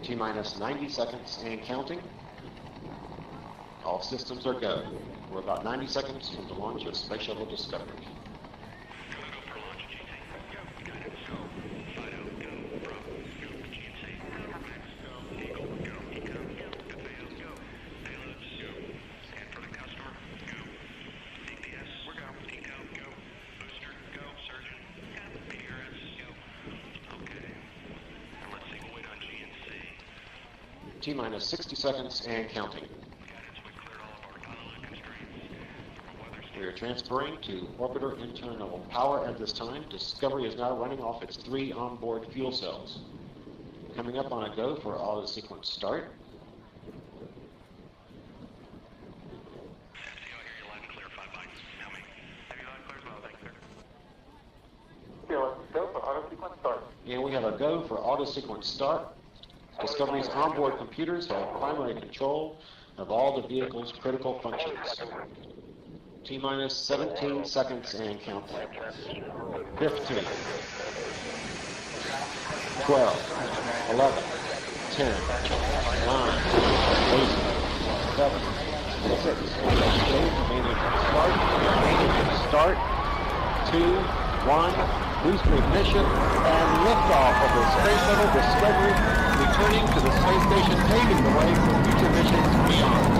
T-minus 90 seconds and counting. All systems are go. We're about 90 seconds from the launch of Space Shuttle Discovery. T-minus 60 seconds and counting. We are transferring to orbiter internal power at this time. Discovery is now running off its 3 onboard fuel cells. Coming up on a go for auto sequence start. And we have a go for auto sequence start. Discovery's onboard computers have primary control of all the vehicle's critical functions. T-minus 17 seconds and counting. 15, 12, 11, 10, 9, 8, 7, 6, start, 2, 1, booster ignition, and liftoff of the Space Shuttle Discovery, returning to the space station, paving the way for future missions beyond.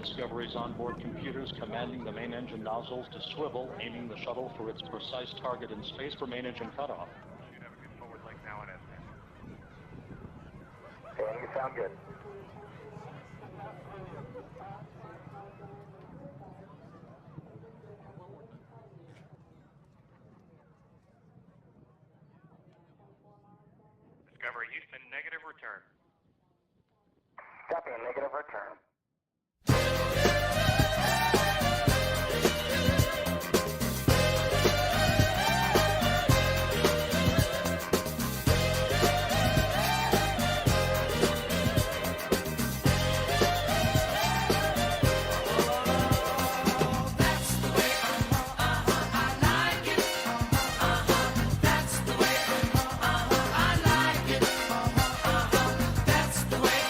Discovery's onboard computers commanding the main engine nozzles to swivel, aiming the shuttle for its precise target in space for main engine cutoff. Should have a good forward leg now and okay, you sound good. Discovery Houston, negative return. Copy, negative return. That's the way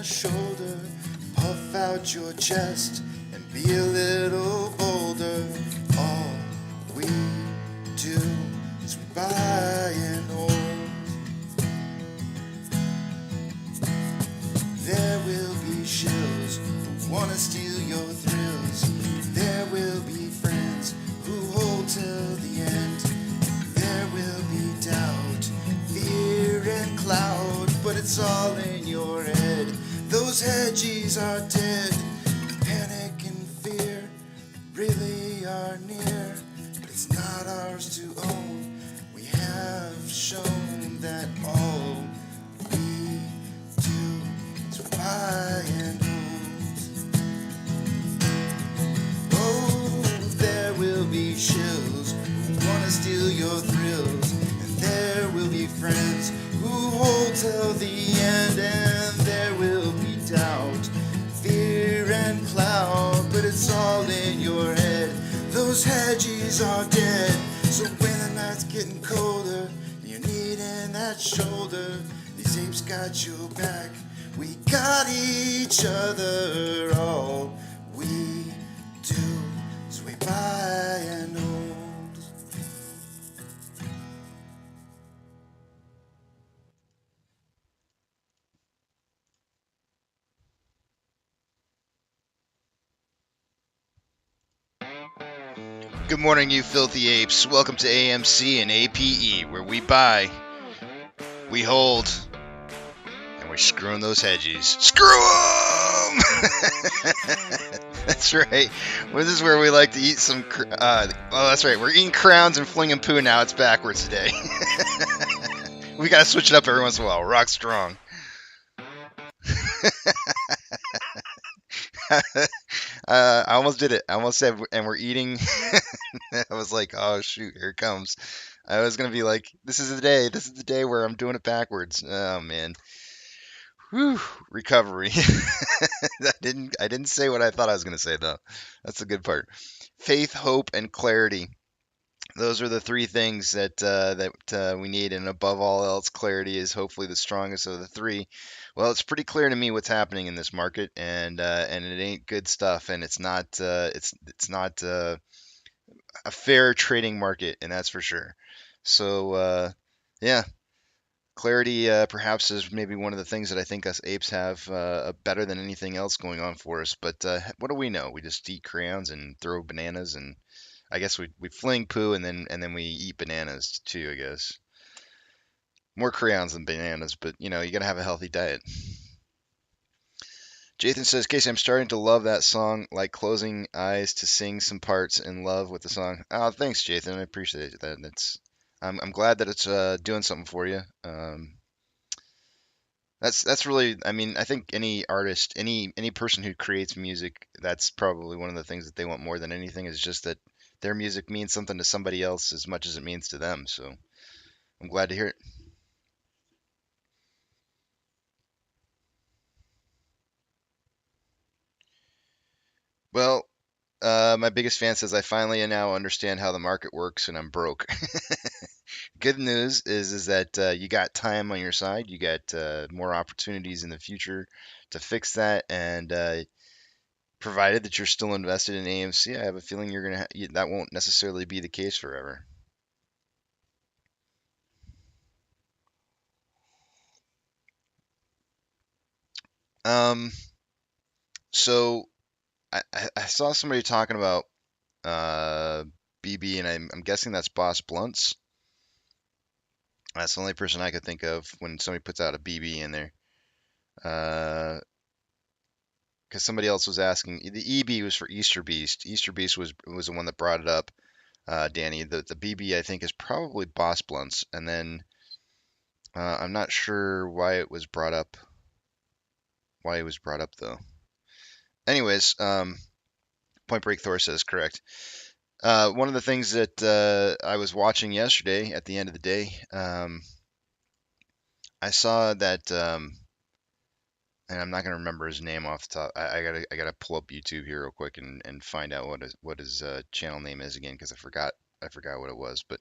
shoulder, puff out your chest, and be a little bolder. All we do is we buy and hold. There will be shills who wanna steal your thrills. There will be friends who hold till the end. There will be doubt, fear and cloud, but it's all in your head. Those hedges are dead. Panic and fear really are near, but it's not ours to own. We have shown that all we do is buy and hold. Oh, there will be shills who wanna steal your thrills, and there will be friends who hold till the end, and there will be doubt, fear and cloud, but it's all in your head. Those hedges are dead. So when the night's getting colder and you're needing that shoulder, these apes got your back. We got each other. All we do is we buy and hold. Good morning, you filthy apes. Welcome to AMC and APE, where we buy, we hold, and we're screwing those hedges. Screw them! That's right. Well, this is where we like to eat some. That's right. We're eating crowns and flinging poo now. It's backwards today. We gotta switch it up every once in a while. Rock strong. I almost did it. I almost said, and we're eating. I was like, oh shoot, here it comes. I was gonna be like, this is the day. This is the day where I'm doing it backwards. Oh man. Whew, recovery. I didn't say what I thought I was gonna say though. That's the good part. Faith, hope, and clarity. Those are the three things that we need, and above all else, clarity is hopefully the strongest of the three. Well, it's pretty clear to me what's happening in this market, and it ain't good stuff, and it's not a fair trading market, and that's for sure. So yeah, clarity perhaps is maybe one of the things that I think us apes have better than anything else going on for us. But what do we know? We just eat crayons and throw bananas, and I guess we fling poo and then we eat bananas too. I guess more crayons than bananas, but you know you gotta have a healthy diet. Jathan says, Casey, I'm starting to love that song, like closing eyes to sing some parts in love with the song. Oh, thanks, Jathan. I appreciate that. I'm glad that it's doing something for you. That's really, I mean, I think any artist, any person who creates music, that's probably one of the things that they want more than anything is just that their music means something to somebody else as much as it means to them. So I'm glad to hear it. Well, my biggest fan says I finally now understand how the market works and I'm broke. Good news is that you got time on your side. You got more opportunities in the future to fix that, and provided that you're still invested in AMC, I have a feeling that won't necessarily be the case forever. Um, so I saw somebody talking about BB, and I'm guessing that's Boss Blunts. That's the only person I could think of when somebody puts out a BB in there. Because somebody else was asking. The EB was for Easter Beast. Easter Beast was the one that brought it up, Danny. The BB I think is probably Boss Blunts, and then I'm not sure why it was brought up. Why it was brought up though. Anyways, Point Break Thor says correct. One of the things that I was watching yesterday at the end of the day, I saw that, and I'm not gonna remember his name off the top. I gotta pull up YouTube here real quick and find out what his channel name is again because I forgot what it was. But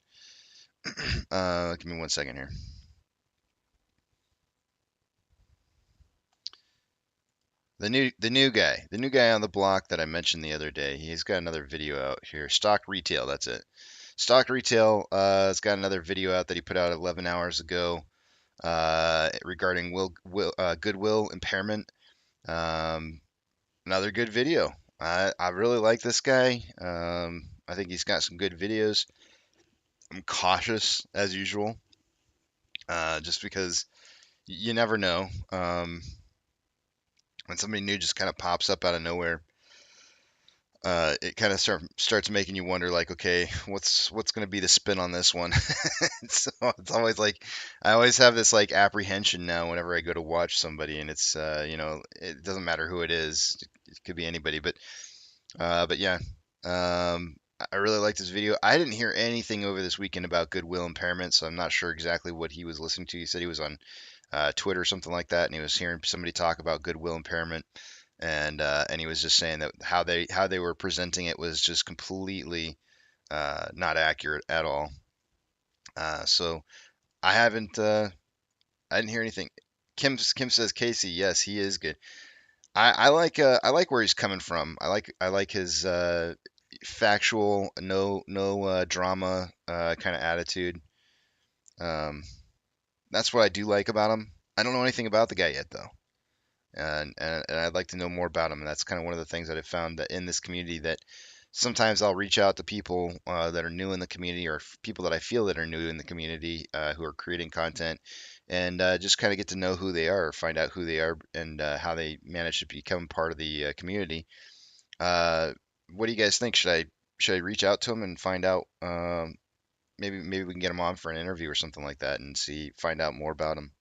give me 1 second here. the new guy on the block that I mentioned the other day. He's got another video out here. Stock Retail, that's it. Stock Retail has got another video out that he put out 11 hours ago regarding goodwill impairment. Another good video. I really like this guy. I think he's got some good videos. I'm cautious as usual, just because you never know. When somebody new just kind of pops up out of nowhere, it kind of starts making you wonder, like, okay, what's going to be the spin on this one? So it's always like I always have this like apprehension now whenever I go to watch somebody, and it's it doesn't matter who it is, it could be anybody, but yeah, I really liked this video. I didn't hear anything over this weekend about goodwill impairment, so I'm not sure exactly what he was listening to. He said he was on Twitter or something like that, and he was hearing somebody talk about goodwill impairment, and he was just saying that how they were presenting it was just completely not accurate at all. So I didn't hear anything. Kim says Casey, yes, he is good. I like where he's coming from. I like his factual, no drama kind of attitude. Um, that's what I do like about him. I don't know anything about the guy yet though, and I'd like to know more about him. And that's kind of one of the things that I've found that in this community, that sometimes I'll reach out to people that are new in the community, or people that I feel that are new in the community who are creating content, and just kind of get to know who they are, find out who they are, and how they manage to become part of the community. Uh, what do you guys think? Should I reach out to them and find out? Maybe we can get them on for an interview or something like that, and find out more about them.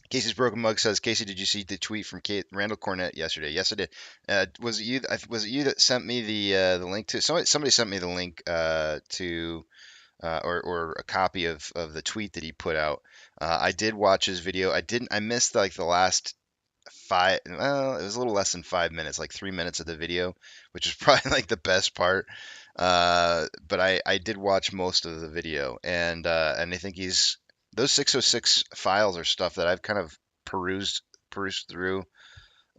Casey's Broken Mug says, Casey, did you see the tweet from Randall Cornett yesterday? Yes, I did. Was it you? Was it you that sent me the link to? Somebody sent me the link to or a copy of the tweet that he put out. I did watch his video. I missed like the last five. Well, it was a little less than 5 minutes, like 3 minutes of the video, which is probably like the best part. But I did watch most of the video, and I think those 606 files are stuff that I've kind of perused through.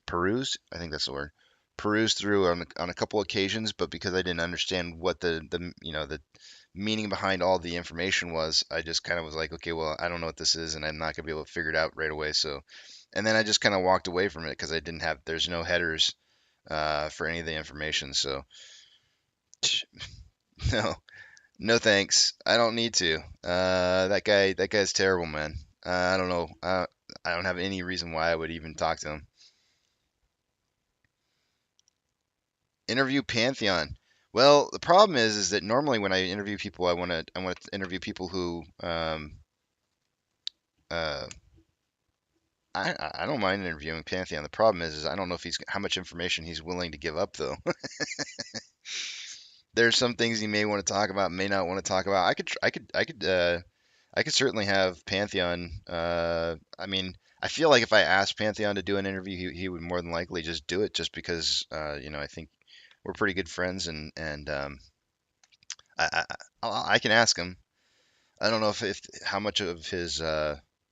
Perused, I think that's the word. Perused through on a couple occasions, but because I didn't understand what the meaning behind all the information was, I just kind of was like, okay, well, I don't know what this is, and I'm not gonna be able to figure it out right away. So, and then I just kind of walked away from it because there's no headers for any of the information. So, no, no thanks. I don't need to. That guy's terrible, man. I don't know. I don't have any reason why I would even talk to him. Interview Pantheon. Well, the problem is that normally when I interview people, I want to interview people who uh, I don't mind interviewing Pantheon. The problem is I don't know if how much information he's willing to give up though. There's some things he may want to talk about, may not want to talk about. I could certainly have Pantheon. I mean, I feel like if I asked Pantheon to do an interview, he would more than likely just do it, just because I think we're pretty good friends, and I can ask him. I don't know if how much of his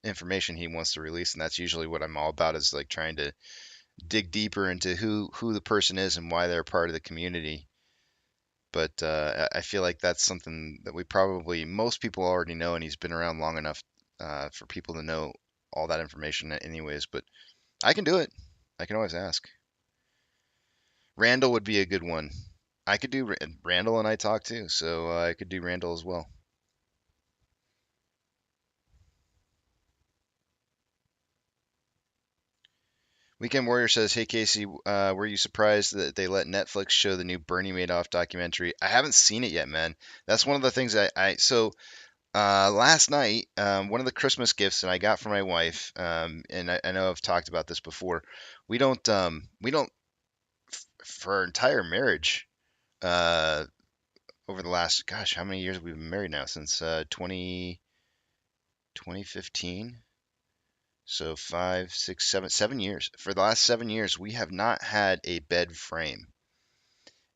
information he wants to release, and that's usually what I'm all about, is like trying to dig deeper into who the person is and why they're part of the community. But I feel like that's something that most people already know, and he's been around long enough for people to know all that information anyways. But I can do it. I can always ask. Randall would be a good one. I could do Randall, and I talk too, so I could do Randall as well. Weekend Warrior says, "Hey Casey, were you surprised that they let Netflix show the new Bernie Madoff documentary? I haven't seen it yet, man. That's one of the things so last night, one of the Christmas gifts that I got for my wife, and I know I've talked about this before. We don't for our entire marriage, over the last, gosh, how many years have we been married now? Since 2015. So 5, 6, 7 years. For the last 7 years, we have not had a bed frame.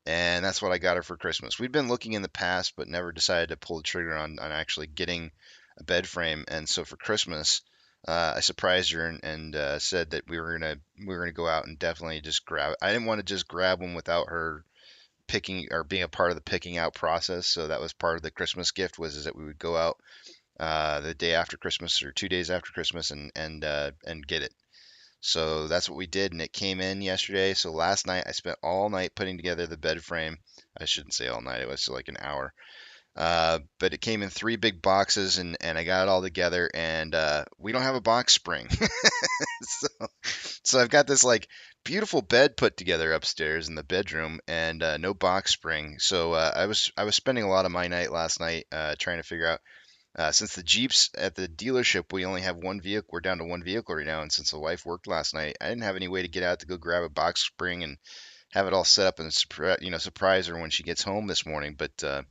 And that's what I got her for Christmas. We'd been looking in the past, but never decided to pull the trigger on actually getting a bed frame. And so for Christmas, I surprised her and said that we were gonna go out and definitely just grab. I didn't want to just grab one without her picking or being a part of the picking out process. So that was part of the Christmas gift was is that we would go out the day after Christmas or 2 days after Christmas and get it. So that's what we did, and it came in yesterday. So last night I spent all night putting together the bed frame. I shouldn't say all night; it was like an hour. But it came in three big boxes, and I got it all together. And we don't have a box spring, so so I've got this like beautiful bed put together upstairs in the bedroom, and no box spring. So I was spending a lot of my night last night trying to figure out. Since the Jeeps at the dealership, we only have one vehicle. We're down to one vehicle right now, and since the wife worked last night, I didn't have any way to get out to go grab a box spring and have it all set up and surprise her when she gets home this morning. But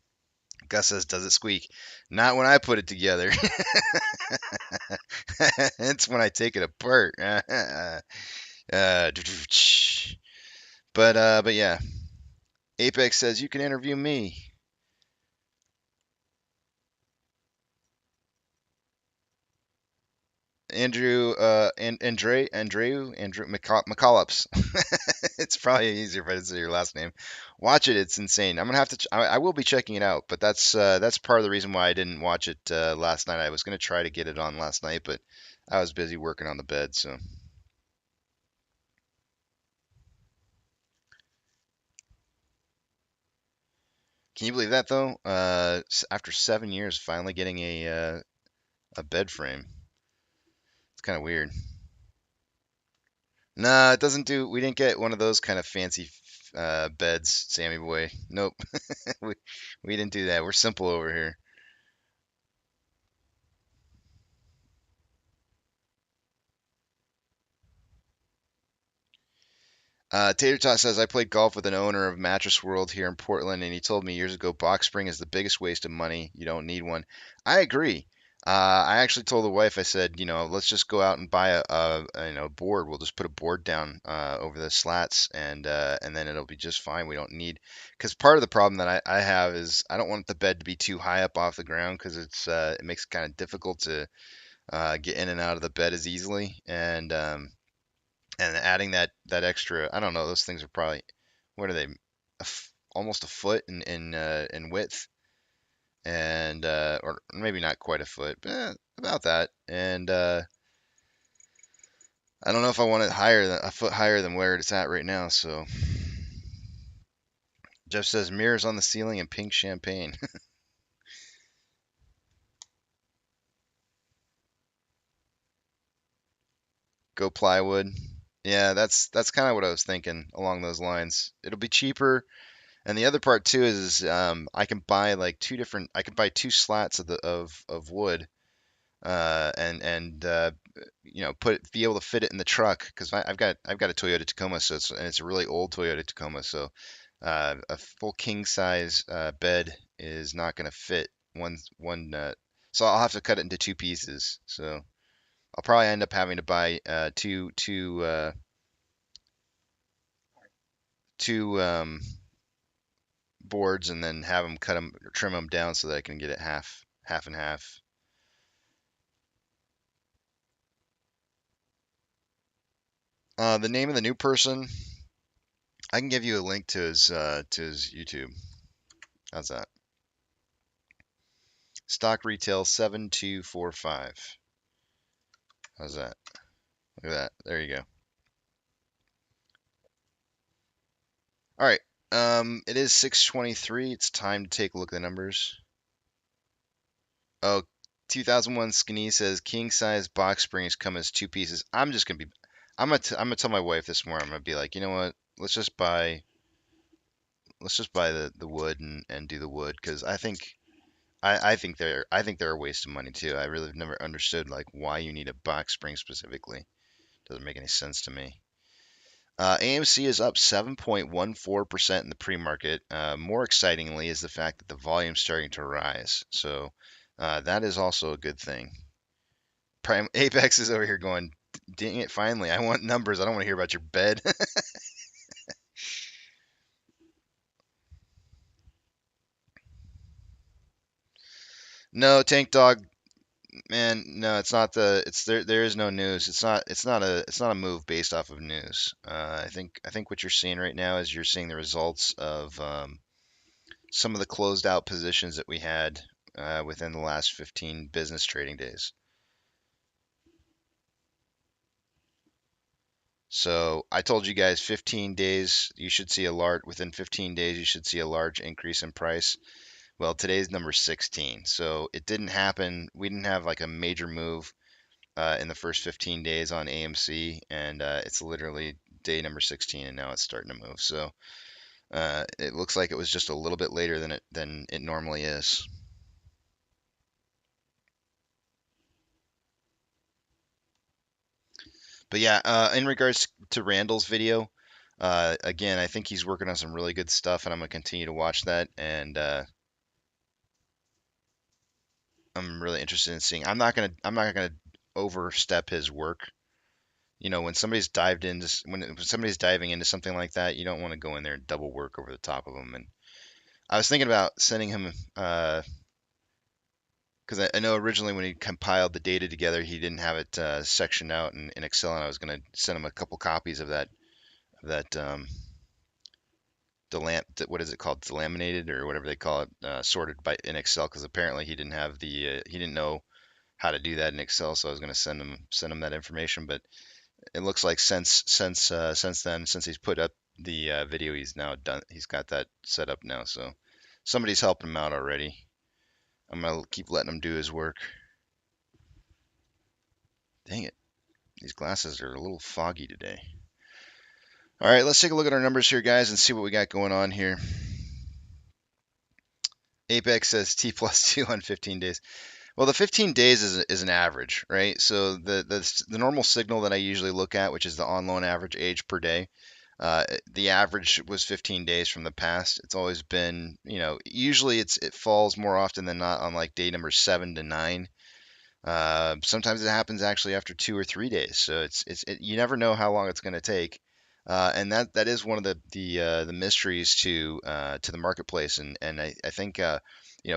Gus says, "Does it squeak?" Not when I put it together. It's when I take it apart. But yeah, Apex says you can interview me. Andrew McCollops. It's probably easier if I didn't say your last name. Watch it; it's insane. I'm gonna have to. I will be checking it out, but that's part of the reason why I didn't watch it last night. I was gonna try to get it on last night, but I was busy working on the bed. So, can you believe that though? After 7 years, finally getting a bed frame. It's kind of weird. Nah, it doesn't do. We didn't get one of those kind of fancy beds, Sammy boy. Nope, we we didn't do that. We're simple over here. Tater Tot says I played golf with an owner of Mattress World here in Portland, and he told me years ago box spring is the biggest waste of money. You don't need one. I agree. I actually told the wife, I said, let's just go out and buy a board. We'll just put a board down over the slats, and then it'll be just fine. We don't need because part of the problem that I have is I don't want the bed to be too high up off the ground because it makes it kind of difficult to get in and out of the bed as easily, and adding that extra, I don't know, those things are probably what are they, almost a foot in width, and or maybe not quite a foot, but about that. And I don't know if I want it higher than a foot higher than where it's at right now. So Jeff says mirrors on the ceiling and pink champagne. Go plywood. Yeah, that's kind of what I was thinking along those lines. It'll be cheaper. And the other part too is I can buy like I can buy two slats of wood and be able to fit it in the truck because I've got a Toyota Tacoma, so it's a really old Toyota Tacoma, so a full king size bed is not going to fit one, so I'll have to cut it into two pieces. So I'll probably end up having to buy two boards and then have them trim them down so that I can get it half and half. The name of the new person, I can give you a link to his YouTube. How's that? Stock retail 7245. How's that? Look at that. There you go. All right. It is 6:23. It's time to take a look at the numbers. Oh, 2001 Skinny says king size box springs come as two pieces. I'm gonna tell my wife this morning. I'm gonna be like, you know what? Let's just buy the wood and do the wood because I think they're a waste of money too. I really have never understood like why you need a box spring specifically. Doesn't make any sense to me. AMC is up 7.14% in the pre-market. More excitingly is the fact that the volume's starting to rise. So that is also a good thing. Prime Apex is over here going, dang it, finally. I want numbers. I don't want to hear about your bed. No, Tank Dog. Man, no, it's not the. It's there. There is no news. It's not. It's not a. It's not a move based off of news. I think what you're seeing right now is you're seeing the results of some of the closed out positions that we had within the last 15 business trading days. So I told you guys 15 days, you should see a large, within 15 days, you should see a large increase in price. Well, today's number 16. So it didn't happen. We didn't have like a major move in the first 15 days on AMC, and it's literally day number 16, and now it's starting to move. So it looks like it was just a little bit later than it normally is. But yeah, in regards to Randall's video, again, I think he's working on some really good stuff, and I'm gonna continue to watch that. And I'm really interested in seeing. I'm not gonna overstep his work. You know, when somebody's dived into when somebody's diving into something like that, you don't want to go in there and double work over the top of them. And I was thinking about sending him because I know originally when he compiled the data together, he didn't have it sectioned out in Excel, and I was going to send him a couple copies of that what is it called, delaminated or whatever they call it, sorted by in Excel, because apparently he didn't have he didn't know how to do that in Excel, so I was going to send him that information. But it looks like since then, since he's put up the video, he's got that set up now, so somebody's helping him out already. I'm gonna keep letting him do his work. Dang it, these glasses are a little foggy today. All right, let's take a look at our numbers here, guys, and see what we got going on here. Apex says T plus 2 on 15 days. Well, the 15 days is an average, right? So the normal signal that I usually look at, which is the on loan average age per day, the average was 15 days from the past. It's always been, usually it falls more often than not on like day number 7 to 9. Sometimes it happens actually after 2 or 3 days. So you never know how long it's going to take. And that is one of the mysteries to the marketplace. And I think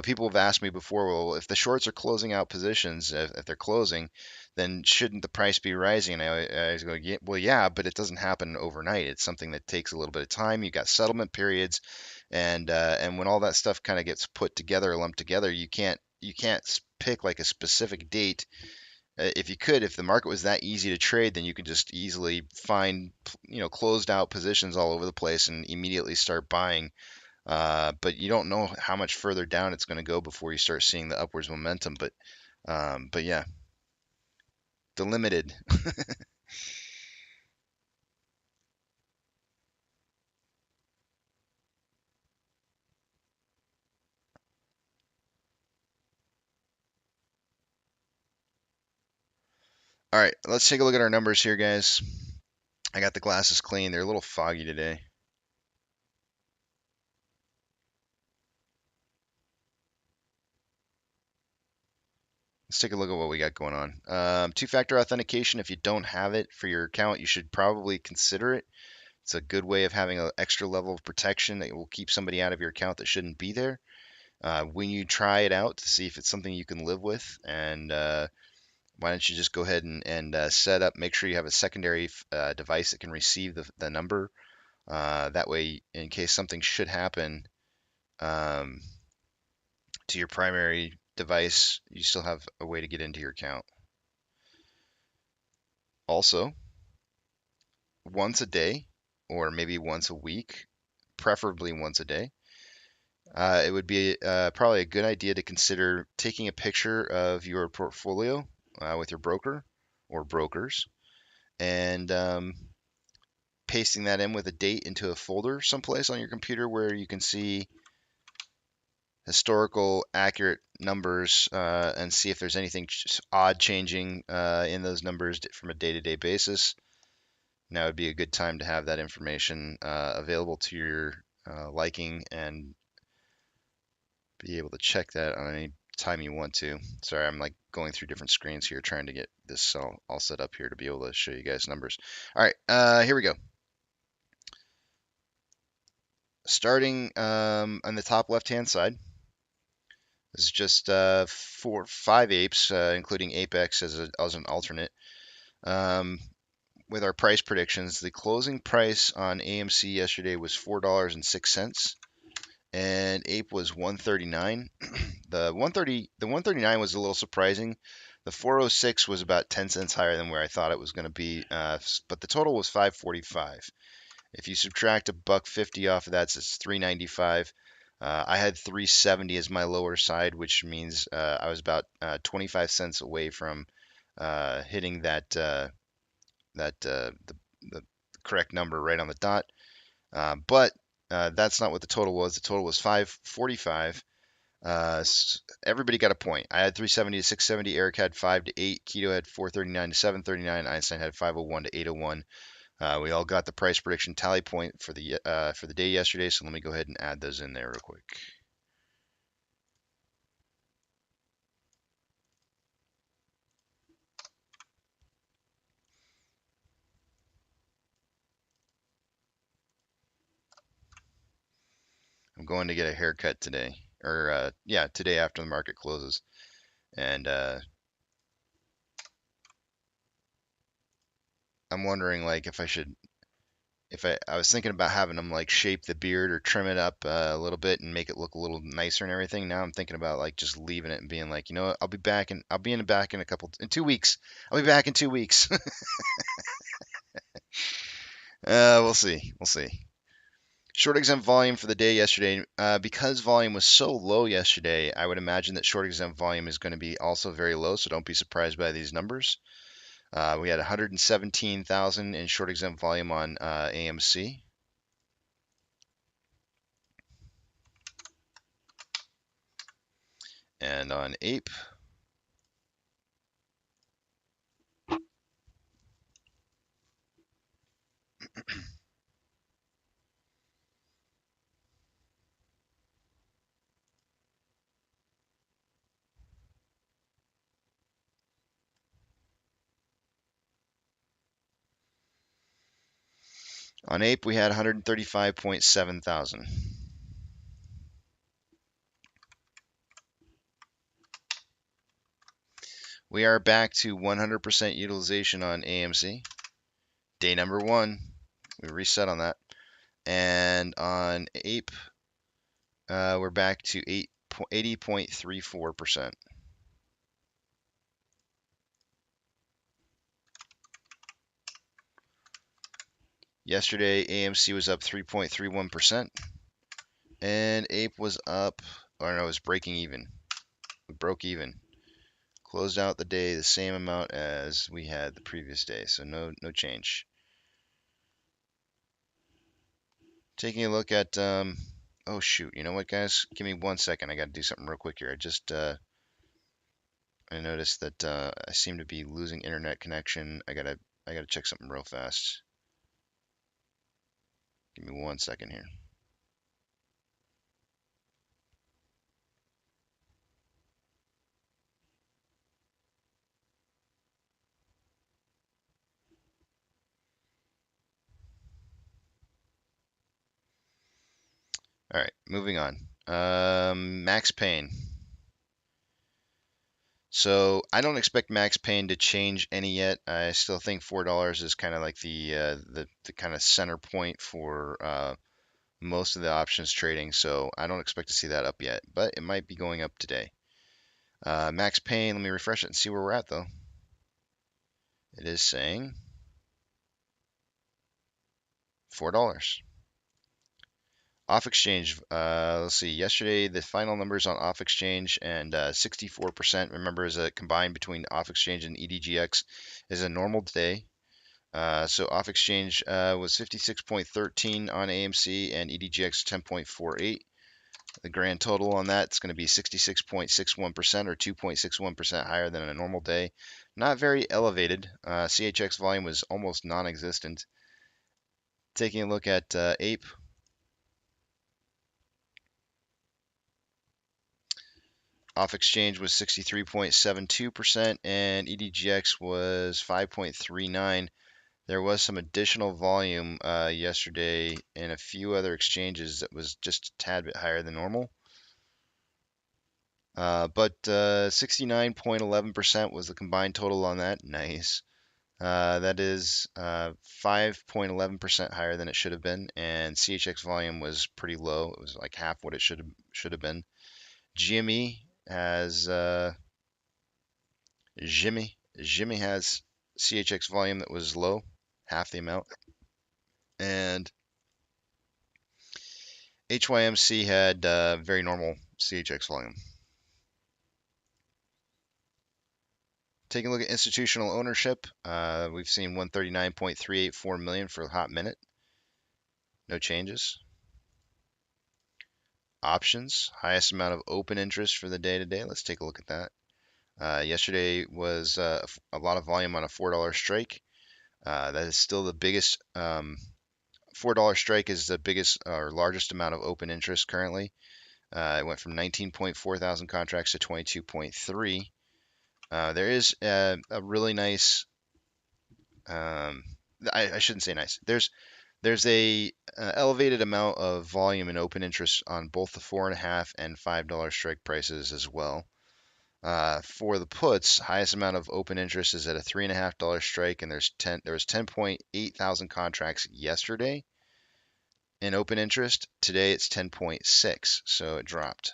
people have asked me before, well, if the shorts are closing out positions, if they're closing, then shouldn't the price be rising? And I always go, yeah, well, yeah, but it doesn't happen overnight. It's something that takes a little bit of time. You got settlement periods, and when all that stuff kind of gets put together, lumped together, you can't pick like a specific date. If the market was that easy to trade, then you could just easily find, closed out positions all over the place and immediately start buying. But you don't know how much further down it's going to go before you start seeing the upwards momentum. But yeah, the limited. All right, let's take a look at our numbers here, guys. I got the glasses clean. They're a little foggy today. Let's take a look at what we got going on. Two-factor authentication, if you don't have it for your account, you should probably consider it. It's a good way of having an extra level of protection that will keep somebody out of your account that shouldn't be there. When you try it out to see if it's something you can live with, and why don't you just go ahead and set up, make sure you have a secondary device that can receive the number. That way, in case something should happen um, to your primary device, you still have a way to get into your account. Also, once a day, or maybe once a week, preferably once a day, it would be probably a good idea to consider taking a picture of your portfolio with your broker or brokers, and pasting that in with a date into a folder someplace on your computer where you can see historical accurate numbers, and see if there's anything odd changing in those numbers from a day-to-day basis. Now would be a good time to have that information available to your liking, and be able to check that on any time you want to. Sorry, I'm like going through different screens here trying to get this all set up here to be able to show you guys numbers. All right, here we go. Starting on the top left-hand side, This is just 5 apes, including Apex as an alternate. With our price predictions, the closing price on AMC yesterday was $4.06, and Ape was 139. The 139 was a little surprising. The 406 was about 10 cents higher than where I thought it was going to be, but the total was 545. If you subtract $1.50 off of that, it's 395. I had 370 as my lower side, which means I was about 25 cents away from hitting the correct number right on the dot. But that's not what the total was. The total was 545. Everybody got a point. I had 370 to 670. Eric had 5 to 8. Keto had 439 to 739. Einstein had 501 to 801. We all got the price prediction tally point for the day yesterday. So let me go ahead and add those in there real quick. I'm going to get a haircut today, or yeah, today after the market closes, and I'm wondering like if I should, I was thinking about having them like shape the beard or trim it up a little bit and make it look a little nicer and everything. Now I'm thinking about like just leaving it and being like, you know what, I'll be in the back in 2 weeks. I'll be back in 2 weeks. We'll see. We'll see. Short exempt volume for the day yesterday, because volume was so low yesterday, I would imagine that short exempt volume is going to be also very low, so don't be surprised by these numbers. We had 117,000 in short exempt volume on AMC. And on Ape, we had 135.7 thousand. We are back to 100% utilization on AMC. Day number 1, we reset on that. And on Ape, we're back to 80.34%. Yesterday, AMC was up 3.31%, and Ape was up, or no, it was breaking even. We broke even. Closed out the day the same amount as we had the previous day, so no change. Taking a look at, oh shoot, you know what, guys? Give me 1 second. I got to do something real quick here. I just, I noticed that I seem to be losing internet connection. I gotta check something real fast. Give me 1 second here. All right, moving on. Max Pain. So I don't expect Max Pain to change any yet. I still think $4 is kind of like the kind of center point for most of the options trading. So I don't expect to see that up yet, but it might be going up today. Max Pain. Let me refresh it and see where we're at though. It is saying $4. Off exchange, let's see, yesterday the final numbers on off exchange, and 64%, remember, is a combined between off exchange and EDGX, is a normal day. So off exchange was 56.13 on AMC and EDGX 10.48. The grand total on that is going to be 66.61% or 2.61% higher than a normal day. Not very elevated. CHX volume was almost non-existent. Taking a look at Ape. Off exchange was 63.72% and EDGX was 5.39. There was some additional volume yesterday in a few other exchanges that was just a tad bit higher than normal. But 69.11% was the combined total on that. Nice. That is 5.11% higher than it should have been, and CHX volume was pretty low. It was like half what it should have been. GME has Jimmy has CHX volume that was low, half the amount, and HYMC had very normal CHX volume. Taking a look at institutional ownership, we've seen 139.384 million for a hot minute. No changes. Options, highest amount of open interest for the day today. Let's take a look at that. Yesterday was a lot of volume on a $4 strike. That is still the biggest. $4 strike is the biggest or largest amount of open interest currently. It went from 19.4 thousand contracts to 22.3. There is a really nice. I shouldn't say nice. There's a elevated amount of volume and open interest on both the $4.5 and $5 strike prices as well. For the puts, highest amount of open interest is at a $3.5 strike, and there was 10.8 thousand contracts yesterday in open interest. Today it's 10.6, so it dropped.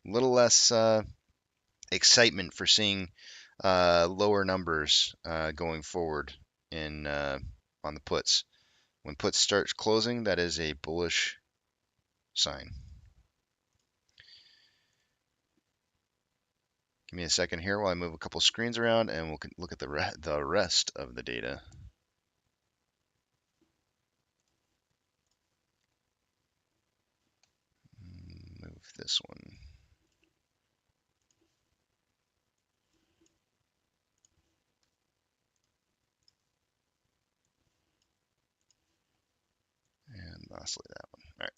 A little less excitement for seeing lower numbers going forward in on the puts. When puts start closing, that is a bullish sign. Give me a second here while I move a couple screens around, and we'll look at the rest of the data. Move this one. And lastly, that one. All right.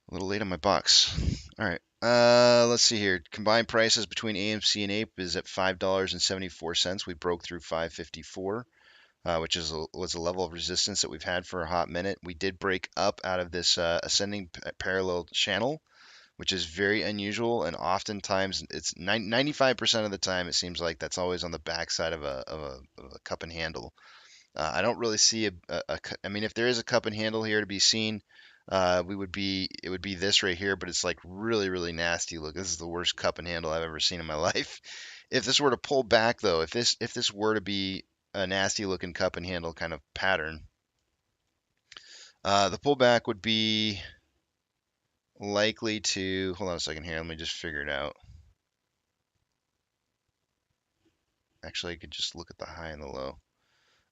A little late on my box. All right. Let's see here. Combined prices between AMC and Ape is at $5.74. We broke through 5.54, which was a level of resistance that we've had for a hot minute. We did break up out of this ascending parallel channel, which is very unusual, and oftentimes it's 95% of the time it seems like that's always on the backside of a cup and handle. I don't really see I mean, if there is a cup and handle here to be seen, it would be this right here, but it's like really, really nasty. Look, this is the worst cup and handle I've ever seen in my life. If this were to pull back though, if this were to be a nasty looking cup and handle kind of pattern, the pullback would be likely to, hold on a second here, let me just figure it out. Actually, I could just look at the high and the low.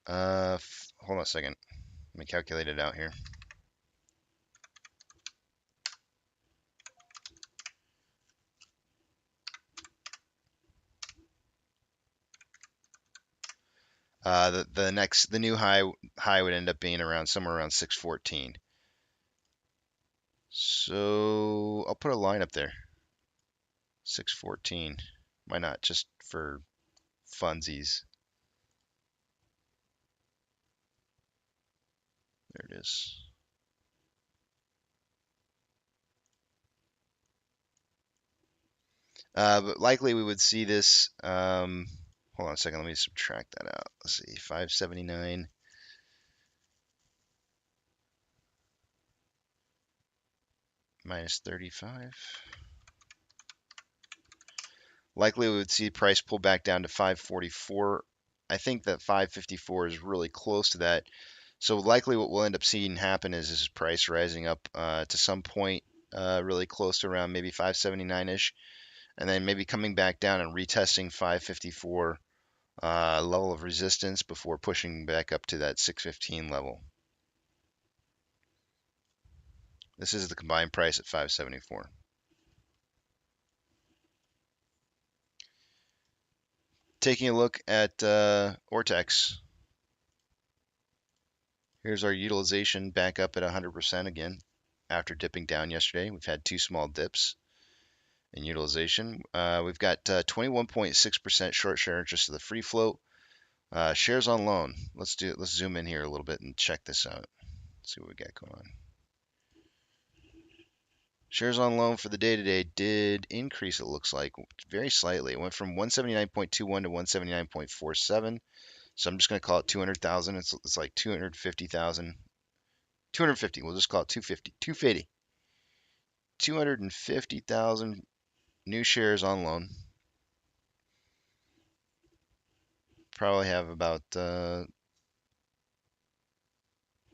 Hold on a second. Let me calculate it out here. The new high would end up being around somewhere around 614. So I'll put a line up there. 614. Why not? Just for funsies. There it is. But likely we would see this. Hold on a second. Let me subtract that out. Let's see. 579 minus 35. Likely we would see price pull back down to 544. I think that 554 is really close to that. So likely what we'll end up seeing happen is this price rising up to some point really close to around maybe 579-ish, and then maybe coming back down and retesting 554 level of resistance before pushing back up to that 615 level. This is the combined price at 574. Taking a look at Ortex. Here's our utilization back up at 100% again after dipping down yesterday. We've had two small dips in utilization. We've got 21.6% short share interest of the free float. Shares on loan. Let's zoom in here a little bit and check this out. Let's see what we got going on. Shares on loan for the day today did increase, it looks like, very slightly. It went from 179.21 to 179.47. So I'm just going to call it 200,000. It's like 250,000. 250. We'll just call it 250. 250. 250,000 new shares on loan. Probably have about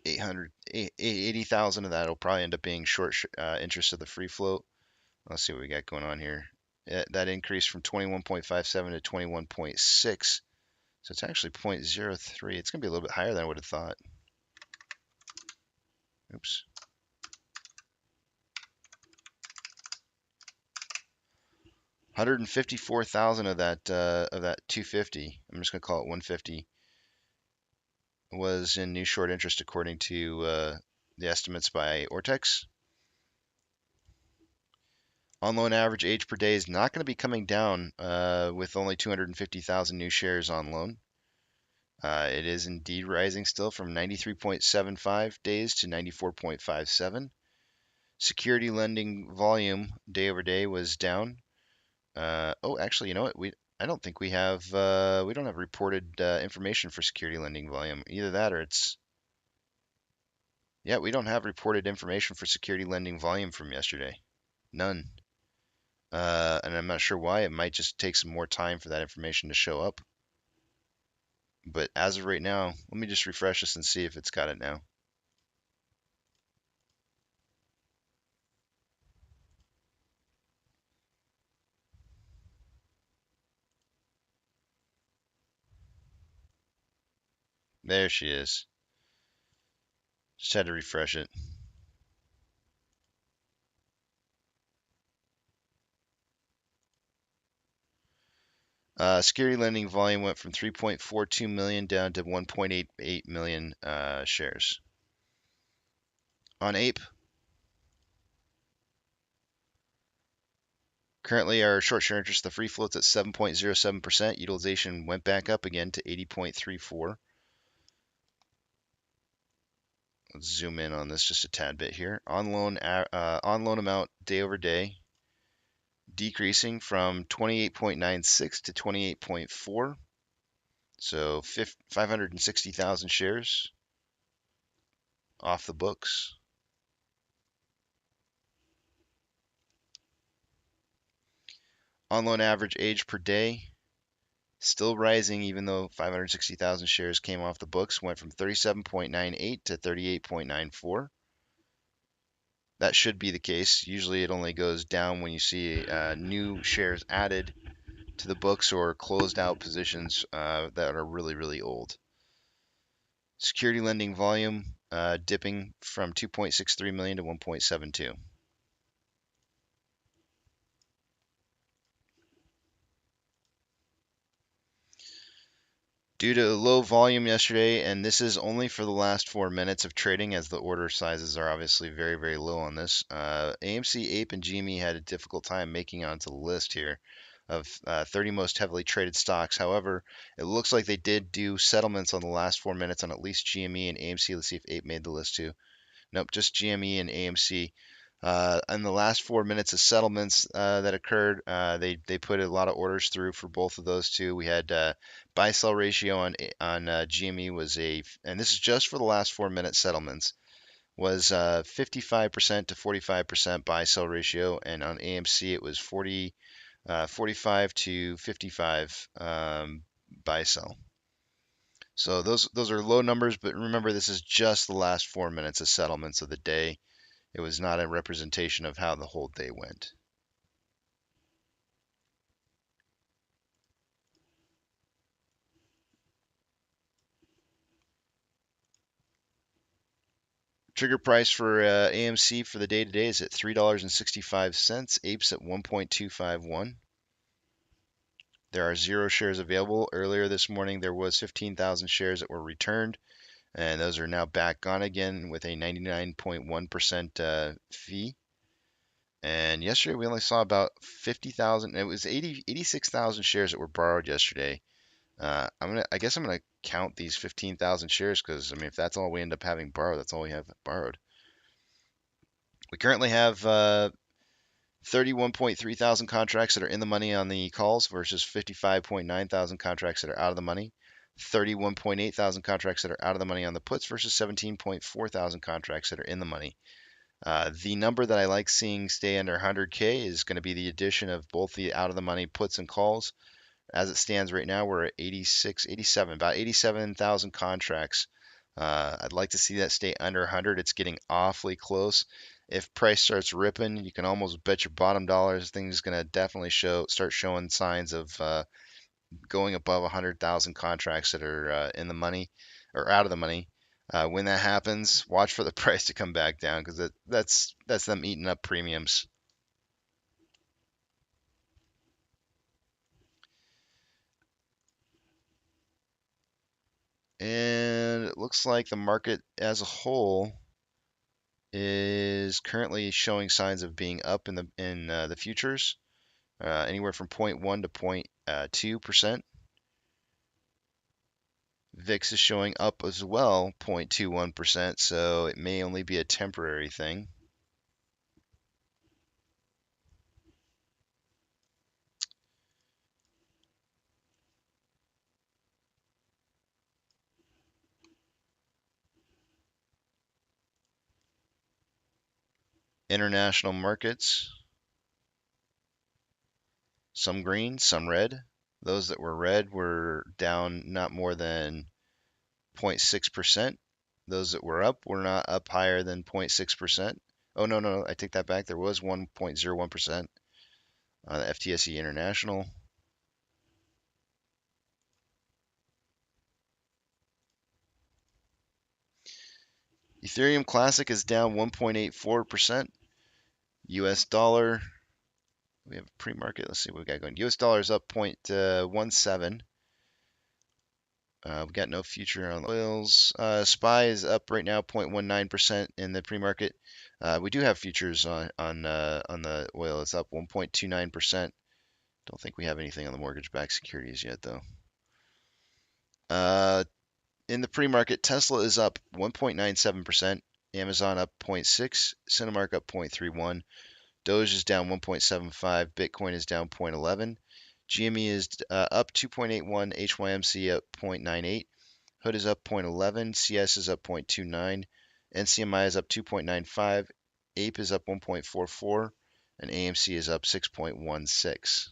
80,000 of that will probably end up being short interest of the free float. Let's see what we got going on here. That increased from 21.57 to 21.6. So it's actually 0.03. It's going to be a little bit higher than I would have thought. Oops. $154,000 of that 250. I'm just going to call it 150. Was in new short interest according to the estimates by Ortex. On loan average age per day is not going to be coming down with only 250,000 new shares on loan. It is indeed rising still from 93.75 days to 94.57. Security lending volume day over day was down. Actually, you know what? I don't think we don't have reported information for security lending volume. Either that or we don't have reported information for security lending volume from yesterday. None. And I'm not sure why. It might just take some more time for that information to show up. But as of right now, let me just refresh this and see if it's got it now. There she is. Just had to refresh it. Security lending volume went from 3.42 million down to 1.88 million shares. On Ape, currently our short share interest, the free float's at 7.07%. Utilization went back up again to 80.34. Let's zoom in on this just a tad bit here. On loan amount day over day decreasing from 28.96 to 28.4. So 560,000 shares off the books. On loan average age per day still rising, even though 560,000 shares came off the books, went from 37.98 to 38.94. That should be the case. Usually it only goes down when you see new shares added to the books or closed out positions that are really, really old. Security lending volume dipping from 2.63 million to 1.72. Due to low volume yesterday, and this is only for the last 4 minutes of trading as the order sizes are obviously very, very low on this. AMC, Ape, and GME had a difficult time making onto the list here of 30 most heavily traded stocks. However, it looks like they did do settlements on the last 4 minutes on at least GME and AMC. Let's see if Ape made the list too. Nope, just GME and AMC. In the last 4 minutes of settlements that occurred, they put a lot of orders through for both of those two. We had buy sell ratio on GME was and this is just for the last 4 minute settlements, was 55% to 45% buy sell ratio, and on AMC it was 45 to 55 buy sell. So those are low numbers, but remember this is just the last 4 minutes of settlements of the day. It was not a representation of how the whole day went. Trigger price for AMC for the day today is at $3.65. Apes at 1.251. There are 0 shares available. Earlier this morning there was 15,000 shares that were returned, and those are now back on again with a 99.1% fee. And yesterday we only saw about 50,000. It was 86,000 shares that were borrowed yesterday. I guess I'm gonna count these 15,000 shares because I mean if that's all we end up having borrowed, that's all we have borrowed. We currently have 31.3 thousand contracts that are in the money on the calls versus 55.9 thousand contracts that are out of the money. 31.8 thousand contracts that are out of the money on the puts versus 17.4 thousand contracts that are in the money. The number that I like seeing stay under 100K is going to be the addition of both the out of the money puts and calls. As it stands right now, we're at 86, 87, about 87,000 contracts. I'd like to see that stay under 100. It's getting awfully close. If price starts ripping, you can almost bet your bottom dollar this thing is going to definitely start showing signs of going above 100,000 contracts that are in the money or out of the money. When that happens, watch for the price to come back down because that's them eating up premiums. And it looks like the market as a whole is currently showing signs of being up in the futures, anywhere from 0.1 to 0.2%. VIX is showing up as well, 0.21%, so it may only be a temporary thing. International markets, some green, some red. Those that were red were down not more than 0.6%. Those that were up were not up higher than 0.6%. Oh, no, I take that back. There was 1.01% on the FTSE International. Ethereum Classic is down 1.84%. US dollar, we have pre-market. Let's see what we got going. US dollar is up 0.17. We got no future on the oils. SPY is up right now 0.19% in the pre-market. We do have futures on the oil. It's up 1.29%. Don't think we have anything on the mortgage-backed securities yet, though. In the pre-market, Tesla is up 1.97%. Amazon up 0.6, Cinemark up 0.31, Doge is down 1.75, Bitcoin is down 0.11, GME is up 2.81, HYMC up 0.98, Hood is up 0.11, CS is up 0.29, NCMI is up 2.95, Ape is up 1.44, and AMC is up 6.16.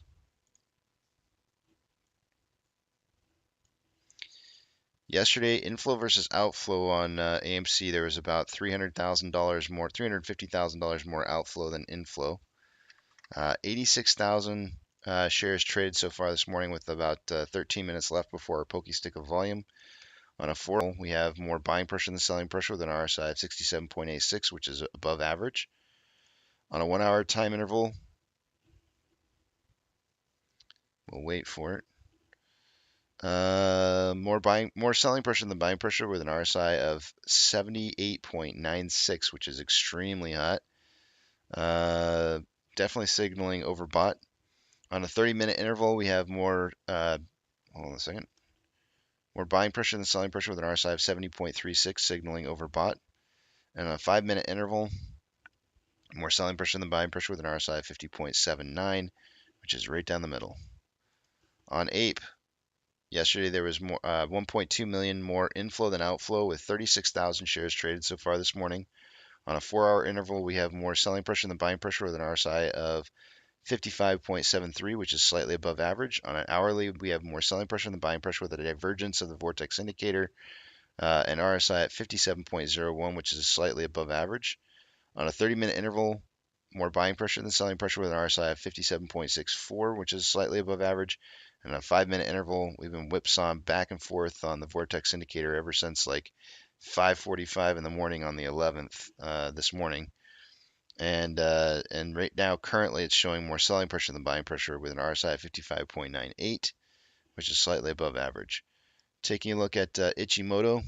Yesterday, inflow versus outflow on AMC, there was about $300,000 more, $350,000 more outflow than inflow. 86,000 shares traded so far this morning with about 13 minutes left before our pokey stick of volume. On a 4, we have more buying pressure than selling pressure with an RSI of 67.86, which is above average. On a 1-hour time interval, we'll wait for it. More selling pressure than buying pressure with an RSI of 78.96, which is extremely hot. Definitely signaling overbought. On a 30-minute interval, we have more. Hold on a second. More buying pressure than selling pressure with an RSI of 70.36, signaling overbought. And on a 5-minute interval, more selling pressure than buying pressure with an RSI of 50.79, which is right down the middle. On Ape. Yesterday, there was more 1.2 million more inflow than outflow, with 36,000 shares traded so far this morning. On a 4-hour interval, we have more selling pressure than buying pressure with an RSI of 55.73, which is slightly above average. On an hourly, we have more selling pressure than buying pressure with a divergence of the vortex indicator, an RSI at 57.01, which is slightly above average. On a 30-minute interval, more buying pressure than selling pressure with an RSI of 57.64, which is slightly above average. And on a 5-minute interval, we've been whipsawing back and forth on the vortex indicator ever since like 5:45 in the morning on the 11th this morning. And right now, currently, it's showing more selling pressure than buying pressure with an RSI of 55.98, which is slightly above average. Taking a look at Ichimoto.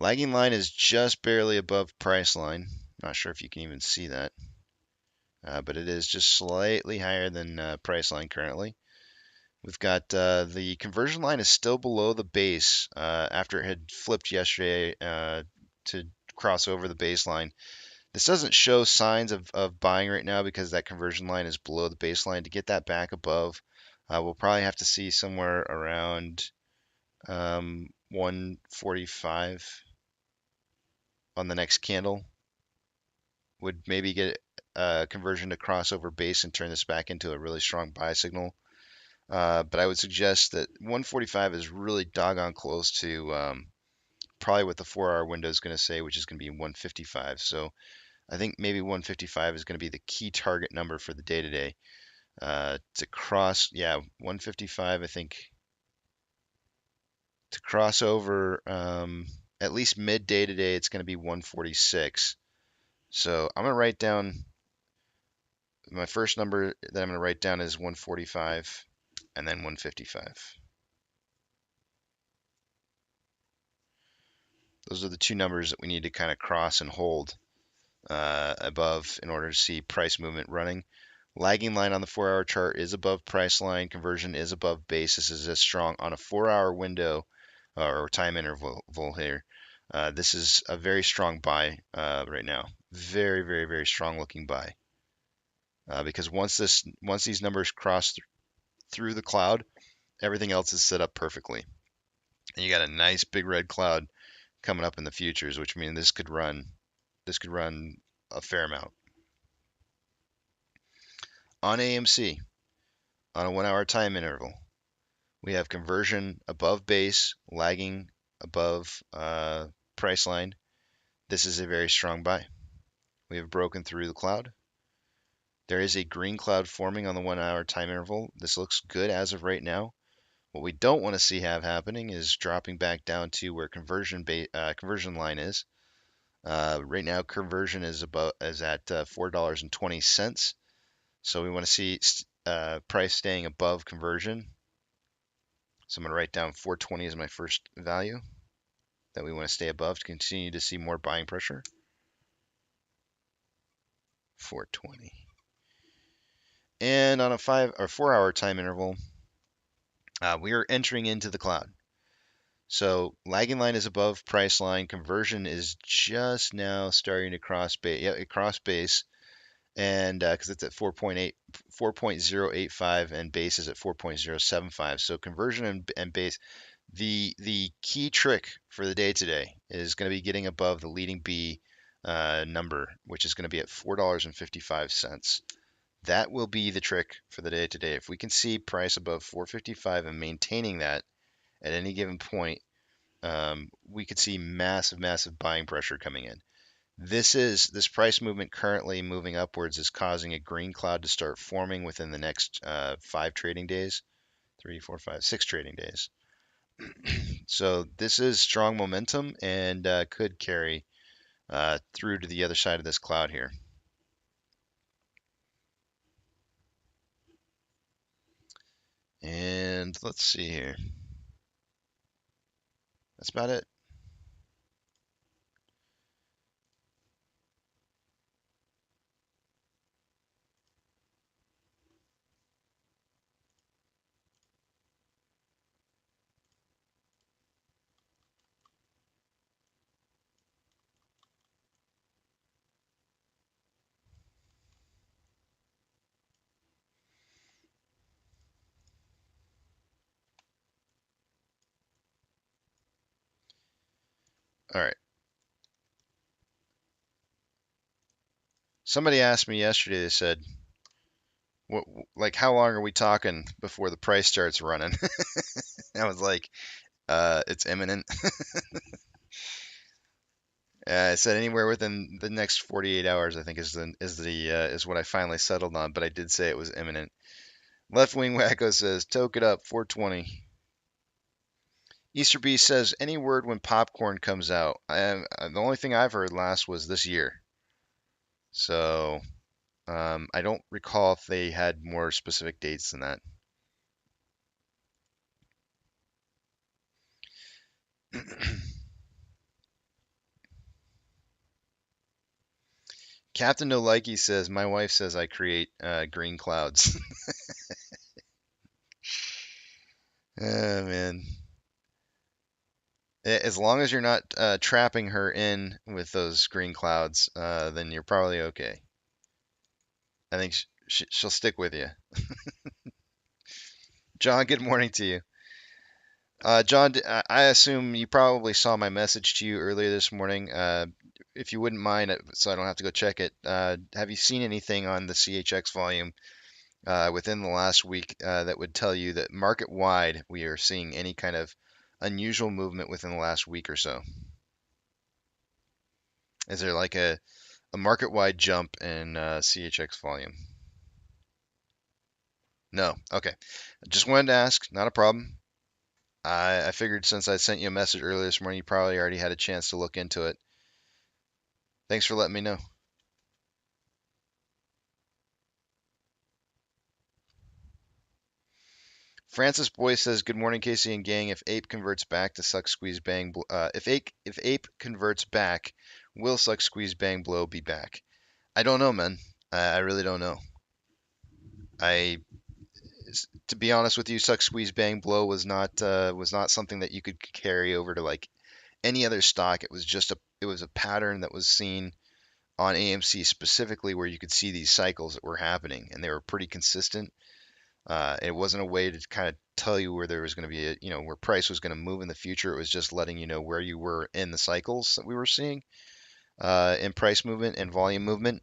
Lagging line is just barely above price line. Not sure if you can even see that. but it is just slightly higher than price line currently. We've got the conversion line is still below the base after it had flipped yesterday to cross over the baseline. This doesn't show signs of buying right now because that conversion line is below the baseline. To get that back above, we'll probably have to see somewhere around 145 on the next candle. Would maybe get a conversion to crossover base and turn this back into a really strong buy signal. But I would suggest that 145 is really doggone close to probably what the 4-hour window is going to say, which is going to be 155. So I think maybe 155 is going to be the key target number for the day today. To cross, yeah, 155, I think, to cross over at least midday today, it's going to be 146. So I'm going to write down my first number that I'm going to write down is 145 and then 155. Those are the two numbers that we need to kind of cross and hold above in order to see price movement running. Lagging line on the 4-hour chart is above price line. Conversion is above base. This is as strong on a 4-hour window or time interval here. This is a very strong buy right now. Very, very, very strong looking buy. Because once these numbers cross through the cloud, everything else is set up perfectly. And you got a nice big red cloud coming up in the futures, which means this could run a fair amount. On AMC, on a 1-hour time interval, we have conversion above base, lagging above price line. This is a very strong buy. We have broken through the cloud. There is a green cloud forming on the 1-hour time interval. This looks good as of right now. What we don't want to see have happening is dropping back down to where conversion line is. Right now, conversion is at $4.20. So we want to see price staying above conversion. So I'm going to write down 420 as my first value that we want to stay above to continue to see more buying pressure. 420. And on a 4-hour time interval, we are entering into the cloud. So lagging line is above price line. Conversion is just now starting to cross base. Yeah, it crossed base, and because it's at 4.085 and base is at 4.075. So conversion and base. The key trick for the day today is going to be getting above the leading B number, which is going to be at $4.55. That will be the trick for the day today. If we can see price above 455 and maintaining that at any given point, we could see massive buying pressure coming in. This price movement currently moving upwards is causing a green cloud to start forming within the next 5 trading days, 3, 4, 5, 6 trading days. So this is strong momentum and could carry through to the other side of this cloud here. And let's see here. That's about it. All right. Somebody asked me yesterday, they said, what, like, how long are we talking before the price starts running? I was like, it's imminent. I said anywhere within the next 48 hours, I think is what I finally settled on, but I did say it was imminent. Left Wing Wacko says, toke it up, 420. Easter Beast says, any word when popcorn comes out? The only thing I've heard last was this year. So I don't recall if they had more specific dates than that. Captain No Likey says my wife says I create green clouds. Oh man. As long as you're not trapping her in with those green clouds, then you're probably okay. I think she'll stick with you. John, good morning to you. John, I assume you probably saw my message to you earlier this morning. If you wouldn't mind, so I don't have to go check it, have you seen anything on the CHX volume within the last week that would tell you that market wide we are seeing any kind of unusual movement within the last week or so? Is there like a market wide jump in CHX volume? No. Okay. Just wanted to ask. Not a problem. I figured since I sent you a message earlier this morning, you probably already had a chance to look into it. Thanks for letting me know. Francis Boyce says, "Good morning, Casey and gang. If Ape converts back to suck, squeeze, bang, if Ape converts back, will suck, squeeze, bang, blow be back?" I don't know, man. I really don't know. I, to be honest with you, suck, squeeze, bang, blow was not something that you could carry over to like any other stock. It was a pattern that was seen on AMC specifically, where you could see these cycles that were happening, and they were pretty consistent. It wasn't a way to kind of tell you where there was going to be where price was going to move in the future. It was just letting you know where you were in the cycles that we were seeing in price movement and volume movement.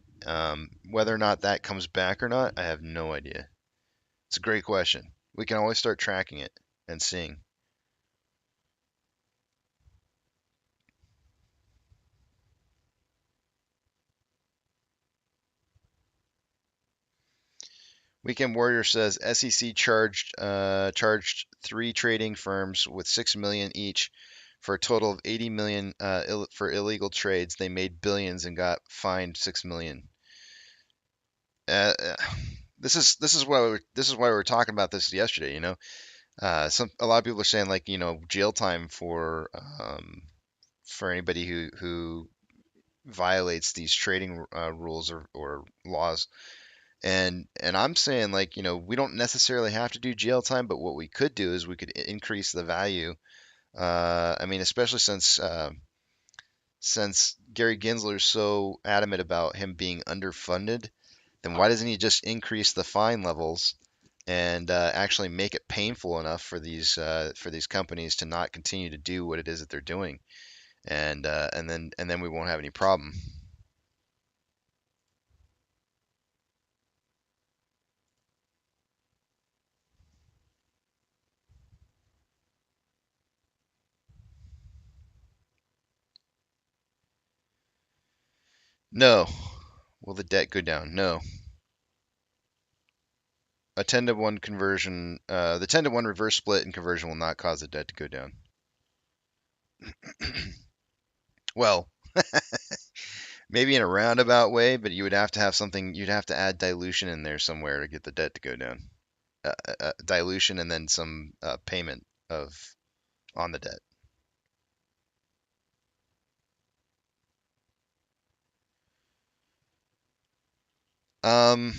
Whether or not that comes back or not, I have no idea. It's a great question. We can always start tracking it and seeing. Weekend Warrior says SEC charged three trading firms with 6 million each for a total of 80 million for illegal trades. They made billions and got fined 6 million. Uh, uh, this is why we were talking about this yesterday. A lot of people are saying like jail time for anybody who violates these trading rules or laws. And I'm saying like, we don't necessarily have to do jail time, but what we could do is we could increase the value. I mean, especially since Gary Gensler is so adamant about him being underfunded, then why doesn't he just increase the fine levels and actually make it painful enough for these companies to not continue to do what it is that they're doing, and then we won't have any problem. No. Will the debt go down? No. A 10 to 1 conversion, the 10 to 1 reverse split and conversion will not cause the debt to go down. Well, maybe in a roundabout way, but you would have to have something, you'd have to add dilution in there somewhere to get the debt to go down. Dilution and then some payment of on the debt. Um,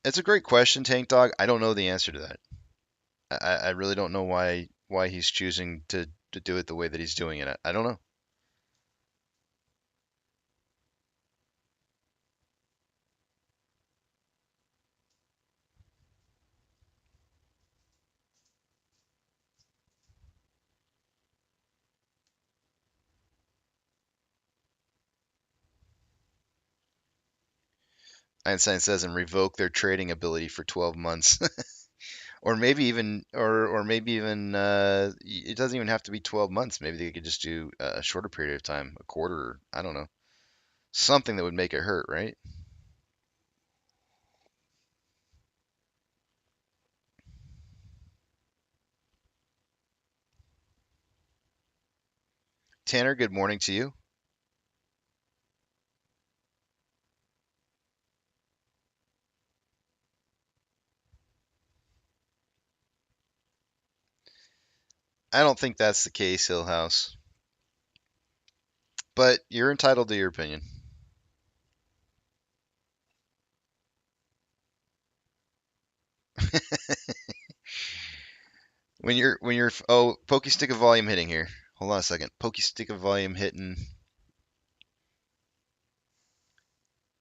it's a great question, Tank Dog. I don't know the answer to that. I really don't know why he's choosing to do it the way that he's doing it. I don't know. Einstein says and revoke their trading ability for 12 months. Or maybe even it doesn't even have to be 12 months. Maybe they could just do a shorter period of time, a quarter, I don't know. Something that would make it hurt, right? Tanner, good morning to you. I don't think that's the case, Hillhouse. but you're entitled to your opinion. When you're pokey stick of volume hitting here. Hold on a second. Pokey stick of volume hitting.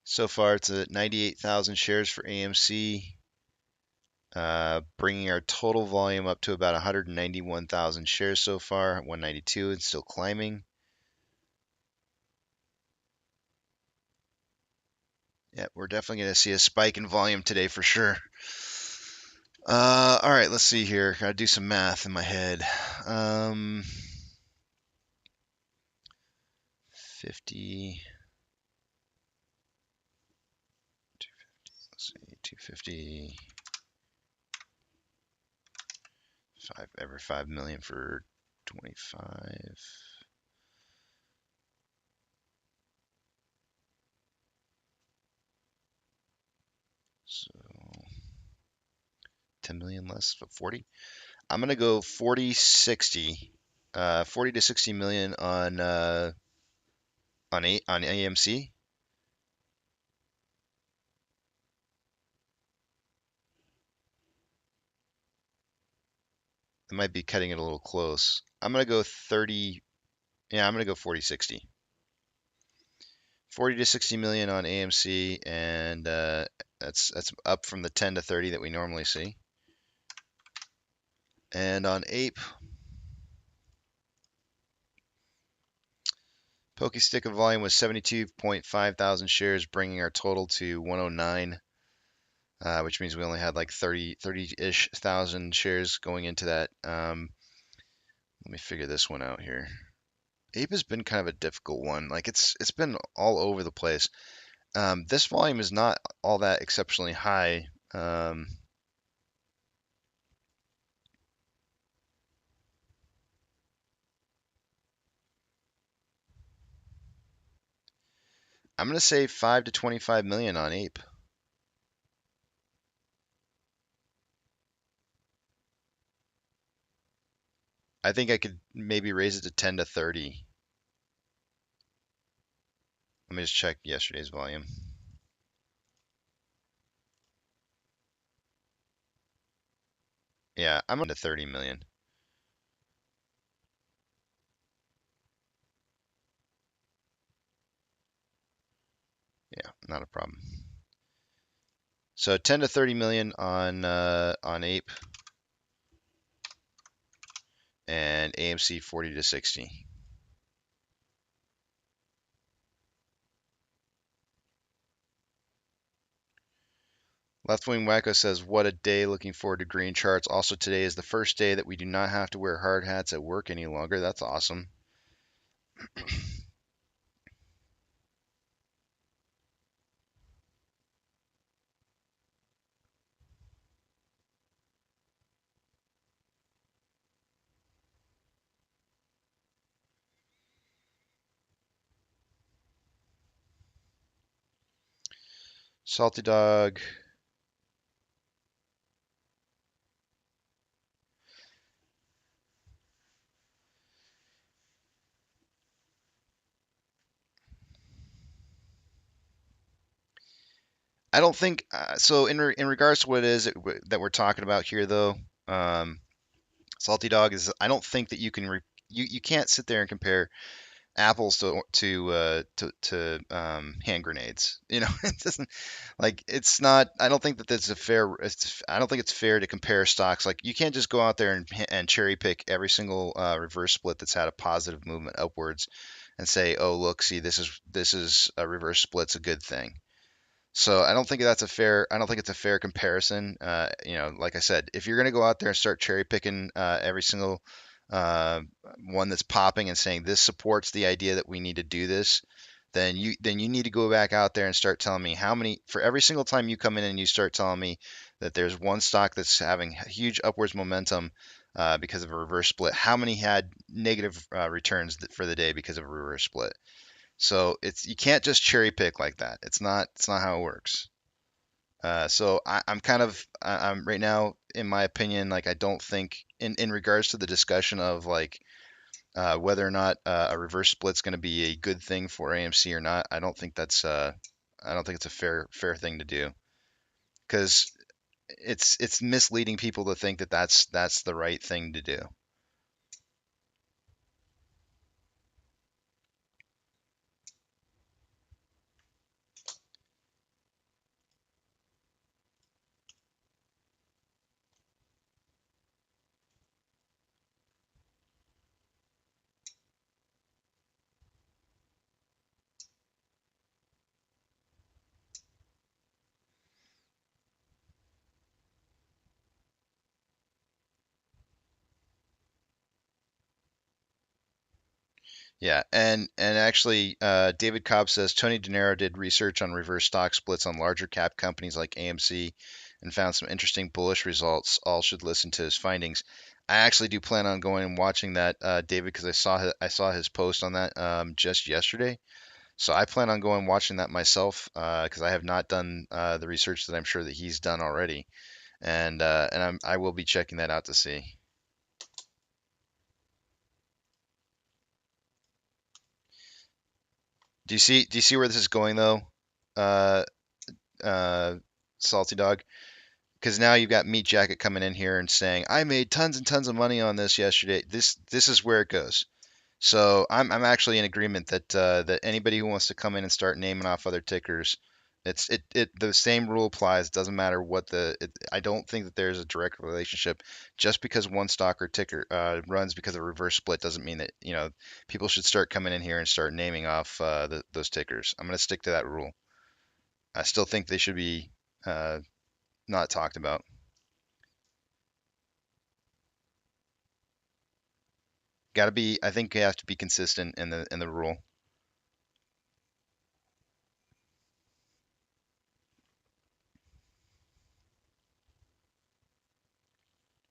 So far, it's at 98,000 shares for AMC, bringing our total volume up to about 191,000 shares so far. 192 and still climbing. Yeah, we're definitely going to see a spike in volume today for sure. All right, let's see here. Gotta do some math in my head. 50. Let's see, 250. Every 5 million for 25. So 10 million less, but 40. I'm gonna go 40, 60, 40 to 60 million on AMC. I might be cutting it a little close. I'm gonna go 30. Yeah, I'm gonna go 40, 60. 40 to 60 million on AMC, and that's up from the 10 to 30 that we normally see. And on Ape, Pokey Stick of volume was 72.5 thousand shares, bringing our total to 109, which means we only had like 30-ish thousand shares going into that. Let me figure this one out here. Ape has been kind of a difficult one. Like it's been all over the place. This volume is not all that exceptionally high. I'm going to say 5 to 25 million on Ape. I think I could maybe raise it to 10 to 30. Let me just check yesterday's volume. Yeah, I'm to 30 million. Yeah, not a problem. So 10 to 30 million on Ape, and AMC 40 to 60. Left Wing Wacko says, what a day, looking forward to green charts. Also, today is the first day that we do not have to wear hard hats at work any longer. That's awesome. Salty Dog. I don't think so. In regards to what it is that we're talking about here, though, Salty Dog is. I don't think that you can you can't sit there and compare apples to hand grenades. You know, it doesn't like it's not. I don't think that that's a fair. I don't think it's fair to compare stocks. Like you can't just go out there and cherry pick every single reverse split that's had a positive movement upwards and say, oh look, see this is a reverse split's a good thing. So I don't think that's a fair. I don't think it's a fair comparison. Like I said, if you're going to go out there and start cherry picking every single uh, one that's popping and saying this supports the idea that we need to do this, then you need to go back out there and start telling me how many for every single time you come in and you start telling me that there's one stock that's having huge upwards momentum because of a reverse split. How many had negative returns for the day because of a reverse split? So you can't just cherry pick like that. It's not how it works. So I'm right now in my opinion, like I don't think in regards to the discussion of like Whether or not a reverse split's going to be a good thing for AMC or not, I don't think it's a fair thing to do, because it's misleading people to think that that's the right thing to do. Yeah, and actually, David Cobb says Tony DeNiro did research on reverse stock splits on larger cap companies like AMC and found some interesting bullish results. All should listen to his findings. I actually do plan on going and watching that, David, because I saw his post on that just yesterday. So I plan on going and watching that myself, because I have not done the research that I'm sure that he's done already, and I will be checking that out to see. Do you see where this is going though, uh, Salty Dog? Because now you've got Meat Jacket coming in here and saying, I made tons and tons of money on this yesterday. This is where it goes. So I'm actually in agreement that anybody who wants to come in and start naming off other tickers, the same rule applies. It doesn't matter what I don't think that there's a direct relationship. Just because one stock or ticker runs because of a reverse split doesn't mean that people should start coming in here and start naming off those tickers. I'm going to stick to that rule. I still think they should be uh, not talked about. Got to be. I think you have to be consistent in the rule.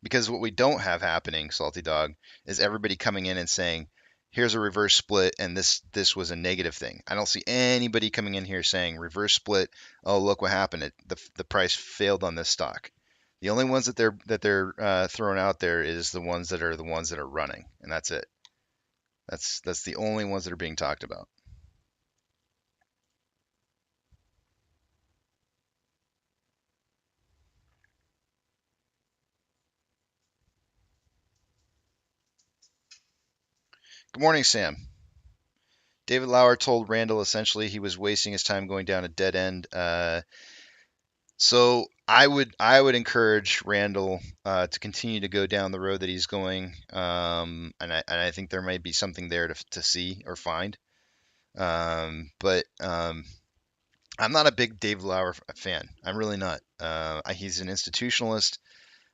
Because what we don't have happening, Salty Dog, is everybody coming in and saying, "Here's a reverse split, and this was a negative thing." I don't see anybody coming in here saying reverse split. Oh, look what happened! The price failed on this stock. The only ones that they're throwing out there is the ones that are running, and that's it. That's the only ones that are being talked about. Good morning, Sam. David Lauer told Randall essentially he was wasting his time going down a dead end. So I would encourage Randall to continue to go down the road that he's going, and I think there might be something there to see or find. But I'm not a big Dave Lauer fan. I'm really not. He's an institutionalist.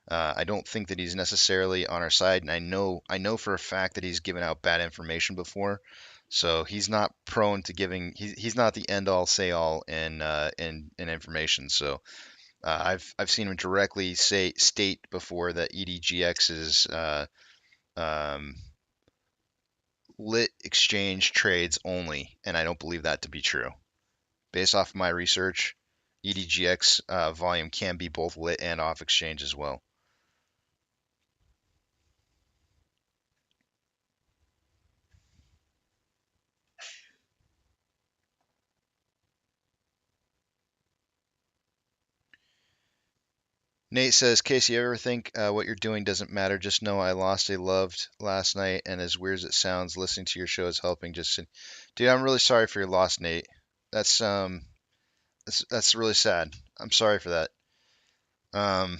I don't think that he's necessarily on our side, and I know for a fact that he's given out bad information before. So he's not prone to giving. He's not the end all say all in information. So I've seen him directly state before that EDGX is um, lit exchange trades only, and I don't believe that to be true. Based off of my research, EDGX volume can be both lit and off exchange as well. Nate says, Casey, you ever think what you're doing doesn't matter? Just know I lost a loved last night, and as weird as it sounds, listening to your show is helping. Dude, I'm really sorry for your loss, Nate. That's that's really sad. I'm sorry for that. Um,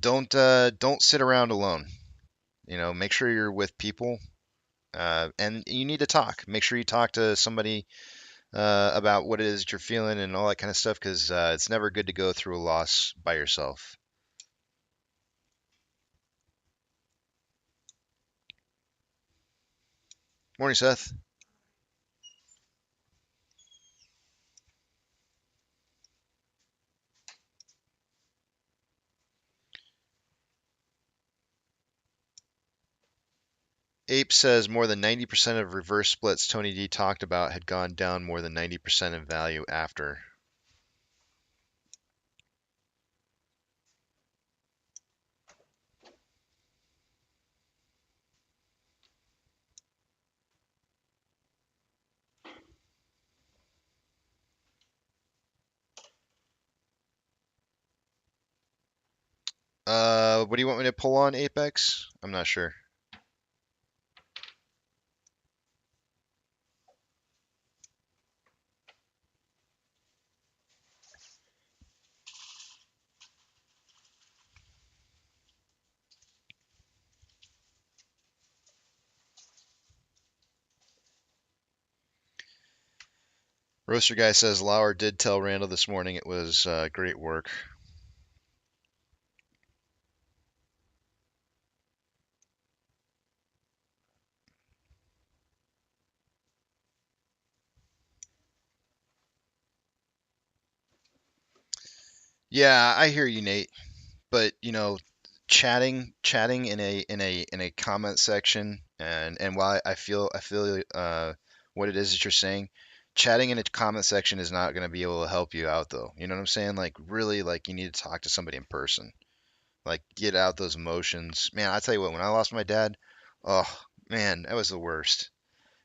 don't sit around alone. Make sure you're with people, and you need to talk. Make sure you talk to somebody about what it is that you're feeling and all that kind of stuff, because it's never good to go through a loss by yourself. Morning, Seth. Ape says more than 90% of reverse splits Tony D talked about had gone down more than 90% in value after. What do you want me to pull on, Apex? I'm not sure. Roaster guy says Lauer did tell Randall this morning it was great work. Yeah, I hear you, Nate. But chatting in a comment section, and while I feel what it is that you're saying, chatting in a comment section is not going to be able to help you out, though. You know what I'm saying? Like, really, like, you need to talk to somebody in person. Like, get out those emotions. Man, I tell you what, when I lost my dad, oh man, that was the worst.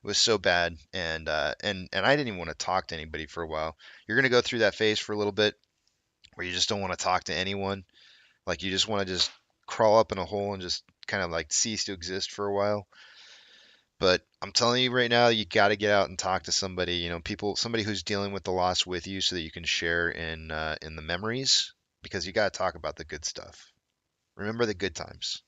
It was so bad, and I didn't even want to talk to anybody for a while. You're gonna go through that phase for a little bit where you just don't want to talk to anyone. Like, you just want to just crawl up in a hole and just kind of like cease to exist for a while. But I'm telling you right now, you got to get out and talk to somebody. Somebody who's dealing with the loss with you, so that you can share in the memories, because you got to talk about the good stuff. Remember the good times.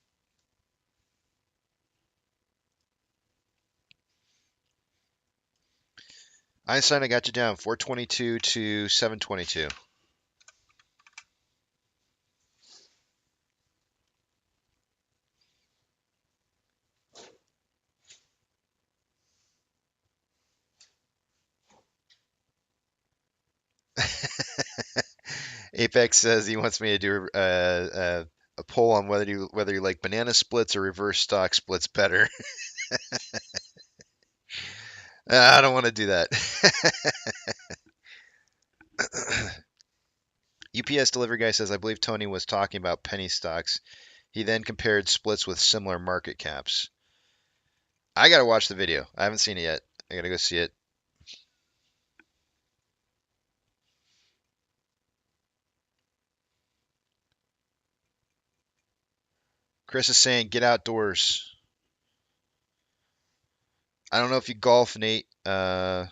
Einstein, I got you down 422 to 722. Apex says he wants me to do a poll on whether you like banana splits or reverse stock splits better. I don't want to do that. UPS delivery guy says, I believe Tony was talking about penny stocks. He then compared splits with similar market caps. I got to watch the video. I haven't seen it yet. I got to go see it. Chris is saying, get outdoors. I don't know if you golf, Nate. I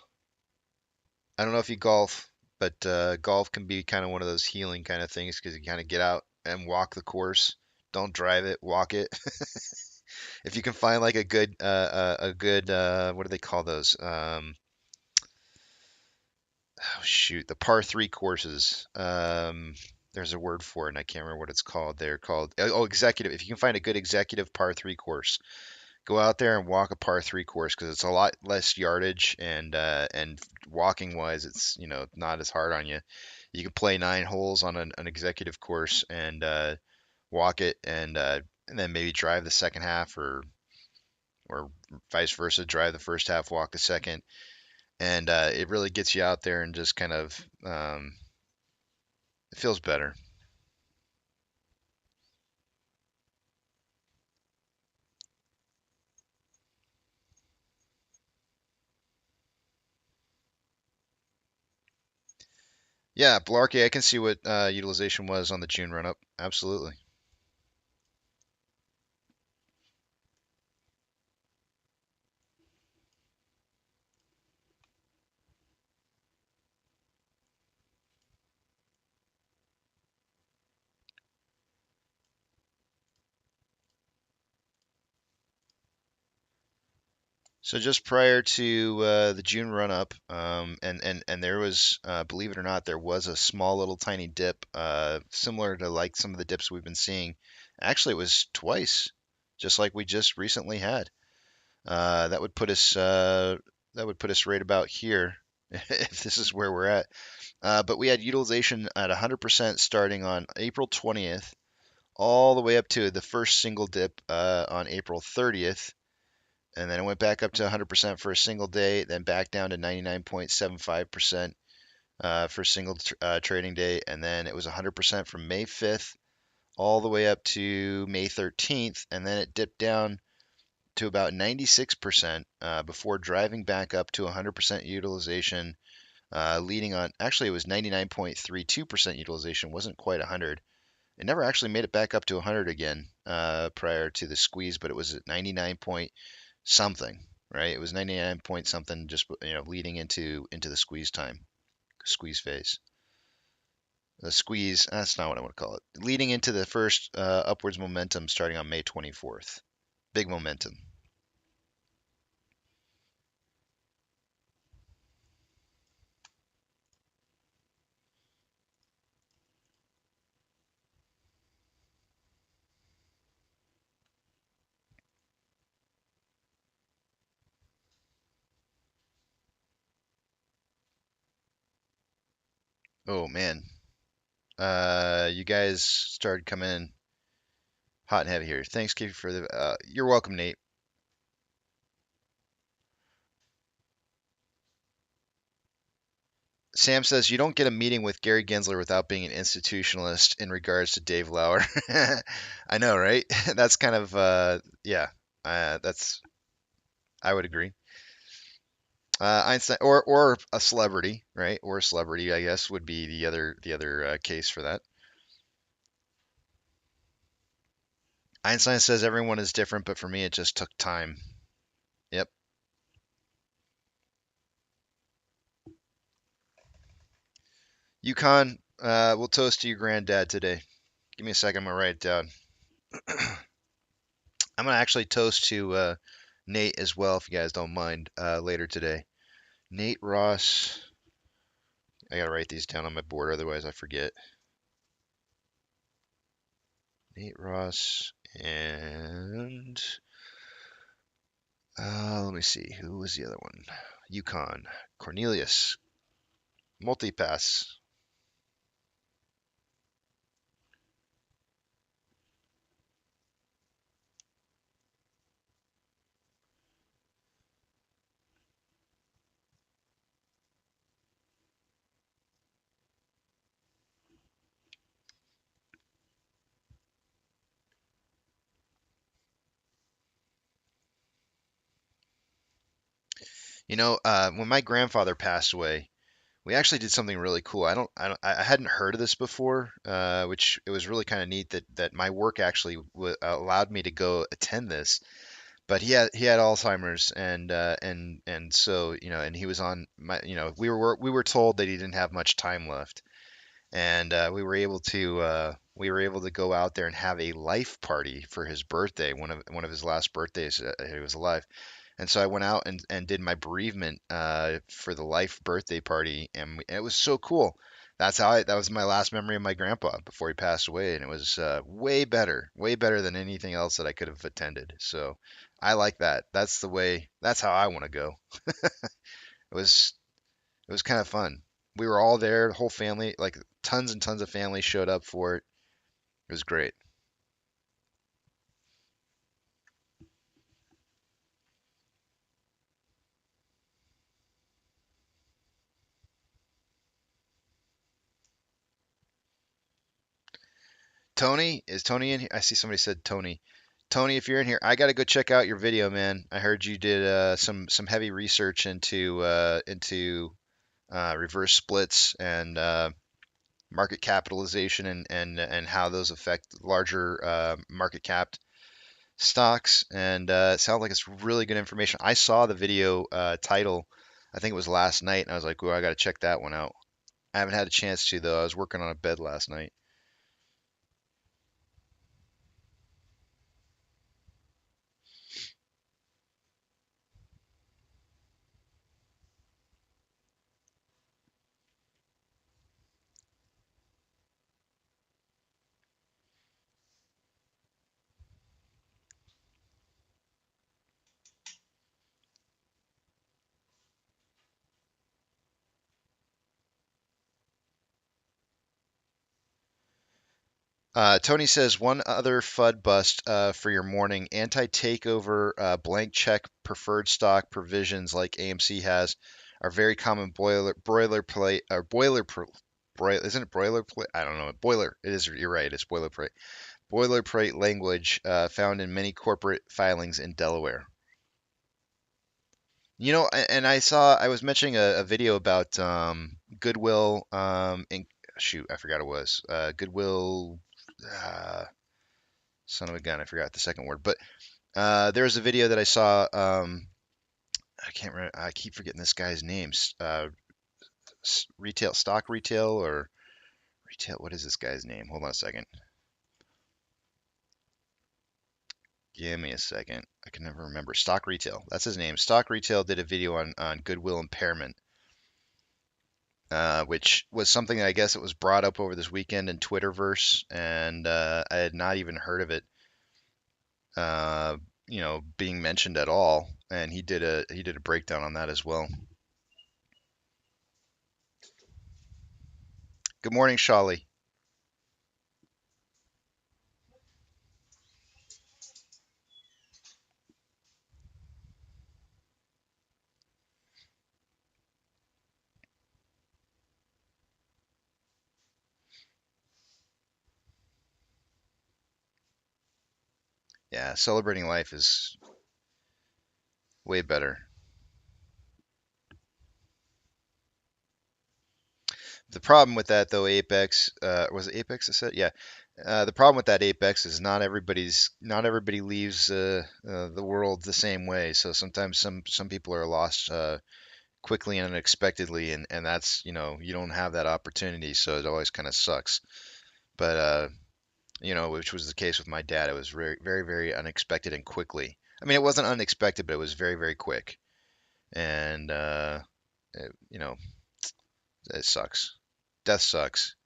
don't know if you golf, but golf can be kind of one of those healing kind of things, because you kind of get out and walk the course. Don't drive it, walk it. If you can find like a good what do they call those? Oh shoot, the par three courses. There's a word for it, and I can't remember what it's called. They're called executive. If you can find a good executive par three course, go out there and walk a par three course, because it's a lot less yardage, and walking wise, it's not as hard on you. You can play 9 holes on an executive course, and walk it, and then maybe drive the second half, or vice versa, drive the first half, walk the second, and it really gets you out there and just kind of it feels better. Yeah, Blarkey, I can see what utilization was on the June run up. Absolutely. So just prior to the June run up, and there was, believe it or not, there was a small little tiny dip, similar to like some of the dips we've been seeing. Actually, it was twice, just like we just recently had. That would put us right about here, if this is where we're at. But we had utilization at 100% starting on April 20th, all the way up to the first single dip on April 30th. And then it went back up to 100% for a single day, then back down to 99.75% for single trading day, and then it was 100% from May 5th all the way up to May 13th, and then it dipped down to about 96% before driving back up to 100% utilization, leading on. Actually, it was 99.32% utilization, wasn't quite 100. It never actually made it back up to 100 again prior to the squeeze, but it was at 99 point something, right? It was 99 point something just leading into the squeeze phase. The squeeze, that's not what I want to call it. Leading into the first upwards momentum starting on May 24th. Big momentum. Oh man. You guys started coming in hot and heavy here. Thanks, Keith, for the. You're welcome, Nate. Sam says you don't get a meeting with Gary Gensler without being an institutionalist in regards to Dave Lauer. I know, right? That's kind of yeah. That's I would agree. Einstein or a celebrity, right? Or a celebrity, I guess, would be the other case for that. Einstein says everyone is different, but for me, it just took time. Yep. Yukon, we'll toast to your granddad today. Give me a second, I'm gonna write it down. I'm gonna actually toast to Nate as well, if you guys don't mind, later today. Nate Ross. I gotta write these down on my board, otherwise I forget. Nate Ross and let me see, who was the other one? Yukon. Cornelius. Multipass. When my grandfather passed away, we actually did something really cool. I hadn't heard of this before, which it was really kind of neat that my work actually allowed me to go attend this. But he had Alzheimer's, and so and he was on my we were told that he didn't have much time left, and we were able to go out there and have a life party for his birthday, one of his last birthdays he was alive. And so I went out and did my bereavement for the life birthday party, and it was so cool. That was my last memory of my grandpa before he passed away, and it was way better than anything else that I could have attended. So I like that. That's how I want to go. It was it was kind of fun. We were all there, the whole family, like tons and tons of family showed up for it. It was great. Tony, is Tony in here? I see somebody said Tony. Tony, if you're in here, I got to go check out your video, man. I heard you did some heavy research into reverse splits and market capitalization and how those affect larger market capped stocks. And it sounds like it's really good information. I saw the video title, I think it was last night, and I was like, "Ooh, I got to check that one out." I haven't had a chance to though. I was working on a bed last night. Tony says one other FUD bust for your morning anti-takeover blank check preferred stock provisions like AMC has are very common boilerplate or broiler isn't it boilerplate? I don't know. Boiler. It is. You're right. It's boilerplate language found in many corporate filings in Delaware. And I was mentioning a video about Goodwill. Shoot, I forgot it was Goodwill son of a gun, I forgot the second word. But there was a video that I saw. I can't remember. I keep forgetting this guy's names. Stock retail or retail. What is this guy's name? Hold on a second. Give me a second. I can never remember. Stock Retail. That's his name. Stock Retail did a video on goodwill impairment, which was something that I guess it was brought up over this weekend in Twitterverse, and I had not even heard of it, being mentioned at all. And he did a breakdown on that as well. Good morning, Shali. Yeah, celebrating life is way better. The problem with that though, Apex, was it Apex that said? Yeah. The problem with that Apex is not everybody leaves the world the same way. So sometimes some people are lost quickly and unexpectedly, and that's you don't have that opportunity, so it always kind of sucks. But which was the case with my dad. It was very very very unexpected and quickly. I mean, it wasn't unexpected, but it was very very quick, and it, it sucks. Death sucks.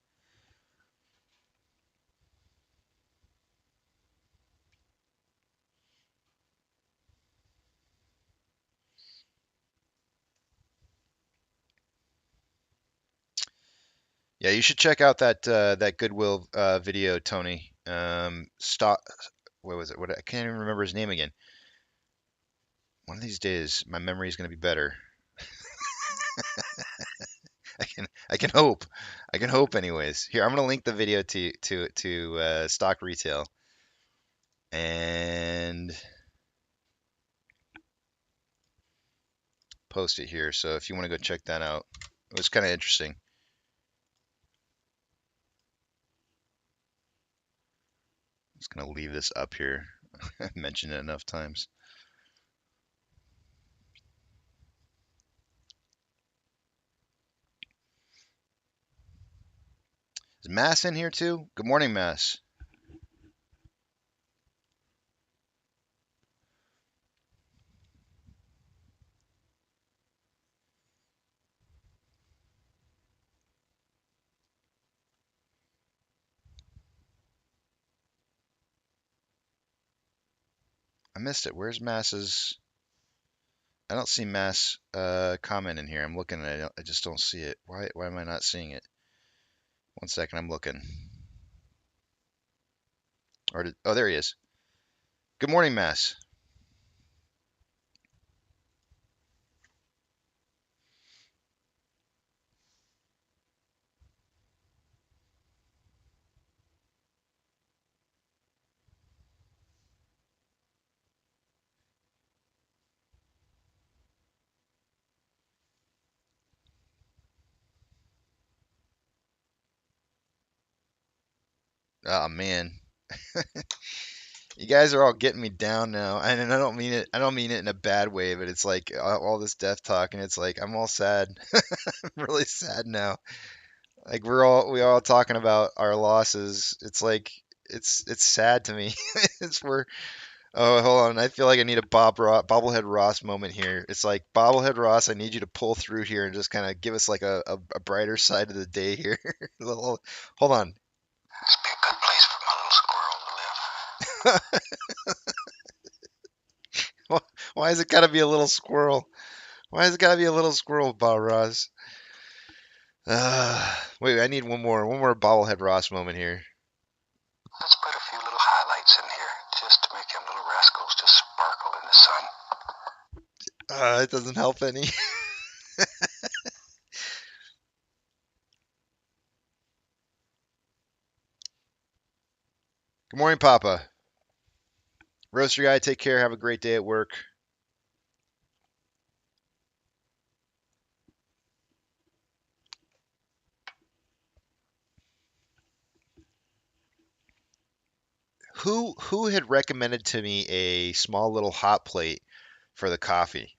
Yeah, you should check out that Goodwill video, Tony. Stop. What was it? What I can't even remember his name again. One of these days, my memory is going to be better. I can hope. I can hope, anyways. Here, I'm going to link the video to Stock Retail and post it here. So if you want to go check that out, it was kind of interesting. I'm just going to leave this up here. I've mentioned it enough times. Is Mass in here too? Good morning, Mass. I missed it. Where's Mass's? I don't see Mass comment in here. I'm looking at it. I just don't see it. Why am I not seeing it? One second, I'm looking. Oh, there he is. Good morning, Mass. Oh man, you guys are all getting me down now, and I don't mean it. I don't mean it in a bad way, but it's like all this death talk, and it's like I'm all sad. I'm really sad now. Like we all talking about our losses. It's like it's sad to me. We're. Oh, hold on. I feel like I need a bobblehead Ross moment here. It's like bobblehead Ross. I need you to pull through here and just kind of give us like a brighter side of the day here. Hold on. This be a good place for my little squirrel to live. Why has it got to be a little squirrel? Why has it got to be a little squirrel, Bob Ross? Wait, I need one more bobblehead Ross moment here. Let's put a few little highlights in here just to make them little rascals just sparkle in the sun. It doesn't help any. Good morning, Papa. Roaster guy, take care. Have a great day at work. Who had recommended to me a small little hot plate for the coffee?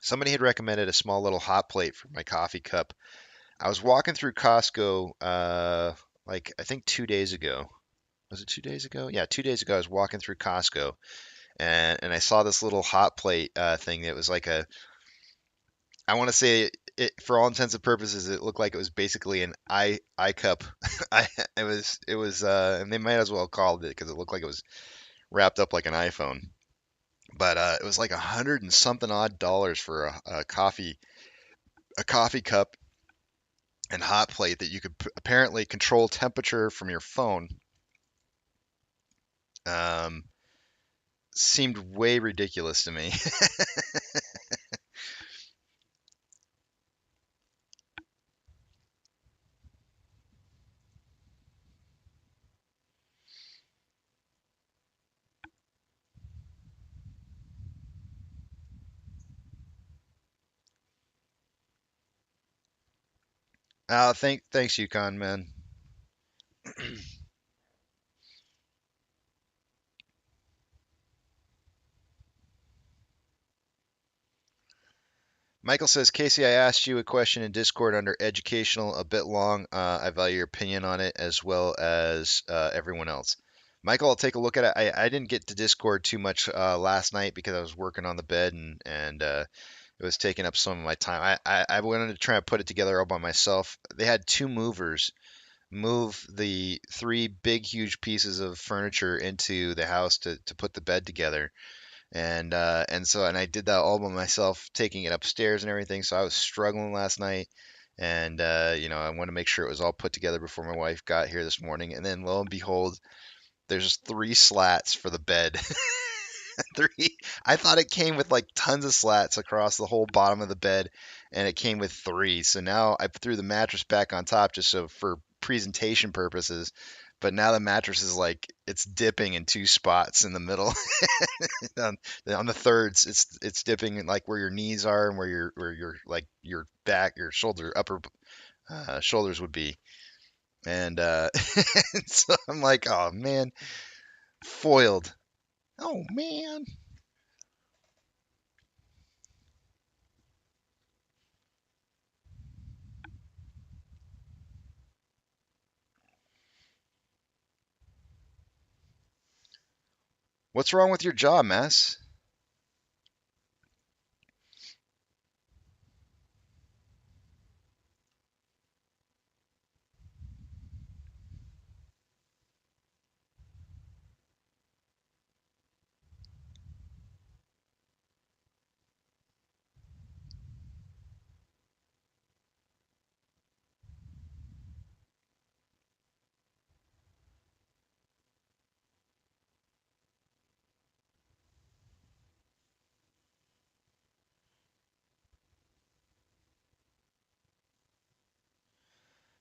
Somebody had recommended a small little hot plate for my coffee cup. I was walking through Costco, like I think 2 days ago. Was it 2 days ago? Yeah, 2 days ago. I was walking through Costco, and I saw this little hot plate thing that was like a. I want to say it, for all intents and purposes, it looked like it was basically an I cup. And they might as well have called it because it looked like it was wrapped up like an iPhone. But it was like 100 and something odd dollars for a coffee cup and hot plate that you could apparently control temperature from your phone. Um, Seemed way ridiculous to me. Thanks, Yukon man. Michael says, Casey, I asked you a question in Discord under educational, a bit long. I value your opinion on it as well as everyone else. Michael, I'll take a look at it. I didn't get to Discord too much last night because I was working on the bed and it was taking up some of my time. I wanted to try and put it together all by myself. They had two movers move the three big, huge pieces of furniture into the house to put the bed together and I did that all by myself, taking it upstairs and everything. So I was struggling last night, and I wanted to make sure it was all put together before my wife got here this morning. And then lo and behold, there's just three slats for the bed. Three. I thought it came with like tons of slats across the whole bottom of the bed, and it came with three. So now I threw the mattress back on top just so for presentation purposes. But now the mattress is like it's dipping in two spots in the middle. on, on the thirds, it's dipping in like where your knees are and where your like your back, your shoulder, upper shoulders would be. And so I'm like, oh man, foiled. Oh man. What's wrong with your jaw, Mass?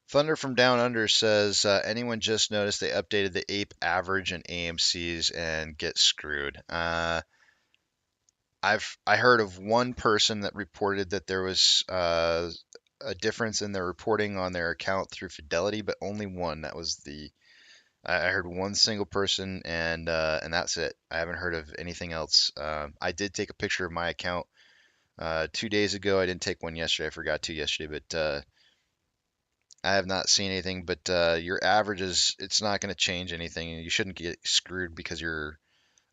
Thunder from Down Under says, anyone just noticed they updated the Ape average and AMC's and get screwed? I heard of one person that reported that there was a difference in their reporting on their account through Fidelity, but only one. That was the I heard one single person, and that's it. I haven't heard of anything else. I did take a picture of my account 2 days ago. I didn't take one yesterday. I forgot to yesterday, but I have not seen anything. But your averages, it's not going to change anything. You shouldn't get screwed because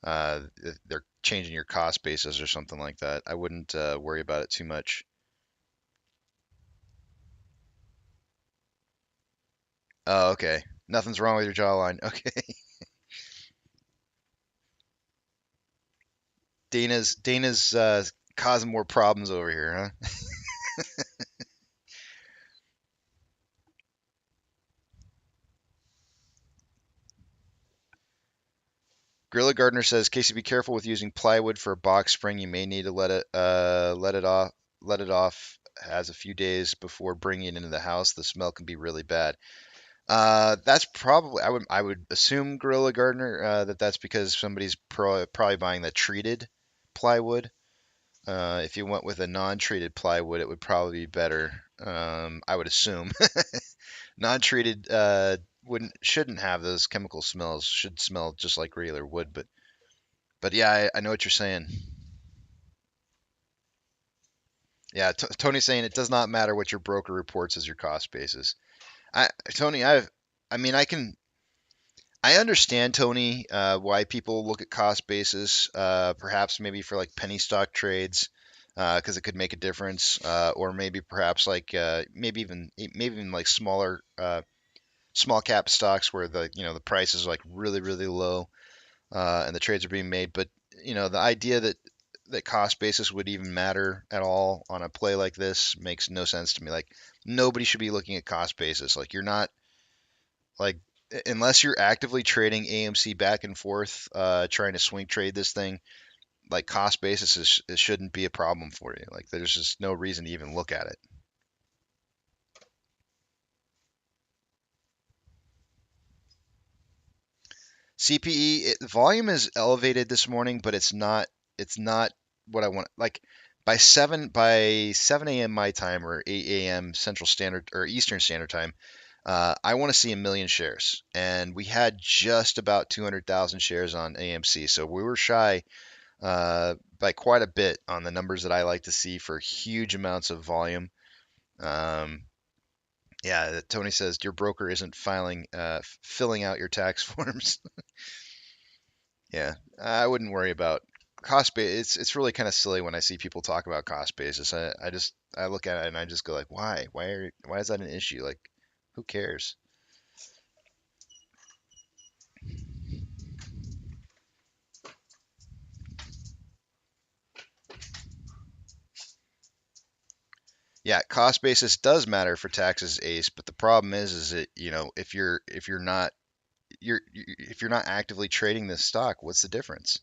uh, they're changing your cost basis or something like that. I wouldn't worry about it too much. Oh, okay. Nothing's wrong with your jawline. Okay. Dana's causing more problems over here, huh? Gorilla Gardener says, Casey, be careful with using plywood for a box spring. You may need to let it off as a few days before bringing it into the house. The smell can be really bad. That's probably I would assume Gorilla Gardener that that's because somebody's probably buying the treated plywood. If you went with a non-treated plywood, it would probably be better. I would assume non-treated shouldn't have those chemical smells. Should smell just like regular wood. But yeah, I know what you're saying. Yeah, Tony's saying it does not matter what your broker reports as your cost basis. Tony, I mean, I understand, Tony, why people look at cost basis, perhaps maybe for like penny stock trades, because it could make a difference, or maybe perhaps like maybe even like small cap stocks where the price is like really low, and the trades are being made. But the idea that cost basis would even matter at all on a play like this makes no sense to me. Like nobody should be looking at cost basis. Like you're not like unless you're actively trading AMC back and forth, trying to swing trade this thing, like cost basis it shouldn't be a problem for you. Like there's just no reason to even look at it. CPE volume is elevated this morning, but it's not what I want. Like by 7 a.m. my time or 8 a.m. Central Standard or Eastern Standard Time, I want to see 1 million shares, and we had just about 200,000 shares on AMC, so we were shy by quite a bit on the numbers that I like to see for huge amounts of volume. Um, yeah, Tony says your broker isn't filling out your tax forms. Yeah, I wouldn't worry about cost base. It's really kind of silly when I see people talk about cost basis. I look at it and I just go like, why is that an issue? Like, who cares? Yeah, cost basis does matter for taxes, Ace, but the problem is that if you're not actively trading this stock, what's the difference?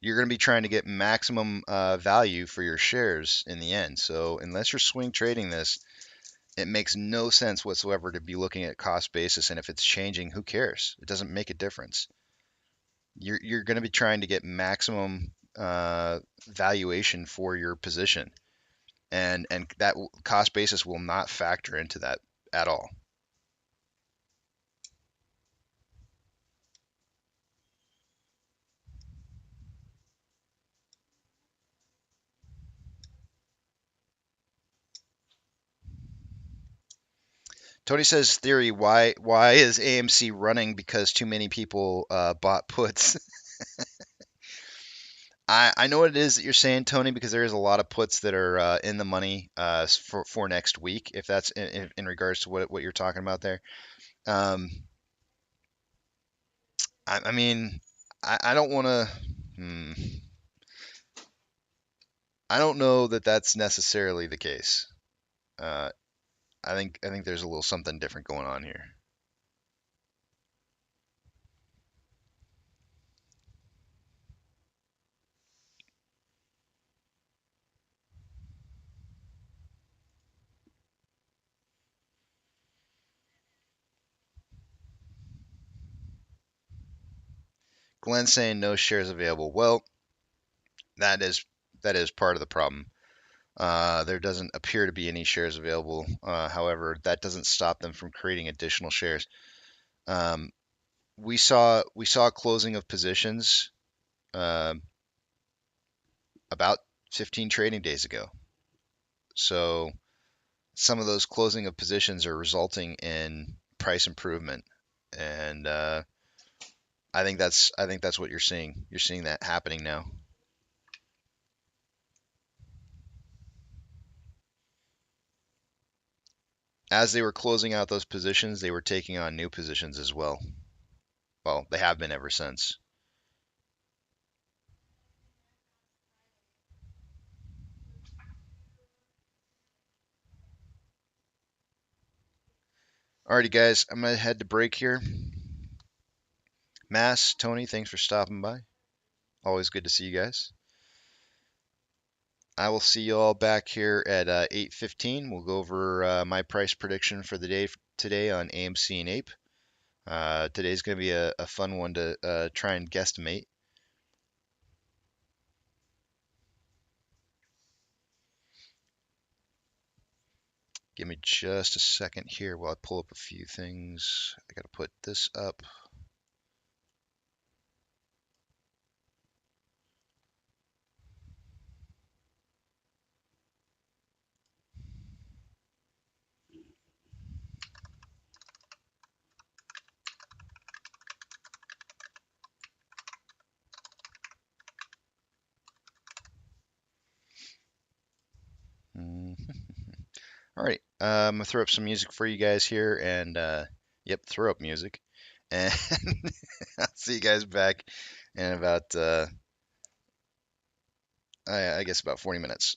You're going to be trying to get maximum value for your shares in the end. So unless you're swing trading this, it makes no sense whatsoever to be looking at cost basis. And if it's changing, who cares? It doesn't make a difference. You're going to be trying to get maximum valuation for your position, and that cost basis will not factor into that at all. Tony says theory. Why is AMC running? Because too many people bought puts. I know what it is that you're saying, Tony, because there is a lot of puts that are in the money for next week. If that's in regards to what you're talking about there. Um, I mean, I don't want to. I don't know that that's necessarily the case. Uh, I think there's a little something different going on here. Glenn saying no shares available. Well, that is that is part of the problem. There doesn't appear to be any shares available. However, that doesn't stop them from creating additional shares. Um, we saw closing of positions uh, about 15 trading days ago. So some of those closing of positions are resulting in price improvement, and I think that's what you're seeing. You're seeing that happening now. As they were closing out those positions, they were taking on new positions as well. Well, they have been ever since. Alrighty, guys, I'm gonna head to break here. Mass, Tony, thanks for stopping by. Always good to see you guys. I will see you all back here at 8:15. We'll go over my price prediction for the day today on AMC and Ape. Today's going to be a fun one to try and guesstimate. Give me just a second here while I pull up a few things. I got to put this up. All right, I'm gonna throw up some music for you guys here, and yep, throw up music, and I'll see you guys back in about I guess about 40 minutes.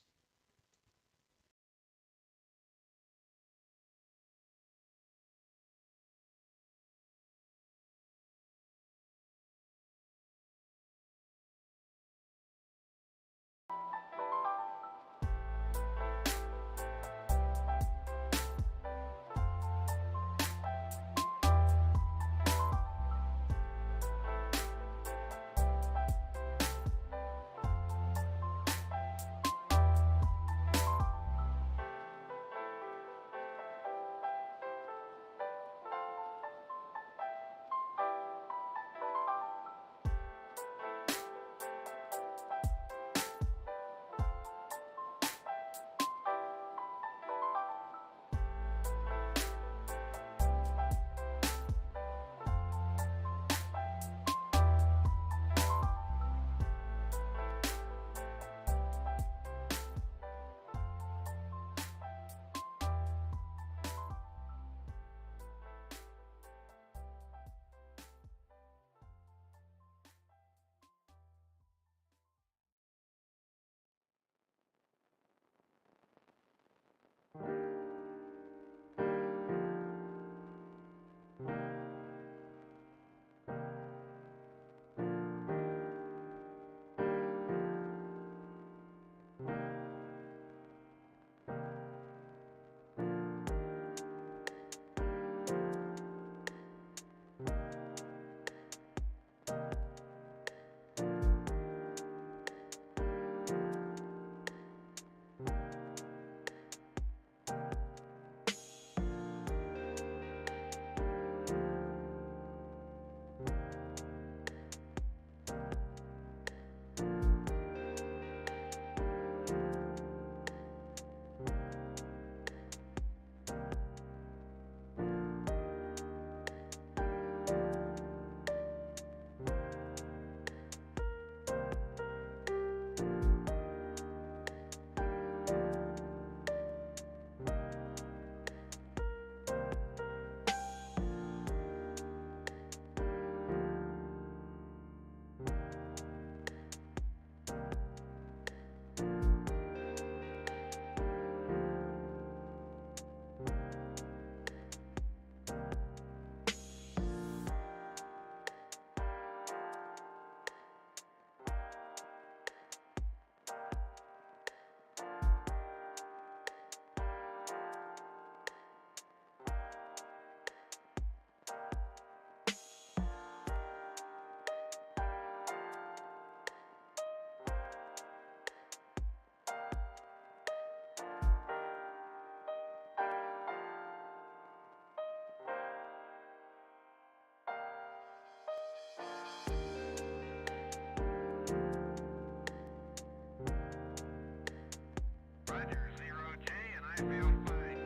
Roger, 0J, and I feel fine.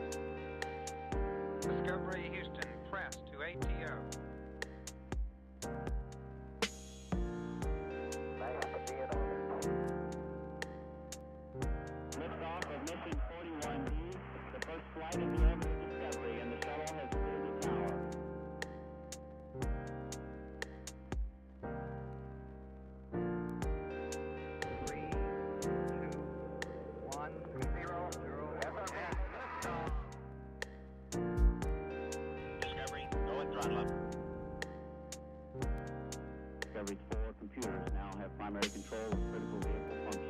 Discovery Houston, press to ATO. Liftoff of mission 41D, the first flight of the orbit of Discovery, and the shuttle has cleared the tower. Three, two, one, zero, zero. Discovery, go and throttle up. Discovery's 4 computers now have primary control of critical vehicle functions.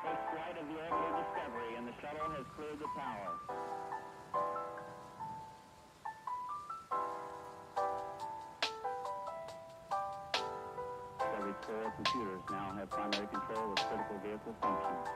First flight of the orbital Discovery, and the shuttle has cleared the tower. Discovery's core computers now have primary control of critical vehicle functions.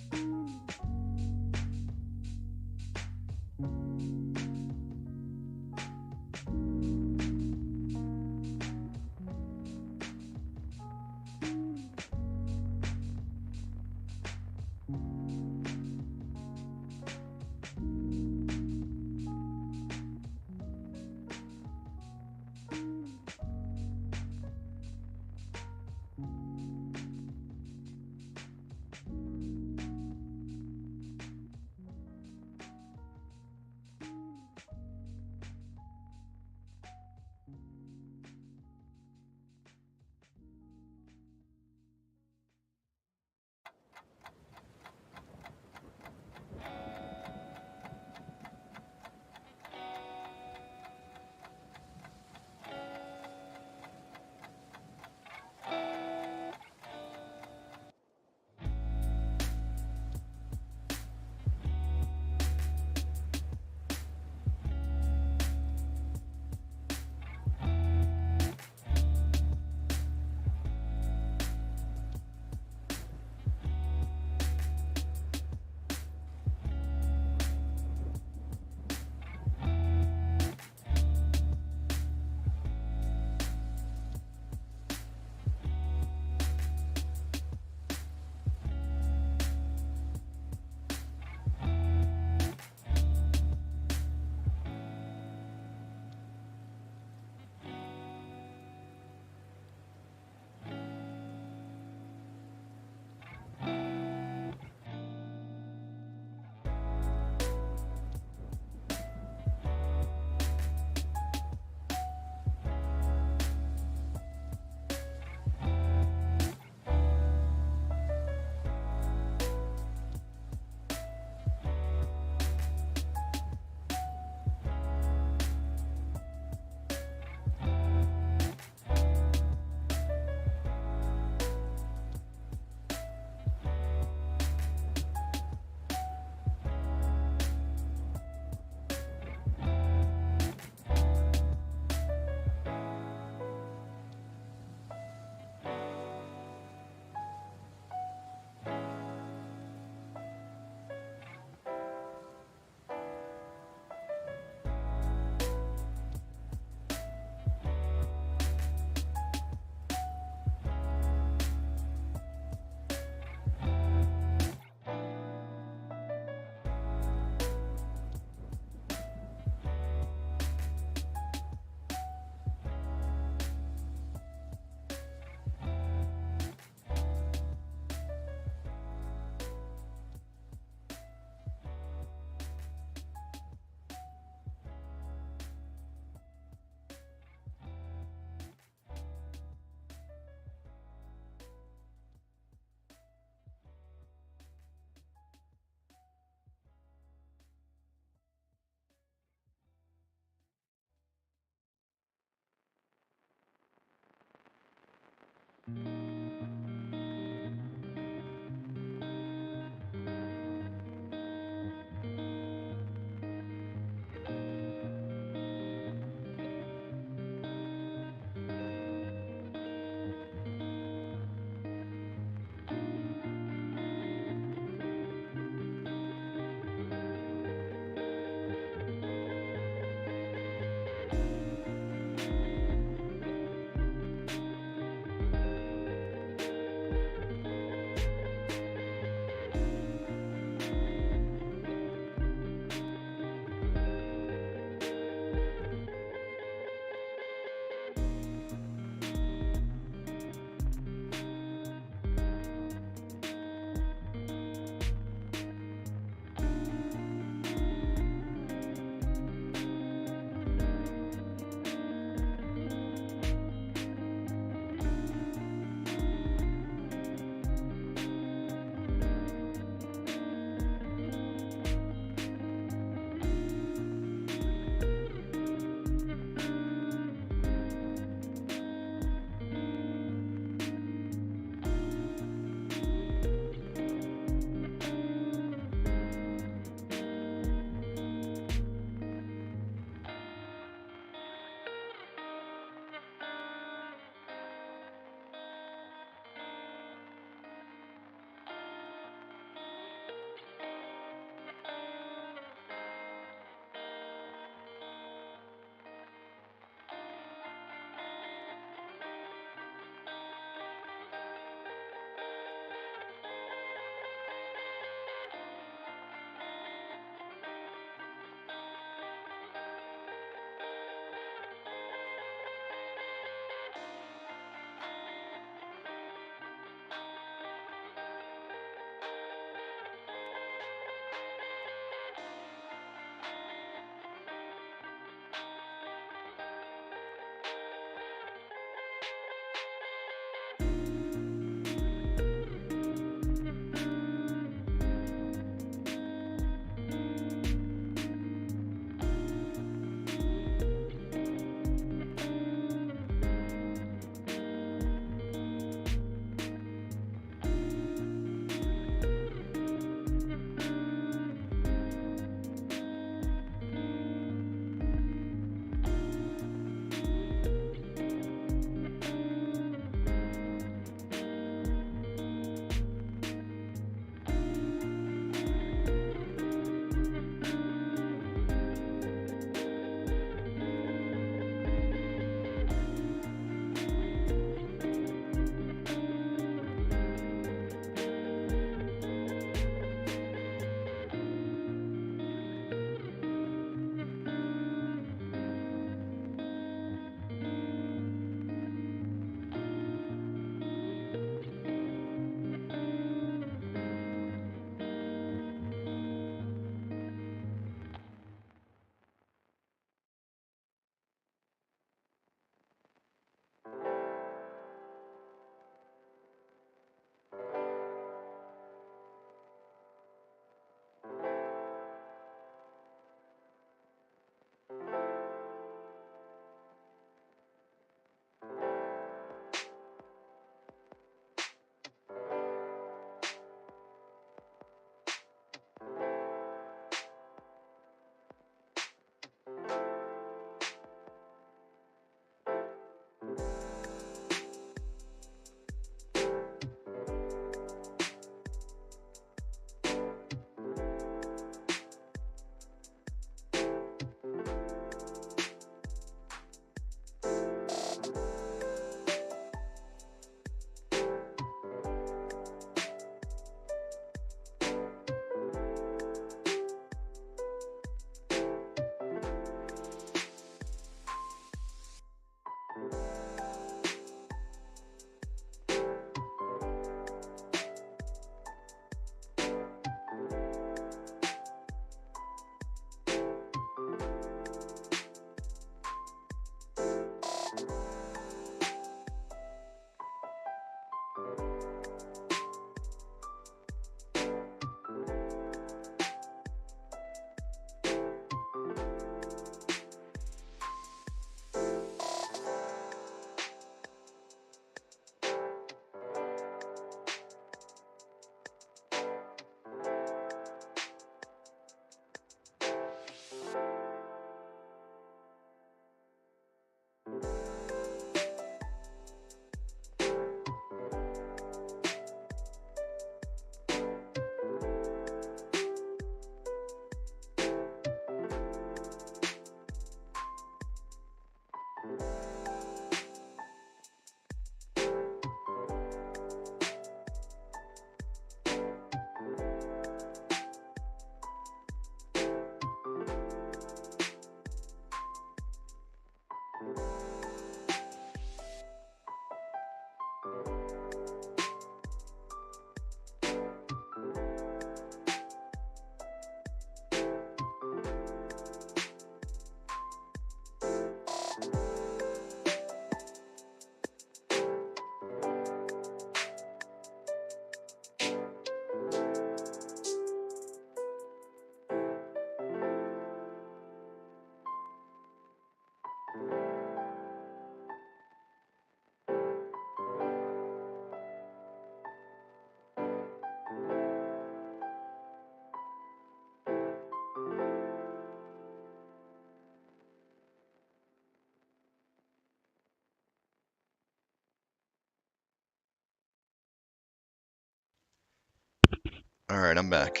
All right, I'm back.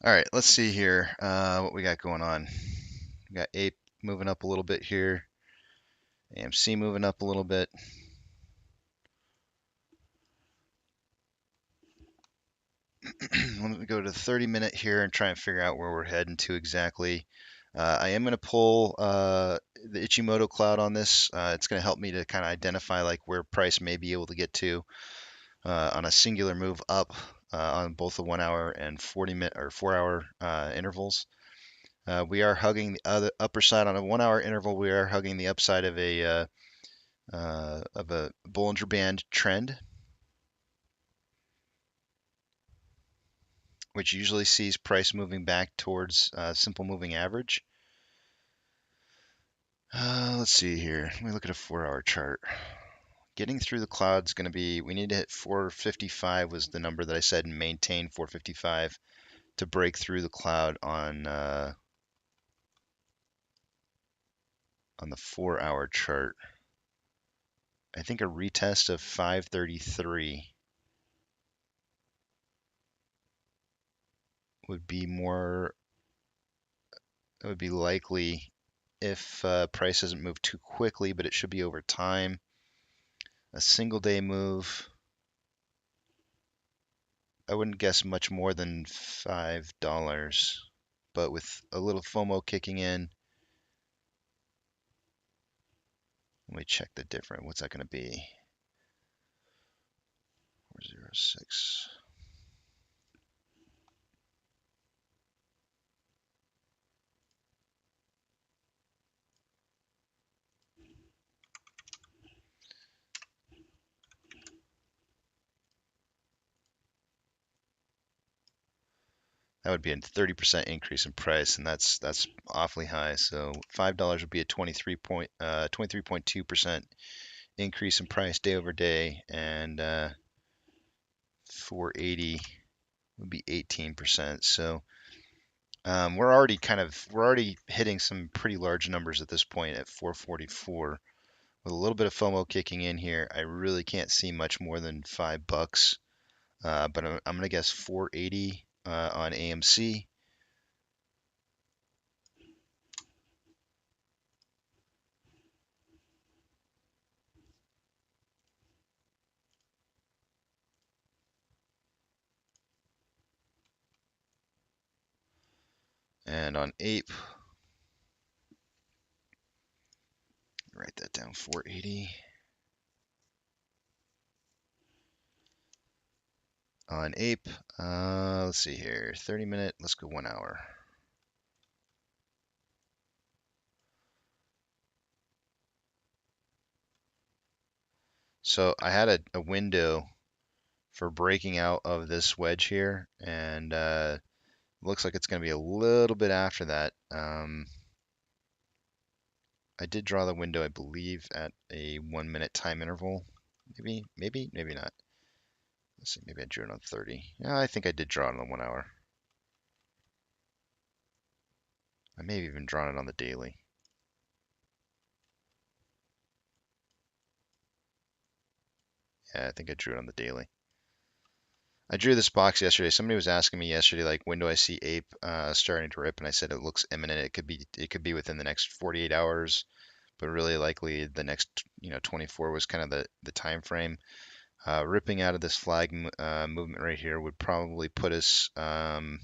All right, let's see here what we got going on. We got Ape moving up a little bit here. AMC moving up a little bit. Let me go to the 30-minute here and try and figure out where we're heading to exactly. I am going to pull the Ichimoto cloud on this. It's going to help me to kind of identify like where price may be able to get to on a singular move up on both the 1 hour and 40-minute or 4-hour intervals. We are hugging the other upper side on a 1 hour interval. We are hugging the upside of a Bollinger Band trend, which usually sees price moving back towards simple moving average. Let's see here. Let me look at a 4-hour chart. Getting through the cloud is going to be, we need to hit 455 was the number that I said, and maintain 455 to break through the cloud on the 4-hour chart. I think a retest of 533 would be more, it would be likely if price doesn't move too quickly, but it should be over time. A single day move, I wouldn't guess much more than $5, but with a little FOMO kicking in, let me check the difference. What's that going to be? 406. That would be a 30% increase in price, and that's awfully high. So $5 would be a 23.2% increase in price day over day, and 480 would be 18%. So we're already hitting some pretty large numbers at this point at 444. With a little bit of FOMO kicking in here, I really can't see much more than $5. But I'm gonna guess 480 on AMC. And on Ape, write that down, 480. On Ape, let's see here, 30-minute, let's go 1 hour. So I had a window for breaking out of this wedge here, and looks like it's going to be a little bit after that. I did draw the window, I believe, at a 1 minute time interval. Maybe not. Let's see, maybe I drew it on 30. Yeah, I think I did draw it on the 1 hour. I may have even drawn it on the daily. Yeah, I think I drew it on the daily. I drew this box yesterday. Somebody was asking me yesterday, like, when do I see Ape starting to rip? And I said it looks imminent. It could be within the next 48 hours, but really likely the next 24 was kind of the time frame. Ripping out of this flag movement right here would probably put us on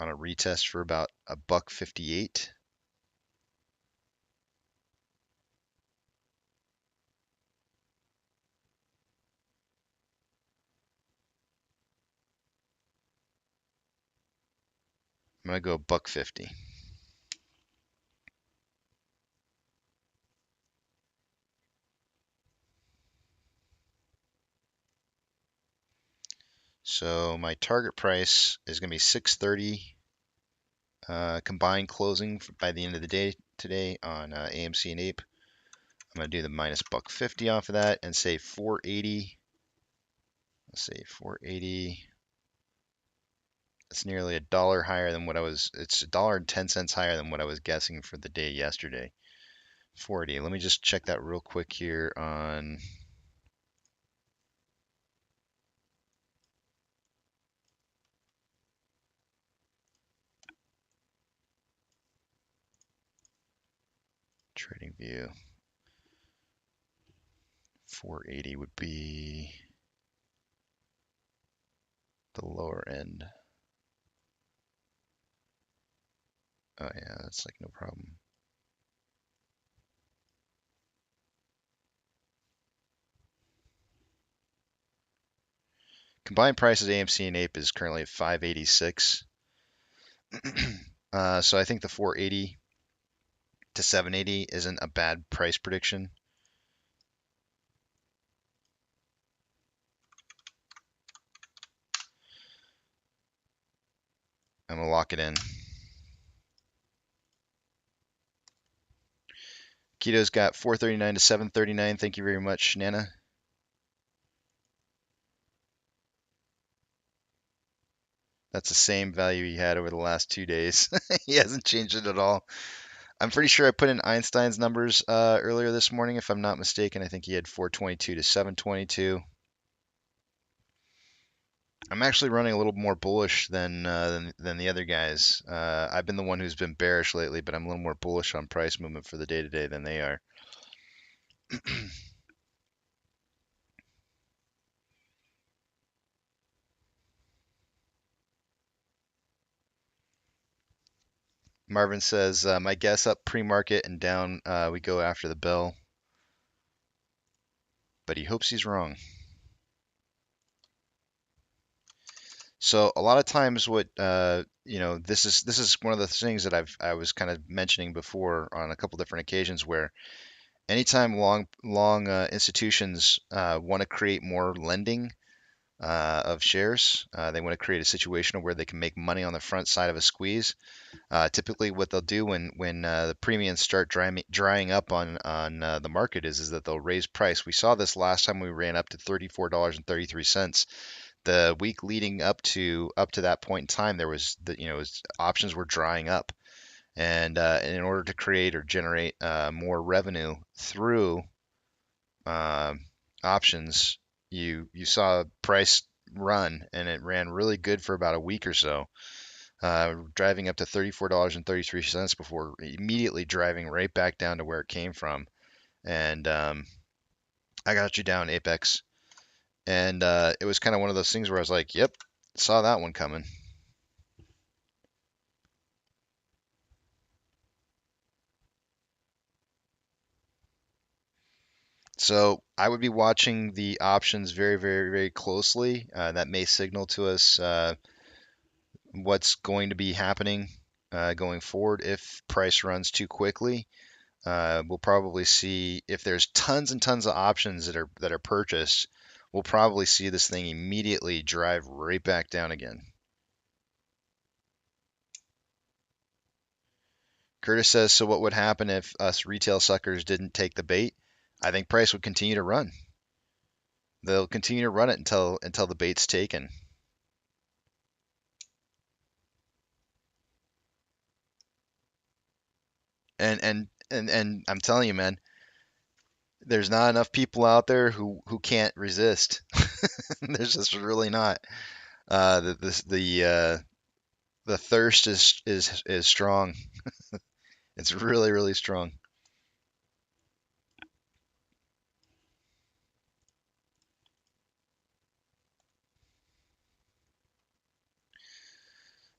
a retest for about $1.58. I'm gonna go $1.50. So my target price is gonna be 630 combined closing by the end of the day today on AMC and Ape. I'm gonna do the minus $1.50 off of that and say 480. Let's say 480 It's nearly $1 higher than what I was. It's $1.10 higher than what I was guessing for the day yesterday. 40. Let me just check that real quick here on. Trading View. 480 would be the lower end. Oh yeah, that's like no problem. Combined prices AMC and Ape is currently at 586. So I think the 480 to 780 isn't a bad price prediction. I'm gonna lock it in. Keto's got 439 to 739. Thank you very much, Nana. That's the same value he had over the last 2 days. He hasn't changed it at all. I'm pretty sure I put in Einstein's numbers earlier this morning, if I'm not mistaken. I think he had 422 to 722. I'm actually running a little more bullish than the other guys. I've been the one who's been bearish lately, but I'm a little more bullish on price movement for the day to day than they are. Marvin says, my guess up pre-market and down we go after the bell, but he hopes he's wrong. So a lot of times, what this is one of the things that I was kind of mentioning before on a couple different occasions, where anytime long institutions want to create more lending of shares, they want to create a situation where they can make money on the front side of a squeeze. Typically, what they'll do when the premiums start drying up on the market is that they'll raise price. We saw this last time we ran up to $34.33. The week leading up to that point in time, there was options were drying up, and in order to create or generate more revenue through options, you saw price run, and it ran really good for about a week or so, driving up to $34.33 before immediately driving right back down to where it came from. And I got you down, Apex. And it was kind of one of those things where I was like, yep, saw that one coming. So I would be watching the options very, very, very closely. That may signal to us what's going to be happening going forward if price runs too quickly. We'll probably see, if there's tons and tons of options that are purchased, we'll probably see this thing immediately drive right back down again. Curtis says, so what would happen if us retail suckers didn't take the bait? I think price would continue to run. They'll continue to run it until the bait's taken. And I'm telling you, man, there's not enough people out there who can't resist. There's just really not. The thirst is strong. It's really, really strong.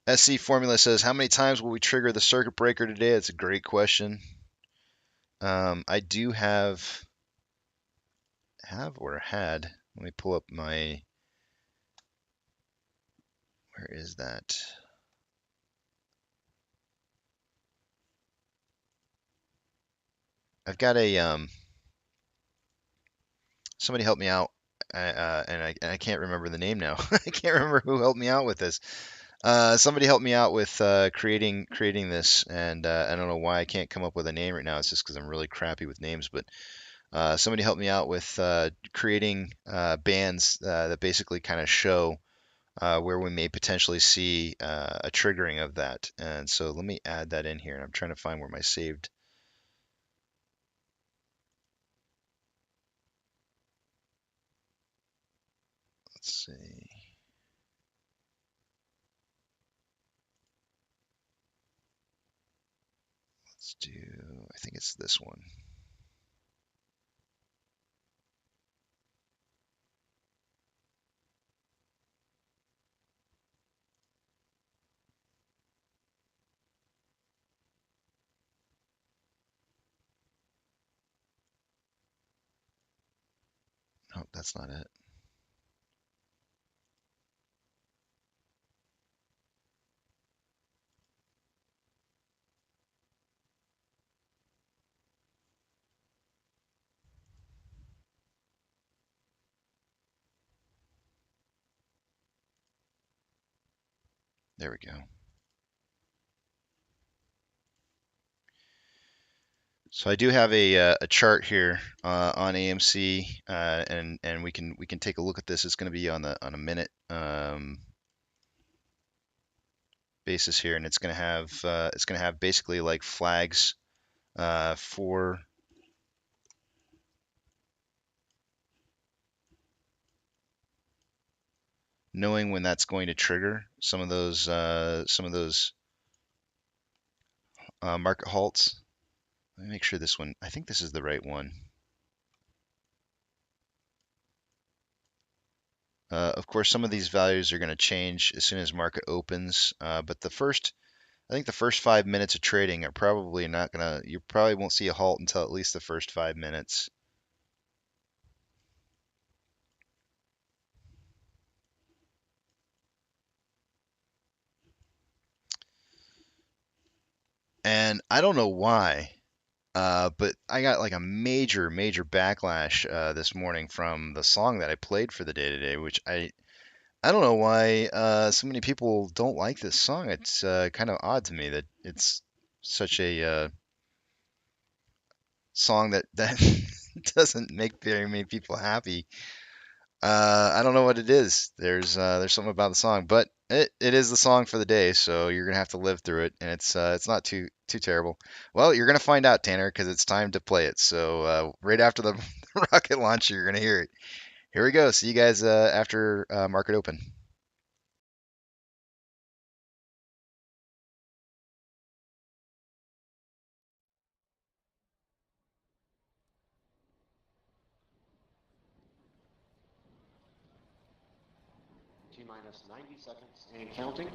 SC Formula says, how many times will we trigger the circuit breaker today? That's a great question. I do have or had. Let me pull up my. Where is that? I've got a somebody help me out, and I can't remember the name now. I can't remember who helped me out with this. Somebody helped me out with creating this, and I don't know why I can't come up with a name right now. It's just because I'm really crappy with names. But somebody helped me out with creating bands that basically kind of show where we may potentially see a triggering of that. And so let me add that in here. And I'm trying to find where my saved. Let's see. Let's do, I think it's this one. Oh, that's not it. There we go. So I do have a chart here on AMC, and we can take a look at this. It's going to be on a minute basis here, and it's going to have basically like flags for knowing when that's going to trigger some of those market halts. Let me make sure this one. I think this is the right one. Of course, some of these values are going to change as soon as market opens, but I think the first 5 minutes of trading are probably not going to, you probably won't see a halt until at least the first 5 minutes. And I don't know why, but I got like a major backlash this morning from the song that I played for the day today, which I don't know why so many people don't like this song. It's kind of odd to me that it's such a song that doesn't make very many people happy. I don't know what it is. There's something about the song, but it is the song for the day, so you're gonna have to live through it, and it's not too terrible. Well, you're gonna find out, Tanner, because it's time to play it. So right after the rocket launch, you're gonna hear it. Here we go. See you guys after market open. T-minus 90 seconds and counting.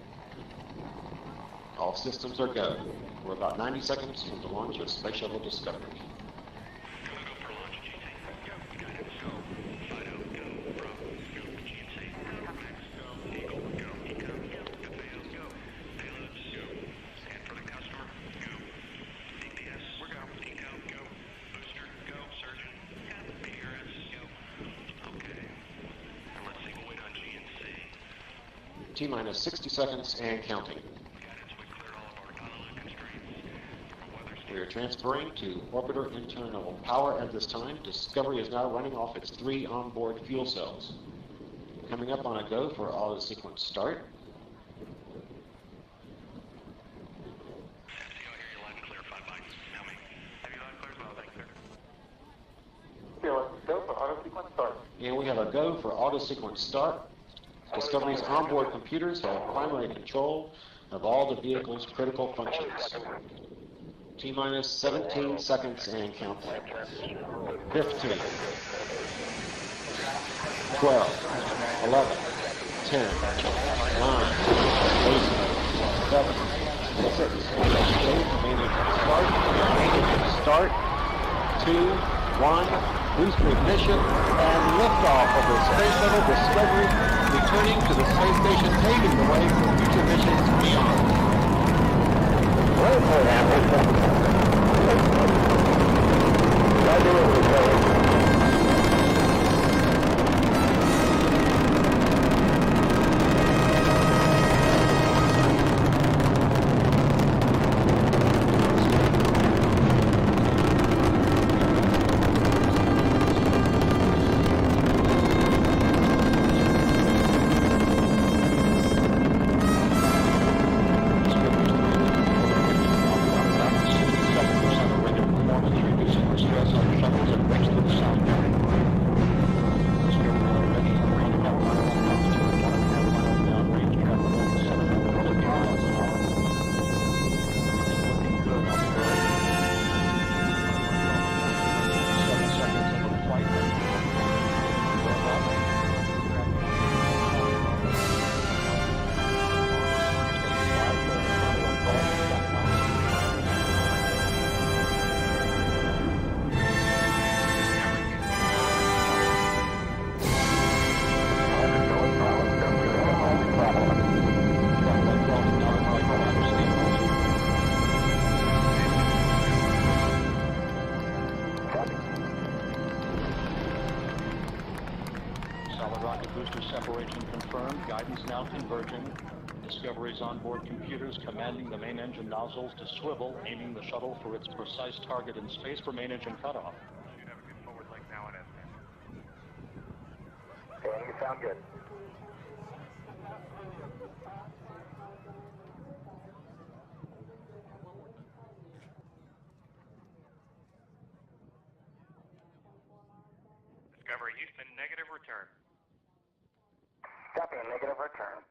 All systems are go. We're about 90 seconds from the launch of Space Shuttle Discovery. T-minus 60 seconds and counting. We are transferring to orbiter internal power at this time. Discovery is now running off its 3 onboard fuel cells. Coming up on a go for auto sequence start. And we have a go for auto sequence start. Discovery's onboard computers have primary control of all the vehicle's critical functions. T-minus 17 seconds and counting. 15, 12, 11, 10, 9, 8, 7, 6, start, 2, 1, booster ignition, and liftoff of the Space Shuttle Discovery, returning to the space station, paving the way for future missions beyond. Solid rocket booster separation confirmed. Guidance now converging. Discovery's onboard computers commanding the main engine nozzles to swivel, aiming the shuttle for its precise target in space for main engine cutoff. Should have a good forward link now in estimate. Okay, you sound good. Discovery Houston, negative return. Copy, a negative return.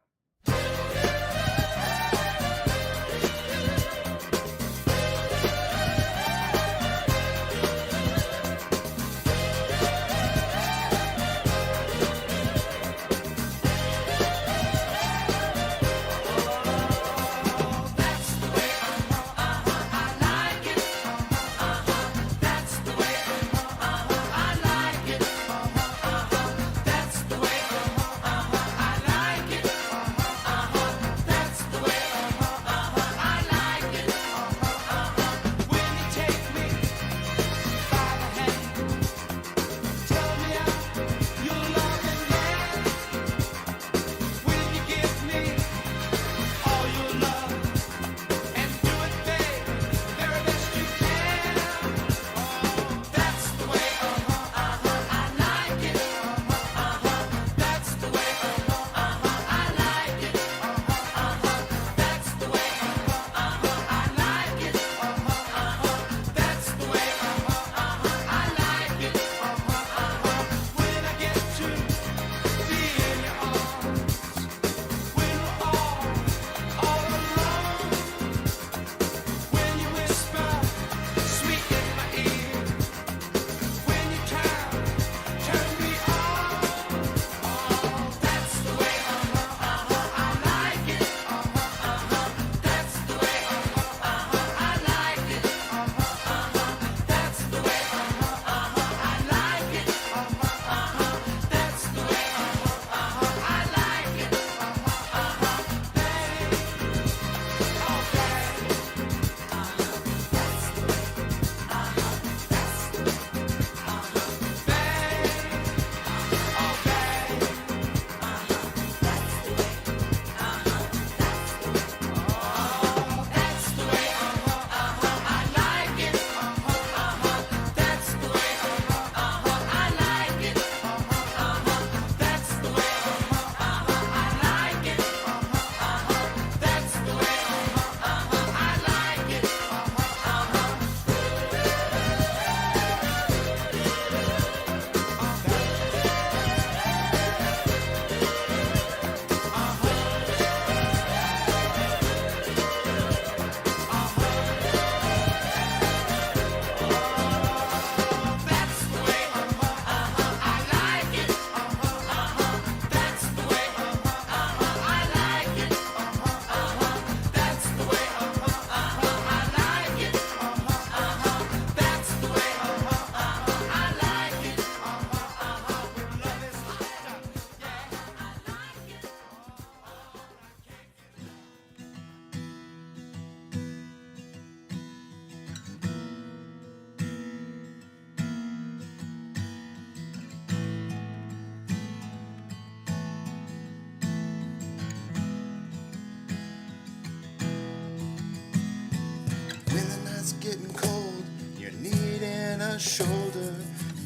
getting cold, you're needing a shoulder.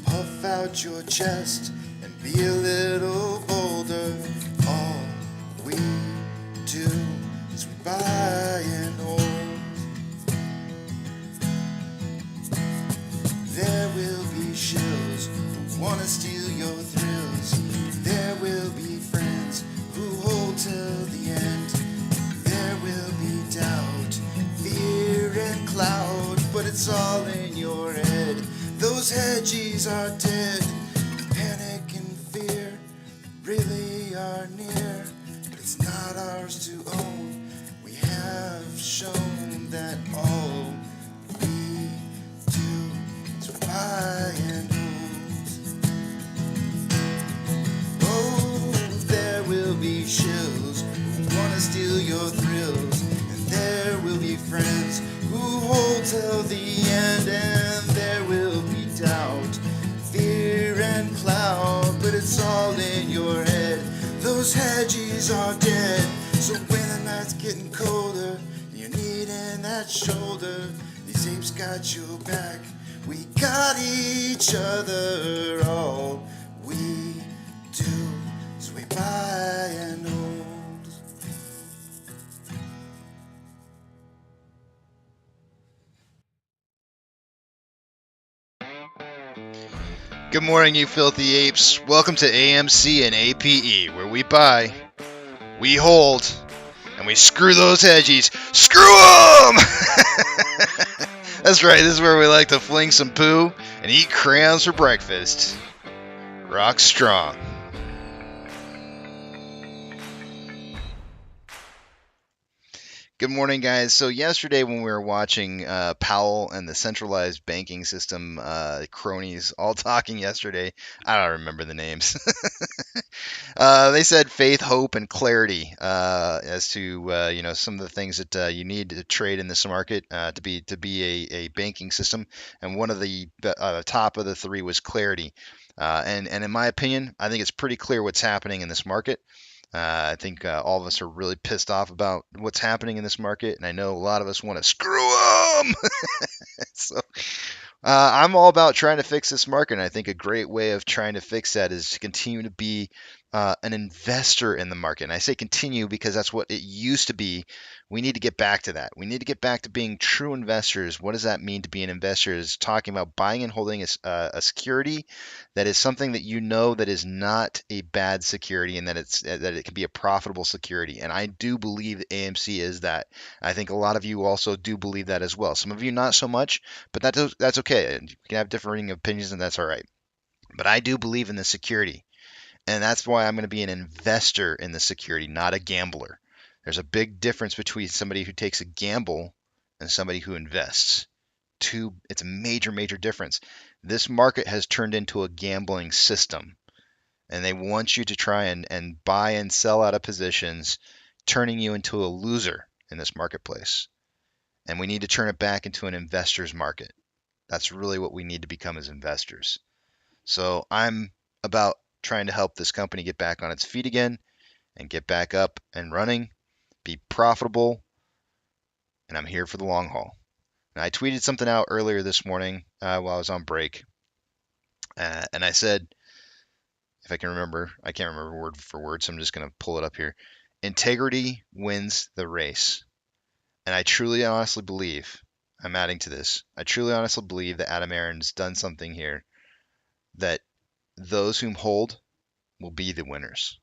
Puff out your chest and be a little bolder. All we do is we buy and hold. There will be shills who wanna steal your thrills. There will be friends who hold till the end. There will be doubt, fear and cloud, but it's all in your head. Those hedges are dead. Panic and fear really are near, but it's not ours to own. We have shown that all we do is buy and hold. Oh, there will be shills who wanna steal your thrills, and there will be friends who hold till the end, and there will be doubt, fear and cloud, but it's all in your those hedges are dead. So when the night's getting colder, and you're needing that shoulder, these apes got your back. We got each other. All we do is we buy and hold. Good morning, you filthy apes. Welcome to AMC and APE, where we buy, we hold, and we screw those hedgies. Screw them! That's right, this is where we like to fling some poo and eat crayons for breakfast. Rock strong. Good morning, guys. So yesterday when we were watching Powell and the centralized banking system cronies all talking yesterday, I don't remember the names. They said faith, hope, and clarity as to some of the things that you need to trade in this market to be a banking system, and one of the top of the three was clarity. And in my opinion, I think it's pretty clear what's happening in this market. I think all of us are really pissed off about what's happening in this market, and I know a lot of us want to screw them. So I'm all about trying to fix this market, and I think a great way of trying to fix that is to continue to be an investor in the market. And I say continue because that's what it used to be. We need to get back to that. We need to get back to being true investors. What does that mean to be an investor? Is talking about buying and holding a security that is something that you know that is not a bad security, and that it can be a profitable security. And I do believe that AMC is that. I think a lot of you also do believe that as well. Some of you not so much, but that's okay. You can have differing opinions, and that's all right. But I do believe in the security. And that's why I'm going to be an investor in the security, not a gambler. There's a big difference between somebody who takes a gamble and somebody who invests. It's a major, major difference. This market has turned into a gambling system, and they want you to try and buy and sell out of positions, turning you into a loser in this marketplace. And we need to turn it back into an investor's market. That's really what we need to become as investors. So I'm about trying to help this company get back on its feet again and get back up and running, be profitable, and I'm here for the long haul. And I tweeted something out earlier this morning while I was on break, and I said, if I can remember, I can't remember word for word, so I'm just going to pull it up here. Integrity wins the race. And I truly honestly believe, I'm adding to this, I truly honestly believe that Adam Aron's done something here that those whom hold will be the winners.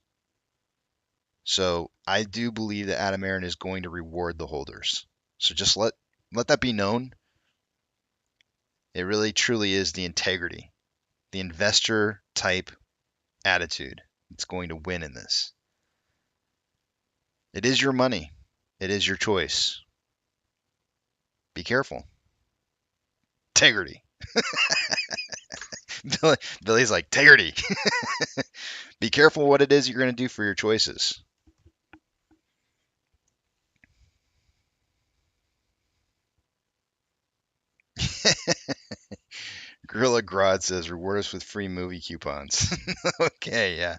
So I do believe that Adam Aron is going to reward the holders. So just let that be known. It really truly is the integrity, the investor type attitude that's going to win in this. It is your money. It is your choice. Be careful. Integrity. Billy's like, integrity. Be careful what it is you're going to do for your choices. Gorilla Grodd says, reward us with free movie coupons. Okay, yeah.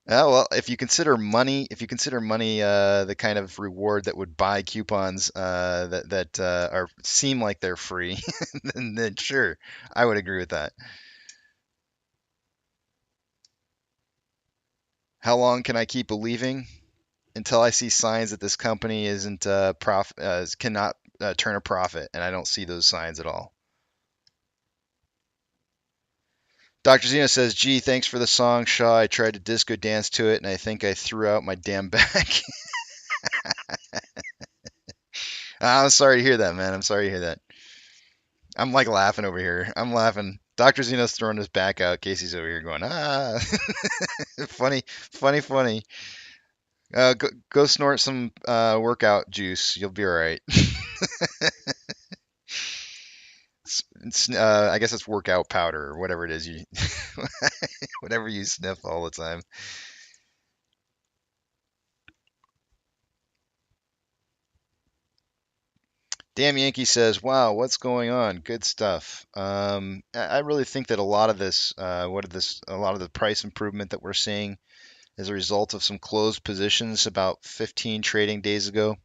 Well, if you consider money the kind of reward that would buy coupons that seem like they're free, then sure, I would agree with that. How long can I keep believing? Until I see signs that this company isn't cannot turn a profit, and I don't see those signs at all. Dr. Zeno says, gee, thanks for the song, Shaw. I tried to disco dance to it, and I think I threw out my damn back. I'm sorry to hear that, man. I'm sorry to hear that. I'm like laughing over here. I'm laughing. Dr. Zeno's throwing his back out. Casey's over here going, ah. Funny, funny, funny. Go snort some workout juice. You'll be all right. I guess it's workout powder or whatever it is whatever you sniff all the time. Damn Yankee says, "Wow, what's going on? Good stuff." I really think that a lot of this, a lot of the price improvement that we're seeing, as a result of some closed positions about 15 trading days ago.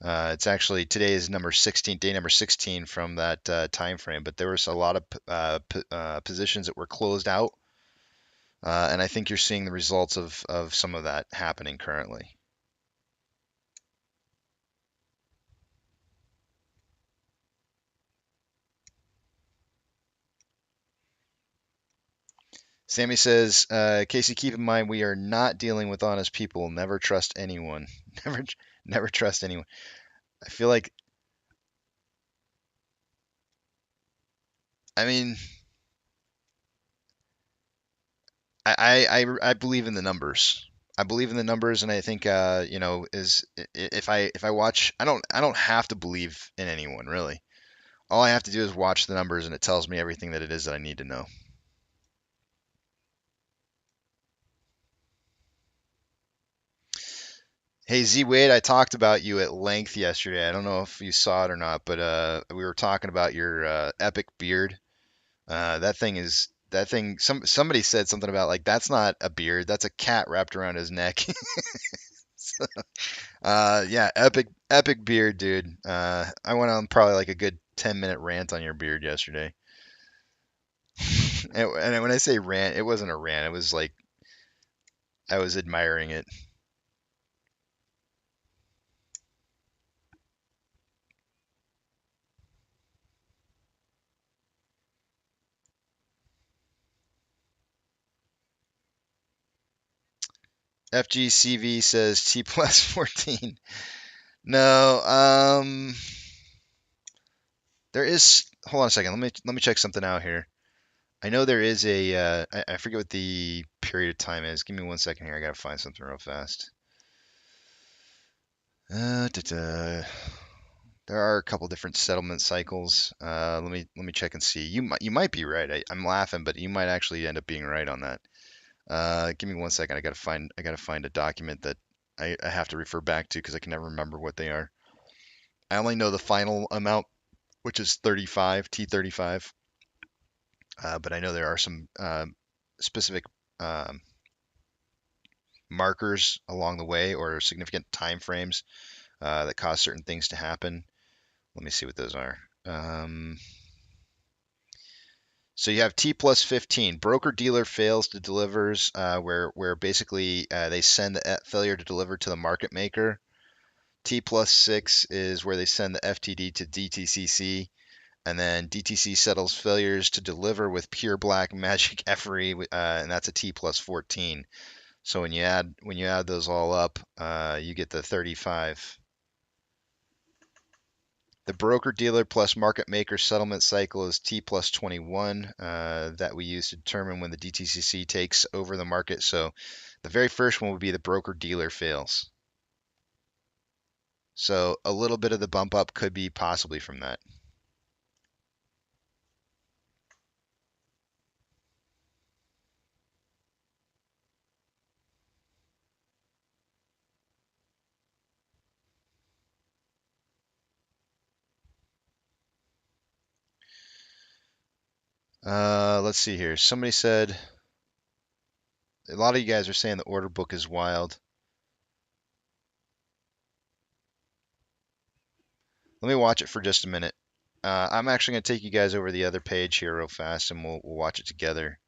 It's actually today is number 16, day number 16 from that time frame, but there was a lot of positions that were closed out, and I think you're seeing the results of some of that happening currently. Sammy says, Casey, keep in mind we are not dealing with honest people. Never trust anyone. Never trust anyone. I feel like, I mean, I believe in the numbers. I believe in the numbers, and I think is if I watch, I don't have to believe in anyone really. All I have to do is watch the numbers, and it tells me everything that it is that I need to know. Hey Z Wade, I talked about you at length yesterday. I don't know if you saw it or not, but we were talking about your epic beard. That thing. Somebody said something about like that's not a beard, that's a cat wrapped around his neck. Yeah, epic beard, dude. I went on probably like a good 10-minute rant on your beard yesterday. And when I say rant, it wasn't a rant. It was like I was admiring it. FGCV says T plus 14. No, there is. Hold on a second. Let me check something out here. I know there is a. I forget what the period of time is. Give me 1 second here. I gotta find something real fast. Da-da. There are a couple different settlement cycles. Let me check and see. You might be right. I'm laughing, but you might actually end up being right on that. Give me 1 second. I gotta find a document that I have to refer back to because I can never remember what they are. I only know the final amount, which is 35 T35. But I know there are some specific um, markers along the way or significant time frames that cause certain things to happen. Let me see what those are. So you have T plus 15. Broker dealer fails to delivers, where basically they send the failure to deliver to the market maker. T plus 6 is where they send the FTD to DTCC, and then DTC settles failures to deliver with pure black magic effery, and that's a T plus 14. So when you add those all up, you get the 35. The broker-dealer plus market maker settlement cycle is T plus 21 that we use to determine when the DTCC takes over the market. So the very first one would be the broker-dealer fails. So a little bit of the bump up could be possibly from that. Let's see here. Somebody said, a lot of you guys are saying the order book is wild. Let me watch it for just a minute. I'm actually going to take you guys over the other page here real fast, and we'll watch it together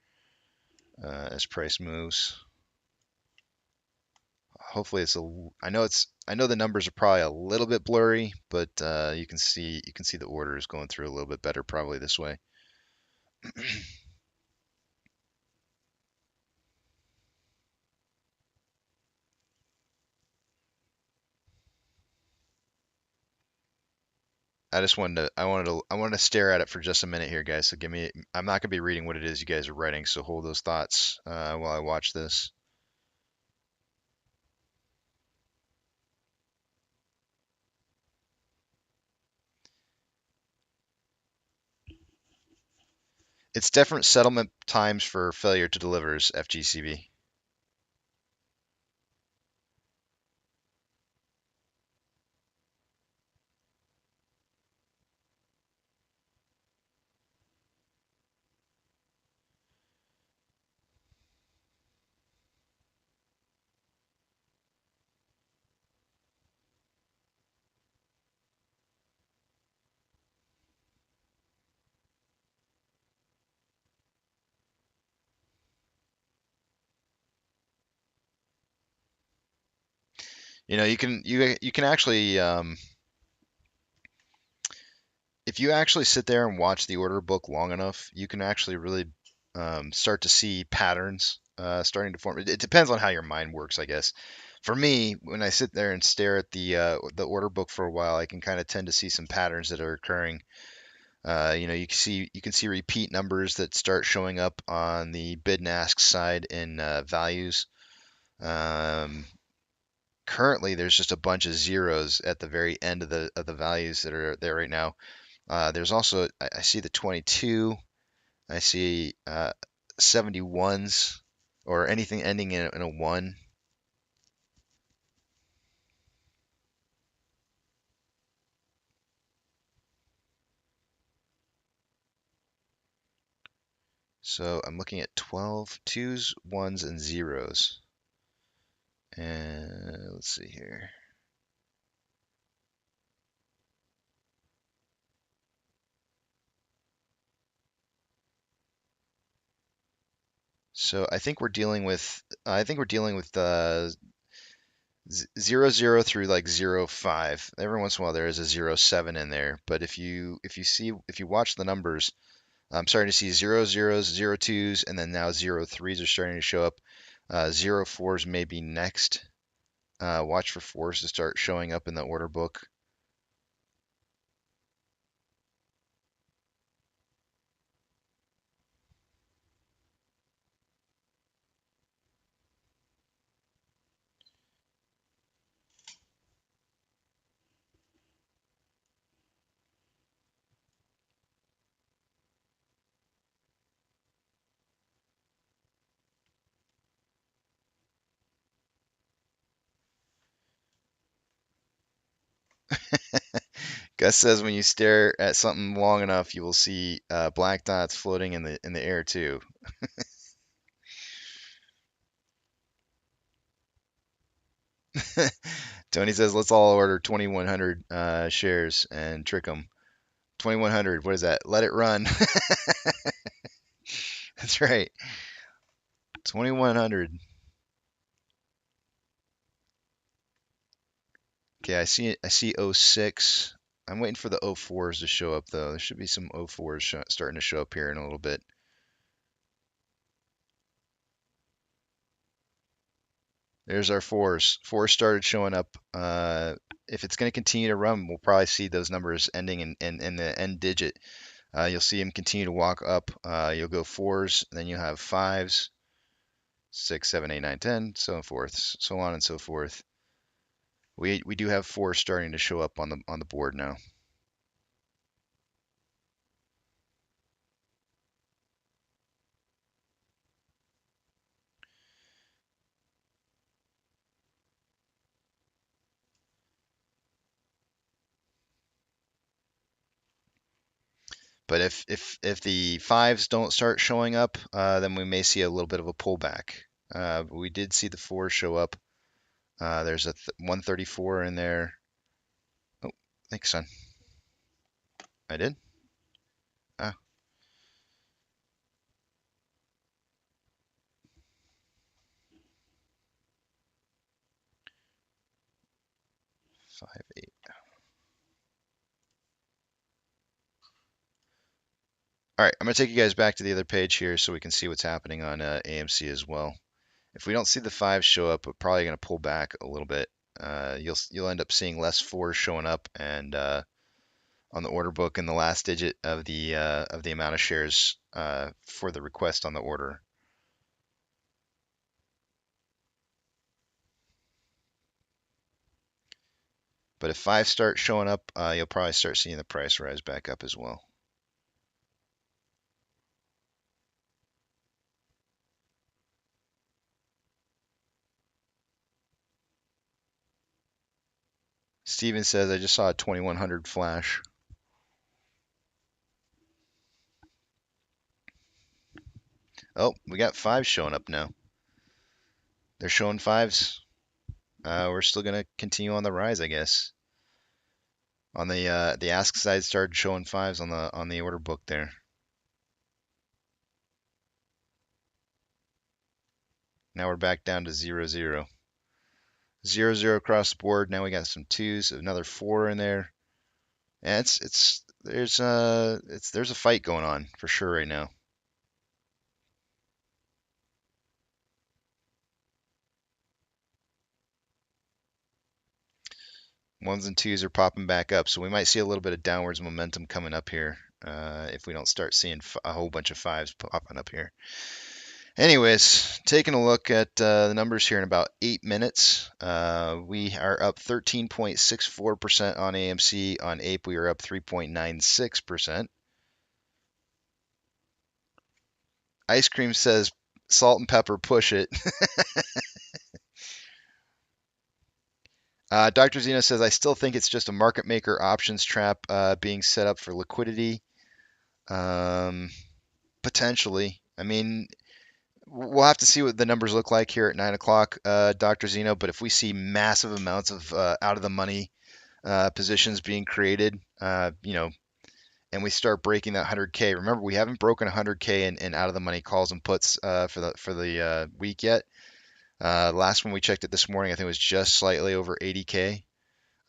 as price moves. Hopefully I know the numbers are probably a little bit blurry, but you can see the orders going through a little bit better probably this way. I wanted to stare at it for just a minute here, guys. So I'm not gonna be reading what it is you guys are writing, so hold those thoughts while I watch this. It's different settlement times for failure to delivers, FGCB. You know, you can actually if you actually sit there and watch the order book long enough, you can actually really start to see patterns starting to form. It depends on how your mind works, I guess. For me, when I sit there and stare at the order book for a while, I can kind of tend to see some patterns that are occurring. You know, you can see repeat numbers that start showing up on the bid and ask side in values. Um, Currently, there's just a bunch of zeros at the very end of the values that are there right now. There's also I see the 22. I see 71s or anything ending in a 1. So I'm looking at 12, 2s, 1s, and 0s. And let's see here. So I think we're dealing with 0 through like 0 5. Every once in a while there is a 0 7 in there, but if you watch the numbers, I'm starting to see 0 0s, 0 2s, and then now 0 3s are starting to show up. 0 4s may be next. Watch for 4s to start showing up in the order book. Gus says when you stare at something long enough, you will see black dots floating in the air too. Tony says let's all order 2,100 shares and trick them. 2,100. What is that? Let it run. That's right. 2,100. Okay, I see oh 06. I'm waiting for the oh 04s to show up though. There should be some oh 04s starting to show up here in a little bit. There's our fours. Fours started showing up. If it's going to continue to run, we'll probably see those numbers ending in the end digit. You'll see them continue to walk up. You'll go fours, then you'll have fives, 6, 7, 8, 9, 10, so forth, so on and so forth. We do have fours starting to show up on the board now. But if the fives don't start showing up, then we may see a little bit of a pullback. But we did see the fours show up. There's a 134 in there. Oh, thanks, son. I did. Ah, 5, 8. All right, I'm gonna take you guys back to the other page here so we can see what's happening on AMC as well. If we don't see the fives show up, we're probably gonna pull back a little bit. You'll end up seeing less fours showing up, and on the order book in the last digit of the amount of shares for the request on the order. But if fives start showing up, you'll probably start seeing the price rise back up as well. Steven says, I just saw a 2100 flash. Oh, we got fives showing up now. They're showing fives. We're still gonna continue on the rise, I guess. On the ask side, started showing fives on the order book there. Now we're back down to 0 0. 0-0 across the board. Now we got some 2s, another 4 in there. And there's a fight going on for sure right now. Ones and 2s are popping back up, so we might see a little bit of downwards momentum coming up here if we don't start seeing a whole bunch of 5s popping up here. Anyways, taking a look at the numbers here in about 8 minutes, we are up 13.64% on AMC. On Ape, we are up 3.96%. Ice Cream says, salt and pepper, push it. Dr. Zeno says, I still think it's just a market maker options trap being set up for liquidity. Potentially. I mean, we'll have to see what the numbers look like here at 9 o'clock, Dr. Zeno. But if we see massive amounts of out of the money positions being created, and we start breaking that 100K. Remember, we haven't broken 100K in out of the money calls and puts for the week yet. Last one we checked it this morning, I think it was just slightly over 80K.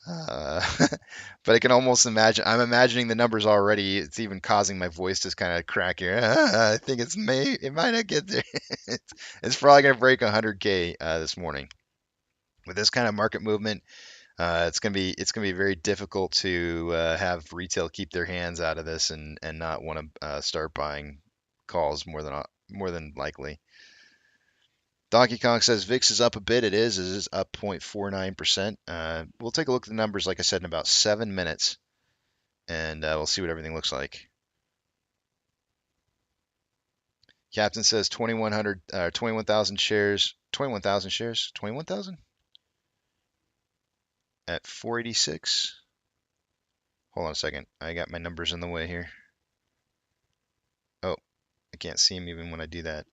But I can almost imagine. I'm imagining the numbers already. It's even causing my voice to kind of crack here. I think it might not get there. It's probably gonna break 100K this morning. With this kind of market movement, it's gonna be very difficult to have retail keep their hands out of this and not want to start buying calls more than likely. Donkey Kong says VIX is up a bit. It is up 0.49%. We'll take a look at the numbers, like I said, in about 7 minutes, and we'll see what everything looks like. Captain says 21,000 shares. 21,000 shares? 21,000? At 486. Hold on a second. I got my numbers in the way here. Oh, I can't see them even when I do that.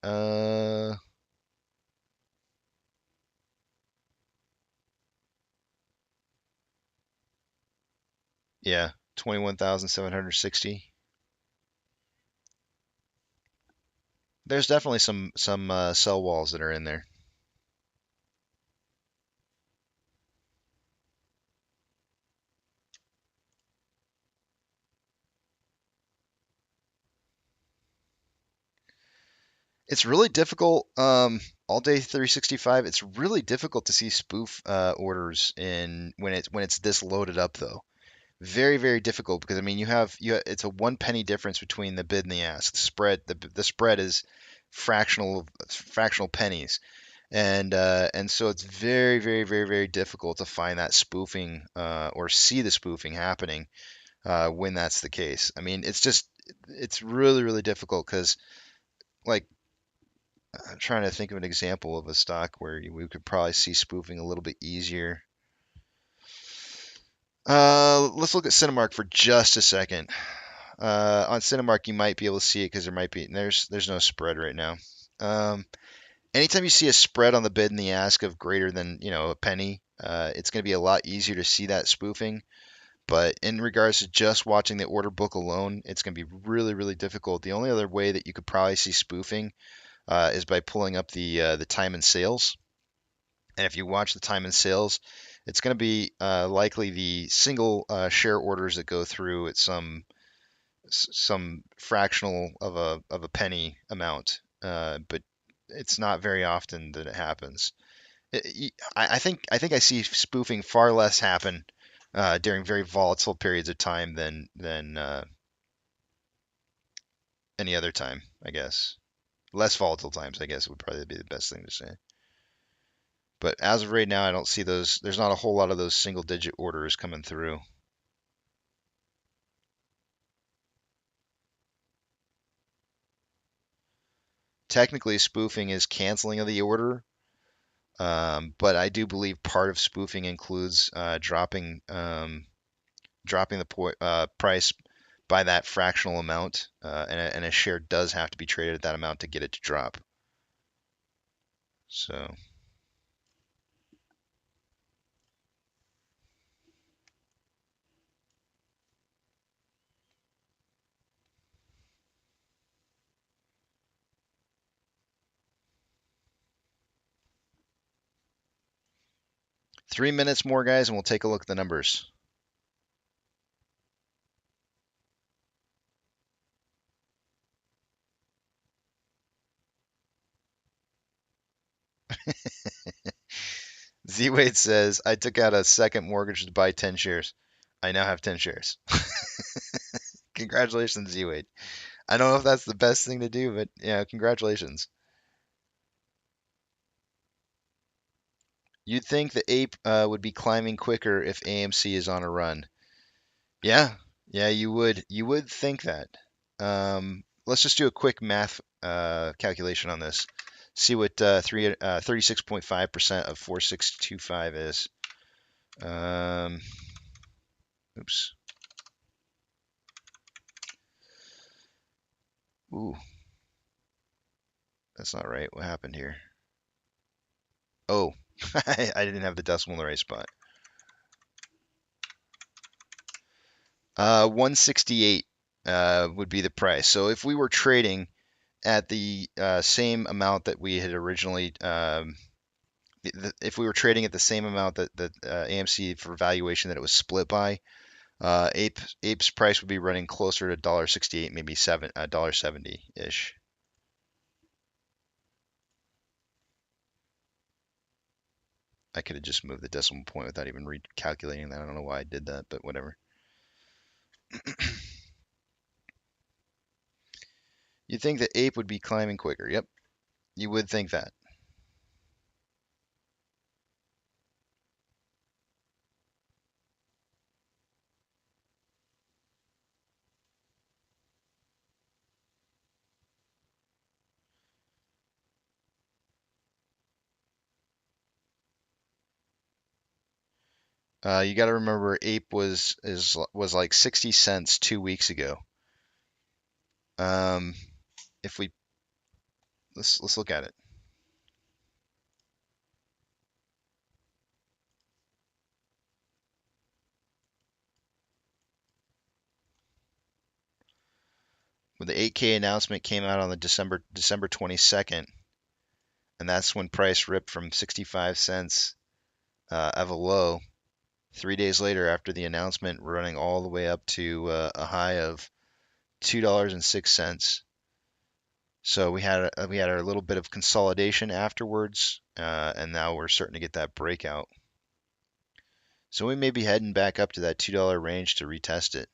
Yeah, 21,760. There's definitely some sell walls that are in there. It's really difficult. All day 365. It's really difficult to see spoof orders when it's this loaded up though. Very, very difficult because I mean it's a 1 penny difference between the bid and the ask. The spread is fractional pennies, and so it's very, very, very, very difficult to find that spoofing or see the spoofing happening when that's the case. I mean, it's really, really difficult because like I'm trying to think of an example of a stock where we could probably see spoofing a little bit easier. Let's look at Cinemark for just a second. On Cinemark, you might be able to see it because there's no spread right now. Anytime you see a spread on the bid and the ask of greater than a penny, it's going to be a lot easier to see that spoofing. But in regards to just watching the order book alone, it's going to be really, really difficult. The only other way that you could probably see spoofing is by pulling up the time and sales. And if you watch the time and sales, it's going to be likely the single share orders that go through at some fractional of a penny amount, but it's not very often that it happens. I think I see spoofing far less happen during very volatile periods of time than any other time, I guess. Less volatile times, I guess, would probably be the best thing to say. But as of right now, I don't see those. There's not a whole lot of those single digit orders coming through. Technically, spoofing is canceling of the order, but I do believe part of spoofing includes dropping the price by that fractional amount, and a share does have to be traded at that amount to get it to drop. So. 3 minutes more, guys, and we'll take a look at the numbers. Z Wade says, I took out a second mortgage to buy 10 shares. I now have 10 shares. Congratulations, Z Wade. I don't know if that's the best thing to do, but yeah, congratulations. You'd think the ape would be climbing quicker if AMC is on a run. Yeah, yeah, you would. You would think that. Let's just do a quick math calculation on this. See what 36.5% of 4625 is. Oops. Ooh, that's not right. What happened here? Oh, I didn't have the decimal in the right spot. 168 would be the price. So if we were trading at the same amount that we had originally, if we were trading at the same amount that AMC for valuation that it was split by, Ape's price would be running closer to $1.68, maybe $1.70 ish. I could have just moved the decimal point without even recalculating that. I don't know why I did that, but whatever. You'd think that Ape would be climbing quicker. Yep, you would think that. You got to remember, Ape was like 60 cents 2 weeks ago. Um, if we let's look at it. When the 8K announcement came out on the December 22nd, and that's when price ripped from 65 cents of a low. 3 days later, after the announcement, running all the way up to a high of $2.06. So we had a little bit of consolidation afterwards, and now we're starting to get that breakout. So we may be heading back up to that $2 range to retest it.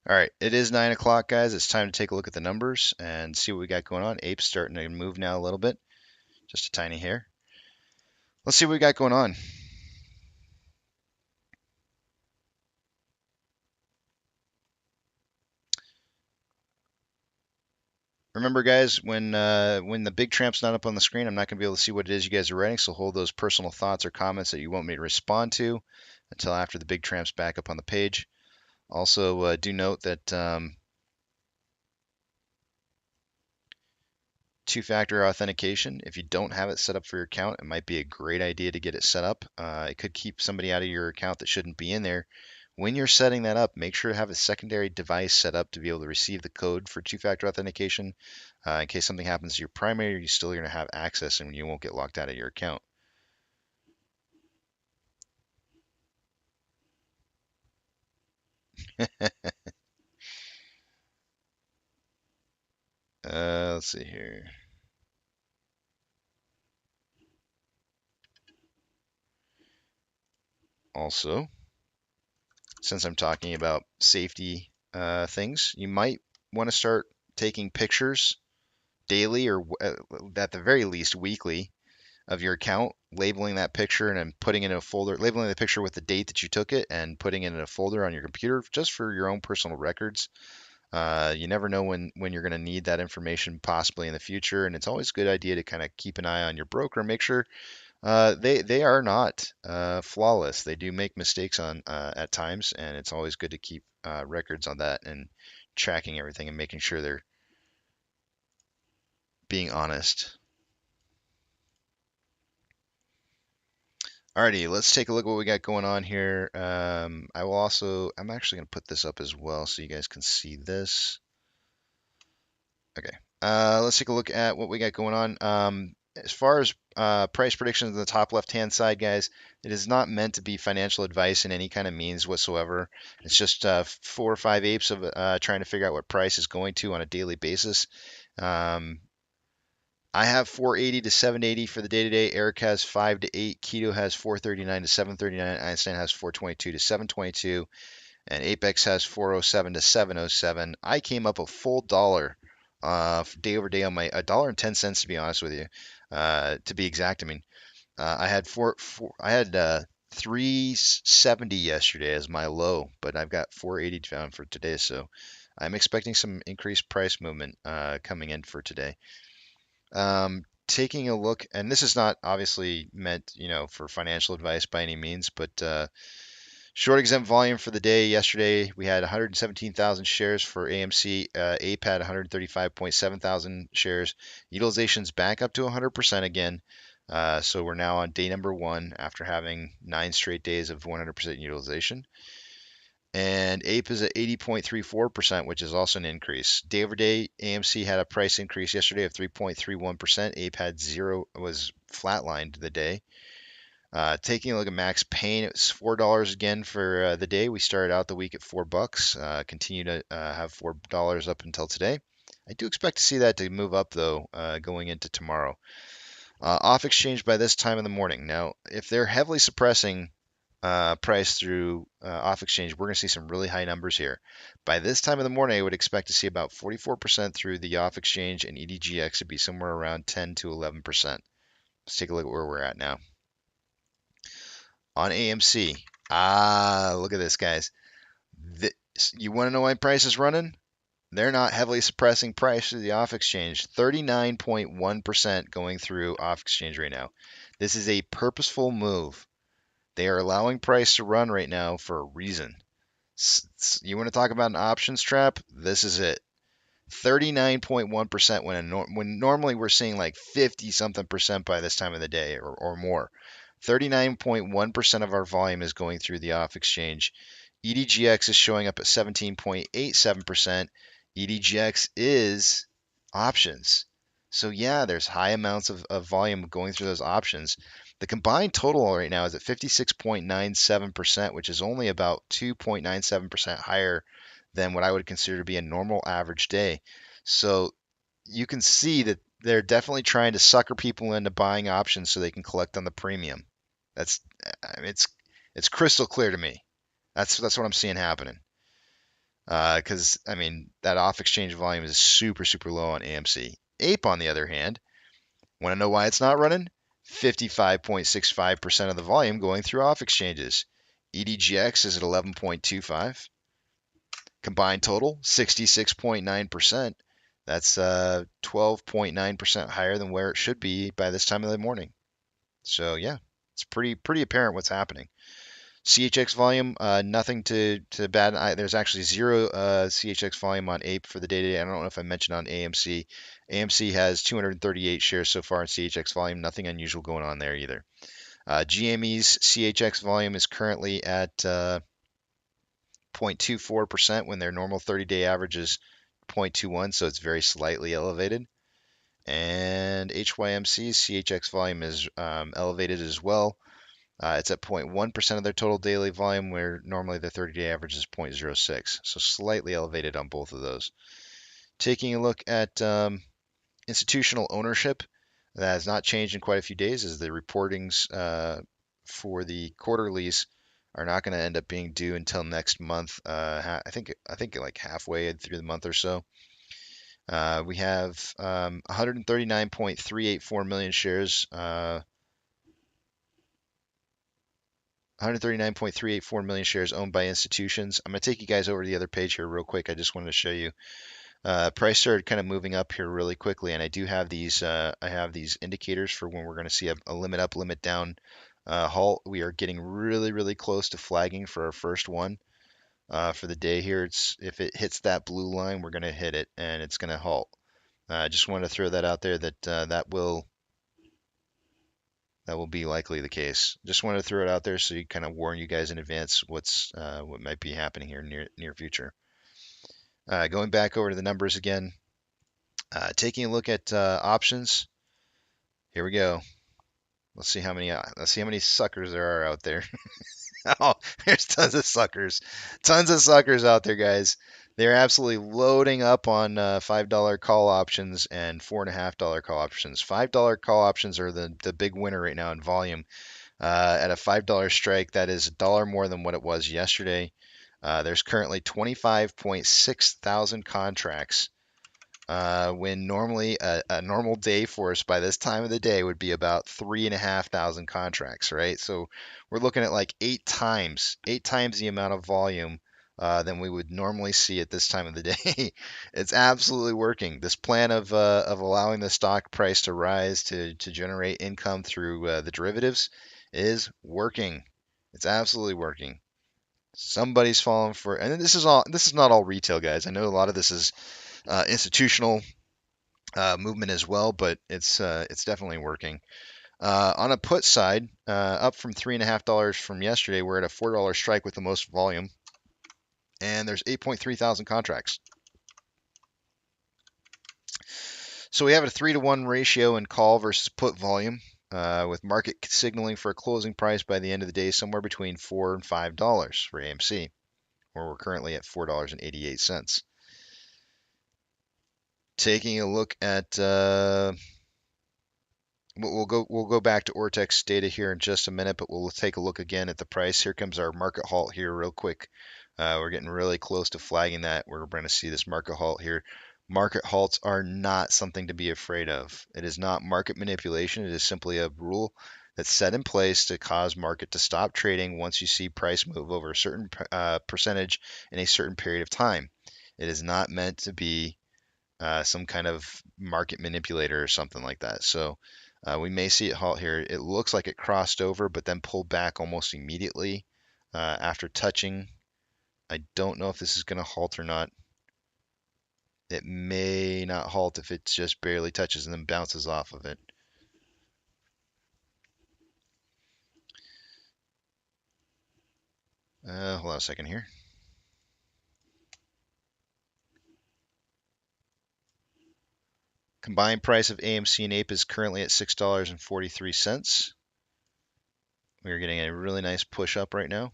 All right, it is 9 o'clock, guys. It's time to take a look at the numbers and see what we got going on. Ape's starting to move now a little bit, just a tiny hair. Let's see what we got going on. Remember, guys, when the big tramp's not up on the screen, I'm not going to be able to see what it is you guys are writing, so hold those personal thoughts or comments that you want me to respond to until after the big tramp's back up on the page. Also, do note that two-factor authentication, if you don't have it set up for your account, it might be a great idea to get it set up. It could keep somebody out of your account that shouldn't be in there. When you're setting that up, make sure to have a secondary device set up to be able to receive the code for two-factor authentication. In case something happens to your primary, you're still going to have access and you won't get locked out of your account. Let's see here. Also, since I'm talking about safety things, you might want to start taking pictures daily or at the very least weekly of your account, labeling that picture and then putting it in a folder, labeling the picture with the date that you took it and putting it in a folder on your computer just for your own personal records. You never know when you're going to need that information possibly in the future, and it's always a good idea to kind of keep an eye on your broker, make sure they are not flawless. They do make mistakes on at times, and it's always good to keep records on that and tracking everything and making sure they're being honest. Alrighty, let's take a look at what we got going on here. I'm actually going to put this up as well so you guys can see this. Okay, let's take a look at what we got going on. As far as price predictions on the top left-hand side, guys, it is not meant to be financial advice in any kind of means whatsoever. It's just 4 or 5 apes of trying to figure out what price is going to on a daily basis. I have 480 to 780 for the day today. Eric has 5 to 8. Keto has 439 to 739. Einstein has 422 to 722. And Apex has 407 to 707. I came up a full dollar day over day on my $1.10 to be honest with you. To be exact, I mean, I had I had 370 yesterday as my low, but I've got 480 found for today, so I'm expecting some increased price movement coming in for today. Taking a look, and this is not obviously meant, for financial advice by any means, but short exempt volume for the day yesterday, we had 117,000 shares for AMC. Ape had 135.7 thousand shares. Utilization's back up to 100% again. So we're now on day number 1 after having 9 straight days of 100% utilization. And Ape is at 80.34%, which is also an increase. Day over day, AMC had a price increase yesterday of 3.31%. Ape had zero, was flatlined the day. Taking a look at Max Payne, it was $4 again for the day. We started out the week at $4. Continue to have $4 up until today. I do expect to see that to move up though, going into tomorrow. Off exchange by this time in the morning. Now, if they're heavily suppressing price through off exchange, we're going to see some really high numbers here. By this time of the morning, I would expect to see about 44% through the off exchange, and EDGX to be somewhere around 10 to 11%. Let's take a look at where we're at now. On AMC, look at this, guys. You want to know why price is running? They're not heavily suppressing price through the off exchange. 39.1% going through off exchange right now. This is a purposeful move. They are allowing price to run right now for a reason. You want to talk about an options trap? This is it. 39.1% when normally we're seeing like 50 something percent by this time of the day or more. 39.1% of our volume is going through the off exchange. EDGX is showing up at 17.87%. EDGX is options. So yeah, there's high amounts of volume going through those options. The combined total right now is at 56.97%, which is only about 2.97% higher than what I would consider to be a normal average day. So you can see that they're definitely trying to sucker people into buying options so they can collect on the premium. It's crystal clear to me. That's what I'm seeing happening. Because that off exchange volume is super low on AMC. Ape, on the other hand, want to know why it's not running? 55.65% of the volume going through off exchanges. EDGX is at 11.25. Combined total 66.9%. That's 12.9% higher than where it should be by this time of the morning. So yeah, it's pretty apparent what's happening. CHX volume, nothing to bad. There's actually zero CHX volume on Ape for the day today. I don't know if I mentioned on AMC. AMC has 238 shares so far in CHX volume. Nothing unusual going on there either. GME's CHX volume is currently at 0.24% when their normal 30-day average is 0.21, so it's very slightly elevated. And HYMC's CHX volume is elevated as well. It's at 0.1% of their total daily volume, where normally the 30-day average is 0.06, so slightly elevated on both of those. Taking a look at institutional ownership, that has not changed in quite a few days, as the reportings for the quarterlies are not going to end up being due until next month. I think like halfway through the month or so. We have 139.384 million shares 139.384 million shares owned by institutions. I'm going to take you guys over to the other page here real quick. I just wanted to show you. Price started kind of moving up here really quickly, and I do have these. I have these indicators for when we're going to see a limit up, limit down halt. We are getting really, really close to flagging for our first one for the day here. It's if it hits that blue line, we're going to hit it, and it's going to halt. I just wanted to throw that out there that that will be likely the case. Just wanted to throw it out there so you kind of warn you guys in advance what might be happening here near future. Going back over to the numbers again, taking a look at options. Here we go. Let's see how many suckers there are out there. Oh, there's tons of suckers. Tons of suckers out there, guys. They're absolutely loading up on $5 call options and $4.50 call options. $5 call options are the big winner right now in volume. At a $5 strike, that is $1 more than what it was yesterday. There's currently 25.6 thousand contracts. When normally a normal day for us by this time of the day would be about 3,500 contracts, right? So we're looking at like eight times the amount of volume than we would normally see at this time of the day. It's absolutely working. This plan of allowing the stock price to rise to generate income through the derivatives is working. It's absolutely working. Somebody's falling for, and this is not all retail, guys. I know a lot of this is institutional movement as well, but it's definitely working. On a put side, up from $3.50 from yesterday, we're at a $4 strike with the most volume, and there's 8.3 thousand contracts. So we have a 3-to-1 ratio in call versus put volume, with market signaling for a closing price by the end of the day somewhere between $4 and $5 for AMC, where we're currently at $4.88. Taking a look at we'll go back to Ortex data here in just a minute, but we'll take a look again at the price. Here comes our market halt here real quick. We're getting really close to flagging that. We're going to see this market halt here. Market halts are not something to be afraid of. It is not market manipulation. It is simply a rule that's set in place to cause market to stop trading once you see price move over a certain percentage in a certain period of time. It is not meant to be some kind of market manipulator or something like that. So we may see it halt here. It looks like it crossed over, but then pulled back almost immediately after touching. I don't know if this is going to halt or not. It may not halt if it just barely touches and then bounces off of it. Hold on a second here. Combined price of AMC and Ape is currently at $6.43. We are getting a really nice push up right now.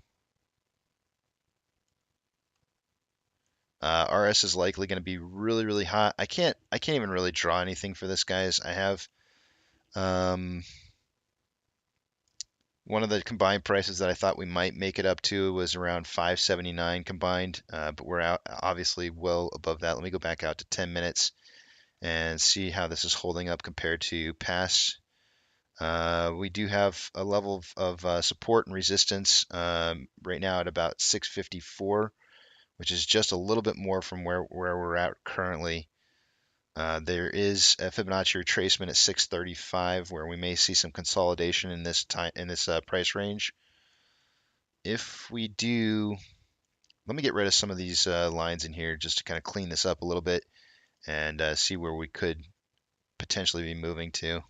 RS is likely going to be really, really hot. I can't even really draw anything for this, guys. I have one of the combined prices that I thought we might make it up to was around 579 combined, but we're out obviously well above that. Let me go back out to 10 minutes and see how this is holding up compared to past. We do have a level of support and resistance right now at about 654, which is just a little bit more from where we're at currently. There is a Fibonacci retracement at 635, where we may see some consolidation in this price range. If we do, let me get rid of some of these lines in here just to kind of clean this up a little bit and see where we could potentially be moving to.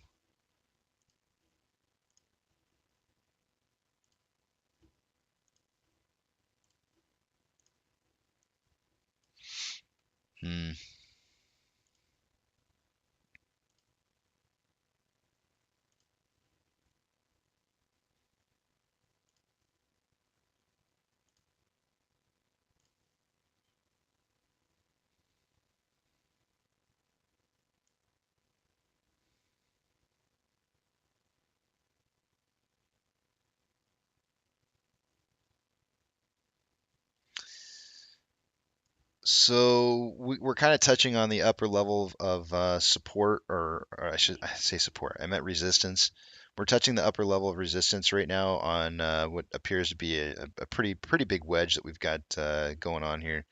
So we're kind of touching on the upper level of support, or I should say support. I meant resistance. We're touching the upper level of resistance right now on what appears to be a pretty big wedge that we've got going on here.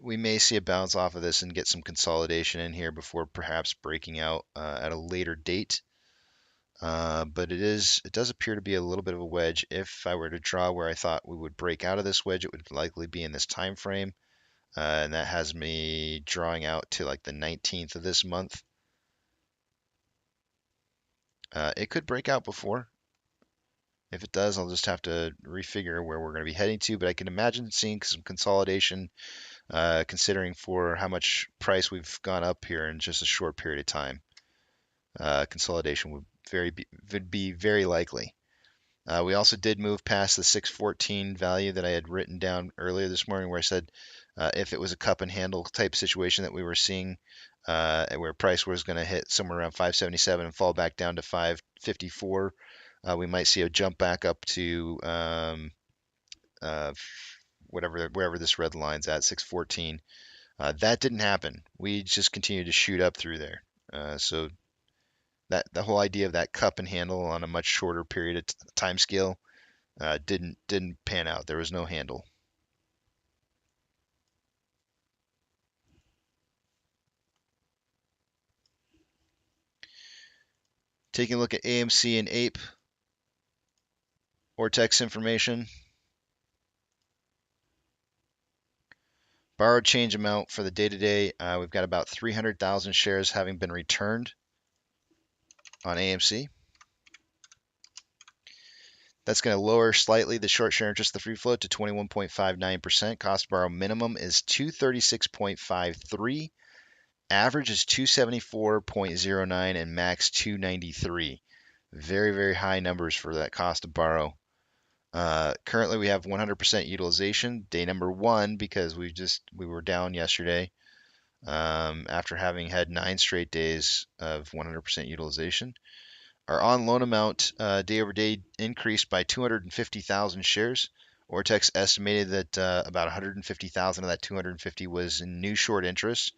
We may see a bounce off of this and get some consolidation in here before perhaps breaking out at a later date. But it does appear to be a little bit of a wedge. If I were to draw where I thought we would break out of this wedge, it would likely be in this time frame, and that has me drawing out to like the 19th of this month. It could break out before. If it does, I'll just have to refigure where we're going to be heading to, but I can imagine seeing some consolidation, considering for how much price we've gone up here in just a short period of time. Consolidation would be very likely. We also did move past the 614 value that I had written down earlier this morning, where I said if it was a cup and handle type situation that we were seeing, where price was going to hit somewhere around 577 and fall back down to 554, we might see a jump back up to wherever this red line's at, 614. That didn't happen. We just continued to shoot up through there. So that the whole idea of that cup and handle on a much shorter period of time scale didn't pan out. There was no handle. Taking a look at AMC and Ape Vortex information. Borrowed change amount for the day-to-day, we've got about 300,000 shares having been returned on AMC. That's going to lower slightly the short share interest of the free float to 21.59%. Cost to borrow minimum is 236.53. Average is 274.09 and max 293. Very, very high numbers for that cost to borrow. Currently, we have 100% utilization. Day number 1, because we were down yesterday after having had 9 straight days of 100% utilization. Our on loan amount day over day increased by 250,000 shares. Ortex estimated that about 150,000 of that 250 was in new short interest.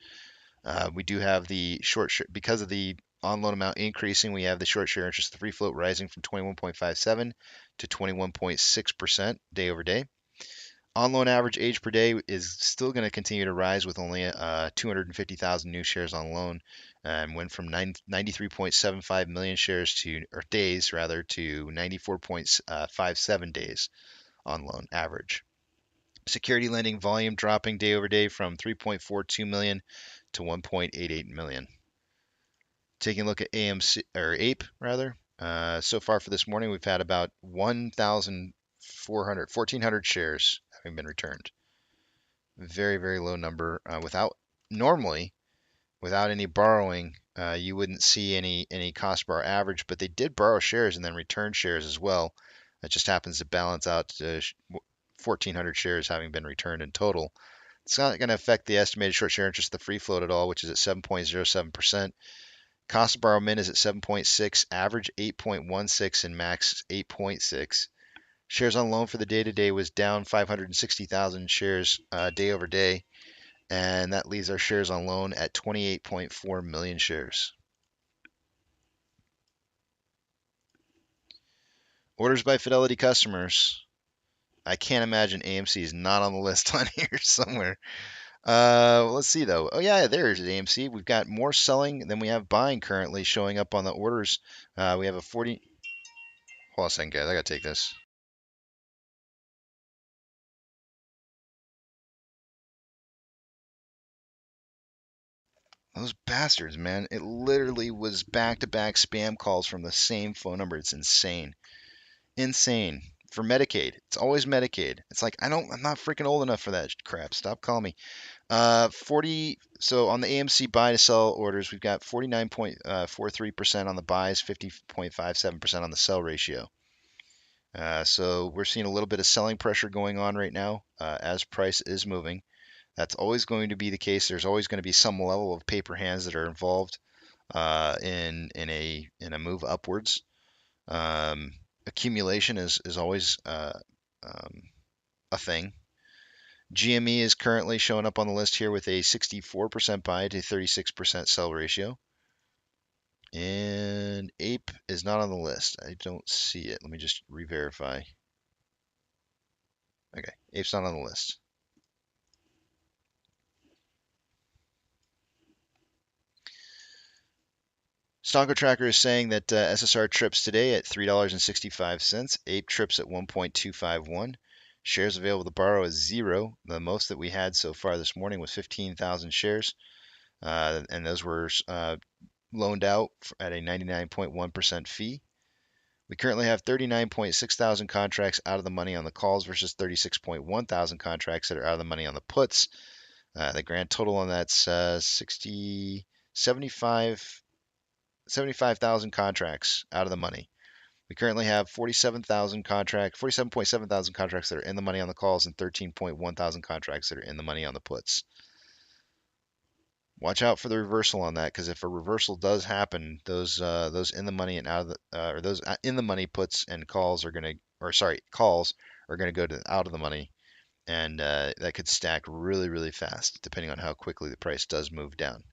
We do have the because of the on loan amount increasing, we have the short share interest, the free float rising from 21.57 to 21.6% day over day. On loan average age per day is still going to continue to rise with only 250,000 new shares on loan, and went from 93.75 million days to 94.57 days on loan average. Security lending volume dropping day over day from 3.42 million to 1.88 million. Taking a look at AMC or Ape rather, so far for this morning we've had about 1,400 shares having been returned. Very, very low number. Normally, without any borrowing, you wouldn't see any cost bar average, but they did borrow shares and then return shares as well. That just happens to balance out to 1,400 shares having been returned in total. It's not going to affect the estimated short share interest of the free float at all, which is at 7.07%. Cost to borrow min is at 7.6, average 8.16, and max 8.6. Shares on loan for the day-to-day was down 560,000 shares day over day, and that leaves our shares on loan at 28.4 million shares. Orders by Fidelity customers. I can't imagine AMC is not on the list on here somewhere. Let's see though. Oh yeah, there's AMC. We've got more selling than we have buying currently showing up on the orders. We have a 40. Hold on a second, guys. I gotta take this. Those bastards, man. It literally was back-to-back spam calls from the same phone number. It's insane. Insane. For Medicaid. It's always Medicaid. It's like, I'm not freaking old enough for that crap. Stop calling me. 40. So on the AMC buy to sell orders, we've got 49.43% on the buys, 50.57% on the sell ratio. So we're seeing a little bit of selling pressure going on right now as price is moving. That's always going to be the case. There's always going to be some level of paper hands that are involved in a move upwards. Accumulation is always a thing. GME is currently showing up on the list here with a 64% buy to 36% sell ratio. And Ape is not on the list. I don't see it. Let me just re-verify. Okay, Ape's not on the list. Stonko Tracker is saying that SSR trips today at $3.65. Ape trips at 1.251. Shares available to borrow is 0. The most that we had so far this morning was 15,000 shares, and those were loaned out at a 99.1% fee. We currently have 39.6 thousand contracts out of the money on the calls versus 36.1 thousand contracts that are out of the money on the puts. The grand total on that's 75,000 contracts out of the money. We currently have 47.7 thousand contracts that are in the money on the calls and 13.1 thousand contracts that are in the money on the puts. Watch out for the reversal on that, because if a reversal does happen, those in the money and out of the or those in the money puts and calls are gonna, or sorry, calls are gonna go to out of the money, and that could stack really, really fast depending on how quickly the price does move down.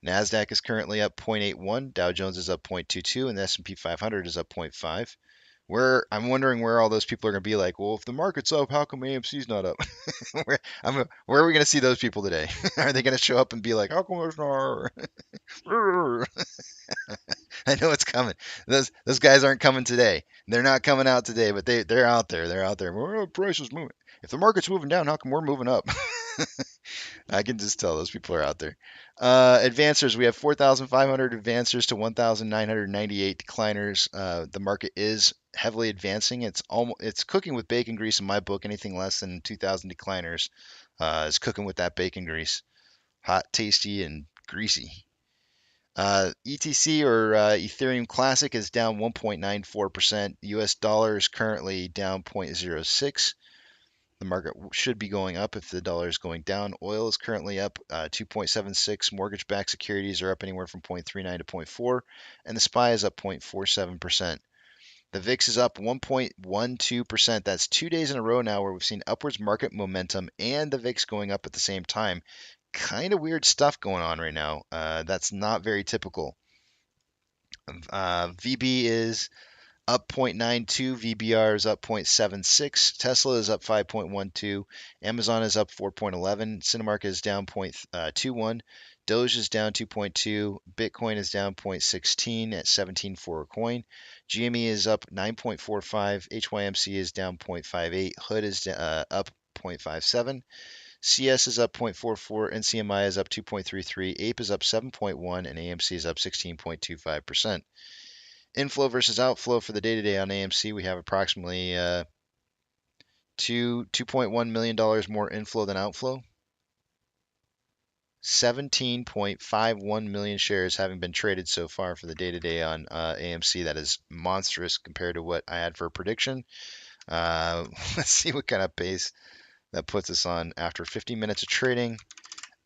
Nasdaq is currently up 0.81, Dow Jones is up 0.22, and the S&P 500 is up 0.5. I'm wondering where all those people are going to be like, well, if the market's up, how come AMC's not up? where are we going to see those people today? Are they going to show up and be like, how come there's not? I know it's coming. Those guys aren't coming today. They're not coming out today, but they're out there. They're out there. Well, the price is moving. If the market's moving down, how come we're moving up? I can just tell those people are out there. Advancers, we have 4,500 advancers to 1,998 decliners. The market is heavily advancing. It's cooking with bacon grease in my book. Anything less than 2,000 decliners is cooking with that bacon grease. Hot, tasty, and greasy. ETC or Ethereum Classic is down 1.94%. US dollar is currently down 0.06. The market should be going up if the dollar is going down. Oil is currently up 2.76. Mortgage-backed securities are up anywhere from 0.39 to 0.4, and the SPY is up 0.47%. The VIX is up 1.12%. That's 2 days in a row now where we've seen upwards market momentum and the VIX going up at the same time. Kind of weird stuff going on right now. That's not very typical. VB is up 0.92, VBR is up 0.76, Tesla is up 5.12, Amazon is up 4.11, Cinemark is down 0.21, Doge is down 2.2, Bitcoin is down 0.16 at 17.4 a coin, GME is up 9.45, HYMC is down 0.58, Hood is up 0.57, CS is up 0.44, NCMI is up 2.33, Ape is up 7.1, and AMC is up 16.25%. Inflow versus outflow for the day-to-day on AMC, we have approximately $2.1 million more inflow than outflow. 17.51 million shares having been traded so far for the day-to-day on AMC. That is monstrous compared to what I had for a prediction. Let's see what kind of pace that puts us on after 50 minutes of trading.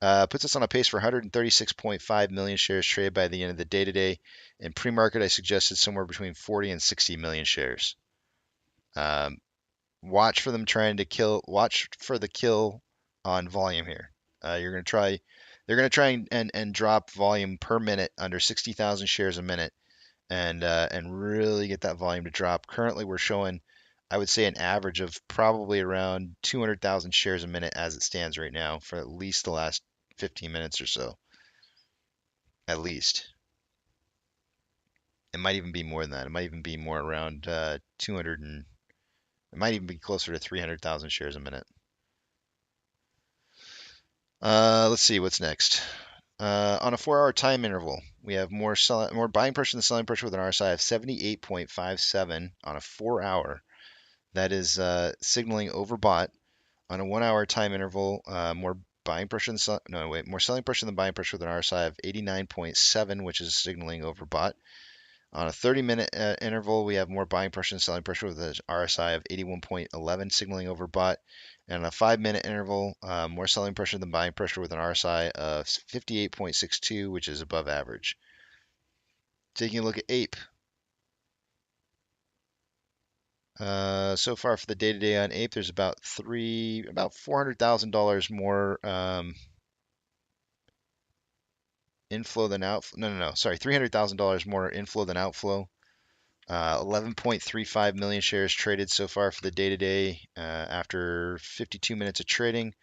Puts us on a pace for 136.5 million shares traded by the end of the day today. In pre-market, I suggested somewhere between 40 and 60 million shares. Watch for them trying to kill. Watch for the kill on volume here. They're going to try and drop volume per minute under 60,000 shares a minute, and really get that volume to drop. Currently, we're showing, I would say, an average of probably around 200,000 shares a minute as it stands right now for at least the last 15 minutes or so. At least. It might even be more than that. It might even be more around 200 and it might even be closer to 300,000 shares a minute. Let's see what's next. On a 4-hour time interval, we have more buying pressure than selling pressure with an RSI of 78.57 on a 4-hour. That is signaling overbought. On a 1-hour time interval, more selling pressure than buying pressure with an RSI of 89.7, which is signaling overbought. On a 30-minute interval, we have more buying pressure than selling pressure with an RSI of 81.11, signaling overbought. And on a 5-minute interval, more selling pressure than buying pressure with an RSI of 58.62, which is above average. Taking a look at Ape. So far for the day to day on Ape, there's about $400,000 more inflow than outflow. No. Sorry, $300,000 more inflow than outflow. 11.35 million shares traded so far for the day to day after 52 minutes of trading,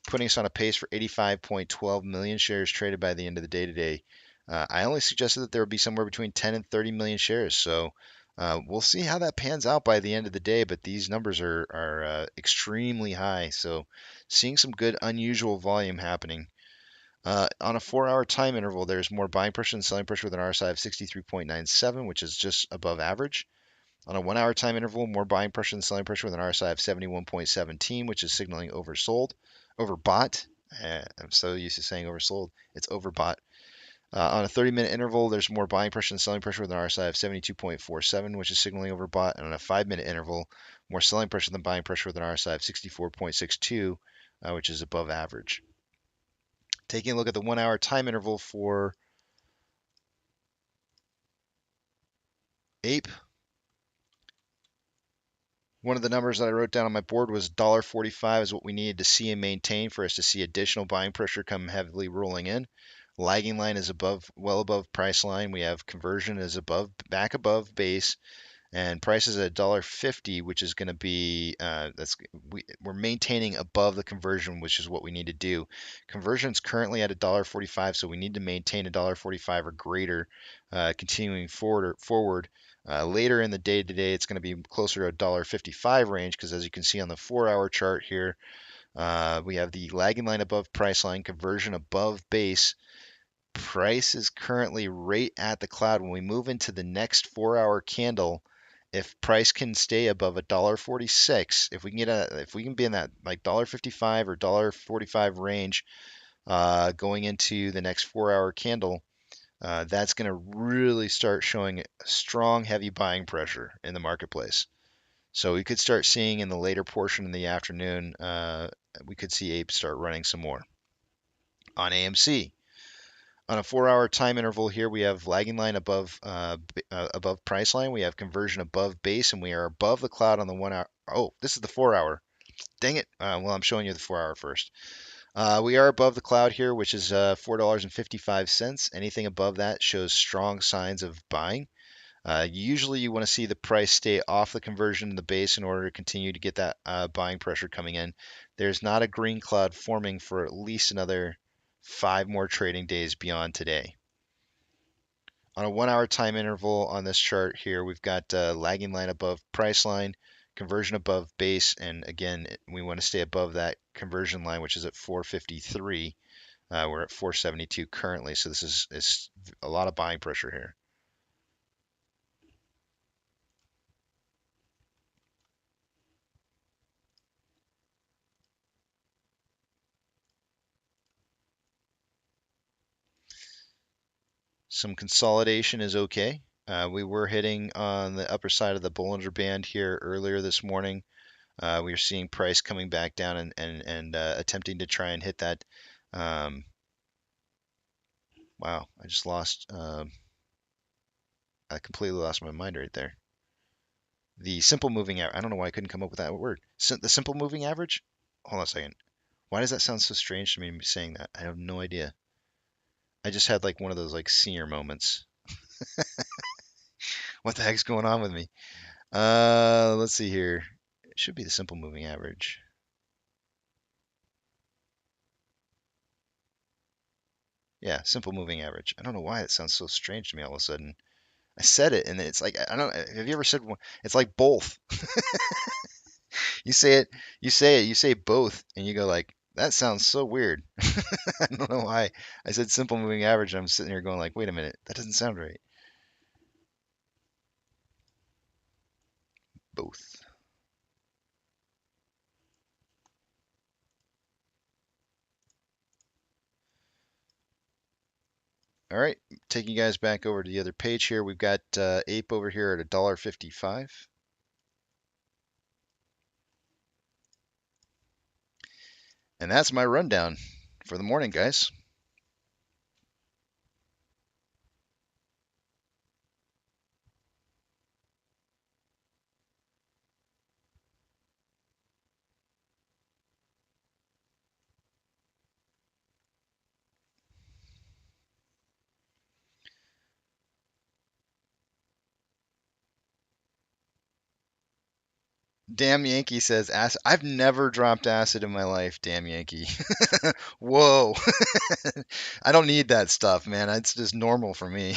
putting us on a pace for 85.12 million shares traded by the end of the day today. I only suggested that there would be somewhere between 10 and 30 million shares, so we'll see how that pans out by the end of the day. But these numbers are extremely high, so seeing some good unusual volume happening. On a 4-hour time interval, there's more buying pressure and selling pressure with an RSI of 63.97, which is just above average. On a 1-hour time interval, more buying pressure and selling pressure with an RSI of 71.17, which is signaling overbought. I'm so used to saying oversold. It's overbought. On a 30-minute interval, there's more buying pressure and selling pressure with an RSI of 72.47, which is signaling overbought. And on a 5-minute interval, more selling pressure than buying pressure with an RSI of 64.62, which is above average. Taking a look at the 1-hour time interval for Ape, one of the numbers that I wrote down on my board was $1.45 is what we needed to see and maintain for us to see additional buying pressure come heavily rolling in. Lagging line is well above price line. We have conversion is back above base, and price is at $1.50, which is going to be we're maintaining above the conversion, which is what we need to do. Conversion is currently at $1.45, so we need to maintain $1.45 or greater, continuing forward. Later in the day today, it's going to be closer to $1.55 range because, as you can see on the 4-hour chart here, we have the lagging line above price line, conversion above base. Price is currently right at the cloud. When we move into the next 4-hour candle, if price can stay above $1.46, if we can be in that like $1.55 or $1.45 range, going into the next 4-hour candle, that's going to really start showing strong, heavy buying pressure in the marketplace. So we could start seeing in the later portion in the afternoon, we could see Ape start running some more. On AMC, on a 4-hour time interval here, we have lagging line above price line. We have conversion above base, and we are above the cloud on the 1 hour. Oh, this is the 4-hour. Dang it. Well, I'm showing you the 4-hour first. We are above the cloud here, which is $4.55. Anything above that shows strong signs of buying. Usually you want to see the price stay off the conversion in the base in order to continue to get that buying pressure coming in. There's not a green cloud forming for at least another 5 more trading days beyond today. On a 1-hour time interval on this chart here, we've got lagging line above price line, conversion above base, and again, we want to stay above that conversion line, which is at 453. We're at 472 currently, so this is a lot of buying pressure here. Some consolidation is okay. We were hitting on the upper side of the Bollinger Band here earlier this morning. We are seeing price coming back down and attempting to try and hit that. Wow, I just lost. I completely lost my mind right there. The simple moving average. I don't know why I couldn't come up with that word. The simple moving average? Hold on a second. Why does that sound so strange to me saying that? I have no idea. I just had like one of those like senior moments. What the heck's going on with me? Let's see here. It should be the simple moving average. Yeah, simple moving average. I don't know why it sounds so strange to me all of a sudden. I said it, and it's like I don't. Have you ever said one? It's like both. You say it, you say both, and you go like, that sounds so weird. I don't know why I said simple moving average. And I'm sitting here going like, wait a minute, that doesn't sound right. Both. All right, taking you guys back over to the other page here. We've got Ape over here at $1.55. And that's my rundown for the morning, guys. Damn Yankee says acid. I've never dropped acid in my life. Damn Yankee. Whoa. I don't need that stuff, man. It's just normal for me.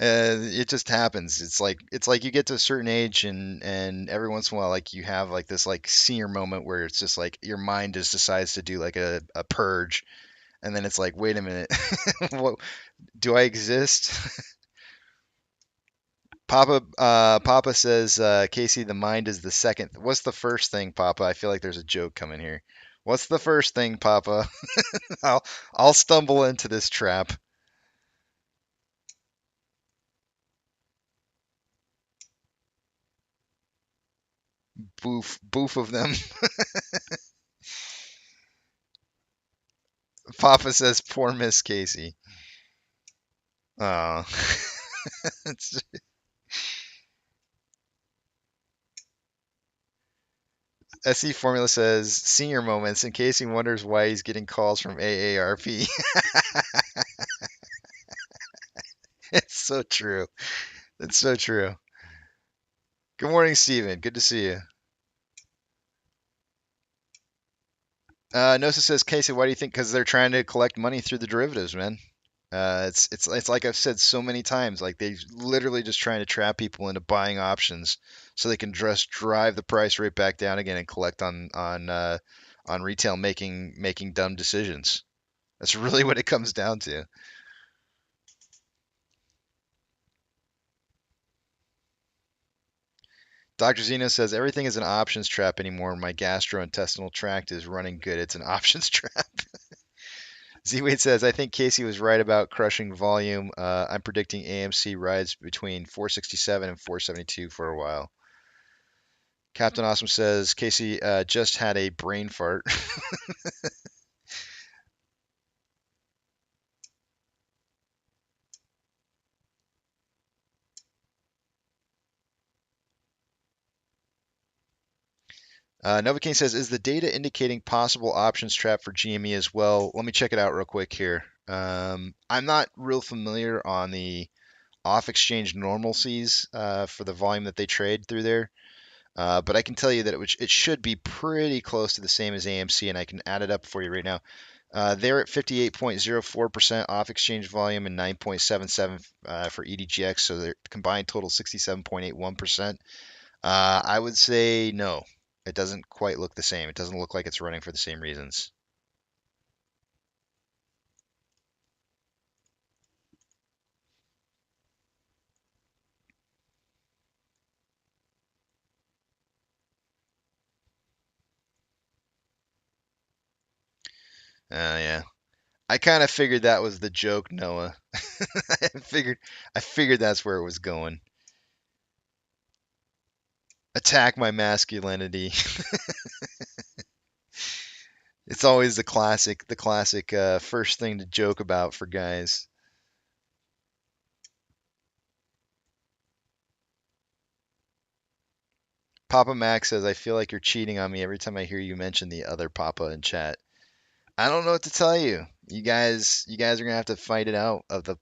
It just happens. It's like you get to a certain age and every once in a while like you have like this like senior moment where it's just like your mind just decides to do like a purge and then it's like, wait a minute. What do I exist? Papa says, Casey, the mind is the second. What's the first thing, Papa? I feel like there's a joke coming here. What's the first thing, Papa? I'll I'll stumble into this trap. Boof of them. Papa says, poor Miss Casey. Oh, it's, SE Formula says, senior moments in case he wonders why he's getting calls from AARP. It's so true. It's so true. Good morning, Steven. Good to see you. Nosa says, Casey, why do you think? Because they're trying to collect money through the derivatives, man. It's like I've said so many times. Like they literally just trying to trap people into buying options so they can just drive the price rate back down again and collect on retail making dumb decisions. That's really what it comes down to. Dr. Zeno says everything is an options trap anymore. My gastrointestinal tract is running good. It's an options trap. Z-Wade says, I think Casey was right about crushing volume. I'm predicting AMC rides between 467 and 472 for a while. Captain Awesome says, Casey just had a brain fart. Nova King says, is the data indicating possible options trap for GME as well? Let me check it out real quick here. I'm not real familiar on the off-exchange normalcies for the volume that they trade through there. But I can tell you that it should be pretty close to the same as AMC, and I can add it up for you right now. They're at 58.04% off exchange volume and 9.77 for EDGX, so their combined total 67.81%. I would say no, it doesn't quite look the same. It doesn't look like it's running for the same reasons. Yeah, I kind of figured that was the joke, Noah. I figured that's where it was going. Attack my masculinity. It's always the classic first thing to joke about for guys. Papa Max says, I feel like you're cheating on me every time I hear you mention the other Papa in chat. I don't know what to tell you. You guys are gonna have to fight it out of the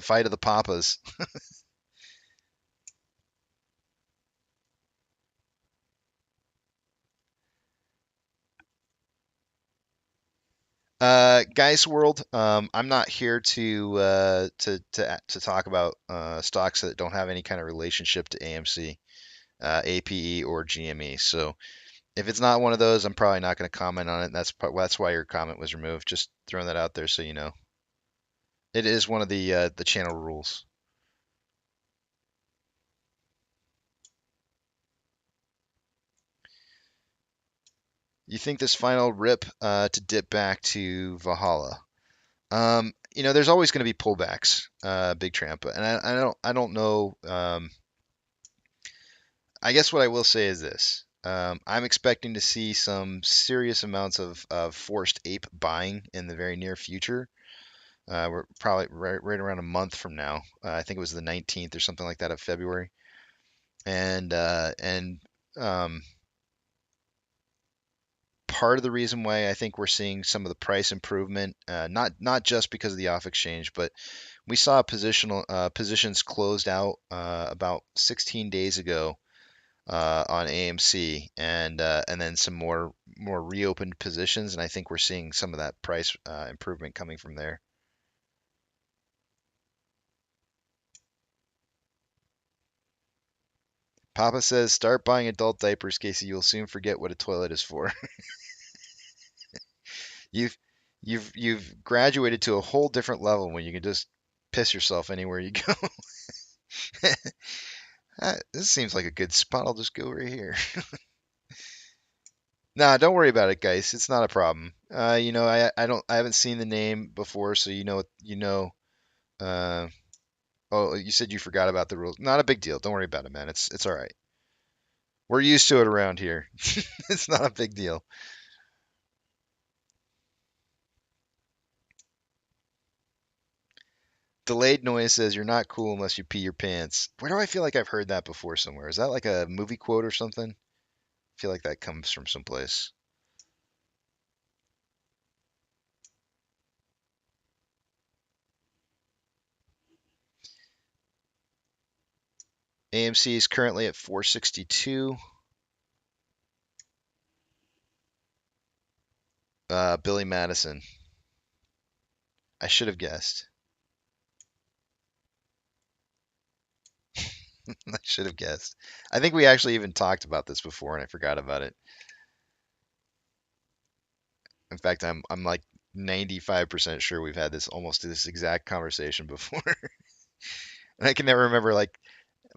fight of the Papas. Guys World, I'm not here to talk about stocks that don't have any kind of relationship to AMC, APE, or GME. So if it's not one of those, I'm probably not going to comment on it. That's why your comment was removed. Just throwing that out there so you know. It is one of the channel rules. You think this final rip to dip back to Valhalla? There's always going to be pullbacks, Big Tramp, and I don't know. I guess what I will say is this: I'm expecting to see some serious amounts of forced ape buying in the very near future. We're probably right around a month from now. I think it was the 19th or something like that of February, and um, part of the reason why I think we're seeing some of the price improvement, not just because of the off exchange, but we saw positions closed out about 16 days ago on AMC, and then some more reopened positions, and I think we're seeing some of that price improvement coming from there. Papa says, start buying adult diapers, Casey. You'll soon forget what a toilet is for. You've you've graduated to a whole different level when you can just piss yourself anywhere you go. This seems like a good spot. I'll just go right here. Nah, don't worry about it, guys. It's not a problem. I haven't seen the name before, so Uh, oh, you said you forgot about the rules. Not a big deal. Don't worry about it, man. It's all right. We're used to it around here. It's not a big deal. Delayed noise says you're not cool unless you pee your pants. Where do I feel like I've heard that before somewhere? Is that like a movie quote or something? I feel like that comes from someplace. AMC is currently at 462. Billy Madison. I should have guessed. I should have guessed. I think we actually even talked about this before and I forgot about it. In fact, I'm like 95% sure we've had this exact conversation before. And I can never remember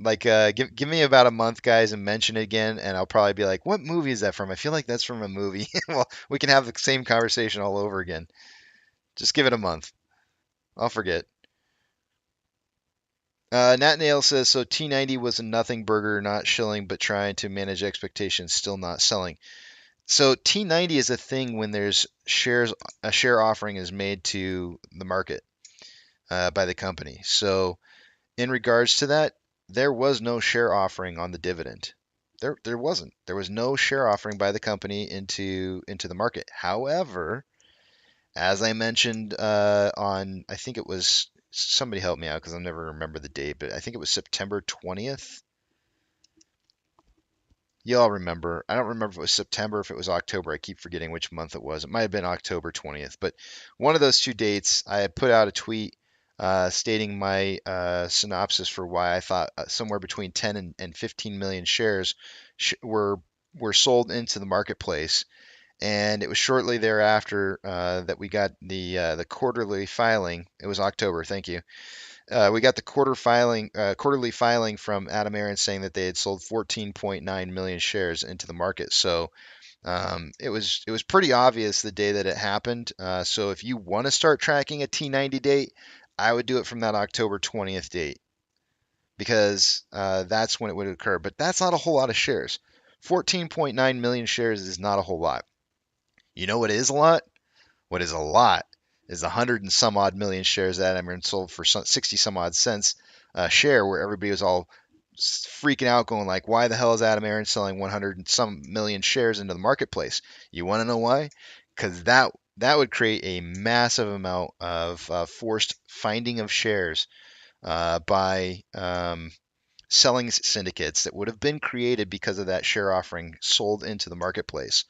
give me about a month, guys, and mention it again, and I'll probably be like, what movie is that from? I feel like that's from a movie. Well, we can have the same conversation all over again. Just give it a month. I'll forget. Nat Nail says, so T90 was a nothing burger, not shilling, but trying to manage expectations, still not selling. So T90 is a thing when there's a share offering is made to the market by the company. So in regards to that, there was no share offering on the dividend. There wasn't. There was no share offering by the company into the market. However, as I mentioned I think it was somebody help me out because I'll never remember the date, but I think it was September 20th. Y'all remember. I don't remember if it was September, if it was October. I keep forgetting which month it was. It might have been October 20th, but one of those two dates, I had put out a tweet stating my synopsis for why I thought somewhere between 10 and 15 million shares were sold into the marketplace. And it was shortly thereafter that we got the quarterly filing. It was October, thank you. We got the quarterly filing from Adam Aron saying that they had sold 14.9 million shares into the market. So it was pretty obvious the day that it happened. So if you want to start tracking a T90 date, I would do it from that October 20th date because that's when it would occur. But that's not a whole lot of shares. 14.9 million shares is not a whole lot. You know what is a lot? What is a lot is 100 and some odd million shares that Emeren sold for 60 some odd cents a share, where everybody was all freaking out, going like, "Why the hell is Adam Aron selling 100 and some million shares into the marketplace?" You want to know why? Because that would create a massive amount of forced finding of shares by selling syndicates that would have been created because of that share offering sold into the marketplace.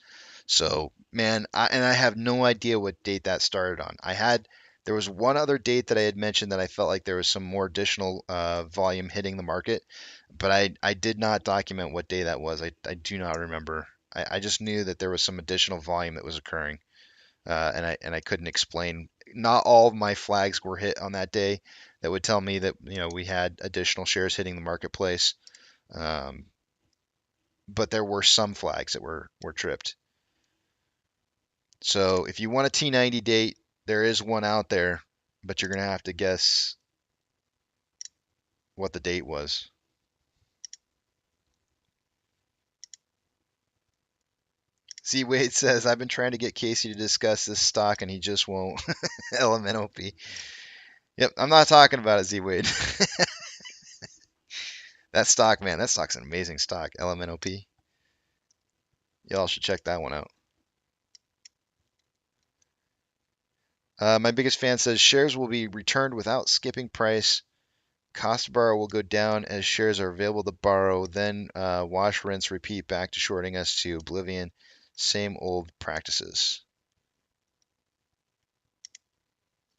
So, man, I have no idea what date that started on. There was one other date that I had mentioned that I felt like there was some more additional volume hitting the market, but I did not document what day that was. I do not remember. I just knew that there was some additional volume that was occurring, and I couldn't explain. Not all of my flags were hit on that day that would tell me that we had additional shares hitting the marketplace, um, but there were some flags that were tripped. So if you want a T90 date, there is one out there, but you're going to have to guess what the date was. Z Wade says, I've been trying to get Casey to discuss this stock and he just won't. LMNOP. Yep, I'm not talking about it, Z Wade. That stock, man, that stock's an amazing stock. LMNOP. Y'all should check that one out. My biggest fan says shares will be returned without skipping price Cost to borrow will go down as shares are available to borrow. Then wash, rinse, repeat back to shorting us to oblivion. Same old practices.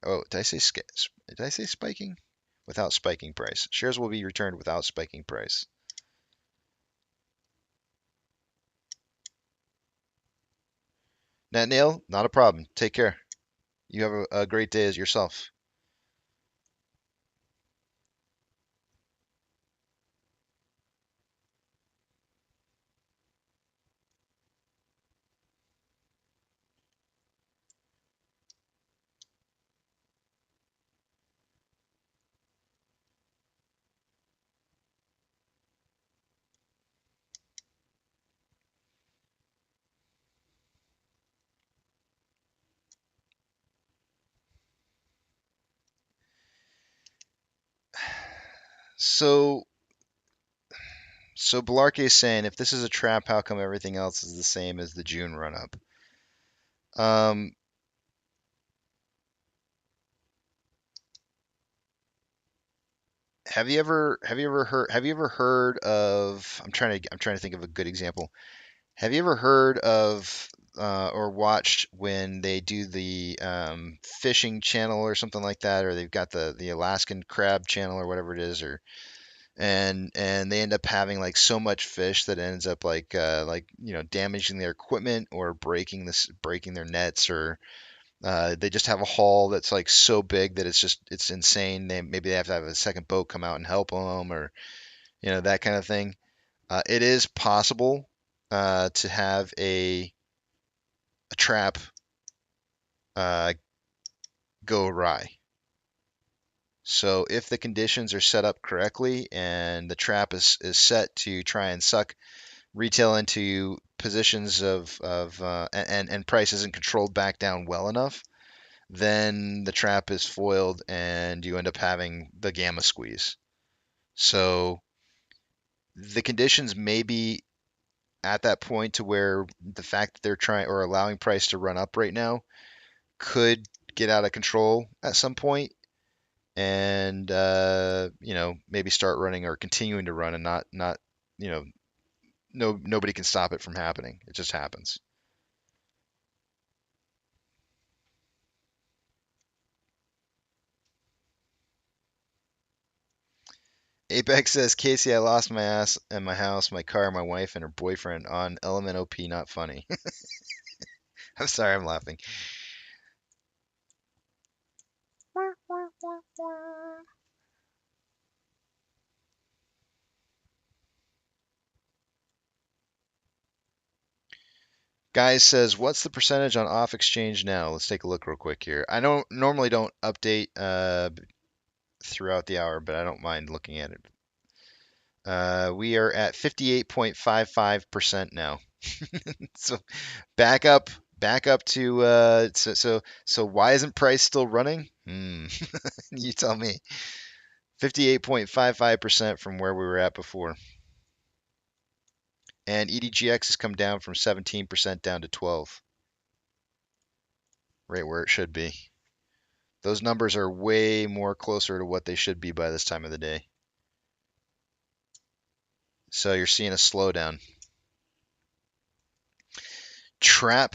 Oh, did I say spiking? Without spiking price. Shares will be returned without spiking price. Nat Nail, not a problem. Take care. You have a great day as yourself. So Blarkey is saying if this is a trap, how come everything else is the same as the June run up? Um, have you ever heard of I'm trying to think of a good example. Have you ever heard of or watched when they do the fishing channel or something like that, or they've got the Alaskan crab channel or whatever it is, or and they end up having like so much fish that it ends up like damaging their equipment or breaking their nets, or they just have a haul that's like so big that it's insane. Maybe they have to have a second boat come out and help them, or that kind of thing. It is possible to have a trap uh, go awry. So if the conditions are set up correctly and the trap is set to try and suck retail into positions and price isn't controlled back down well enough, then the trap is foiled and you end up having the gamma squeeze. So the conditions may be at that point to where the fact that they're trying or allowing price to run up right now could get out of control at some point, and maybe start running or continuing to run, and not you know nobody can stop it from happening. It just happens. Apex says, Casey, I lost my ass and my house, my car, my wife, and her boyfriend on Element OP. Not funny. I'm sorry, I'm laughing. Guys says, what's the percentage on off exchange now? Let's take a look real quick here. I don't normally don't update throughout the hour, but I don't mind looking at it. We are at 58.55% now. So back up, to so why isn't price still running? You tell me. 58.55% from where we were at before. And EDGX has come down from 17% down to 12. Right where it should be. Those numbers are way more closer to what they should be by this time of the day. So you're seeing a slowdown. Trap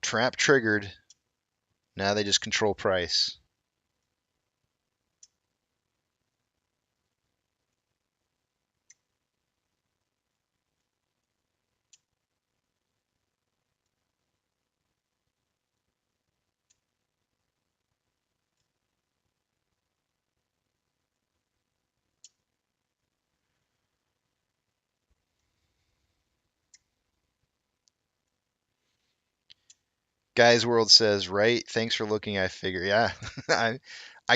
triggered. Now they just control price. Guys World says, right? Thanks for looking. I figure, yeah, I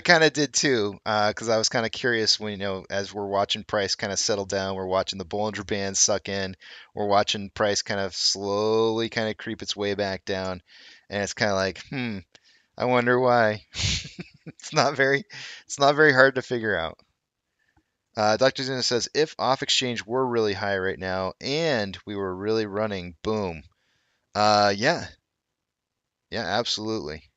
kind of did too, because I was kind of curious when as we're watching price kind of settle down, we're watching the Bollinger Band suck in, we're watching price kind of slowly kind of creep its way back down, and it's kind of like, I wonder why. It's not very, hard to figure out. Dr. Zuna says, if off exchange were really high right now and we were really running, boom. Yeah, absolutely.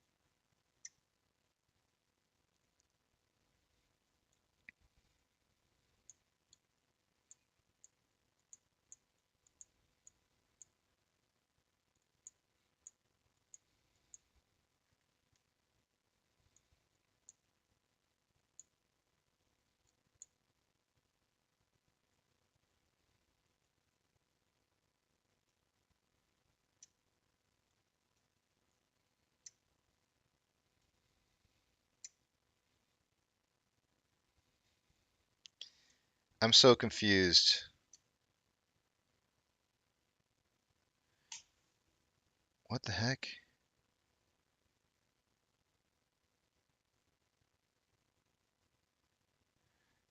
I'm so confused. What the heck?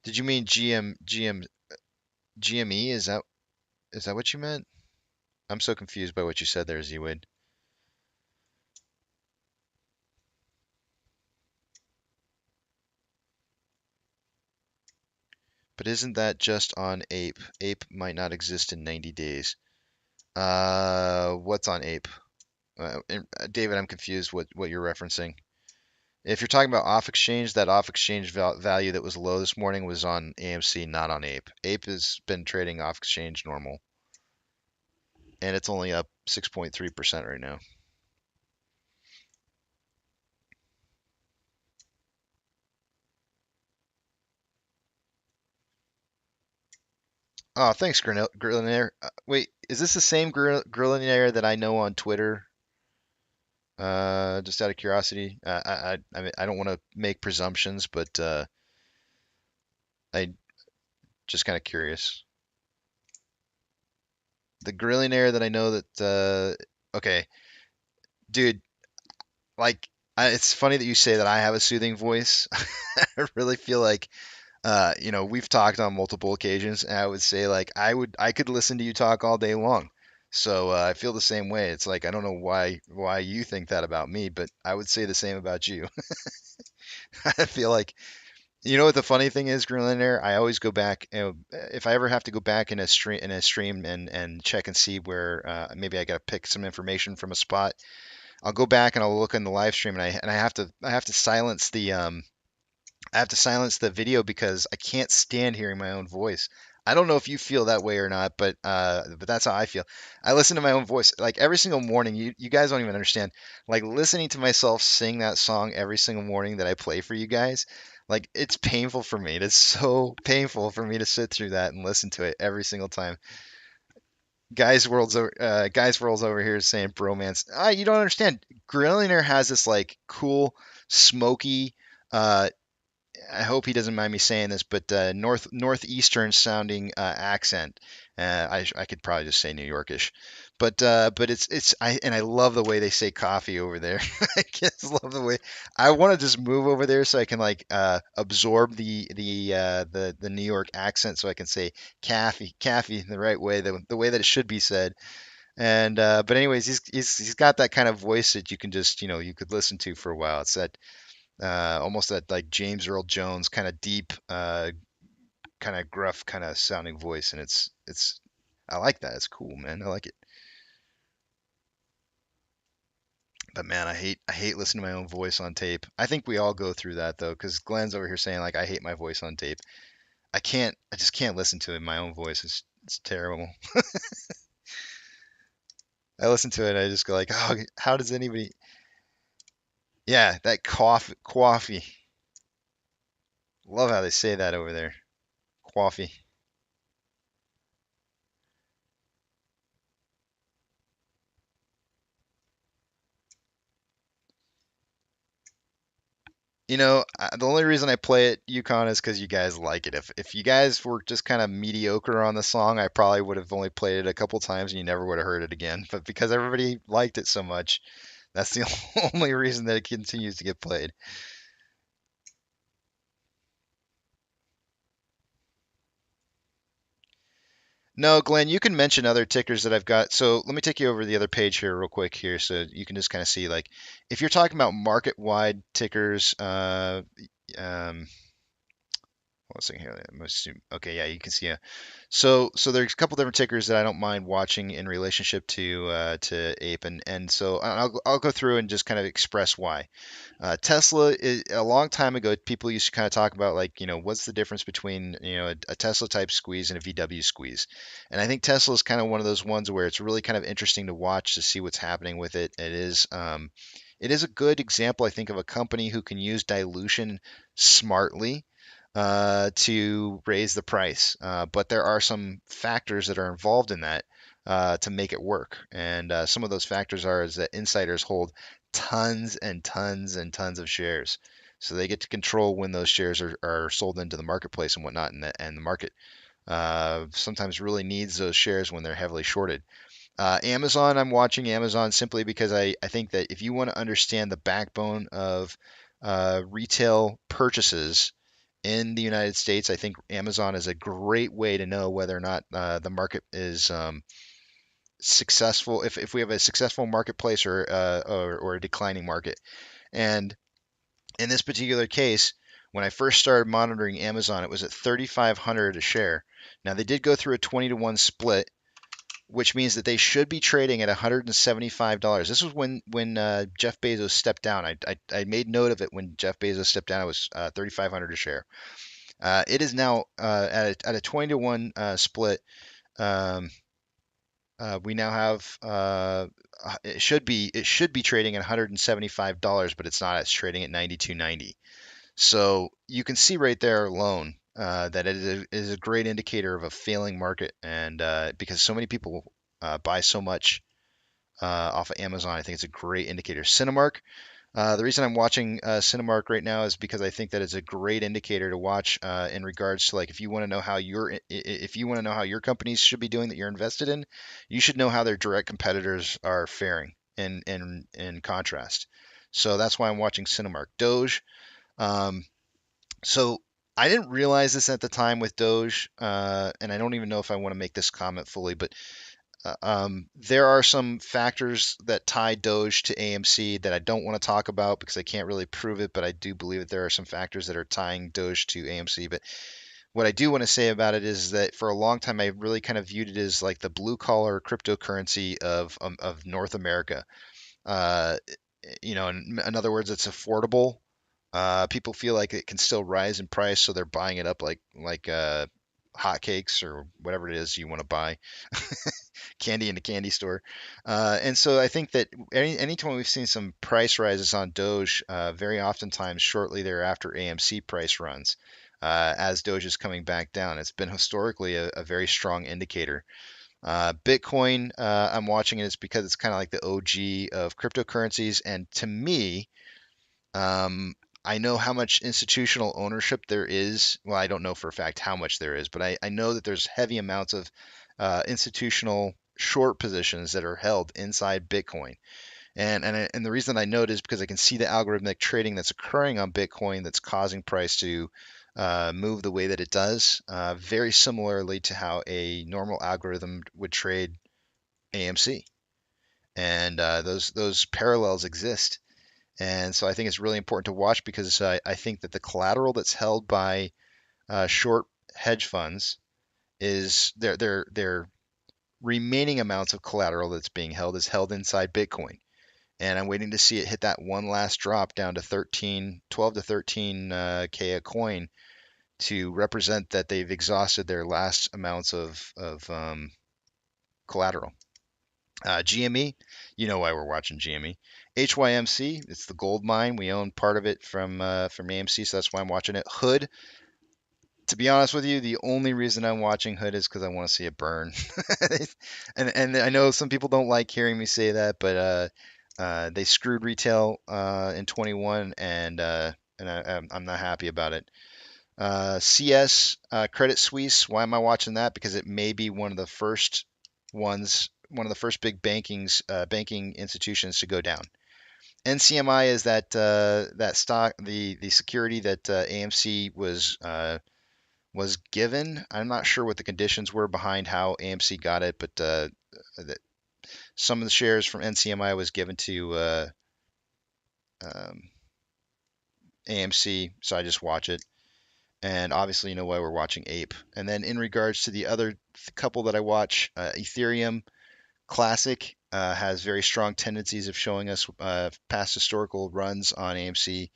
Did you mean GME? Is that what you meant? I'm so confused by what you said there, Z-Wade. But isn't that just on Ape? Ape might not exist in 90 days. What's on Ape? David, I'm confused what you're referencing. If you're talking about off exchange, that off exchange value that was low this morning was on AMC, not on Ape. Ape has been trading off exchange normal, and it's only up 6.3% right now. Oh, thanks, Grillionaire. Wait, is this the same Grillionaire that I know on Twitter? Just out of curiosity, I mean, I don't want to make presumptions, but I just kind of curious. The Grillionaire that I know that, okay, dude, like, it's funny that you say that I have a soothing voice. I really feel like, we've talked on multiple occasions, and I would say like I could listen to you talk all day long. So I feel the same way. It's like I don't know why you think that about me, but I would say the same about you. I feel like you know what the funny thing is, Greenlander? I always go back. If I ever have to go back in a stream and check and see where maybe I got to pick some information from a spot, I'll go back and I'll look in the live stream and I have to silence the video because I can't stand hearing my own voice. I don't know if you feel that way or not, but that's how I feel. I listen to my own voice like every single morning. You guys don't even understand. Like listening to myself sing that song every single morning that I play for you guys. Like it's painful for me. It's so painful for me to sit through that and listen to it every single time. Guys World's over here saying bromance. You don't understand. Grillionaire has this like cool, smoky, I hope he doesn't mind me saying this, but northeastern sounding accent. I could probably just say New Yorkish, but I love the way they say coffee over there. I just love the way I want to just move over there so I can like absorb the New York accent so I can say caffee the right way, the way that it should be said. And but anyways, he's got that kind of voice that you can just you could listen to for a while. It's that almost that like James Earl Jones kind of deep, kind of gruff, kind of sounding voice, and it's I like that. It's cool, man. I like it. But man, I hate listening to my own voice on tape. I think we all go through that though, because Glenn's over here saying like I hate my voice on tape. I just can't listen to it. My own voice it's terrible. I listen to it and I just go like, oh, how does anybody? Yeah, that coffee. Love how they say that over there. Coffee. The only reason I play it Yukon is because you guys like it. If you guys were just kind of mediocre on the song, I probably would have only played it a couple times and you never would have heard it again. But because everybody liked it so much, that's the only reason that it continues to get played. No, Glenn, you can mention other tickers that I've got. So let me take you over the other page here real quick here so you can just kind of see like if you're talking about market-wide tickers, um, hold on a second here. Okay, yeah, you can see. So there's a couple different tickers that I don't mind watching in relationship to Ape, and so I'll go through and just kind of express why. Tesla a long time ago, people used to kind of talk about like what's the difference between a Tesla type squeeze and a VW squeeze, and I think Tesla is kind of one of those ones where it's really kind of interesting to watch to see what's happening with it. It is a good example, I think, of a company who can use dilution smartly to raise the price. But there are some factors that are involved in that to make it work. And some of those factors is that insiders hold tons and tons and tons of shares. So they get to control when those shares are sold into the marketplace and whatnot, and the market sometimes really needs those shares when they're heavily shorted. Amazon, I'm watching Amazon simply because I think that if you want to understand the backbone of retail purchases in the United States, I think Amazon is a great way to know whether or not the market is successful, if we have a successful marketplace or a declining market. And in this particular case, when I first started monitoring Amazon, it was at 3,500 a share. Now they did go through a 20-to-1 split, which means that they should be trading at $175. This was when Jeff Bezos stepped down. I made note of it when Jeff Bezos stepped down. It was 3,500 a share. It is now at a 20-to-1 split. Um, we now have it should be trading at $175, but it's not. It's trading at 92.90. So you can see right there alone that it is a great indicator of a failing market, and because so many people buy so much off of Amazon, I think it's a great indicator. Cinemark. The reason I'm watching Cinemark right now is because I think that it's a great indicator to watch in regards to, like, if you want to know how your companies should be doing that you're invested in, you should know how their direct competitors are faring in contrast. So that's why I'm watching Cinemark. Doge. Um, so I didn't realize this at the time with Doge, and I don't even know if I want to make this comment fully, but there are some factors that tie Doge to AMC that I don't want to talk about because I can't really prove it, but I do believe that there are some factors that are tying Doge to AMC. But what I do want to say about it is that for a long time, I really kind of viewed it as like the blue collar cryptocurrency of North America. Uh, in other words, it's affordable. People feel like it can still rise in price, so they're buying it up like hotcakes or whatever it is you want to buy, candy in the candy store. And so I think that anytime we've seen some price rises on Doge, very oftentimes shortly thereafter AMC price runs. As Doge is coming back down, it's been historically a very strong indicator. Bitcoin, I'm watching it. It's because it's kind of like the OG of cryptocurrencies, and to me, um, I know how much institutional ownership there is. Well, I don't know for a fact how much there is, but I know that there's heavy amounts of institutional short positions that are held inside Bitcoin. And the reason I know it is because I can see the algorithmic trading that's occurring on Bitcoin that's causing price to move the way that it does, very similarly to how a normal algorithm would trade AMC. And those parallels exist. And so I think it's really important to watch because I think that the collateral that's held by short hedge funds is their remaining amounts of collateral that's being held is held inside Bitcoin. And I'm waiting to see it hit that one last drop down to 12 to 13 K a coin to represent that they've exhausted their last amounts of collateral. GME, you know why we're watching GME. HYMC, it's the gold mine. We own part of it from AMC, so that's why I'm watching it. Hood, to be honest with you, the only reason I'm watching Hood is because I want to see it burn. And I know some people don't like hearing me say that, but they screwed retail in 21, and I'm not happy about it. CS, Credit Suisse. Why am I watching that? Because it may be one of the first big banking institutions to go down. NCMI is that stock, the security that AMC was given. I'm not sure what the conditions were behind how AMC got it, but some of the shares from NCMI was given to um, AMC, so I just watch it. And obviously, you know why we're watching Ape. And then in regards to the other couple that I watch, Ethereum Classic has very strong tendencies of showing us past historical runs on AMC.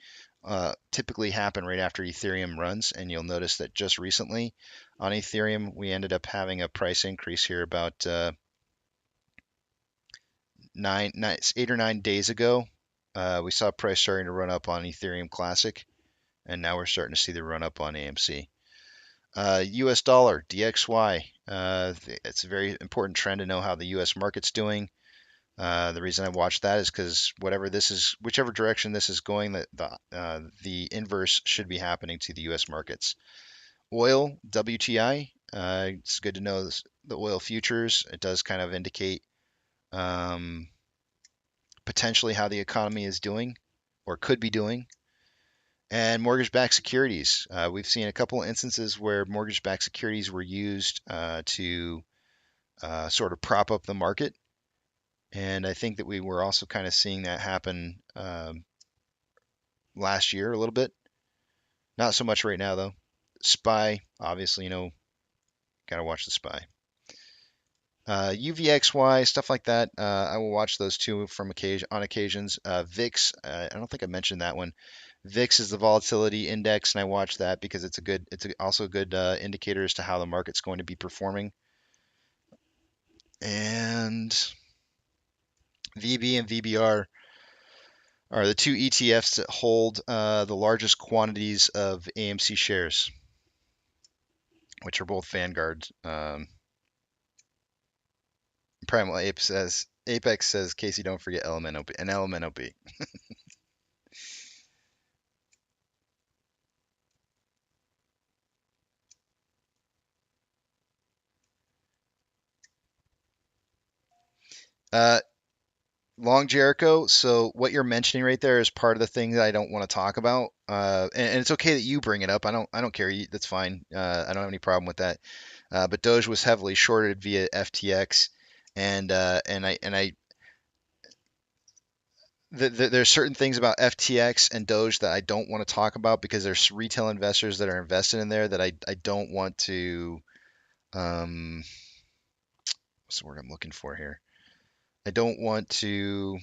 Typically happen right after Ethereum runs, and you'll notice that just recently on Ethereum we ended up having a price increase here about 8 or 9 days ago. We saw price starting to run up on Ethereum Classic, and now we're starting to see the run up on AMC. US dollar, DXY. It's a very important trend to know how the US market's doing. The reason I watch that is because whichever direction this is going, the inverse should be happening to the U.S. markets. Oil, WTI, It's good to know the oil futures. It does kind of indicate potentially how the economy is doing or could be doing. And mortgage-backed securities. We've seen a couple of instances where mortgage-backed securities were used to sort of prop up the market. And I think that we were also kind of seeing that happen last year a little bit. Not so much right now, though. SPY, obviously, got to watch the SPY. UVXY, stuff like that. I will watch those too on occasions. VIX, I don't think I mentioned that one. VIX is the volatility index, and I watch that because also a good indicator as to how the market's going to be performing. And VB and VBR are the two ETFs that hold the largest quantities of AMC shares, which are both Vanguard. Primal Apex says, Casey, don't forget LMNOP. Uh, Long Jericho. So what you're mentioning right there is part of the thing that I don't want to talk about. And it's okay that you bring it up. I don't care. That's fine. I don't have any problem with that. But Doge was heavily shorted via FTX, and there's certain things about FTX and Doge that I don't want to talk about because there's retail investors that are invested in there that I don't want to what's the word I'm looking for here? I don't want to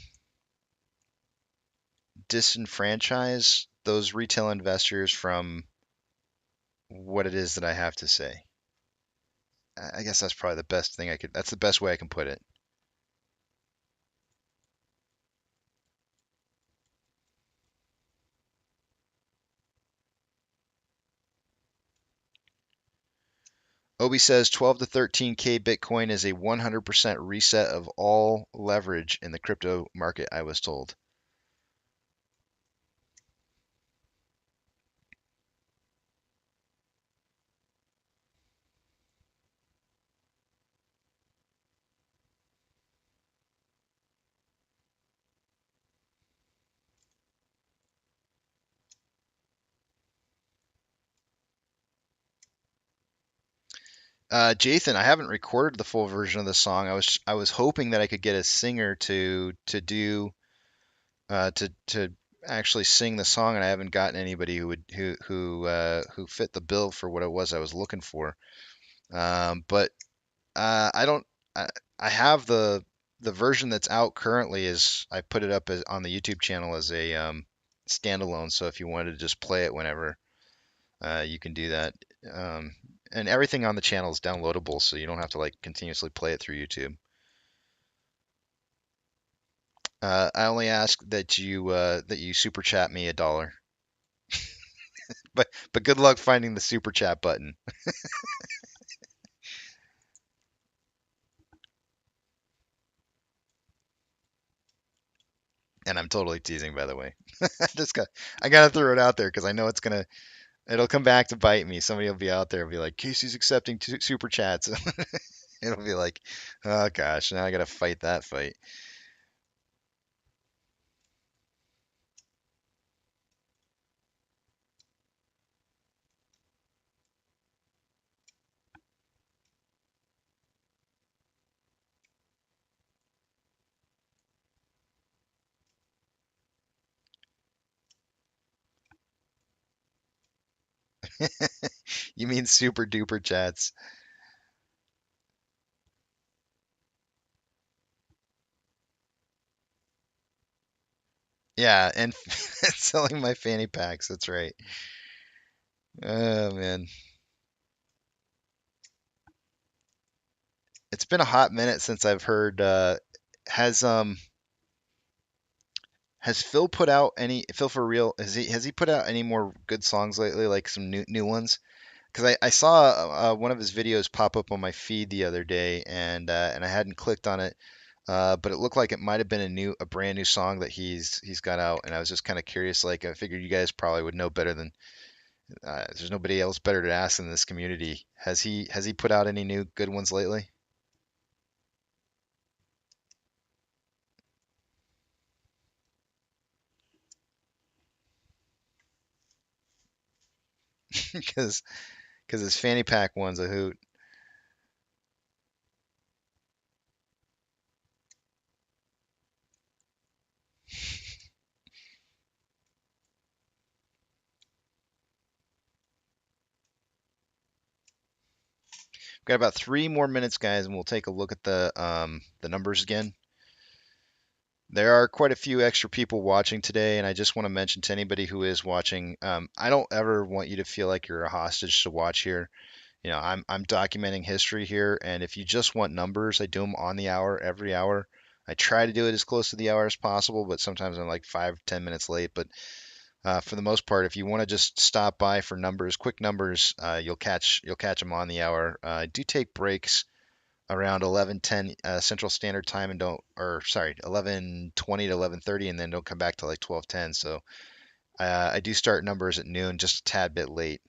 disenfranchise those retail investors from what it is that I have to say. I guess that's probably the best thing that's the best way I can put it. Obi says 12 to 13K Bitcoin is a 100% reset of all leverage in the crypto market, I was told. Jathan, I haven't recorded the full version of the song. I was hoping that I could get a singer to actually sing the song, and I haven't gotten anybody who fit the bill for what it was I was looking for. But I don't. I have the version that's out currently is I put it up on the YouTube channel as a standalone. So if you wanted to just play it whenever, you can do that. And everything on the channel is downloadable, so you don't have to like continuously play it through YouTube. I only ask that you super chat me $1, but good luck finding the super chat button. And I'm totally teasing, by the way. I gotta throw it out there because I know it'll come back to bite me. Somebody will be out there and be like, Casey's accepting super chats. It'll be like, oh gosh, now I gotta fight that fight. You mean super duper chats? Yeah, and selling my fanny packs. That's right. Oh man, it's been a hot minute since I've heard. Has um has Phil for real? Has he put out any more good songs lately? Like some new ones? Because I saw one of his videos pop up on my feed the other day, and I hadn't clicked on it, but it looked like it might have been a brand new song that he's got out, and I was just kind of curious. Like I figured you guys probably would know better than There's nobody else better to ask in this community. Has he put out any new good ones lately? Because his fanny pack one's a hoot. We've got about 3 more minutes, guys, and we'll take a look at the numbers again. There are quite a few extra people watching today, and I just want to mention to anybody who is watching, I don't ever want you to feel like you're a hostage to watch here. I'm documenting history here, and if you just want numbers, I do them on the hour, every hour. I try to do it as close to the hour as possible, but sometimes I'm like 5, 10 minutes late. But for the most part, if you want to just stop by for numbers, quick numbers, you'll catch them on the hour. I do take breaks around 11:10 Central Standard Time and don't, or sorry, 11:20 to 11:30, and then don't come back till like 12:10. So I do start numbers at noon, just a tad bit late.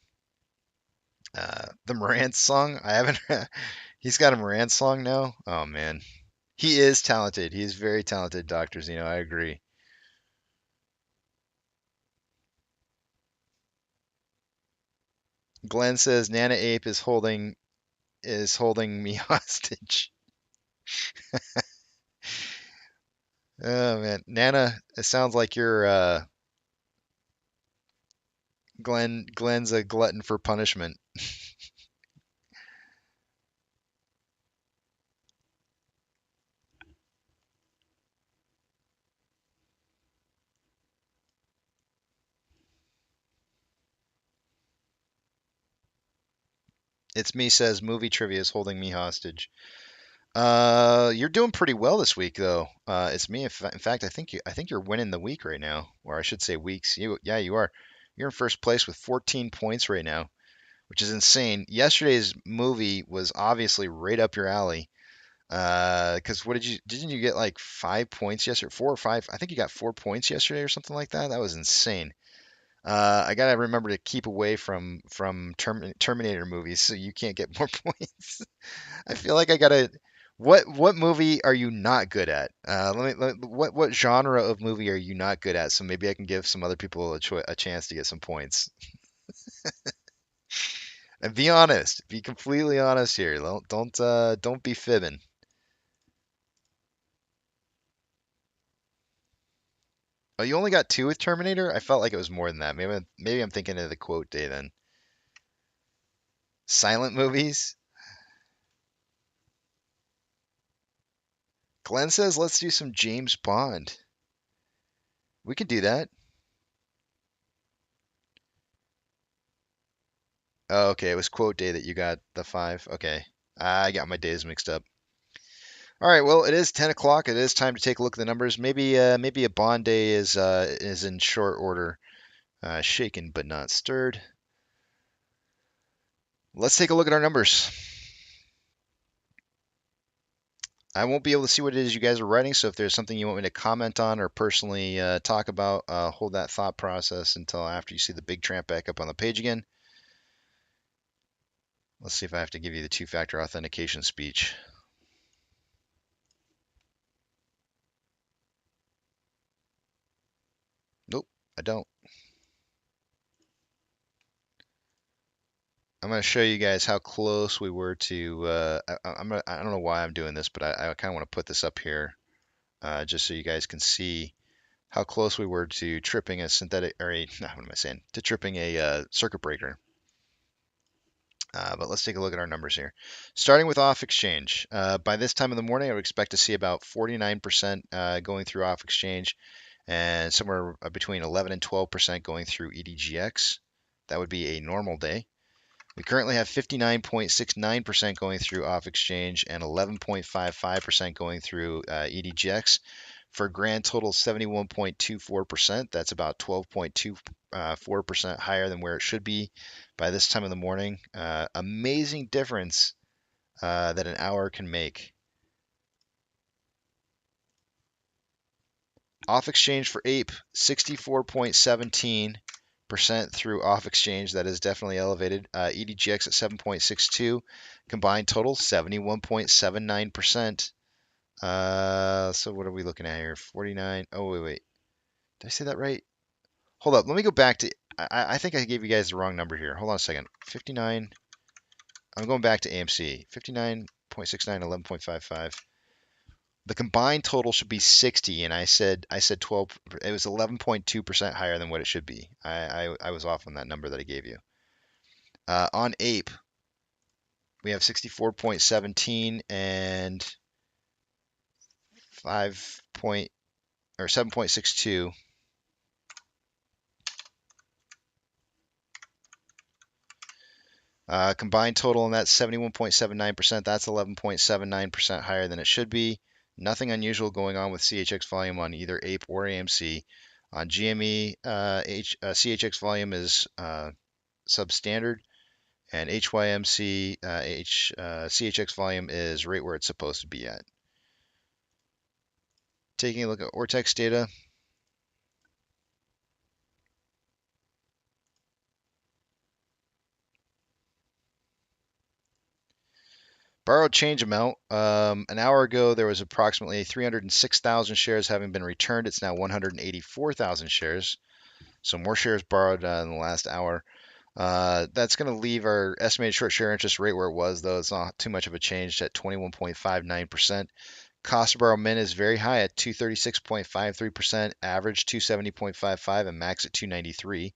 The Morant song, I haven't. He's got a Morant song now. Oh man, he is talented. He is very talented, Doctor Zeno. I agree. Glenn says Nana Ape is holding me hostage. Oh man, Nana, it sounds like you're Glenn's a glutton for punishment. It's me says movie trivia is holding me hostage. You're doing pretty well this week though. It's me. In fact, I think you're winning the week right now, or I should say weeks. Yeah, you are. You're in first place with 14 points right now, which is insane. Yesterday's movie was obviously right up your alley. Because didn't you get like 5 points yesterday? 4 or 5? I think you got 4 points yesterday or something like that. That was insane. I gotta remember to keep away from Terminator movies so you can't get more points. I feel like I gotta. What movie are you not good at? What genre of movie are you not good at? So maybe I can give some other people a chance to get some points. And be honest. Be completely honest here. Don't be fibbing. Oh, you only got two with Terminator? I felt like it was more than that. Maybe I'm thinking of the quote day then. Silent movies? Glenn says let's do some James Bond. We could do that. Oh, okay. It was quote day that you got the five. Okay. I got my days mixed up. All right. Well, it is 10 o'clock. It is time to take a look at the numbers. Maybe a Bond day is in short order. Shaken but not stirred. Let's take a look at our numbers. I won't be able to see what it is you guys are writing, so if there's something you want me to comment on or personally talk about, hold that thought process until after you see the big tramp back up on the page again. Let's see if I have to give you the two-factor authentication speech. Nope, I don't. I'm going to show you guys how close we were to. I don't know why I'm doing this, but I kind of want to put this up here just so you guys can see how close we were to tripping a synthetic, or what am I saying? To tripping a circuit breaker. But let's take a look at our numbers here. Starting with off exchange. By this time in the morning, I would expect to see about 49% going through off exchange and somewhere between 11 and 12% going through EDGX. That would be a normal day. We currently have 59.69% going through off exchange and 11.55% going through EDGX for a grand total 71.24%. That's about 12.24% higher than where it should be by this time in the morning. Amazing difference that an hour can make. Off exchange for Ape 64.17 through off exchange. That is definitely elevated. EDGX at 7.62. Combined total 71.79%. So what are we looking at here? 49. Oh, wait. Did I say that right? Hold up. Let me go back to. I think I gave you guys the wrong number here. Hold on a second. 59. I'm going back to AMC. 59.69, 11.55. The combined total should be 60, and I said 12. It was 11.2% higher than what it should be. I was off on that number that I gave you. On Ape, we have 64.17 and 7.62. Combined total on that 71.79%. That's 11.79% higher than it should be. Nothing unusual going on with CHX volume on either Ape or AMC. On GME, CHX volume is substandard, and HYMC CHX volume is right where it's supposed to be at. Taking a look at Ortex data. Borrowed change amount. An hour ago, there was approximately 306,000 shares having been returned. It's now 184,000 shares. So more shares borrowed in the last hour. That's going to leave our estimated short share interest rate where it was, though. It's not too much of a change at 21.59%. Cost to borrow min is very high at 236.53%, average 270.55, and max at 293.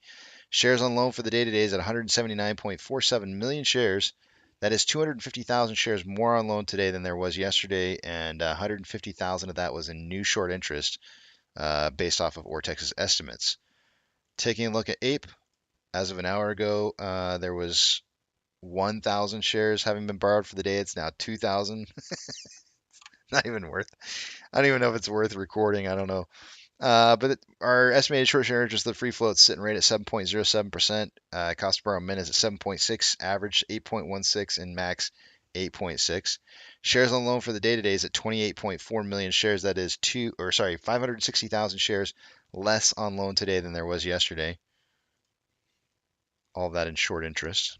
Shares on loan for the day today is at 179.47 million shares. That is 250,000 shares more on loan today than there was yesterday, and 150,000 of that was in new short interest based off of Ortex's estimates. Taking a look at Ape, as of an hour ago, there was 1,000 shares having been borrowed for the day. It's now 2,000. Not even worth. I don't even know if it's worth recording. I don't know. But our estimated short share interest, the free float, sitting right at 7.07%. Cost per borrow min is at 7.6, average 8.16, and max 8.6. Shares on loan for the day today is at 28.4 million shares. That is 560,000 shares less on loan today than there was yesterday. All of that in short interest.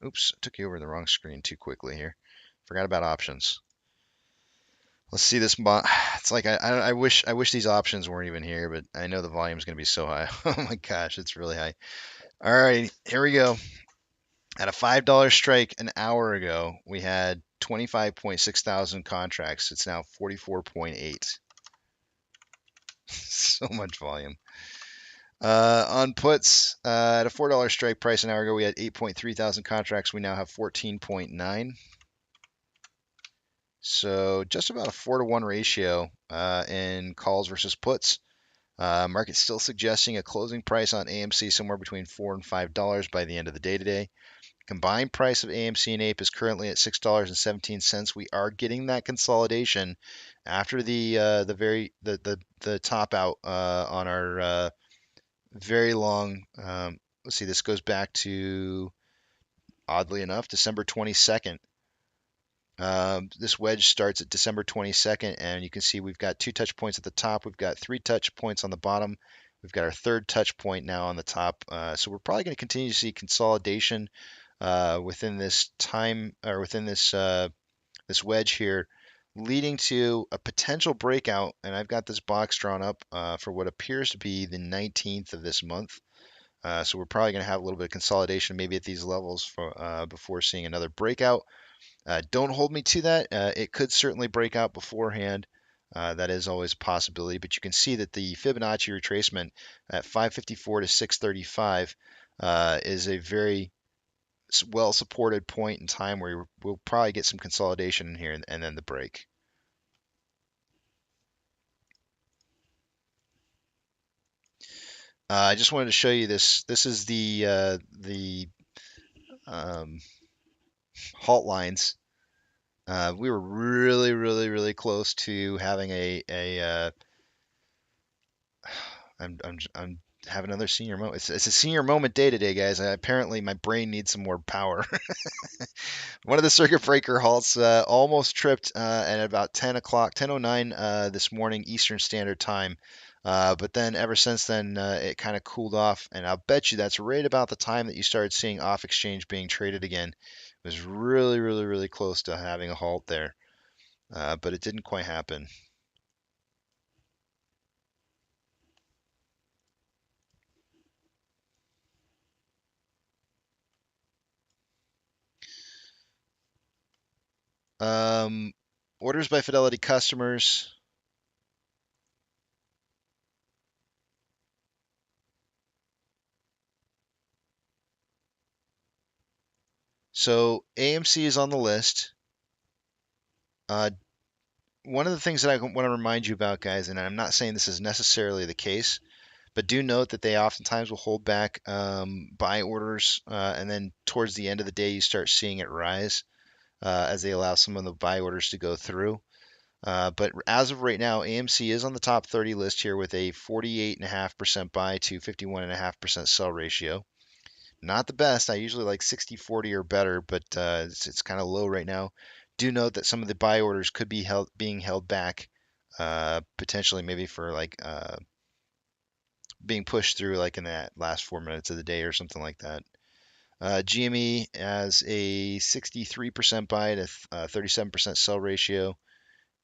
Oops, I took you over the wrong screen too quickly here. Forgot about options. Let's see this. It's like I wish these options weren't even here, but I know the volume is going to be so high. Oh my gosh, it's really high. All right, here we go. At a $5 strike an hour ago, we had 25.6 thousand contracts. It's now 44.8. So much volume. On puts, at a $4 strike price an hour ago, we had 8.3 thousand contracts. We now have 14.9. So just about a 4-to-1 ratio in calls versus puts. Market's still suggesting a closing price on AMC somewhere between $4 and $5 by the end of the day today. Combined price of AMC and Ape is currently at $6.17. We are getting that consolidation after the top out on our very long. Let's see, this goes back to, oddly enough, December 22nd. This wedge starts at December 22nd, and you can see we've got 2 touch points at the top. We've got 3 touch points on the bottom. We've got our 3rd touch point now on the top. So we're probably going to continue to see consolidation within this time, or within this this wedge here, leading to a potential breakout. And I've got this box drawn up for what appears to be the 19th of this month. So we're probably going to have a little bit of consolidation, maybe at these levels before seeing another breakout. Don't hold me to that. It could certainly break out beforehand. That is always a possibility, but you can see that the Fibonacci retracement at 554 to 635 is a very well supported point in time where we'll probably get some consolidation in here and then the break. I just wanted to show you this. This is the halt lines. We were really close to having I'm have another senior moment. It's a senior moment day today, guys. Apparently, my brain needs some more power. One of the circuit breaker halts almost tripped at about 10 o'clock, 10:09 this morning Eastern Standard Time. But then ever since then, it kind of cooled off, and I'll bet you that's right about the time that you started seeing off exchange being traded again. It was really, really, really close to having a halt there, but it didn't quite happen. Um, Orders by Fidelity customers. So AMC is on the list. Uh, One of the things that I want to remind you about, guys, and I'm not saying this is necessarily the case, but do note that they oftentimes will hold back buy orders, and then towards the end of the day, you start seeing it rise as they allow some of the buy orders to go through. But as of right now, AMC is on the top 30 list here with a 48.5% buy to 51.5% sell ratio. Not the best. I usually like 60-40 or better, but it's kind of low right now. Do note that some of the buy orders could be being held back, potentially maybe for like being pushed through like in that last 4 minutes of the day or something like that. GME has a 63% buy to 37% sell ratio,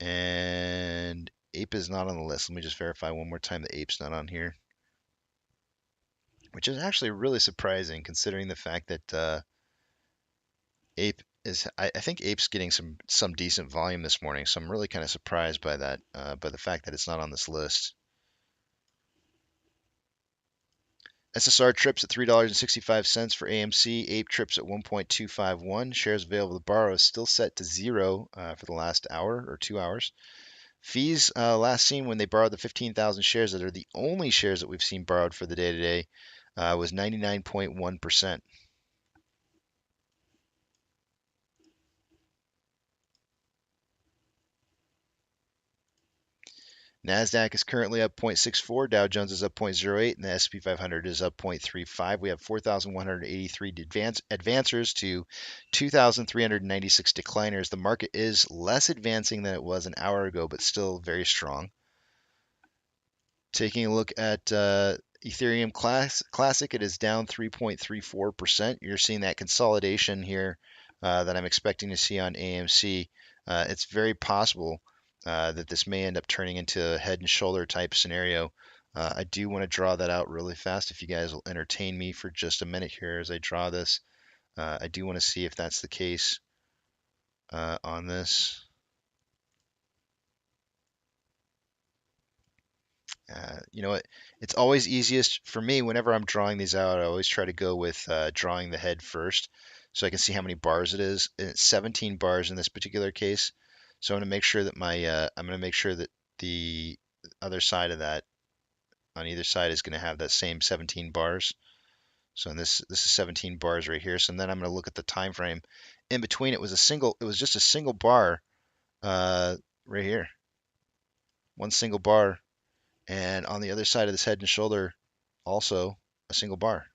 and Ape is not on the list. Let me just verify one more time that Ape's not on here, which is actually really surprising considering the fact that Ape is. I think Ape's getting some decent volume this morning, so I'm really kind of surprised by that, by the fact that it's not on this list. SSR trips at $3.65 for AMC. Ape trips at 1.251. Shares available to borrow is still set to 0 for the last hour or 2 hours. Fees last seen when they borrowed the 15,000 shares that are the only shares that we've seen borrowed for the day today was 99.1%. NASDAQ is currently up 0.64, Dow Jones is up 0.08, and the S&P 500 is up 0.35. We have 4,183 advancers to 2,396 decliners. The market is less advancing than it was an hour ago, but still very strong. Taking a look at Ethereum Classic, it is down 3.34%. You're seeing that consolidation here that I'm expecting to see on AMC. It's very possible that this may end up turning into a head and shoulder type scenario. I do want to draw that out really fast. If you guys will entertain me for just a minute here as I draw this, I do want to see if that's the case on this. You know what? It's always easiest for me whenever I'm drawing these out. I always try to go with drawing the head first, so I can see how many bars it is. And it's 17 bars in this particular case. So I'm going to make sure that the other side of that on either side is going to have that same 17 bars. So in this is 17 bars right here. So then I'm going to look at the time frame. In between, it was just a single bar right here, one single bar. And on the other side of this head and shoulder, also a single bar.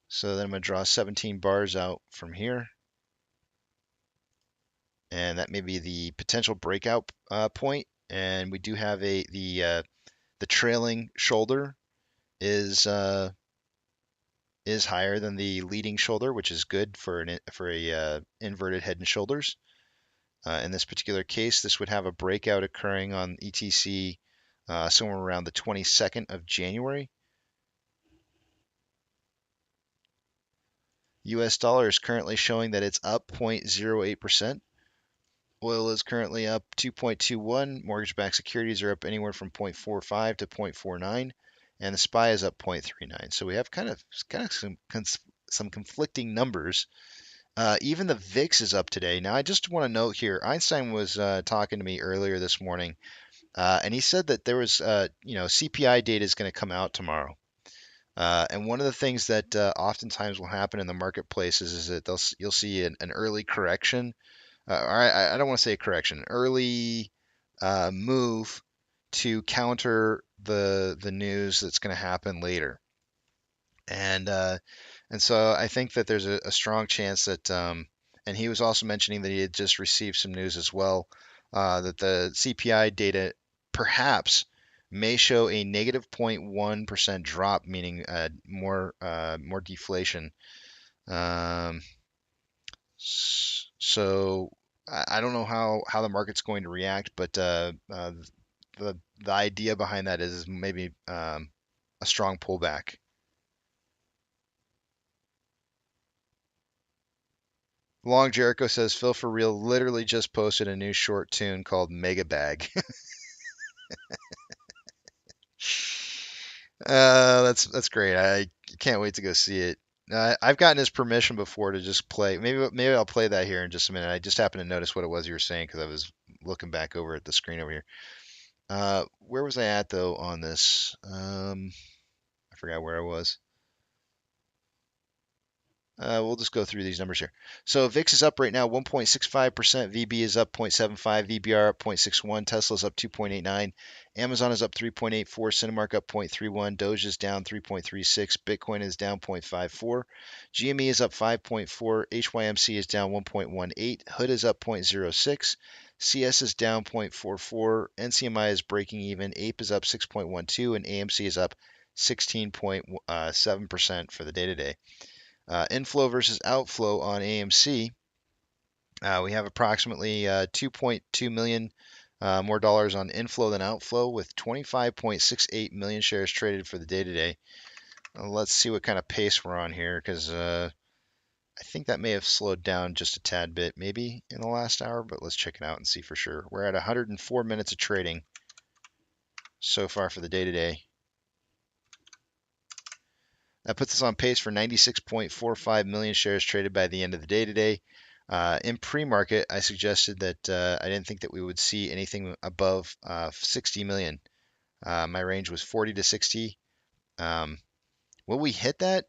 So then I'm going to draw 17 bars out from here. And that may be the potential breakout point. And we do have the trailing shoulder is higher than the leading shoulder, which is good for a inverted head and shoulders. In this particular case, this would have a breakout occurring on ETC somewhere around the 22nd of January. US dollar is currently showing that it's up 0.08%. Oil is currently up 2.21. Mortgage-backed securities are up anywhere from 0.45 to 0.49, and the SPY is up 0.39. So we have kind of some conflicting numbers. Even the VIX is up today. Now, I just want to note here, Einstein was talking to me earlier this morning, and he said that there was, CPI data is going to come out tomorrow. And one of the things that oftentimes will happen in the marketplace is that you'll see an early correction, or I don't want to say a correction, early move to counter the news that's going to happen later. And so I think that there's a strong chance that, and he was also mentioning that he had just received some news as well, that the CPI data perhaps may show a negative 0.1% drop, meaning more deflation. Um, so I don't know how the market's going to react, but the idea behind that is maybe a strong pullback. Long Jericho says Phil for real literally just posted a new short tune called Mega Bag. That's great. I can't wait to go see it. I've gotten his permission before to just play. Maybe I'll play that here in just a minute. I just happened to notice what it was you were saying because I was looking back over at the screen over here. Where was I at though on this? I forgot where I was. We'll just go through these numbers here. So VIX is up right now 1.65%. VB is up 0.75. VBR up 0.61. Tesla's up 2.89. Amazon is up 3.84. Cinemark up 0.31. Doge is down 3.36. Bitcoin is down 0.54. GME is up 5.4. HYMC is down 1.18. Hood is up 0.06. CS is down 0.44. NCMI is breaking even. Ape is up 6.12. And AMC is up 16.7% for the day today. Inflow versus outflow on AMC, we have approximately 2.2 million more dollars on inflow than outflow, with 25.68 million shares traded for the day today. Let's see what kind of pace we're on here, because I think that may have slowed down just a tad bit, maybe in the last hour, but let's check it out and see for sure. We're at 104 minutes of trading so far for the day today. That puts us on pace for 96.45 million shares traded by the end of the day today. In pre-market, I suggested that I didn't think that we would see anything above 60 million. My range was 40 to 60. Will we hit that?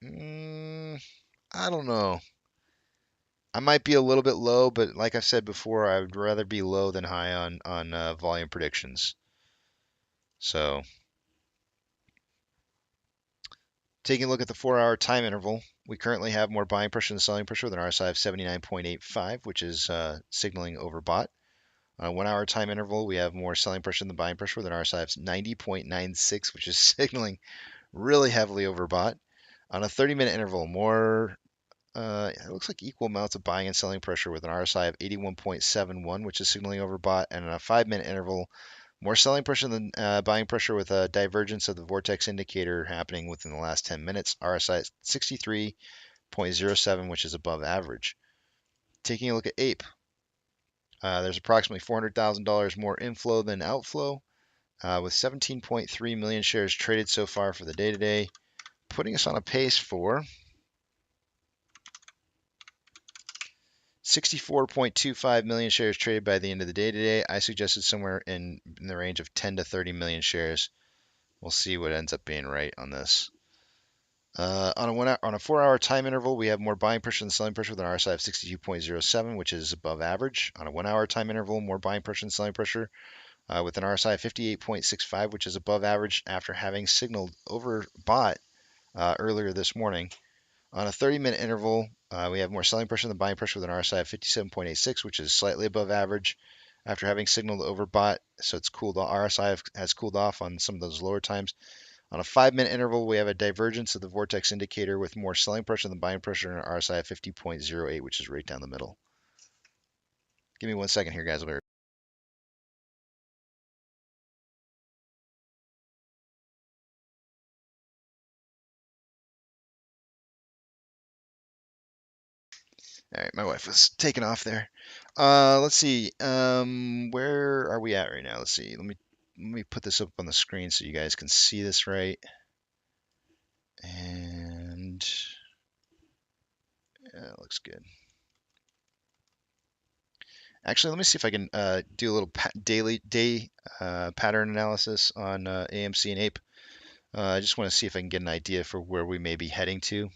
I don't know. I might be a little bit low, but like I said before, I would rather be low than high on volume predictions. So, taking a look at the 4-hour time interval, we currently have more buying pressure than selling pressure with an RSI of 79.85, which is signaling overbought. On a 1-hour time interval, we have more selling pressure than buying pressure with an RSI of 90.96, which is signaling really heavily overbought. On a 30-minute interval, it looks like equal amounts of buying and selling pressure with an RSI of 81.71, which is signaling overbought. And on a 5-minute interval, more selling pressure than buying pressure with a divergence of the vortex indicator happening within the last 10 minutes. RSI is 63.07, which is above average. Taking a look at Ape, there's approximately $400,000 more inflow than outflow, with 17.3 million shares traded so far for the day today, putting us on a pace for 64.25 million shares traded by the end of the day today. I suggested somewhere in the range of 10 to 30 million shares. We'll see what ends up being right on this. On a 4-hour time interval, we have more buying pressure than selling pressure with an RSI of 62.07, which is above average. On a 1-hour time interval, more buying pressure than selling pressure with an RSI of 58.65, which is above average after having signaled overbought earlier this morning. On a 30-minute interval, we have more selling pressure than buying pressure with an RSI of 57.86, which is slightly above average after having signaled overbought. So it's cooled. RSI has cooled off on some of those lower times. On a 5-minute interval, we have a divergence of the vortex indicator with more selling pressure than buying pressure and an RSI of 50.08, which is right down the middle. Give me 1 second here, guys. All right, my wife was taking off there. Let's see. Where are we at right now? Let's see. Let me put this up on the screen so you guys can see this right. And yeah, it looks good. Actually, let me see if I can do a little day pattern analysis on AMC and Ape. I just want to see if I can get an idea for where we may be heading to.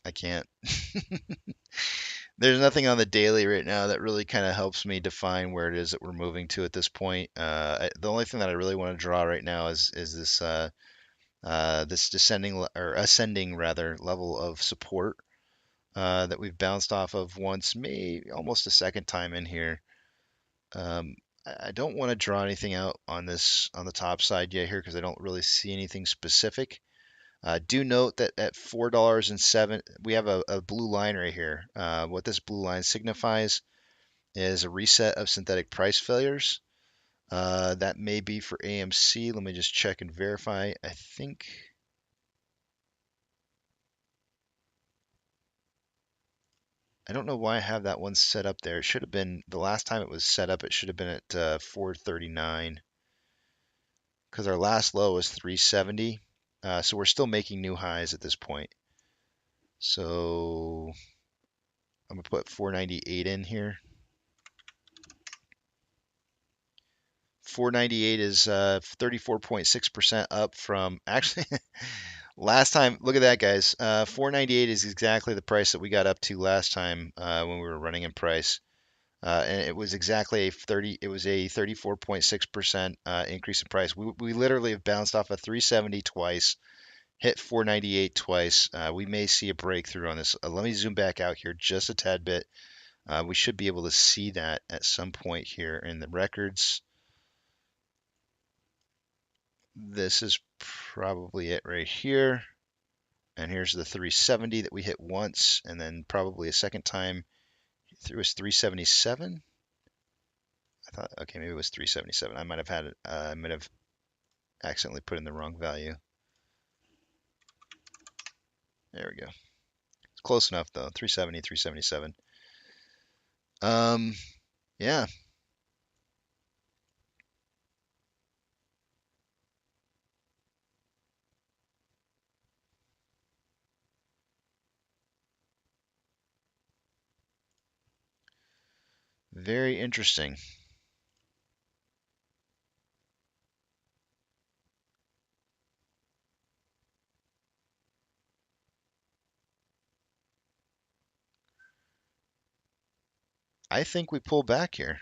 I can't. There's nothing on the daily right now that really kind of helps me define where it is that we're moving to at this point. The only thing that I really want to draw right now is this this descending or ascending rather level of support that we've bounced off of once, maybe almost a second time in here. I don't want to draw anything out on this on the top side yet here because I don't really see anything specific. Do note that at $4.07, we have a blue line right here. What this blue line signifies is a reset of synthetic price failures. That may be for AMC. Let me just check and verify. I think. I don't know why I have that one set up there. It should have been the last time it was set up. It should have been at 439 because our last low was 370. So we're still making new highs at this point. So I'm gonna put 498 in here. 498 is 34.6% up from actually last time. Look at that, guys. 498 is exactly the price that we got up to last time when we were running in price. And it was exactly it was a 34.6% increase in price. We literally have bounced off of 370 twice, hit 498 twice. We may see a breakthrough on this. Let me zoom back out here just a tad bit. We should be able to see that at some point here in the records. This is probably it right here. And here's the 370 that we hit once, and then probably a second time through was 377. I thought, okay, maybe it was 377. I might have had it. I might have accidentally put in the wrong value. There we go. It's close enough though. 370, 377. Yeah. Very interesting. I think we pull back here.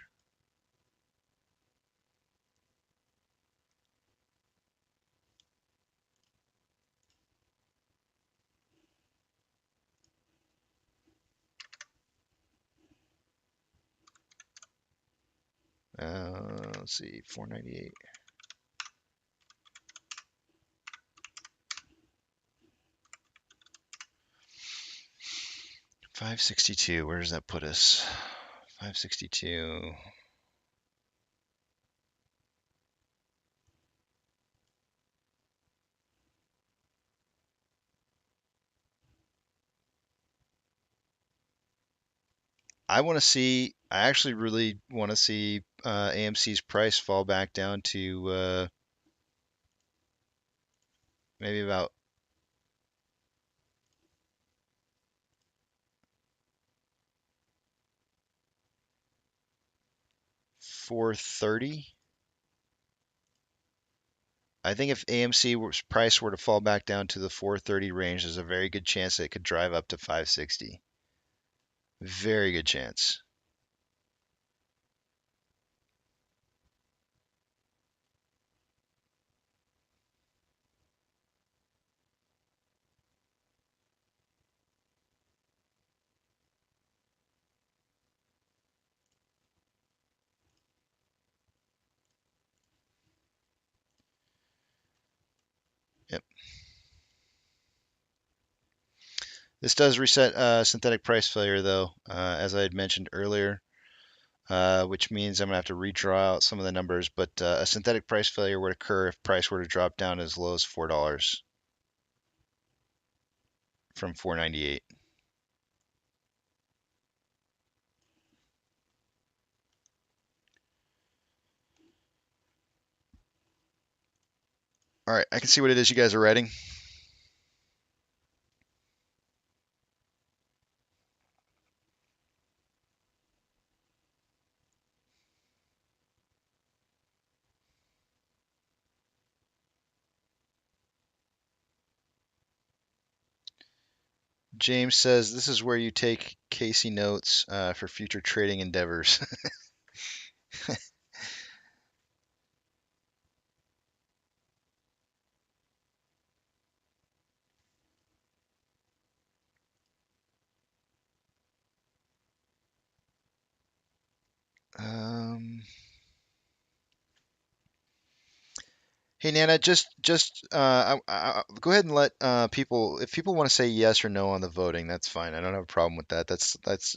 Let's see, 498. 562. Where does that put us? 562. I actually really want to see AMC's price fall back down to maybe about 430. I think if AMC's price were to fall back down to the 430 range, there's a very good chance that it could drive up to 560. Very good chance. Yep. This does reset synthetic price failure, though, as I had mentioned earlier, which means I'm going to have to redraw out some of the numbers. But a synthetic price failure would occur if price were to drop down as low as $4 from 498. All right, I can see what it is you guys are writing. James says this is where you take Casey notes for future trading endeavors. um, Hey Nana, go ahead and let people, if people want to say yes or no on the voting, that's fine. I don't have a problem with that.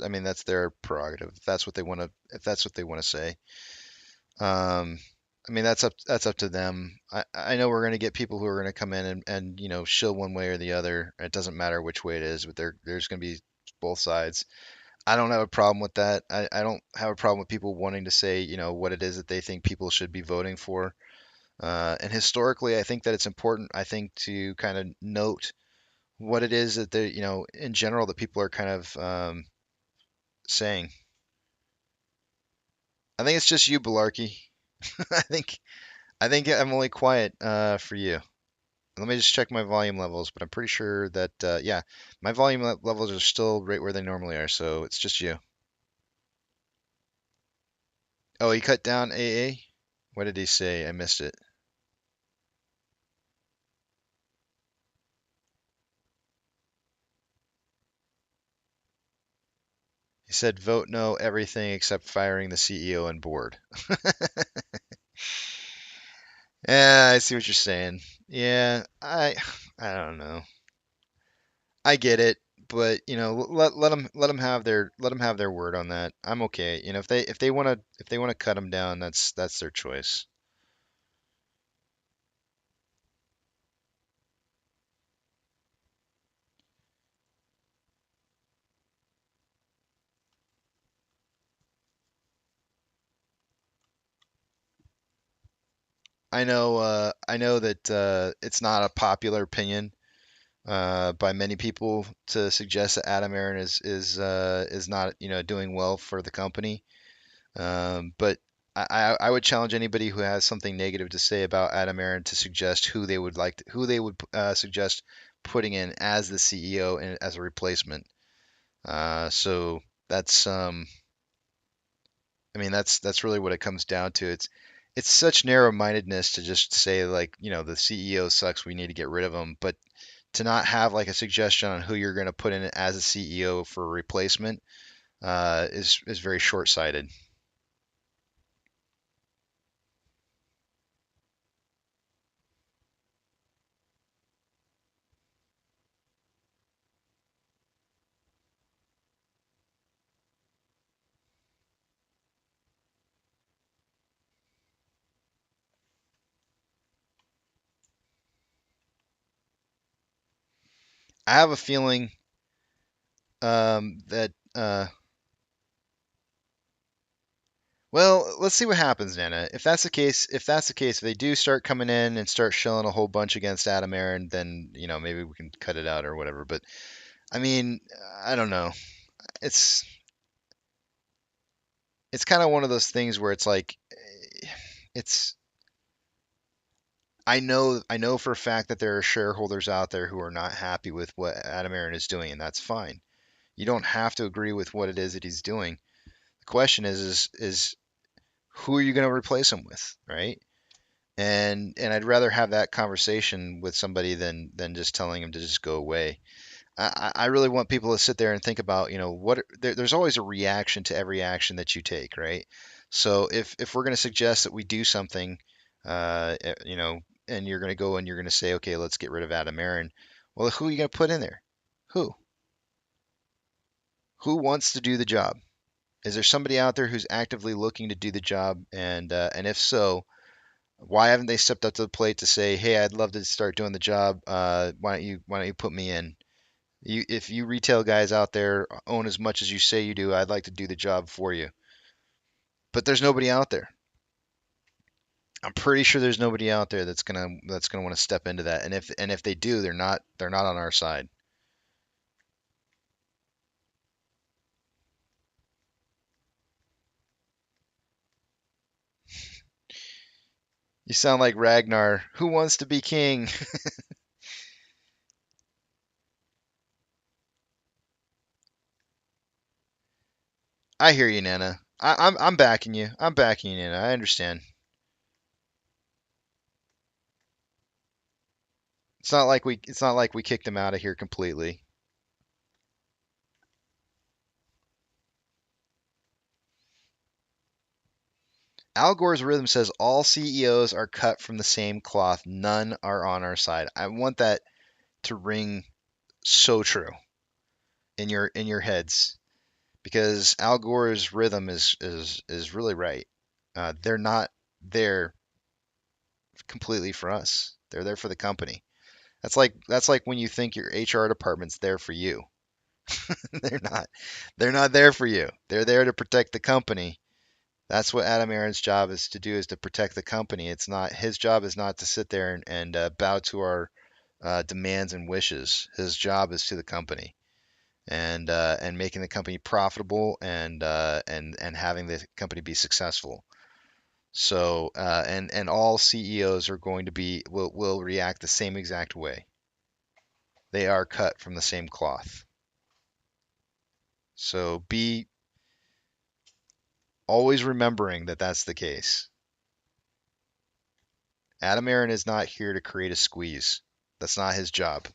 I mean that's their prerogative. If that's what they want to if that's what they want to say. Um, I mean that's up to them. I know we're going to get people who are going to come in and shill one way or the other. It doesn't matter which way it is, but there's going to be both sides. I don't have a problem with that. I don't have a problem with people wanting to say, what it is that they think people should be voting for. And historically, I think that it's important, I think, to kind of note what it is that in general, that people are kind of saying. I think it's just you, Belarkey. I think I think I'm only quiet for you. Let me just check my volume levels, but I'm pretty sure that yeah, my volume levels are still right where they normally are, so it's just you. Oh, he cut down AA? What did he say? I missed it. He said vote no everything except firing the CEO and board. Yeah, I see what you're saying. Yeah, I don't know. I get it, but let them have their word on that. I'm okay. If they want to cut them down, that's their choice. I know that it's not a popular opinion by many people to suggest that Adam Aaron is not doing well for the company. But I would challenge anybody who has something negative to say about Adam Aaron to suggest who they would suggest putting in as the CEO and as a replacement. So that's I mean that's really what it comes down to. It's such narrow-mindedness to just say like the CEO sucks, we need to get rid of him, but to not have like a suggestion on who you're going to put in as a CEO for a replacement is very short-sighted. I have a feeling that well, let's see what happens, Nana. If they do start coming in and start shelling a whole bunch against Adam Aaron, then maybe we can cut it out or whatever. But I mean, I don't know. It's it's kind of one of those things where it's like it's I know for a fact that there are shareholders out there who are not happy with what Adam Aaron is doing, and that's fine. You don't have to agree with what it is that he's doing. The question is who are you going to replace him with, right? And I'd rather have that conversation with somebody than just telling him to just go away. I really want people to sit there and think about, there's always a reaction to every action that you take, right? So if we're going to suggest that we do something, and you're going to go and you're going to say, okay, let's get rid of Adam Aaron. Well, who are you going to put in there? Who? Who wants to do the job? Is there somebody out there who's actively looking to do the job? And if so, why haven't they stepped up to the plate to say, hey, I'd love to start doing the job. Why don't you put me in? If you retail guys out there own as much as you say you do, I'd like to do the job for you. But there's nobody out there. I'm pretty sure there's nobody out there that's gonna want to step into that. And if they do, they're not on our side. You sound like Ragnar. Who wants to be king? I hear you, Nana. I'm backing you. I'm backing you, Nana. I understand. It's not like we kicked him out of here completely. Al Gore's rhythm says all CEOs are cut from the same cloth. None are on our side. I want that to ring so true in your heads because Al Gore's rhythm is really right. They're not there completely for us. They're there for the company. That's like when you think your HR department's there for you. they're not. They're not there for you. They're there to protect the company. That's what Adam Aaron's job is to do is to protect the company. It's not his job is not to sit there and bow to our demands and wishes. His job is to the company and making the company profitable and having the company be successful. So and all CEOs are going to be will react the same exact way. They are cut from the same cloth. So be always remembering that that's the case. Adam Aaron is not here to create a squeeze. That's not his job.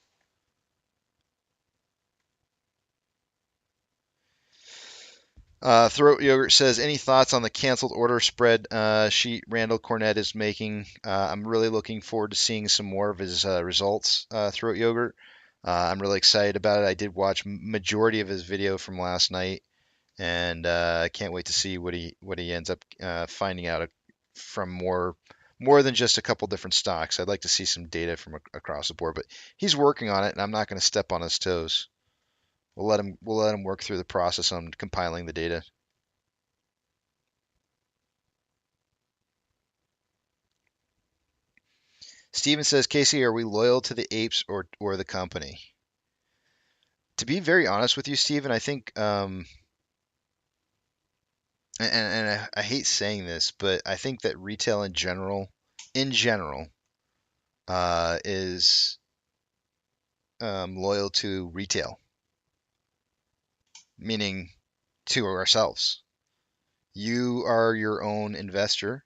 Throat Yogurt says, any thoughts on the canceled order spread sheet Randall Cornett is making? I'm really looking forward to seeing some more of his results, Throat Yogurt. I'm really excited about it. I did watch majority of his video from last night, and I can't wait to see what he ends up finding out from more than just a couple different stocks. I'd like to see some data from across the board, but he's working on it, and I'm not going to step on his toes. We'll let him work through the process on compiling the data. Steven says, Casey, are we loyal to the apes or the company? To be very honest with you, Steven, I think, and I hate saying this, but I think that retail in general, is loyal to retail, meaning to ourselves. You are your own investor.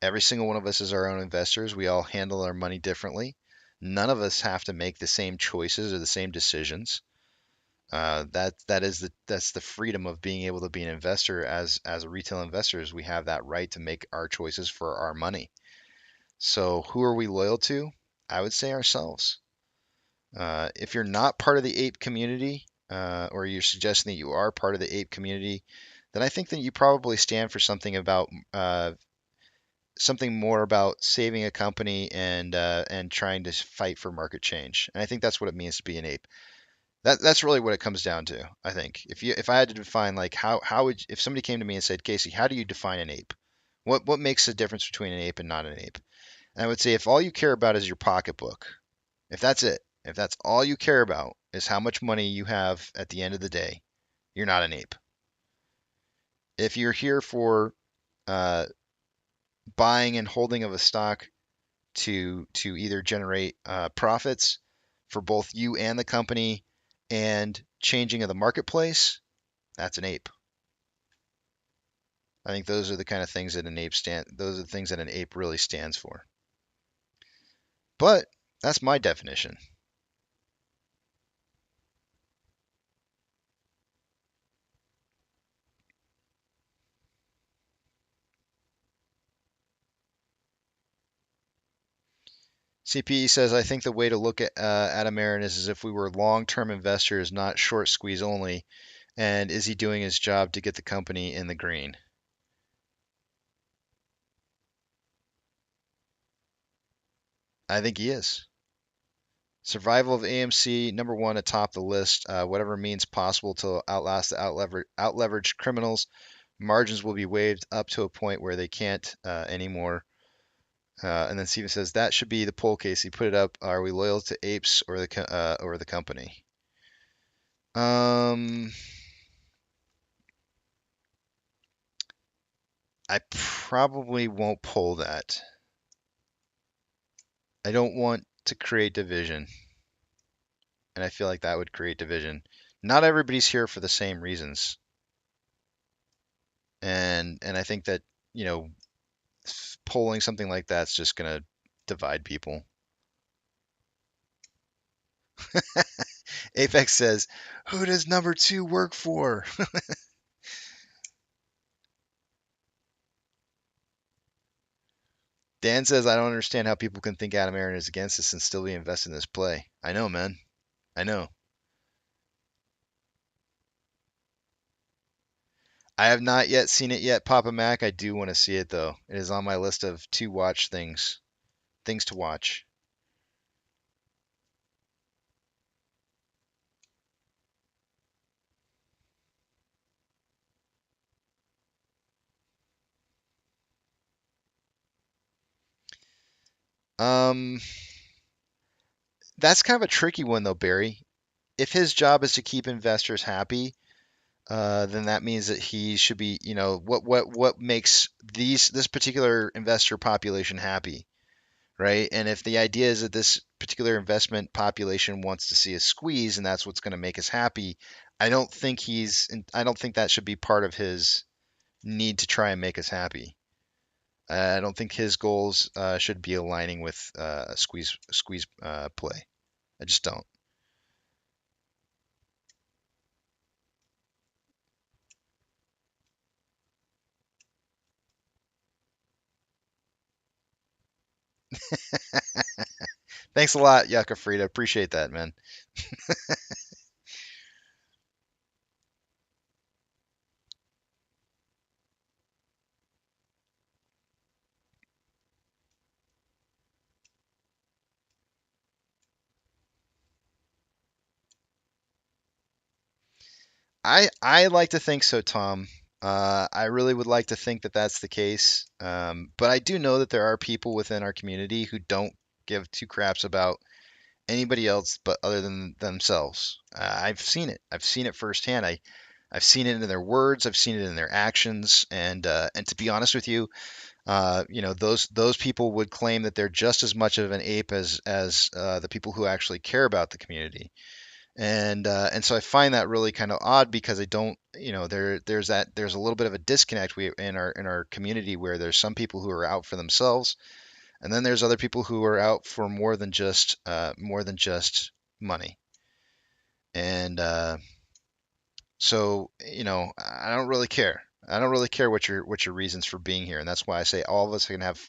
Every single one of us is our own investors. We all handle our money differently. None of us have to make the same choices or the same decisions. That's the freedom of being able to be an investor as a retail investors. We have that right to make our choices for our money. So who are we loyal to? I would say ourselves. If you're not part of the ape community, or you're suggesting that you are part of the ape community, then I think that you probably stand for something more about saving a company and trying to fight for market change. And I think that's what it means to be an ape. That's really what it comes down to. I think if I had to define like how would if somebody came to me and said, Casey, how do you define an ape? What makes the difference between an ape and not an ape? And I would say if all you care about is your pocketbook, if that's it, if that's all you care about is how much money you have at the end of the day, you're not an ape. If you're here for uh, buying and holding of a stock to either generate profits for both you and the company and changing of the marketplace, that's an ape. I think those are the kind of things that those are the things that an ape really stands for. But that's my definition. CPE says, I think the way to look at Adam Aaron is as if we were long-term investors, not short squeeze only. And is he doing his job to get the company in the green? I think he is. Survival of AMC, number one atop the list. Whatever means possible to outlast the out-leveraged criminals. Margins will be waived up to a point where they can't anymore. And then Steven says that should be the poll, Casey. Put it up. Are we loyal to apes or the company? I probably won't poll that. I don't want to create division, and I feel like that would create division. Not everybody's here for the same reasons. And I think that, you know, polling something like that's just gonna divide people. Apex says, "Who does number two work for?" Dan says, "I don't understand how people can think Adam Aaron is against us and still be invested in this play." I know, man. I know. I have not yet seen it yet, Papa Mac. I do want to see it though. It is on my list of to watch things, things to watch. Um, that's kind of a tricky one though, Barry. If his job is to keep investors happy, then that means that he should be, you know, what makes this particular investor population happy, right? And if the idea is that this particular investment population wants to see a squeeze and that's what's going to make us happy, I don't think that should be part of his need to try and make us happy. I don't think his goals should be aligning with a squeeze play. I just don't. Thanks a lot, Yucca Frida. Appreciate that, man. I like to think so, Tom. I really would like to think that that's the case. But I do know that there are people within our community who don't give two craps about anybody else but other than themselves. I've seen it. I've seen it firsthand. I've seen it in their words. I've seen it in their actions. And to be honest with you, you know, those people would claim that they're just as much of an ape as the people who actually care about the community. And so I find that really kind of odd because I don't, you know, there's a little bit of a disconnect in our community where there's some people who are out for themselves, and then there's other people who are out for more than just money. And so you know, I don't really care. I don't really care what your reasons for being here, and that's why I say all of us can have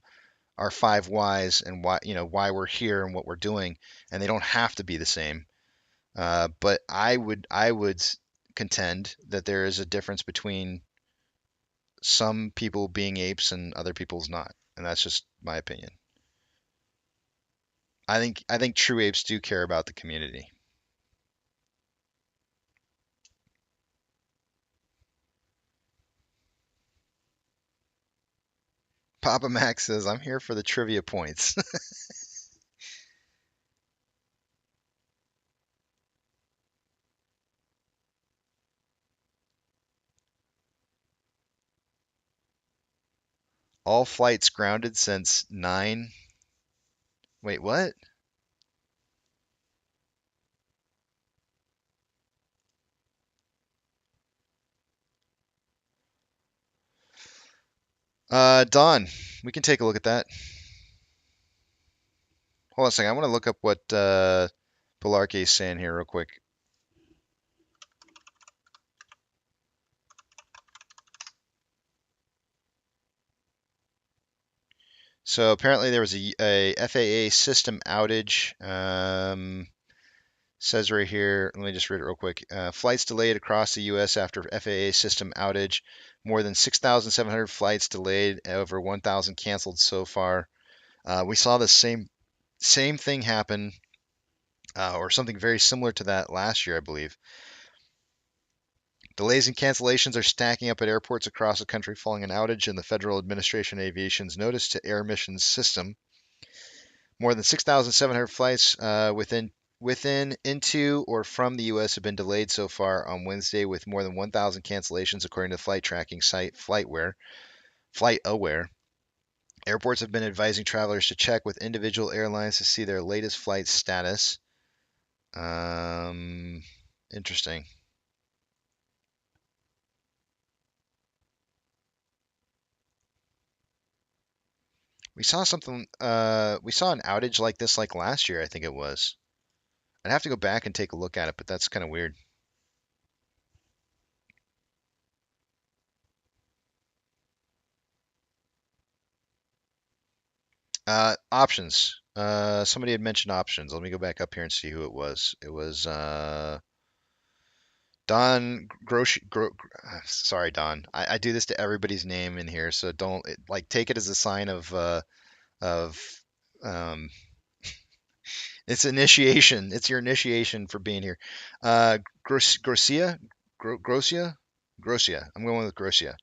our five whys and why, you know, why we're here and what we're doing, and they don't have to be the same. But I would contend that there is a difference between some people being apes and other people's not, and that's just my opinion. I think true apes do care about the community. Papa Max says, "I'm here for the trivia points." All flights grounded since 9. Wait, what? Don, we can take a look at that. Hold on a second. I want to look up what Pilarke is saying here real quick. So apparently there was a FAA system outage. Says right here, let me just read it real quick. Flights delayed across the U.S. after FAA system outage. More than 6,700 flights delayed, over 1,000 canceled so far. We saw the same thing happen, or something very similar to that last year, I believe. Delays and cancellations are stacking up at airports across the country following an outage in the Federal Administration of Aviation's Notice to Air Missions system. More than 6,700 flights within, into, or from the U.S. have been delayed so far on Wednesday, with more than 1,000 cancellations, according to flight tracking site FlightAware. Airports have been advising travelers to check with individual airlines to see their latest flight status. Um, Interesting. We saw something. We saw an outage like this like last year, I think it was. I'd have to go back and take a look at it, but that's kind of weird. Options. Somebody had mentioned options. Let me go back up here and see who it was. It was Don Grosh. Sorry, Don. I do this to everybody's name in here, so don't like take it as a sign of um, it's initiation. It's your initiation for being here. Grosia, Grosia, Grosia. I'm going with Grosia.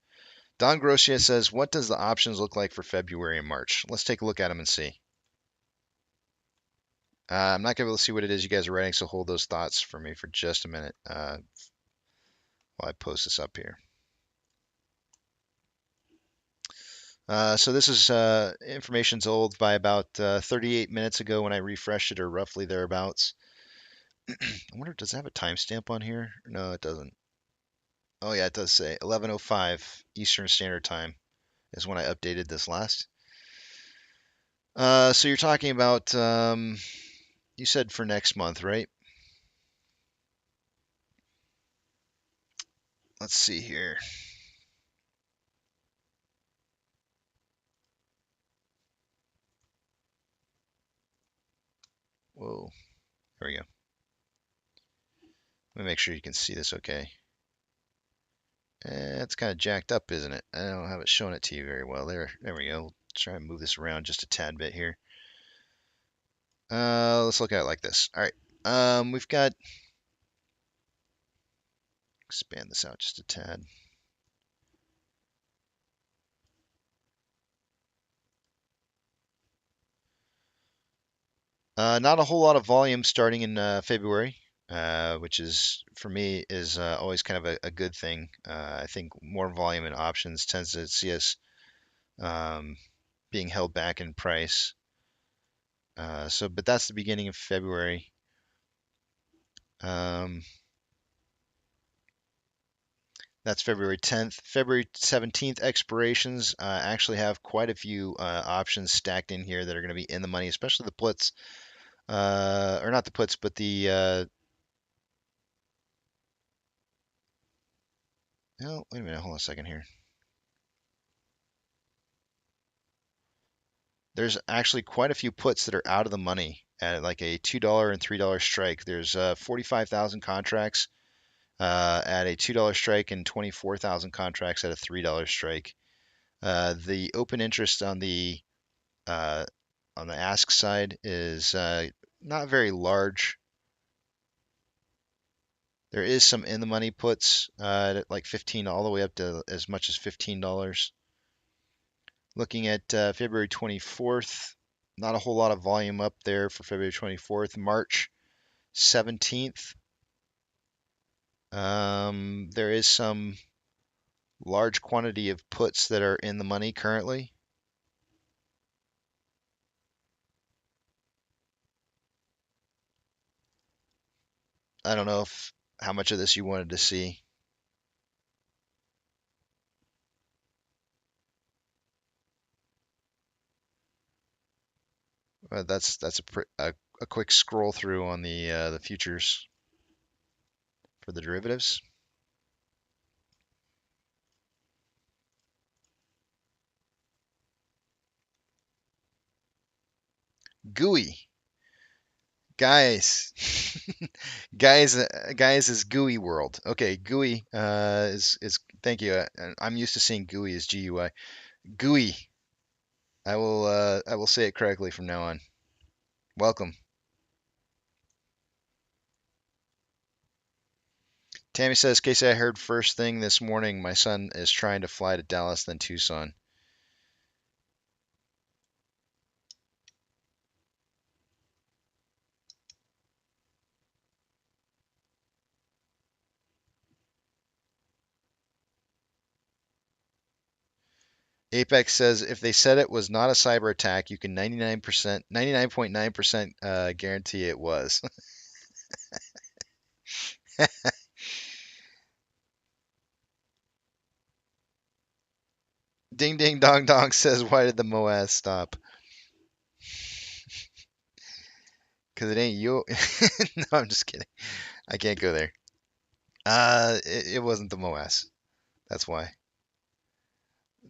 Don Grosia says, "What does the options look like for February and March?" Let's take a look at them and see. I'm not going to be able to see what it is you guys are writing, so hold those thoughts for me for just a minute while I post this up here. So this is information's old by about 38 minutes ago when I refreshed it, or roughly thereabouts. I wonder, does it have a timestamp on here? No, it doesn't. Oh yeah, it does say 11:05 Eastern Standard Time is when I updated this last. So you're talking about, you said for next month, right? Let's see here. Whoa, there we go. Let me make sure you can see this okay. It's kind of jacked up, isn't it? I don't have it showing it to you very well. There we go. We'll try and move this around just a tad bit here. Let's look at it like this. All right. We've got, expand this out just a tad. Not a whole lot of volume starting in February, which is for me is always kind of a good thing. I think more volume in options tends to see us being held back in price. But that's the beginning of February. That's February 10th. February 17th expirations actually have quite a few options stacked in here that are going to be in the money, especially the puts, or not the puts, but the oh, wait a minute, hold on a second here. There's actually quite a few puts that are out of the money at like a $2 and $3 strike. There's 45,000 contracts at a $2 strike and 24,000 contracts at a $3 strike. The open interest on the ask side is not very large. There is some in the money puts at like 15 all the way up to as much as $15. Looking at February 24th, not a whole lot of volume up there for February 24th. March 17th, there is some large quantity of puts that are in the money currently. I don't know how much of this you wanted to see. That's a quick scroll through on the futures for the derivatives. GUI, guys, guys is GUI world. Okay, GUI is thank you. I'm used to seeing GUI as GUI. GUI. I will say it correctly from now on. Welcome. Tammy says, Casey, I heard first thing this morning my son is trying to fly to Dallas, then Tucson. Apex says if they said it was not a cyber attack, you can 99.9% guarantee it was. Ding Ding Dong Dong says, why did the MOASS stop? Because it ain't you. No, I'm just kidding. I can't go there. It wasn't the MOASS. That's why.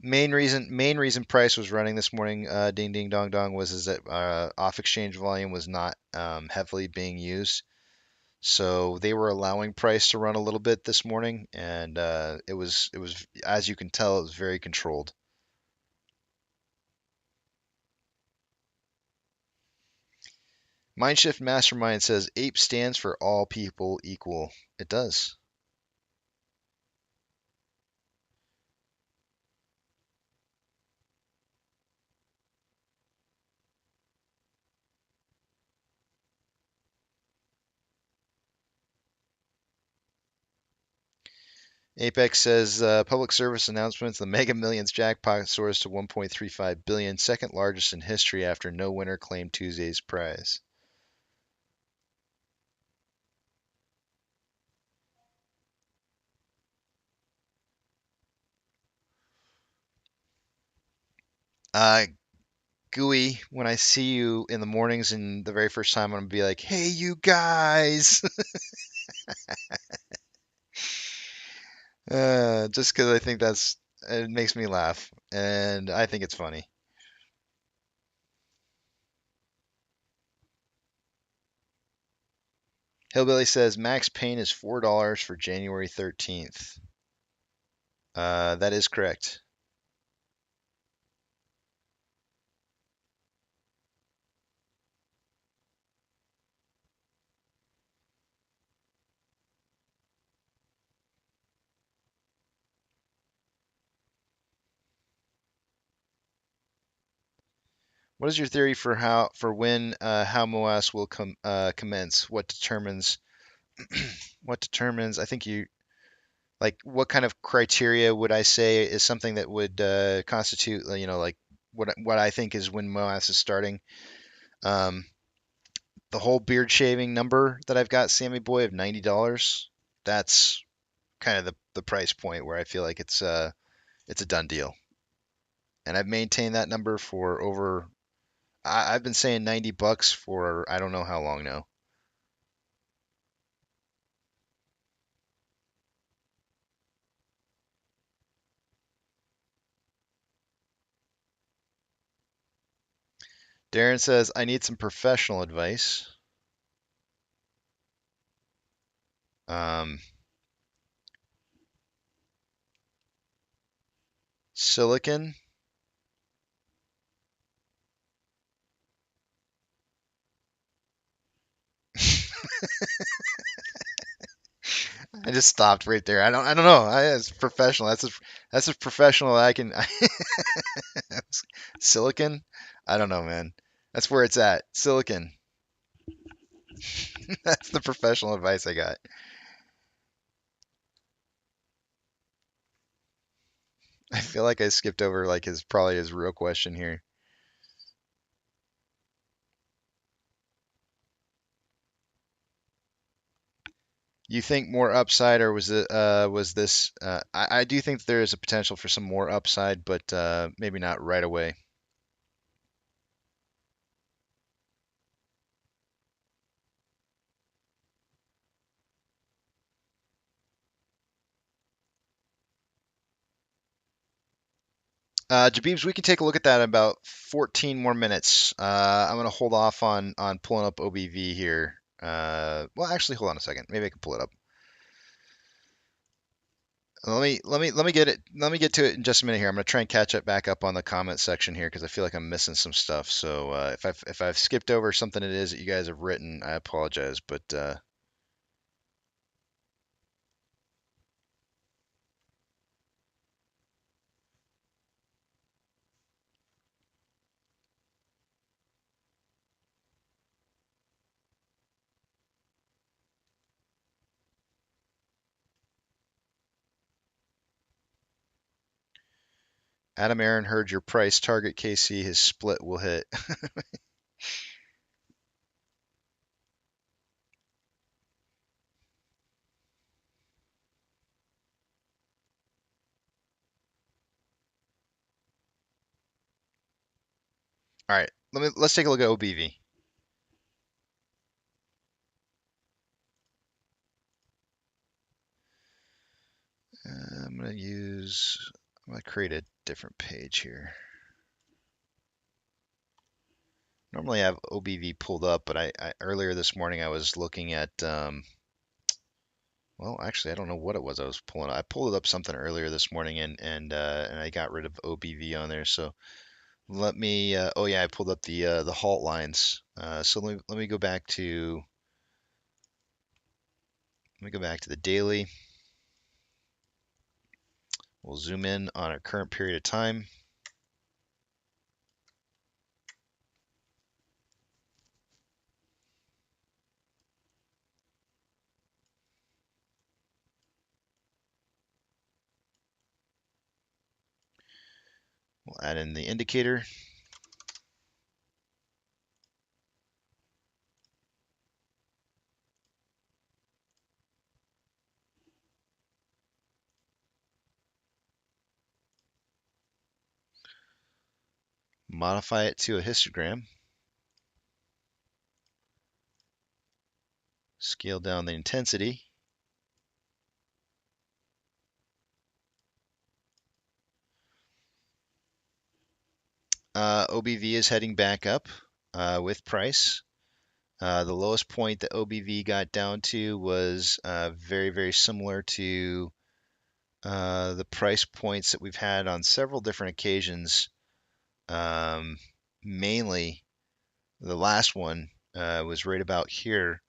Main reason price was running this morning, Ding Ding Dong Dong, was is that off exchange volume was not heavily being used. So they were allowing price to run a little bit this morning, and it was as you can tell, it was very controlled. Mindshift Mastermind says APE stands for all people equal. It does. Apex says public service announcements: the Mega Millions jackpot soars to 1.35 billion, second largest in history after no winner claimed Tuesday's prize. Uh, Gooey, when I see you in the mornings and the very first time, I'm gonna be like, "Hey, you guys!" Just because I think it makes me laugh, and I think it's funny. Hillbilly says Max Payne is $4 for January 13th. That is correct. What is your theory for when how MOASS will commence? What determines? I think you like what kind of criteria would I say is something that would constitute like what I think is when MOASS is starting. Um, the whole beard shaving number that I've got, Sammy Boy, of $90. That's kind of the price point where I feel like it's a done deal, and I've maintained that number for over. I've been saying $90 for I don't know how long now. Darren says I need some professional advice. Um, Silicon. I just stopped right there. I don't know. It's professional. That's as professional I can. Silicon. I don't know, man. That's where it's at. Silicon. That's the professional advice I got. I feel like I skipped over like his real question here. You think more upside, or was this? I do think there is a potential for some more upside, but maybe not right away. Jabibs, we can take a look at that in about 14 more minutes. I'm gonna hold off on pulling up OBV here. Well, actually, hold on a second. Maybe I can pull it up. Let me get it. Let me get to it in just a minute here. I'm gonna try and catch it back up on the comment section here because I feel like I'm missing some stuff. So if I've skipped over something it is that you guys have written, I apologize. But Adam Aaron heard your price target, KC. His split will hit. All right, let's take a look at OBV. I'm gonna create a different page here. Normally I have OBV pulled up, but I earlier this morning I was looking at well, actually I don't know what it was I was pulling. I pulled up something earlier this morning and I got rid of OBV on there. So let me oh yeah, I pulled up the halt lines. So let me go back to the daily. We'll zoom in on our current period of time. We'll add in the indicator. Modify it to a histogram. Scale down the intensity. OBV is heading back up with price. The lowest point that OBV got down to was very, very similar to the price points that we've had on several different occasions. Mainly, the last one was right about here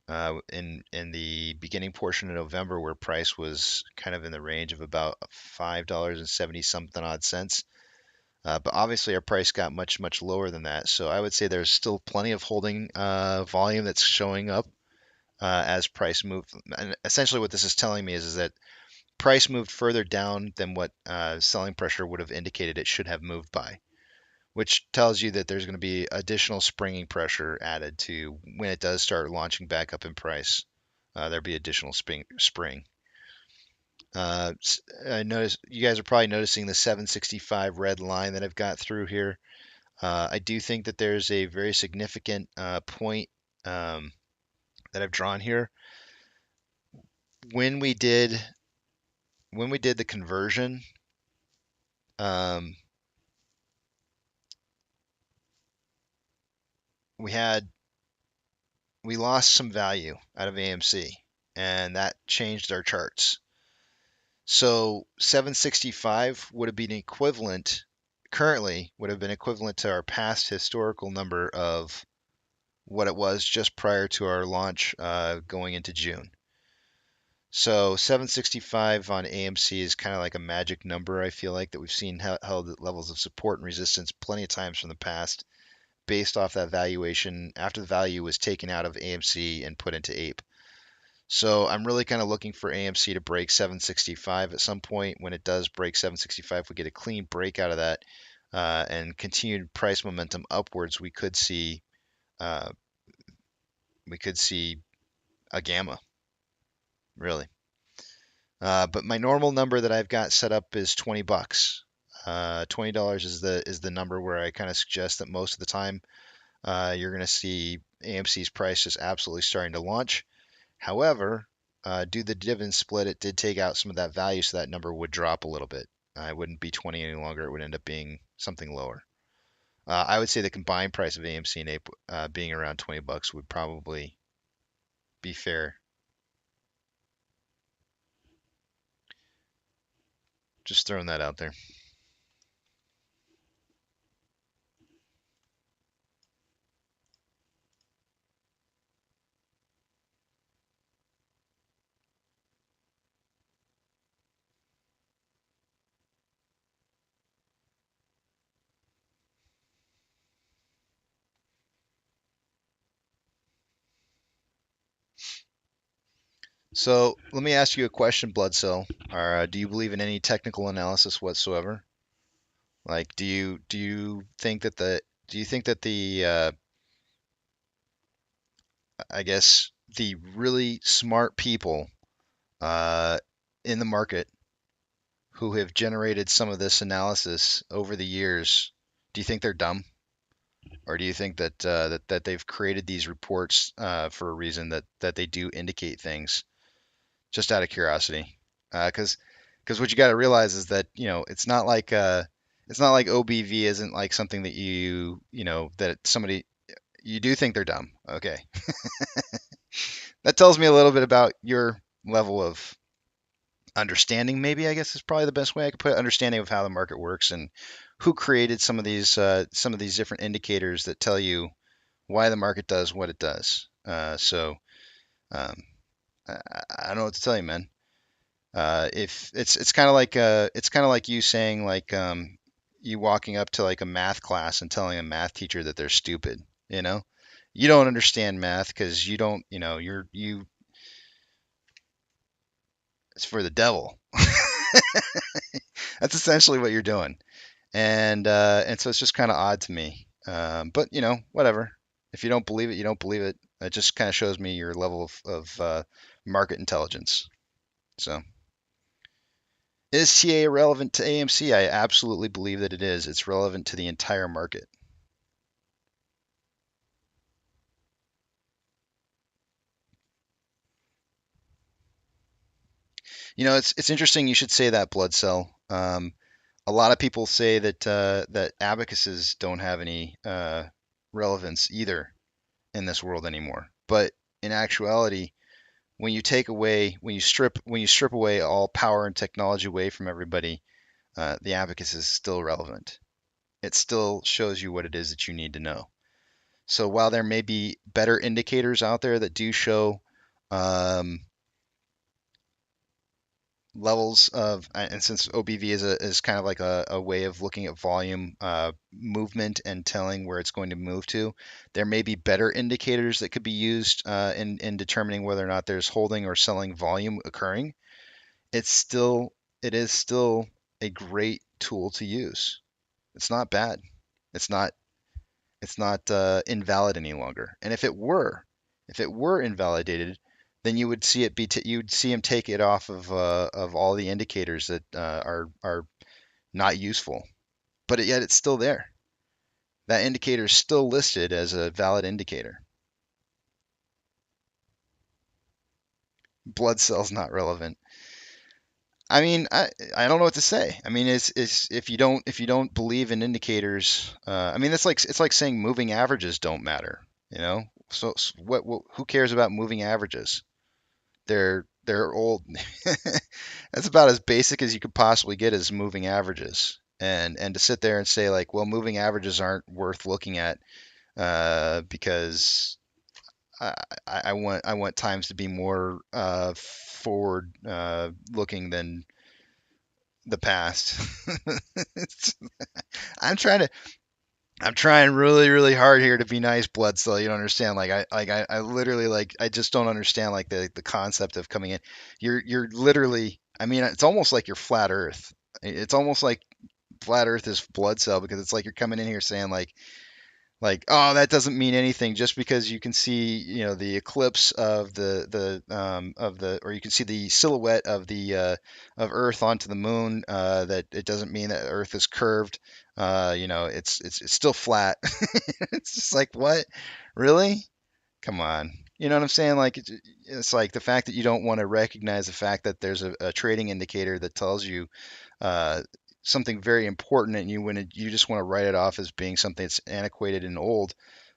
in the beginning portion of November, where price was kind of in the range of about $5.70 something odd cents. But obviously our price got much, much lower than that. So I would say there's still plenty of holding volume that's showing up as price moved. And essentially what this is telling me is that price moved further down than what selling pressure would have indicated it should have moved by, which tells you that there's going to be additional springing pressure added to when it does start launching back up in price. There'll be additional spring. I notice you guys are probably noticing the 765 red line that I've got through here. I do think that there's a very significant point that I've drawn here. When we did the conversion, um, we lost some value out of AMC, and that changed our charts. So 765 would have been equivalent, currently would have been equivalent to our past historical number of what it was just prior to our launch going into June. So 765 on AMC is kind of like a magic number, I feel like, that we've seen held at levels of support and resistance plenty of times from the past based off that valuation after the value was taken out of AMC and put into Ape. So I'm really kind of looking for AMC to break 765 at some point. When it does break 765, we get a clean break out of that and continued price momentum upwards, we could see uh, a gamma, really. But my normal number that I've got set up is 20 bucks. $20 is the number where I kind of suggest that most of the time you're going to see AMC's price just absolutely starting to launch. However, due to the dividend split, it did take out some of that value, so that number would drop a little bit. It wouldn't be 20 any longer. It would end up being something lower. I would say the combined price of AMC and Ape being around 20 bucks would probably be fair. Just throwing that out there. So let me ask you a question, Blood Cell. Do you believe in any technical analysis whatsoever? Like, do you think that the I guess the really smart people uh, in the market who have generated some of this analysis over the years, do you think they're dumb? Or do you think that they've created these reports for a reason that they do indicate things just out of curiosity? Because what you got to realize is that it's not like OBV isn't like something that that somebody you do think they're dumb. Okay, that tells me a little bit about your level of understanding. Maybe I guess is probably the best way I could put it, understanding of how the market works and who created some of these different indicators that tell you why the market does what it does. Um, I don't know what to tell you, man. If it's kind of like you saying you walking up to like a math class and telling a math teacher that they're stupid. You know, you don't understand math because you don't. You it's for the devil. That's essentially what you're doing, and so it's just kind of odd to me. But whatever. If you don't believe it, you don't believe it. It just kind of shows me your level of market intelligence. So, is TA relevant to AMC? I absolutely believe that it is. It's relevant to the entire market. It's interesting you should say that, Blood Cell. A lot of people say that abacuses don't have any relevance either in this world anymore. But in actuality, when you strip away all power and technology away from everybody, the abacus is still relevant. It still shows you what it is that you need to know. So while there may be better indicators out there that do show um, levels of, and since OBV is kind of like a way of looking at volume movement and telling where it's going to move to, there may be better indicators that could be used in determining whether or not there's holding or selling volume occurring. It is still a great tool to use. It's not bad. It's not invalid any longer. And if it were invalidated, then you would see it you would see him take it off of all the indicators that are not useful. But yet it's still there. That indicator is still listed as a valid indicator. Blood cells not relevant. I mean, I don't know what to say. I mean, it's if you don't believe in indicators, I mean, it's like saying moving averages don't matter. You know, so what who cares about moving averages? They're old. That's about as basic as you could possibly get as moving averages. And to sit there and say like, well, moving averages aren't worth looking at because I, I want times to be more forward looking than the past. I'm trying to I'm trying really really hard here to be nice, Blood Cell. You don't understand. I literally I just don't understand like the concept of coming in. You're literally, I mean, it's almost like you're flat Earth. It's almost like flat Earth is Blood Cell because it's like you're coming in here saying oh, that doesn't mean anything just because you can see the eclipse of the or you can see the silhouette of Earth onto the moon, that it doesn't mean that Earth is curved. It's still flat. It's just like, what, really? Come on. You know what I'm saying? Like it's like the fact that you don't want to recognize the fact that there's a trading indicator that tells you uh, something very important, and you just want to write it off as being something that's antiquated and old,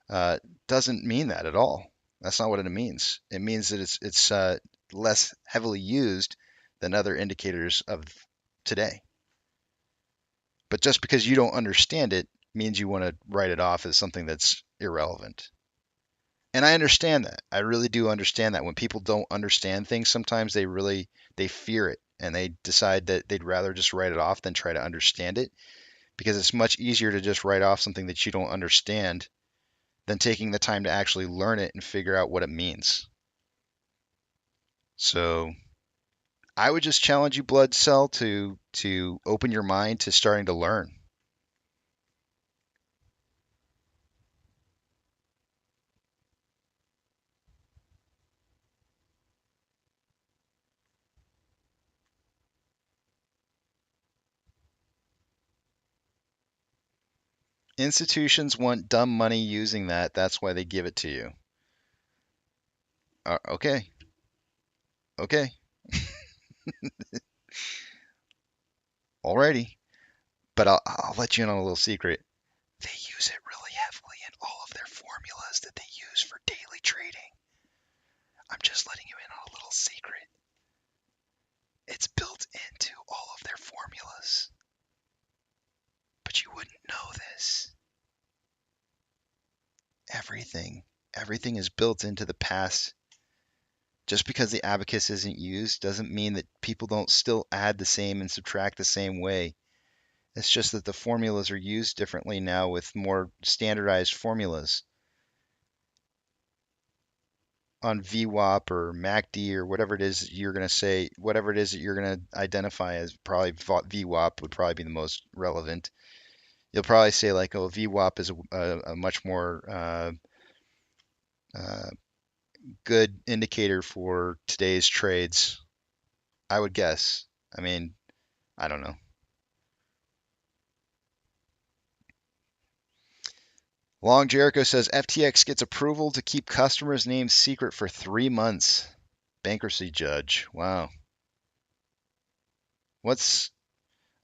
uh, doesn't mean that at all. That's not what it means. It means that it's less heavily used than other indicators of today. But just because you don't understand it means you want to write it off as something that's irrelevant. And I understand that. I really do understand that when people don't understand things, sometimes they fear it and they decide that they'd rather just write it off than try to understand it, because it's much easier to just write off something that you don't understand than taking the time to actually learn it and figure out what it means. So I would just challenge you, Blood Cell, to open your mind to starting to learn. Institutions want dumb money using that. That's why they give it to you. Okay. Okay. Alrighty. But I'll let you in on a little secret. They use it really heavily in all of their formulas that they use for daily trading. I'm just letting you in on a little secret. It's built into all of their formulas. But you wouldn't know this. Everything is built into the past. Just because the abacus isn't used doesn't mean that people don't still add the same and subtract the same way. It's just that the formulas are used differently now with more standardized formulas on VWAP or MACD or whatever it is that you're going to say, whatever it is that you're going to identify as. Probably VWAP would probably be the most relevant. You'll probably say like, oh, VWAP is a much more uh, good indicator for today's trades, I would guess. I mean, I don't know. Long Jericho says FTX gets approval to keep customers' names secret for 3 months. Bankruptcy judge. Wow. What's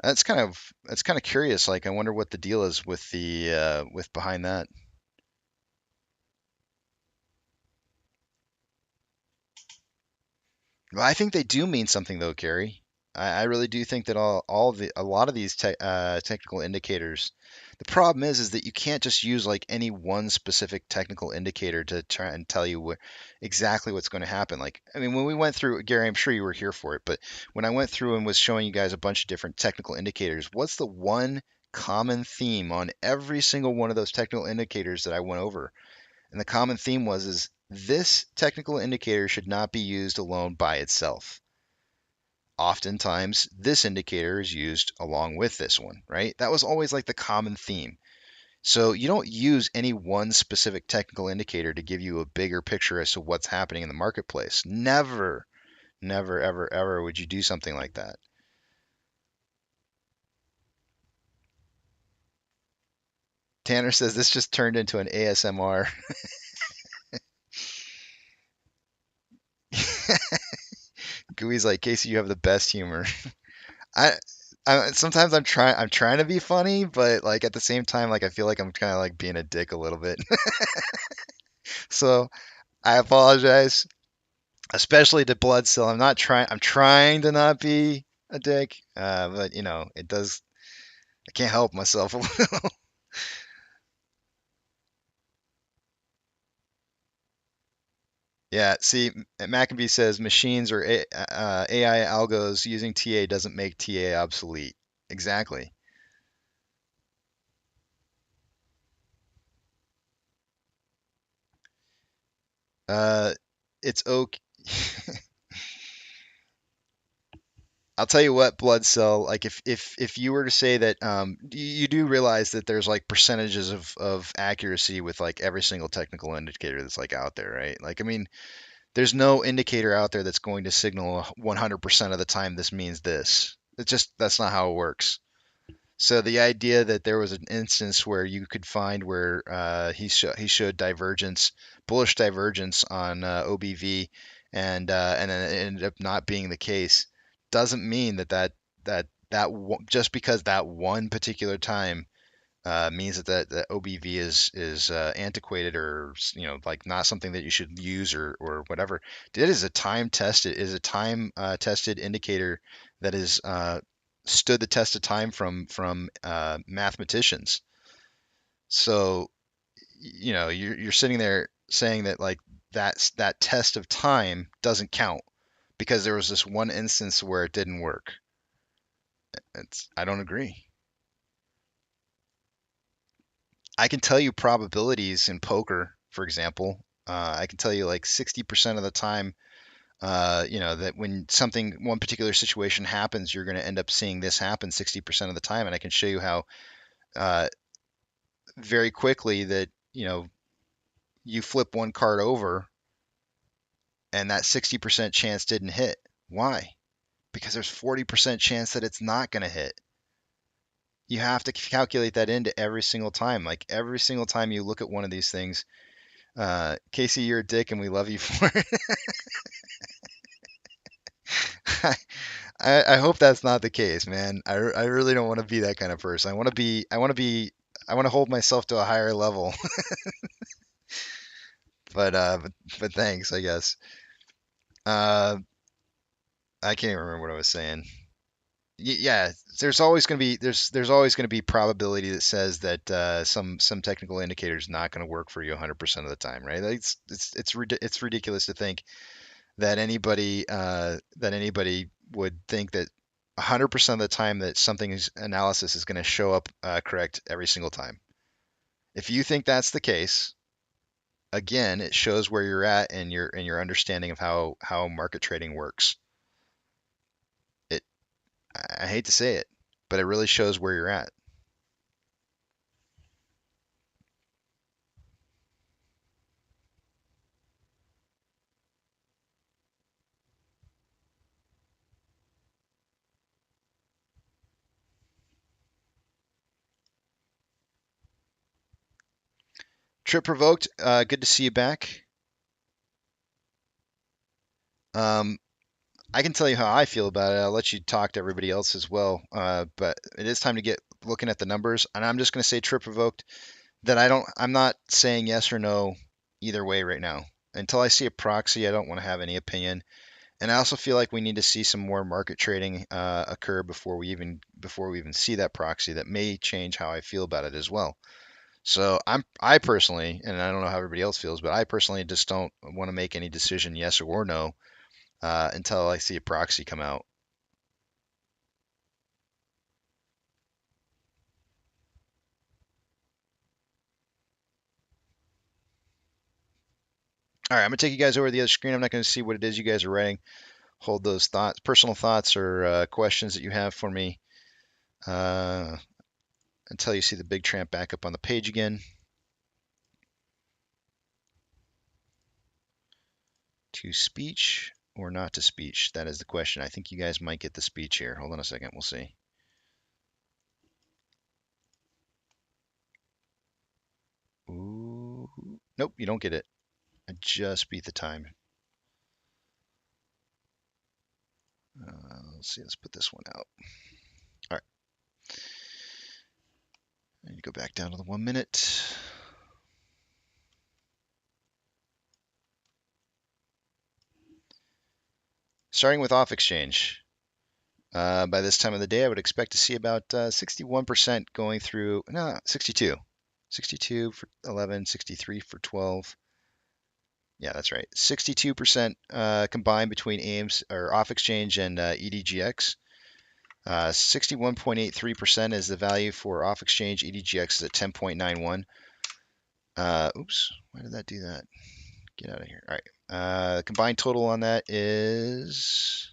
that's kind of curious. Like, I wonder what the deal is with the with behind that. Well, I think they do mean something though, Gary. I really do think that a lot of these technical indicators. The problem is that you can't just use like any one specific technical indicator to try and tell you exactly what's going to happen. Like, I mean, when we went through, Gary, I'm sure you were here for it, but when I went through and was showing you guys a bunch of different technical indicators, what's the one common theme on every single one of those technical indicators that I went over? And the common theme is this technical indicator should not be used alone by itself. Oftentimes, this indicator is used along with this one, right? That was always like the common theme. So you don't use any one specific technical indicator to give you a bigger picture as to what's happening in the marketplace. Never, never, ever, ever would you do something like that. Tanner says this just turned into an ASMR. Gooey's like, Casey, you have the best humor. I, sometimes I'm trying to be funny, but like at the same time, like I feel like I'm kind of like being a dick a little bit. So I apologize, especially to Bloodsill. I'm trying to not be a dick, but it does. I can't help myself a little. Yeah. See, Maccabee says machines or AI algos using TA doesn't make TA obsolete. Exactly. Uh, it's okay. I'll tell you what, blood cell, like if you were to say that you do realize that there's like percentages of accuracy with like every single technical indicator that's like out there, right? Like, I mean, there's no indicator out there that's going to signal 100% of the time this means this. It's just that's not how it works. So the idea that there was an instance where you could find where he showed divergence, bullish divergence on OBV, and then it ended up not being the case, doesn't mean just because that one particular time means that OBV is antiquated or like not something that you should use or whatever. It is a time tested indicator that is stood the test of time from mathematicians. So you're sitting there saying that like that test of time doesn't count because there was this one instance where it didn't work. I don't agree. I can tell you probabilities in poker, for example. I can tell you like 60% of the time, that when one particular situation happens, you're going to end up seeing this happen 60% of the time. And I can show you how uh, very quickly that, you flip one card over and that 60% chance didn't hit. Why? Because there's 40% chance that it's not going to hit. You have to calculate that into every single time. Like every single time you look at one of these things, Casey, you're a dick and we love you for it. I hope that's not the case, man. I really don't want to be that kind of person. I want to hold myself to a higher level. But thanks, I guess. Uh, I can't even remember what I was saying. Yeah, there's always going to be probability that says that some technical indicator is not going to work for you 100% of the time, right? Like, it's ridiculous to think that anybody would think that 100% of the time that something's analysis is going to show up correct every single time. If you think that's the case, again, it shows where you're at and your understanding of how market trading works. It I hate to say it, but it really shows where you're at. Trip provoked. Good to see you back. Um, I can tell you how I feel about it. I'll let you talk to everybody else as well. But it is time to get looking at the numbers, and I'm just going to say trip provoked that I'm not saying yes or no either way right now. Until I see a proxy, I don't want to have any opinion. And I also feel like we need to see some more market trading occur before we even see that proxy. That may change how I feel about it as well. So I personally, and I don't know how everybody else feels, but I personally just don't want to make any decision yes or no until I see a proxy come out. All right, I'm gonna take you guys over to the other screen. I'm not gonna see what it is you guys are writing. Hold those thoughts, personal thoughts or questions that you have for me uh, until you see the big tramp back up on the page again. To speech or not to speech? That is the question. I think you guys might get the speech here. Hold on a second. We'll see. Ooh. Nope, you don't get it. I just beat the time. Let's see. Let's put this one out. All right. I need to go back down to the 1 minute. Starting with off exchange. By this time of the day, I would expect to see about 61% going through, no, 62. 62 for 11, 63 for 12. Yeah, that's right. 62% combined between AMC or off exchange and EDGX. 61.83% is the value for off exchange. EDGX is at 10.91. Oops, why did that do that? Get out of here. All right. Combined total on that is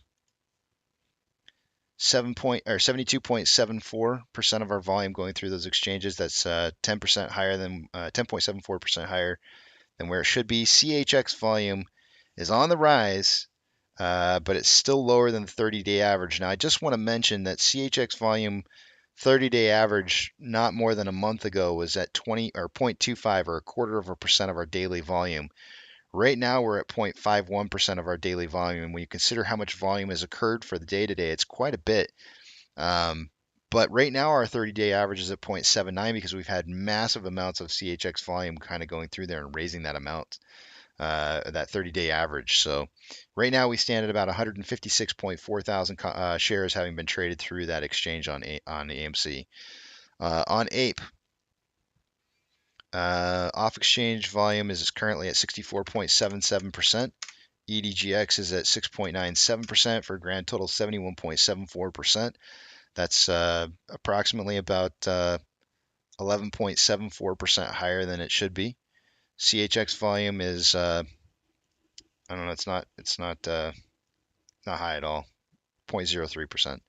72.74% of our volume going through those exchanges. That's 10% higher than 10.74% higher than where it should be. CHX volume is on the rise, but it's still lower than the 30-day average. Now, I just want to mention that CHX volume 30-day average not more than a month ago was at 20 or 0.25 or a quarter of a percent of our daily volume. Right now, we're at 0.51% of our daily volume. And when you consider how much volume has occurred for the day to day, it's quite a bit. But right now, our 30-day average is at 0.79 because we've had massive amounts of CHX volume kind of going through there and raising that amount, that 30-day average. So right now, we stand at about 156.4 thousand shares having been traded through that exchange on AMC. On Ape, off exchange volume is currently at 64.77%. EDGX is at 6.97% for a grand total 71.74%. That's approximately about 11.74% higher than it should be. CHX volume is I don't know, not high at all, 0.03%.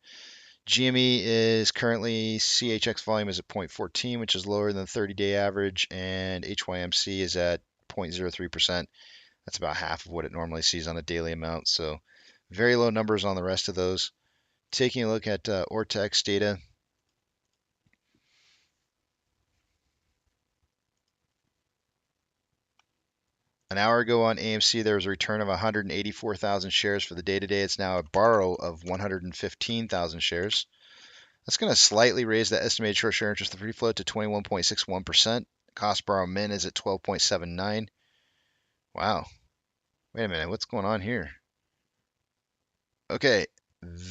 GME is currently CHX volume is at 0.14, which is lower than the 30-day average, and HYMC is at 0.03%. That's about half of what it normally sees on a daily amount. So very low numbers on the rest of those. Taking a look at Ortex data, An hour ago on AMC, there was a return of 184,000 shares for the day today. It's now a borrow of 115,000 shares. That's going to slightly raise the estimated short share interest of the free float to 21.61%. Cost borrow min is at 12.79. Wow. Wait a minute. What's going on here? Okay.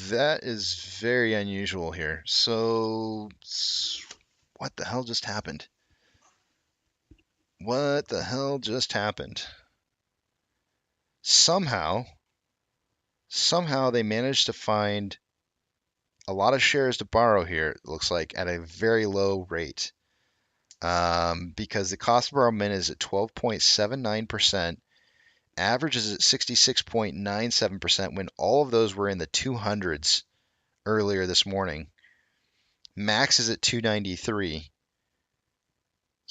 That is very unusual here. So, what the hell just happened? What the hell just happened? Somehow they managed to find a lot of shares to borrow here, it looks like, at a very low rate. Because the cost of borrow min is at 12.79%, average is at 66.97% when all of those were in the 200s earlier this morning. Max is at 293.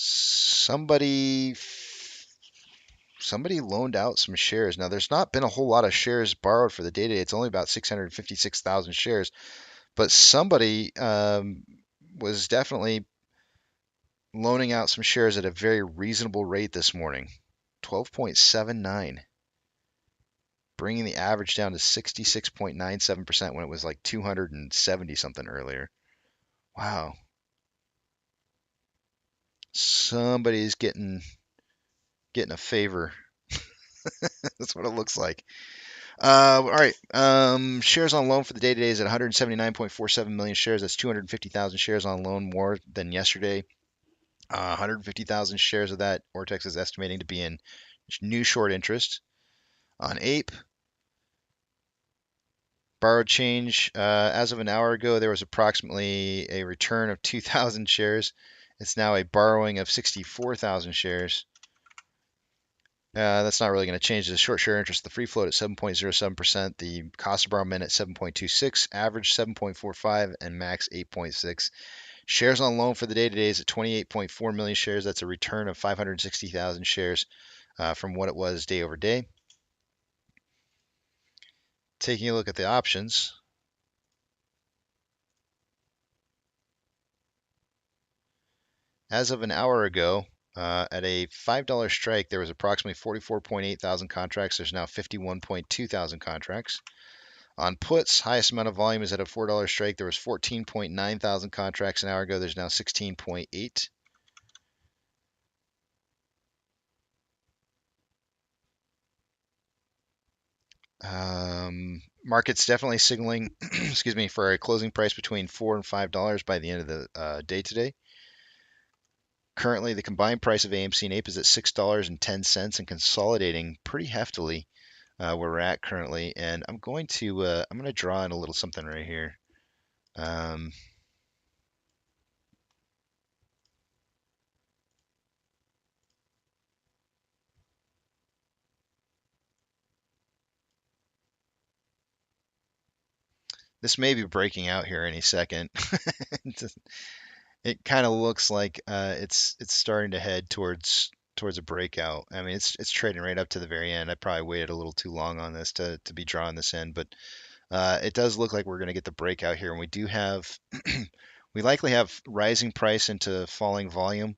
Somebody loaned out some shares. Now, there's not been a whole lot of shares borrowed for the day today. It's only about 656,000 shares. But somebody was definitely loaning out some shares at a very reasonable rate this morning. 12.79. Bringing the average down to 66.97% when it was like 270 something earlier. Wow. Somebody's getting a favor. That's what it looks like. All right. Shares on loan for the day today is at 179.47 million shares. That's 250,000 shares on loan more than yesterday. 150,000 shares of that Ortex is estimating to be in new short interest. On Ape, borrowed change, as of an hour ago, there was approximately a return of 2,000 shares. It's now a borrowing of 64,000 shares. That's not really going to change the short share interest. The free float at 7.07%, the cost of borrow min at 7.26, average 7.45, and max 8.6. Shares on loan for the day today is at 28.4 million shares. That's a return of 560,000 shares from what it was day over day. Taking a look at the options. As of an hour ago, at a $5 strike, there was approximately 44.8 thousand contracts. There's now 51.2 thousand contracts. On puts, highest amount of volume is at a $4 strike. There was 14.9 thousand contracts an hour ago. There's now 16.8. Market's definitely signaling, excuse me, for a closing price between $4 and $5 by the end of the day today. Currently, the combined price of AMC and Ape is at $6.10 and consolidating pretty heftily where we're at currently. And I'm going to draw in a little something right here. This may be breaking out here any second. It kind of looks like it's starting to head towards a breakout. I mean, it's trading right up to the very end. I probably waited a little too long on this to be drawing this in, but it does look like we're going to get the breakout here, and we do have we likely have rising price into falling volume.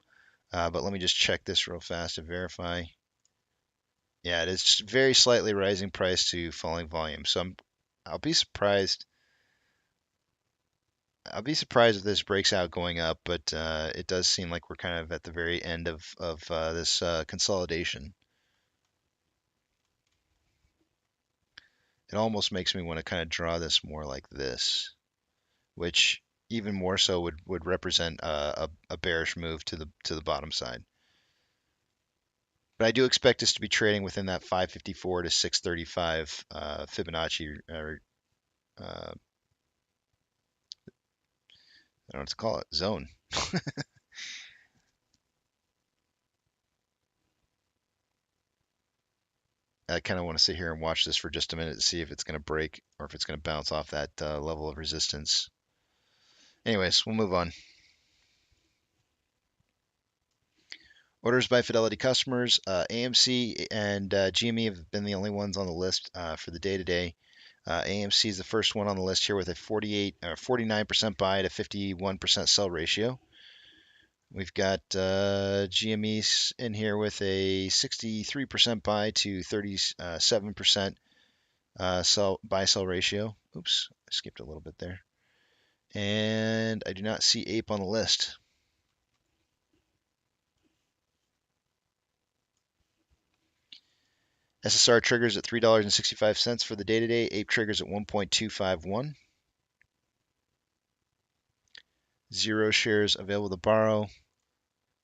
But let me just check this real fast to verify. Yeah, it is just very slightly rising price to falling volume. So I'll be surprised. I'll be surprised if this breaks out going up, but it does seem like we're kind of at the very end of this consolidation. It almost makes me want to kind of draw this more like this, which even more so would represent a bearish move to the bottom side. But I do expect this to be trading within that 554 to 635 Fibonacci. I don't know what to call it, zone. I kind of want to sit here and watch this for just a minute to see if it's going to break or if it's going to bounce off that level of resistance. Anyways, we'll move on. Orders by Fidelity customers. AMC and GME have been the only ones on the list for the day today. AMC is the first one on the list here with a 49% buy to 51% sell ratio. We've got GME in here with a 63% buy to 37% buy sell ratio. Oops, I skipped a little bit there. And I do not see Ape on the list. SSR triggers at $3.65 for the day today. Ape triggers at 1.251. 0 shares available to borrow.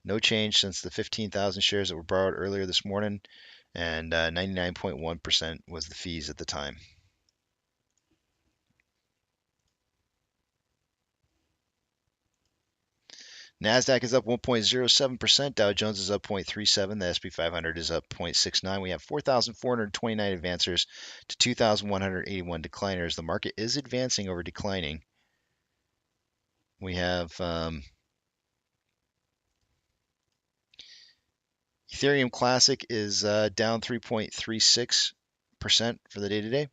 No change since the 15,000 shares that were borrowed earlier this morning, and 99.1% was the fees at the time. NASDAQ is up 1.07%. Dow Jones is up 0.37. The S&P 500 is up 0.69. We have 4,429 advancers to 2,181 decliners. The market is advancing over declining. We have Ethereum Classic is down 3.36% for the day today.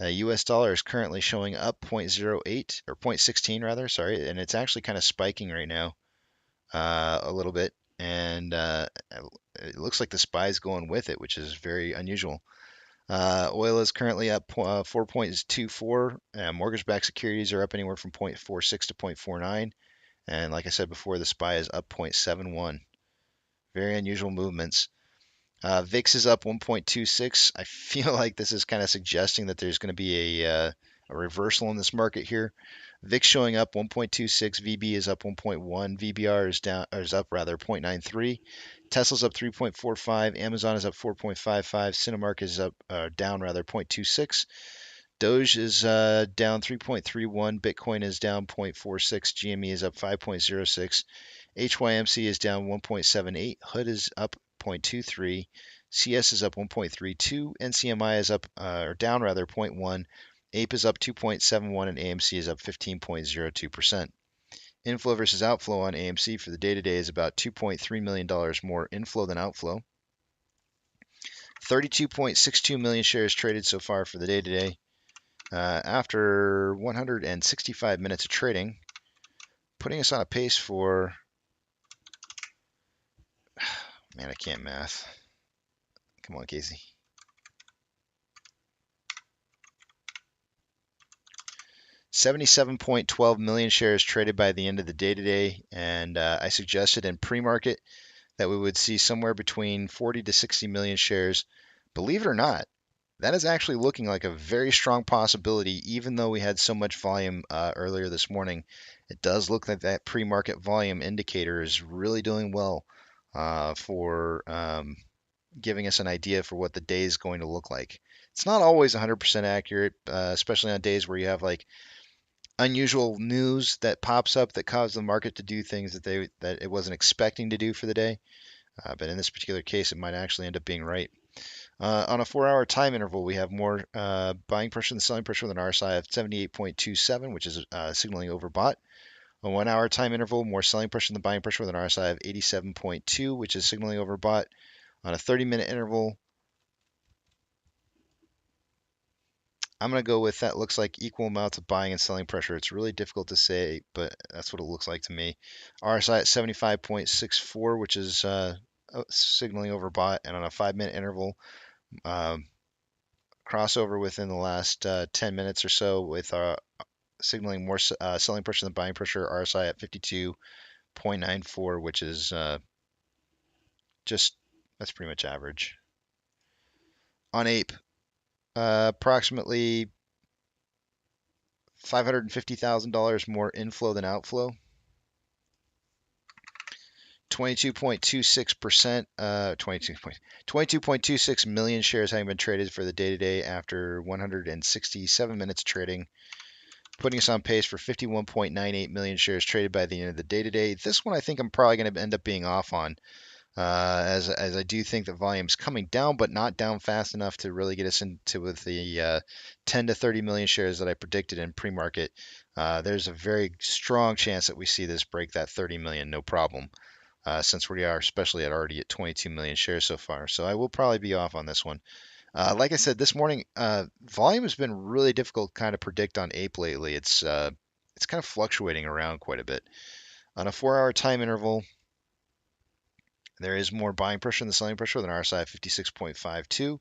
US dollar is currently showing up 0.08 or 0.16 rather, sorry, and it's actually kind of spiking right now a little bit, and it looks like the SPY is going with it, which is very unusual. Oil is currently up 4.24. Mortgage-backed securities are up anywhere from 0.46 to 0.49, and like I said before, the SPY is up 0.71. Very unusual movements. VIX is up 1.26. I feel like this is kind of suggesting that there's going to be a reversal in this market here. VIX showing up 1.26. VB is up 1.1. VBR is down, or is up rather 0.93. Tesla's up 3.45. Amazon is up 4.55. Cinemark is up down rather 0.26. Doge is down 3.31. Bitcoin is down 0.46. GME is up 5.06. HYMC is down 1.78. HOOD is up 0.23. CS is up 1.32. NCMI is up or down rather 0.1. Ape is up 2.71 and AMC is up 15.02%. Inflow versus outflow on AMC for the day today is about $2.3 million more inflow than outflow. 32.62 million shares traded so far for the day today. After 165 minutes of trading, putting us on a pace for, man, I can't math. Come on, Casey. $77.12 million shares traded by the end of the day today, and I suggested in pre-market that we would see somewhere between 40 to 60 million shares. Believe it or not, that is actually looking like a very strong possibility, even though we had so much volume earlier this morning. It does look like that pre-market volume indicator is really doing well for giving us an idea for what the day is going to look like. It's not always 100% accurate, especially on days where you have like unusual news that pops up that causes the market to do things that it wasn't expecting to do for the day. But in this particular case, it might actually end up being right. On a 4-hour time interval, we have more buying pressure than selling pressure with an RSI of 78.27, which is signaling overbought. On a 1-hour time interval, more selling pressure than buying pressure with an RSI of 87.2, which is signaling overbought. On a 30-minute interval, I'm going to go with that looks like equal amounts of buying and selling pressure. It's really difficult to say, but that's what it looks like to me. RSI at 75.64, which is signaling overbought. And on a 5-minute interval, crossover within the last 10 minutes or so with signaling more selling pressure than buying pressure. RSI at 52.94, which is that's pretty much average. On Ape, approximately $550,000 more inflow than outflow. 22.26%, 22.26 million shares having been traded for the day today after 167 minutes trading, putting us on pace for 51.98 million shares traded by the end of the day today. This one I think I'm probably going to end up being off on. As I do think the volume's coming down, but not down fast enough to really get us into with the 10 to 30 million shares that I predicted in pre-market. There's a very strong chance that we see this break that 30 million, no problem, since we are especially already at 22 million shares so far. So I will probably be off on this one. Like I said, this morning, volume has been really difficult to kind of predict on Ape lately. It's kind of fluctuating around quite a bit. On a 4-hour time interval, there is more buying pressure than selling pressure with an RSI of 56.52,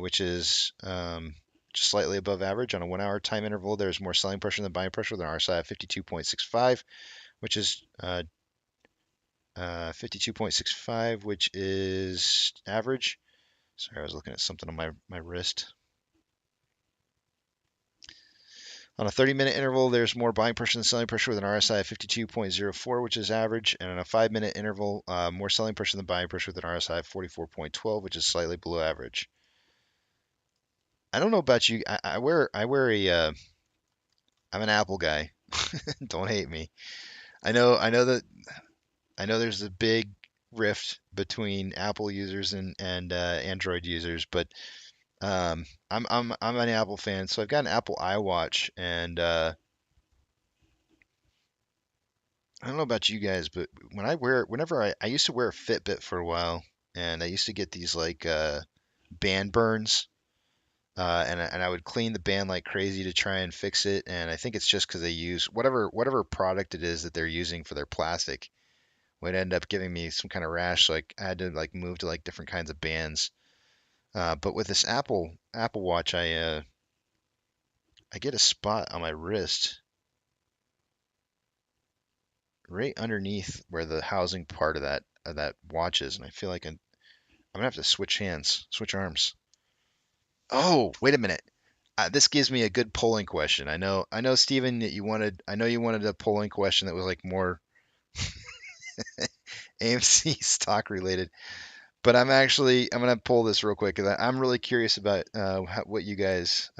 which is just slightly above average. On a 1-hour time interval, there's more selling pressure than buying pressure with an RSI of 52.65, which is 52.65, which is average. Sorry, I was looking at something on my wrist. On a 30-minute interval, there's more buying pressure than selling pressure with an RSI of 52.04, which is average. And on a 5-minute interval, more selling pressure than buying pressure with an RSI of 44.12, which is slightly below average. I don't know about you. I wear a I'm an Apple guy. Don't hate me. I know there's a big rift between Apple users and Android users, but I'm an Apple fan, so I've got an Apple iWatch, and I don't know about you guys, but whenever I used to wear a Fitbit for a while, and I used to get these like band burns, and I would clean the band like crazy to try and fix it, and I think it's just because they use whatever product it is that they're using for their plastic would end up giving me some kind of rash. Like I had to like move to like different kinds of bands. But with this Apple Watch, I get a spot on my wrist right underneath where the housing part of that watch is, and I feel like I'm gonna have to switch arms. Oh, wait a minute. This gives me a good polling question. I know, Steven, that you wanted a polling question that was like more AMC stock related, but I'm gonna pull this real quick because I'm really curious about what you guys.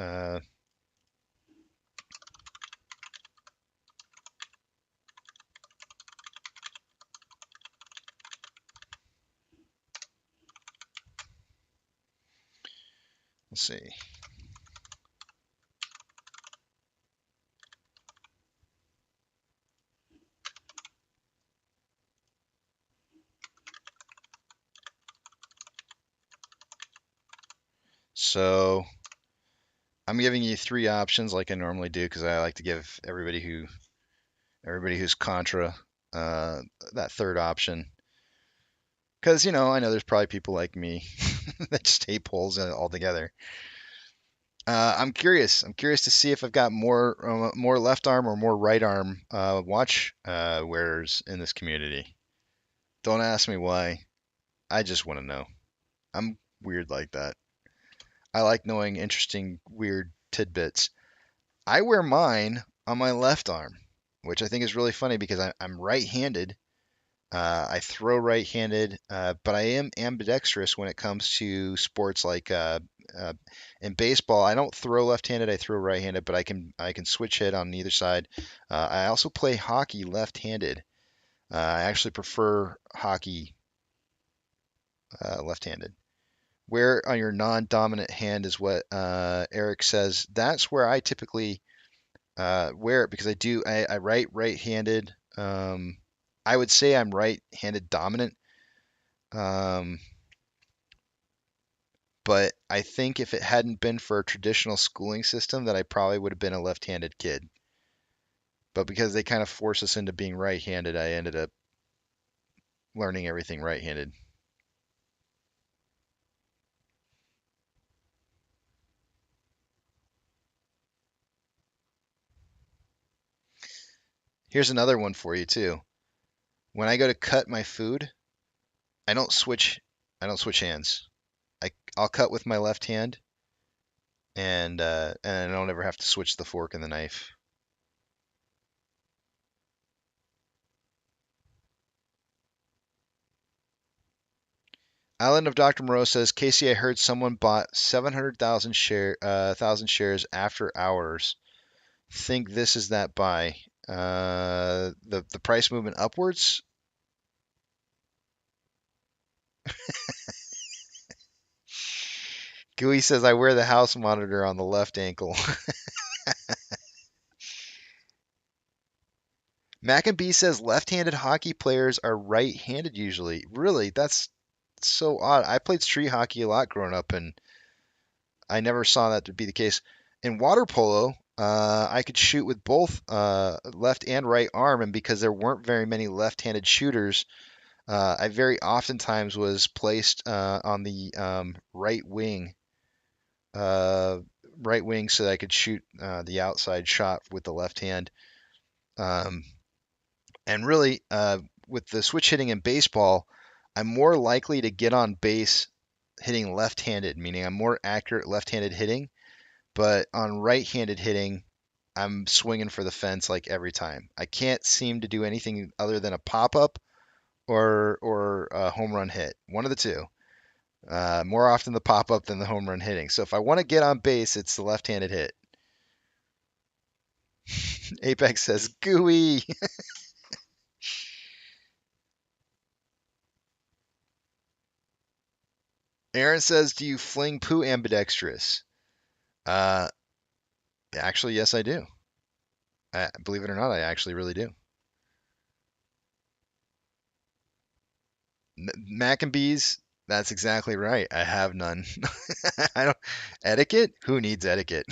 Let's see. So I'm giving you three options like I normally do because I like to give everybody who's contra that third option. Because I know there's probably people like me that just hate polls altogether. I'm curious. I'm curious to see if I've got more left arm or more right arm watch wearers in this community. Don't ask me why. I just want to know. I'm weird like that. I like knowing interesting, weird tidbits. I wear mine on my left arm, which I think is really funny because I'm right-handed. I throw right-handed, but I am ambidextrous when it comes to sports like in baseball. I don't throw left-handed; I throw right-handed, but I can switch hit on either side. I also play hockey left-handed. I actually prefer hockey left-handed. Where on your non-dominant hand is what Eric says. That's where I typically wear it because I write right-handed. I would say I'm right-handed dominant. Um, but I think if it hadn't been for a traditional schooling system, that I probably would have been a left-handed kid. But because they kind of force us into being right-handed, I ended up learning everything right-handed. Here's another one for you too. When I go to cut my food, I don't switch I don't switch hands. I'll cut with my left hand, and I don't ever have to switch the fork and the knife. Island of Dr. Moreau says, Casey, I heard someone bought 700,000 thousand shares after hours. Think this is that buy. The price movement upwards. Gooey says, I wear the house monitor on the left ankle. Mac and B says left-handed hockey players are right-handed usually. Really, that's so odd. I played street hockey a lot growing up, and I never saw that to be the case. In water polo, I could shoot with both left and right arm, and because there weren't very many left-handed shooters, I very oftentimes was placed on the uh, right wing, so that I could shoot the outside shot with the left hand. Um, and really, with the switch hitting in baseball, I'm more likely to get on base hitting left-handed, meaning I'm more accurate left-handed hitting. But on right-handed hitting, I'm swinging for the fence like every time. I can't seem to do anything other than a pop-up or a home run hit. One of the two. More often the pop-up than the home run hitting. So if I want to get on base, it's the left-handed hit. Apex says gooey. Aaron says, do you fling poo ambidextrous? Uh, Actually, yes, I do. Believe it or not, I actually really do. Mac and bees, that's exactly right. I have none. I don't etiquette? Who needs etiquette?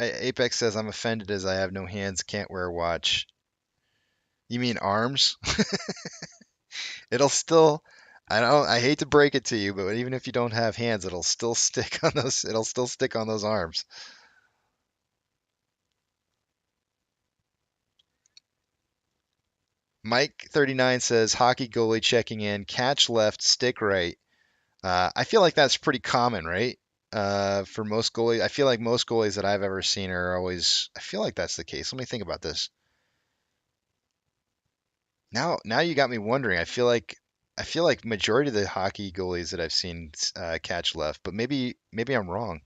Apex says I'm offended as I have no hands, can't wear a watch. You mean arms? It'll still I hate to break it to you, but even if you don't have hands, it'll still stick on those arms. Mike 39 says hockey goalie checking in, catch left, stick right. I feel like that's pretty common, right? For most goalies, I feel like most goalies that I've ever seen are always. I feel like that's the case. Let me think about this. Now you got me wondering. I feel like majority of the hockey goalies that I've seen catch left, but maybe I'm wrong.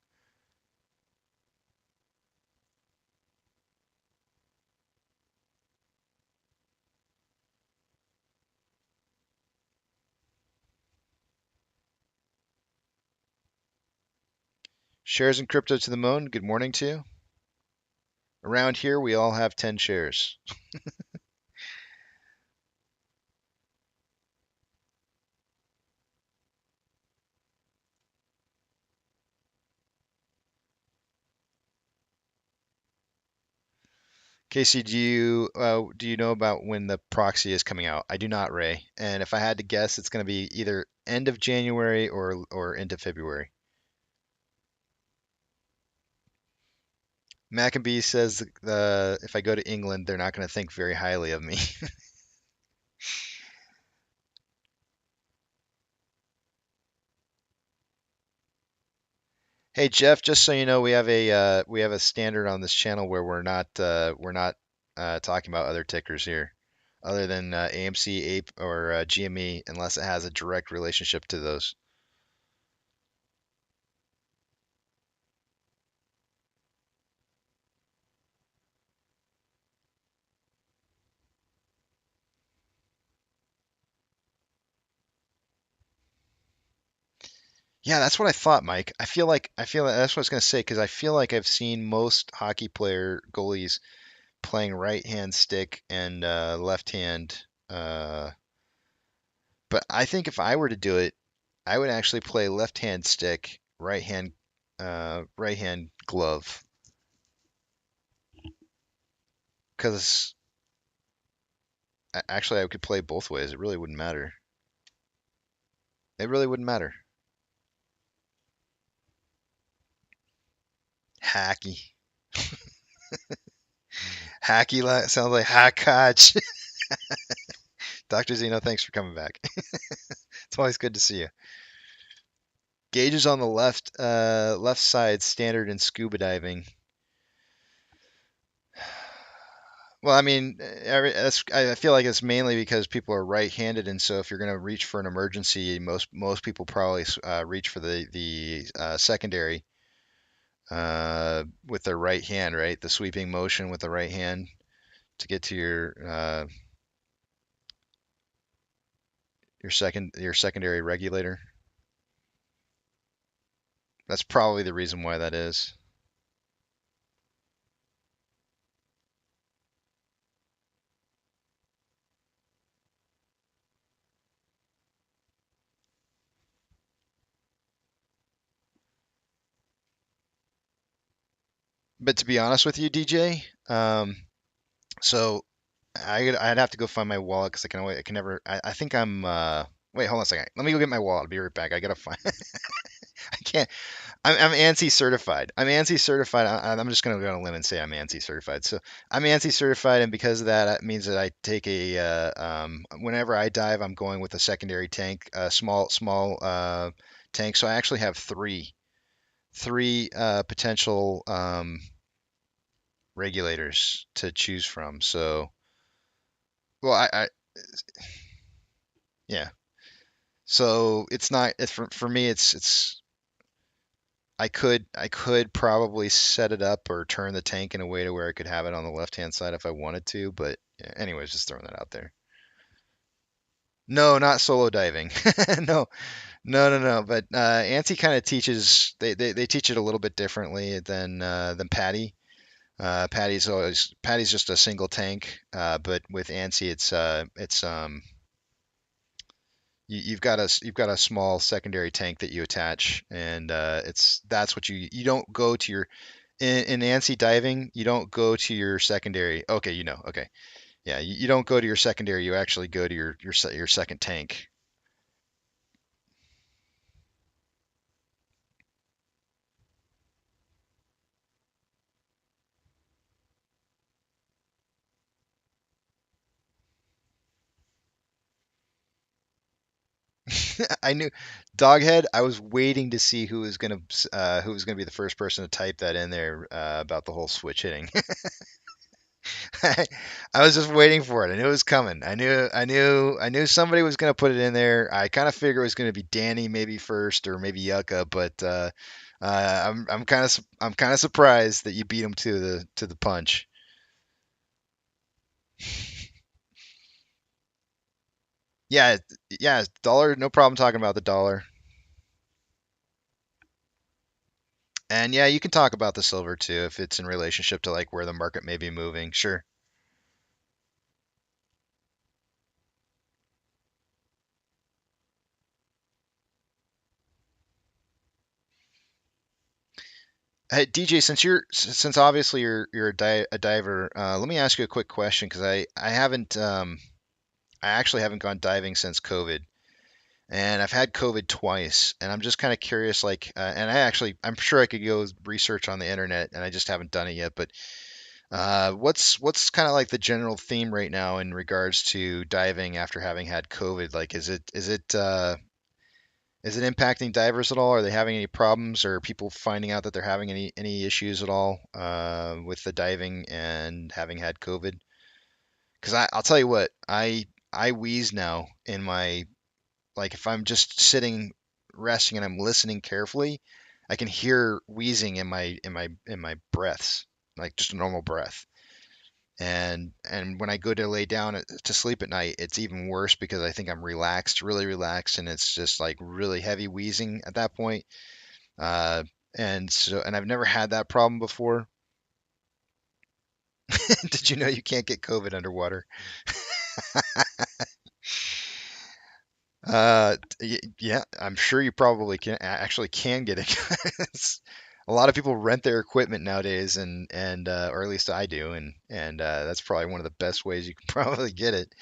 Shares in crypto to the moon. Good morning to you. Around here, we all have 10 shares. Casey, do you know about when the proxy is coming out? I do not, Ray. And if I had to guess, it's going to be either end of January or into February. Maccabee says if I go to England, they're not going to think very highly of me. Hey Jeff, just so you know, we have a standard on this channel where we're not talking about other tickers here, other than AMC, Ape, or GME, unless it has a direct relationship to those. Yeah, that's what I thought, Mike. I feel like that's what I was gonna say because I feel like I've seen most hockey player goalies playing right hand stick and left hand. But I think if I were to do it, I would actually play left hand stick, right hand glove, because actually I could play both ways. It really wouldn't matter. It really wouldn't matter. Hacky, sounds like hackatch. Dr. Zeno, thanks for coming back. It's always good to see you. Gauges on the left side, standard in scuba diving. Well, I mean, I feel like it's mainly because people are right-handed, and so if you're going to reach for an emergency, most people probably reach for the secondary with their right hand, right? The sweeping motion with the right hand to get to your secondary regulator. That's probably the reason why that is. but to be honest with you, DJ, so I'd have to go find my wallet because I can never. I think I'm. Wait, hold on a second. Let me go get my wallet. I'll be right back. I gotta find. I can't. I'm ANSI certified. I'm ANSI certified. I'm just gonna go on a limb and say I'm ANSI certified. So I'm ANSI certified, and because of that, that means that I take a whenever I dive, I'm going with a secondary tank, a small tank. So I actually have three potential regulators to choose from. So well, I yeah. So it's not it's for me. It's I could probably set it up or turn the tank in a way to where I could have it on the left hand side if I wanted to, but yeah, anyways, just throwing that out there. No, not solo diving. No, no. But Ansi kind of teaches they teach it a little bit differently than Patty. Patty's just a single tank, but with Ansi it's you've got a small secondary tank that you attach, and it's that's what you don't go to your in ANSI diving, you don't go to your secondary. Okay, you know. Okay, yeah, you don't go to your secondary. You actually go to your second tank. I knew Doghead. I was waiting to see who was gonna be the first person to type that in there about the whole switch hitting. I was just waiting for it. I knew it was coming. I knew somebody was gonna put it in there. I kind of figured it was gonna be Danny maybe first or maybe Yucca, but I'm kind of surprised that you beat him to the punch. Yeah, yeah, dollar, no problem talking about the dollar. And yeah, you can talk about the silver too if it's in relationship to like where the market may be moving. Sure. Hey, DJ, since obviously you're a diver, let me ask you a quick question because I haven't I actually haven't gone diving since COVID, and I've had COVID twice, and I'm just kind of curious, like, and I'm sure I could go research on the internet, and I just haven't done it yet. But what's kind of like the general theme right now in regards to diving after having had COVID? Like, is it impacting divers at all? Are they having any problems, or are people finding out that they're having any issues at all with the diving and having had COVID? Because I'll tell you what, I wheeze now in my like if I'm just sitting resting and I'm listening carefully, I can hear wheezing in my breaths, like just a normal breath. And when I go to lay down to sleep at night, it's even worse because I think I'm relaxed, really relaxed, and it's just like really heavy wheezing at that point. Uh, and I've never had that problem before. Did you know you can't get COVID underwater? Yeah, I'm sure you probably can actually can get it. A lot of people rent their equipment nowadays, and or at least I do, and that's probably one of the best ways you can probably get it.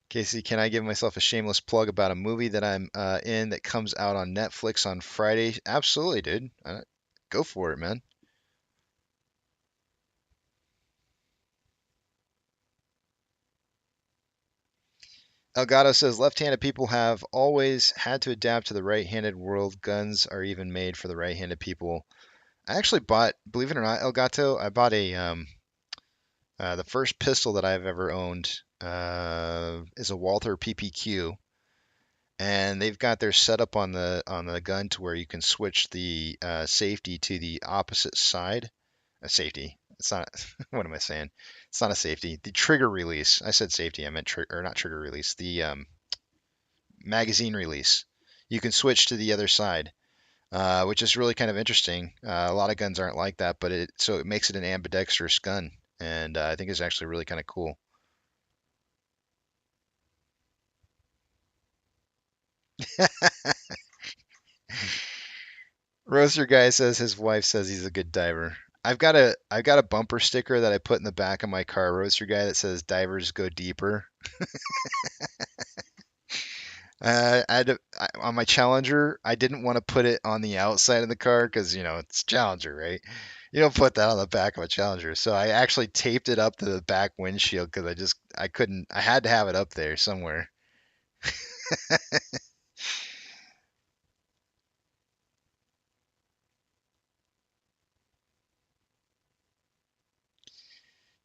Casey, can I give myself a shameless plug about a movie that I'm in that comes out on Netflix on Friday? Absolutely, dude. Go for it, man. Elgato says left-handed people have always had to adapt to the right-handed world. Guns are even made for the right-handed people. I actually bought, believe it or not, Elgato, I bought the first pistol that I've ever owned is a Walther PPQ, and they've got their setup on the gun to where you can switch the safety to the opposite side. A safety. It's not. What am I saying? It's not a safety. The trigger release. I said safety. I meant trigger, or not trigger release. The magazine release. You can switch to the other side, which is really kind of interesting. A lot of guns aren't like that, but it makes it an ambidextrous gun, and I think it's actually really kind of cool. Roaster guy says his wife says he's a good diver. I've got a bumper sticker that I put in the back of my car, Roaster guy, that says divers go deeper. On my Challenger, I didn't want to put it on the outside of the car because it's Challenger, right? You don't put that on the back of a Challenger. So I actually taped it up to the back windshield because I couldn't, I had to have it up there somewhere.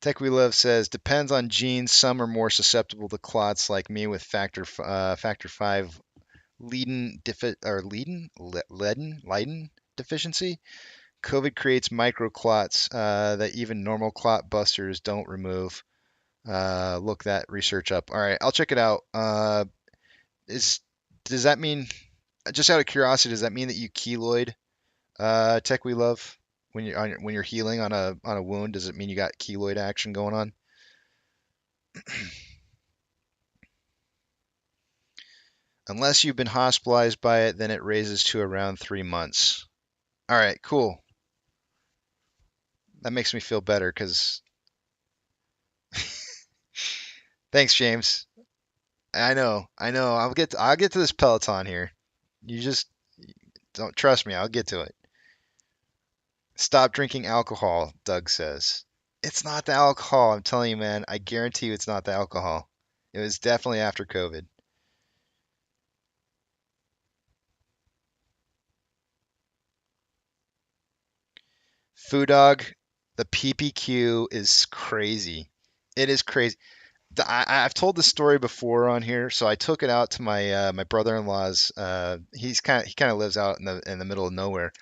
Tech We Love says depends on genes. Some are more susceptible to clots, like me with factor five Leiden deficiency. COVID creates microclots that even normal clot busters don't remove. Look that research up. All right, I'll check it out. Is does that mean, just out of curiosity, does that mean that you keloid, Tech We Love, when you're healing on a wound? Does it mean you got keloid action going on? Unless you've been hospitalized by it, then it raises to around 3 months. All right, cool. That makes me feel better because thanks, James. I know. I'll get to this Peloton here. You just don't trust me. I'll get to it. Stop drinking alcohol, Doug says. It's not the alcohol. I'm telling you, man. I guarantee you it's not the alcohol. It was definitely after COVID. Food dog, the PPQ is crazy. It is crazy. I've told this story before on here, so I took it out to my brother-in-law's. He kind of lives out in the middle of nowhere.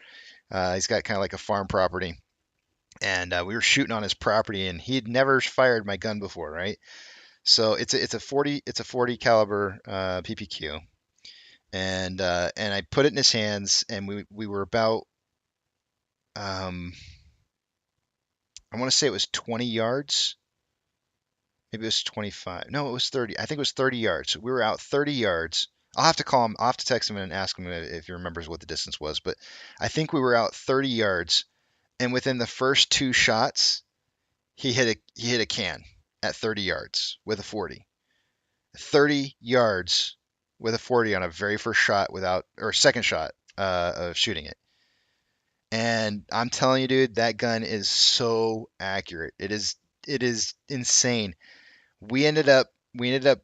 He's got kind of like a farm property, and we were shooting on his property, and he had never fired my gun before, right? So it's a 40 caliber PPQ, and I put it in his hands, and we were about I want to say it was 20 yards. Maybe it was 25. No, it was 30. I think it was 30 yards. We were out 30 yards. I'll have to call him. I'll have to text him and ask him if he remembers what the distance was. But I think we were out 30 yards, and within the first two shots, he hit a can at 30 yards with a 40. 30 yards with a 40 on a very first shot without or second shot of shooting it. And I'm telling you, dude, that gun is so accurate. It is insane. We ended up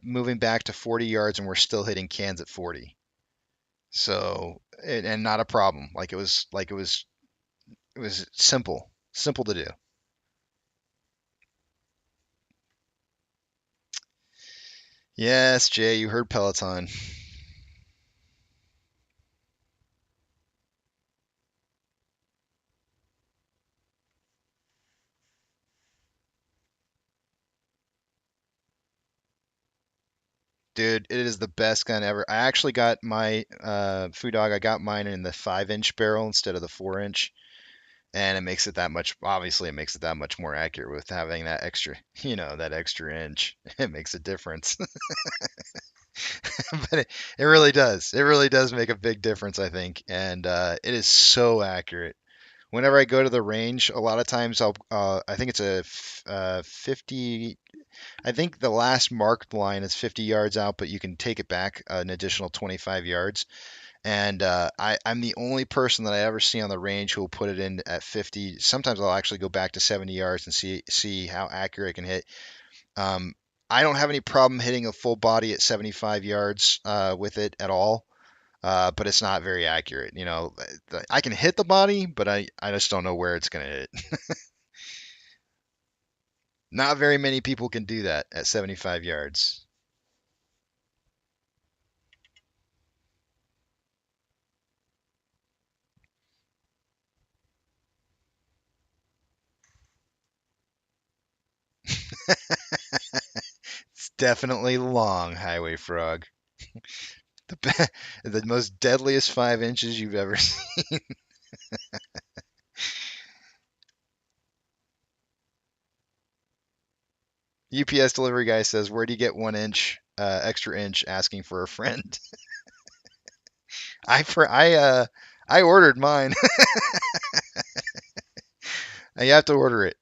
moving back to 40 yards and we're still hitting cans at 40. So and not a problem. It was simple to do. Yes, Jay, you heard Peloton. Dude, it is the best gun ever. I actually got my Food Dog. I got mine in the 5-inch barrel instead of the 4-inch, and it makes it that much. Obviously, it makes it that much more accurate with having that extra, that extra inch. It makes a difference. But it really does. It really does make a big difference, I think, and it is so accurate. Whenever I go to the range, a lot of times I think it's 50. I think the last marked line is 50 yards out, but you can take it back an additional 25 yards. And I'm the only person that I ever see on the range who will put it in at 50. Sometimes I'll actually go back to 70 yards and see how accurate I can hit. Um, I don't have any problem hitting a full body at 75 yards with it at all. But it's not very accurate. I can hit the body, but I just don't know where it's going to hit. Not very many people can do that at 75 yards. It's definitely long, Highway Frog. The most deadliest 5 inches you've ever seen. UPS delivery guy says, "Where do you get 1 inch extra inch?" Asking for a friend. I I ordered mine. You have to order it.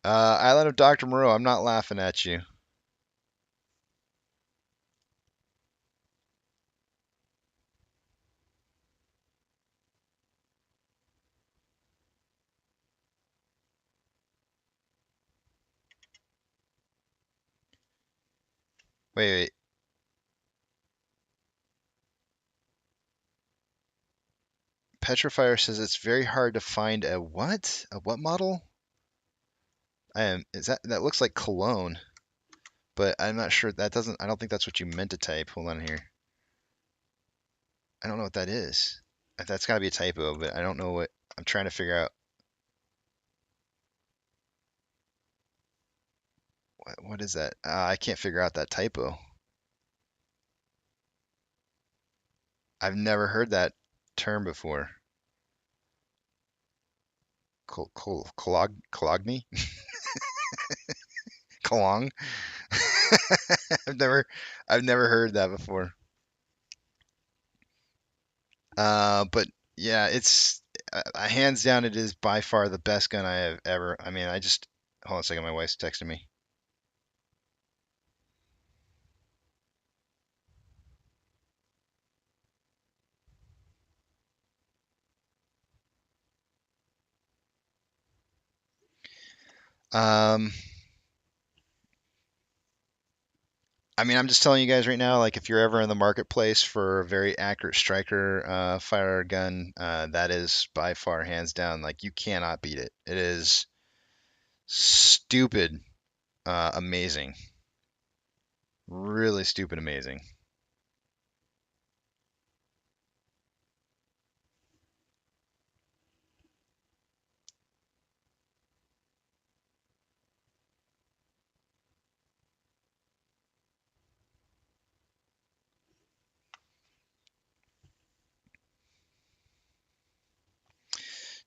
Island of Dr. Moreau, I'm not laughing at you. Wait. Petrifier says it's very hard to find a what? A what model? Is that looks like cologne, but I'm not sure that doesn't I don't think that's what you meant to type. Hold on here. I don't know what that is. That's got to be a typo, but I don't know what I'm trying to figure out. What is that? I can't figure out that typo. I've never heard that term before. Cologne? Cologne? I've never heard that before. But yeah, it's hands down, it is by far the best gun I have ever. I mean, hold on a second. My wife's texting me. Um, I mean, I'm just telling you guys right now, like if you're ever in the marketplace for a very accurate striker fire gun, that is by far hands down, like you cannot beat it. It is stupid, amazing, really stupid, amazing.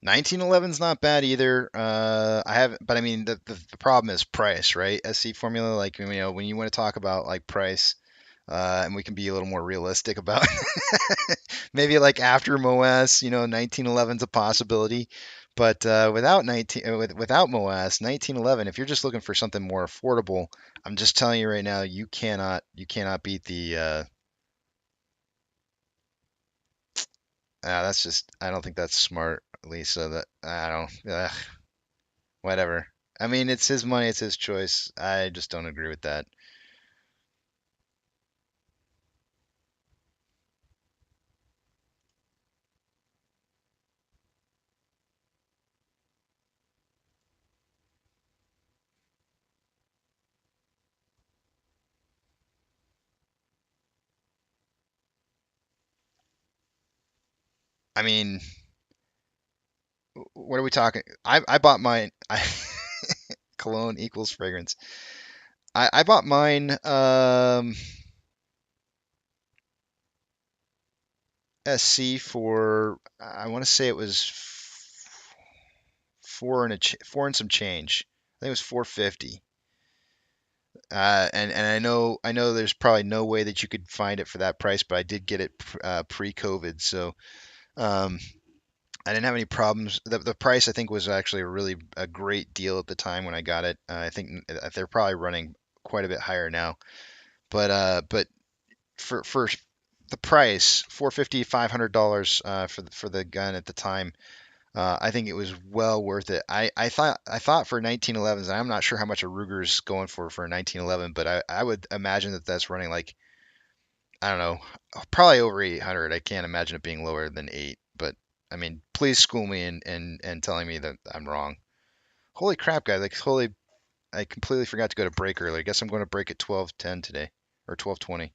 Is not bad either. I have, but I mean, the problem is price, right? SC formula, like when you want to talk about like price, and we can be a little more realistic about maybe like after MOASS, 1911 is a possibility, but without MOASS, 1911, if you're just looking for something more affordable, I'm just telling you right now, you cannot beat the. That's just, I don't think that's smart, Lisa. That I don't. Whatever. I mean, it's his money, it's his choice. I just don't agree with that. I mean, what are we talking? I bought mine. Cologne equals fragrance. I bought mine SC for I want to say it was four and some change. I think it was 450. And I know there's probably no way that you could find it for that price, but I did get it pre-COVID, so um, I didn't have any problems. The price I think was actually a great deal at the time when I got it. I think they're probably running quite a bit higher now. But for the price, 450, $500 for the gun at the time, I think it was well worth it. I thought for 1911s, and I'm not sure how much a Ruger's going for a 1911, but I would imagine that that's running like I don't know, probably over 800. I can't imagine it being lower than 8, but I mean, please school me and telling me that I'm wrong. Holy crap, guys! Like, I completely forgot to go to break earlier. I guess I'm going to break at 12:10 today or 12:20.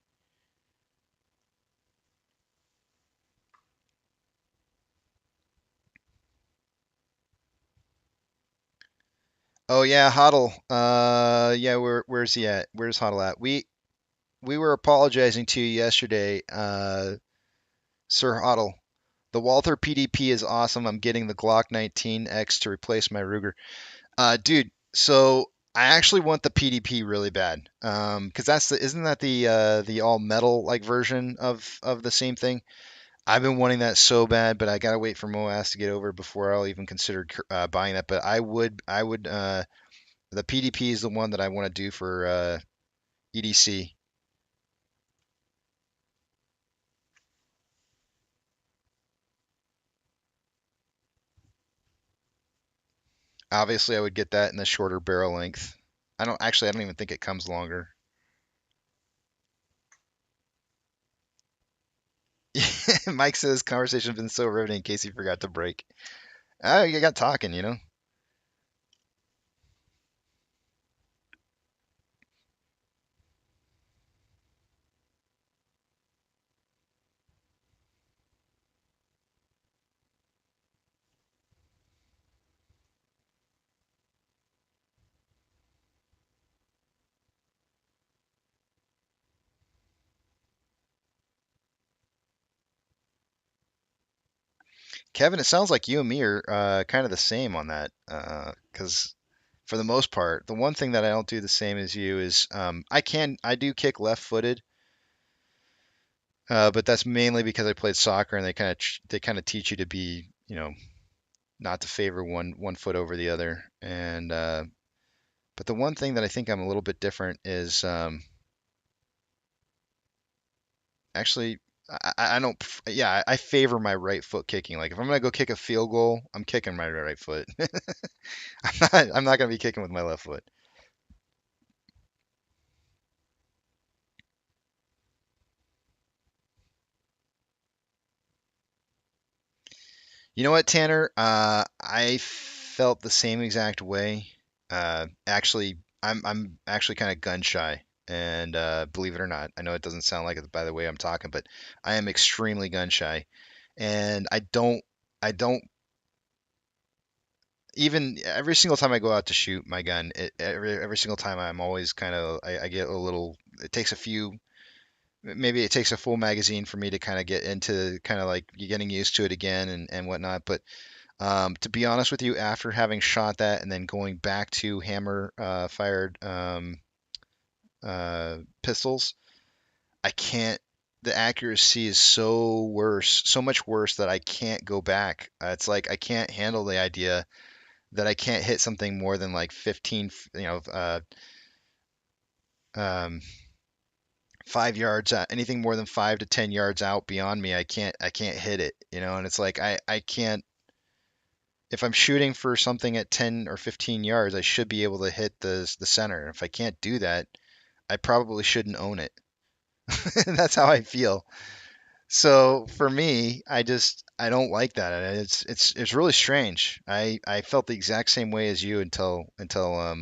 Oh yeah, Huddle. Yeah, where's he at? Where's Huddle at? We were apologizing to you yesterday, Sir Huddle. The Walther PDP is awesome. I'm getting the Glock 19X to replace my Ruger. Dude, so I actually want the PDP really bad. Because isn't that the all metal like version of the same thing? I've been wanting that so bad, but I gotta wait for MOASS to get over before I'll even consider buying that. But I would. The PDP is the one that I want to do for EDC. Obviously, I would get that in the shorter barrel length. I don't even think it comes longer. Mike says conversation's been so riveting in case he forgot to break. Oh, you got talking, you know. Kevin, it sounds like you and me are kind of the same on that. Because for the most part, the one thing that I don't do the same as you is I do kick left-footed, but that's mainly because I played soccer and they kind of teach you to be, not to favor one foot over the other. And but the one thing that I think I'm a little bit different is actually I don't yeah I favor my right foot kicking. Like if I'm gonna go kick a field goal, I'm kicking my right foot. I'm not gonna be kicking with my left foot. You know what, Tanner? I felt the same exact way. Actually, I'm actually kind of gun shy, and believe it or not, I know it doesn't sound like it by the way I'm talking, but I am extremely gun shy, and I don't even every single time I go out to shoot my gun, every single time I'm always kind of I get a little. It takes a few. Maybe it takes a full magazine for me to kind of get into kind of like getting used to it again and whatnot. But to be honest with you, after having shot that and then going back to hammer fired pistols, I can't. The accuracy is so much worse that I can't go back. It's like I can't handle the idea that I can't hit something more than like 15, um, 5 yards, anything more than 5 to 10 yards out beyond me, I can't hit it, and it's like I can't. If I'm shooting for something at 10 or 15 yards, I should be able to hit the center. If I can't do that, I probably shouldn't own it. That's how I feel. So for me, I don't like that. And it's really strange. I felt the exact same way as you until I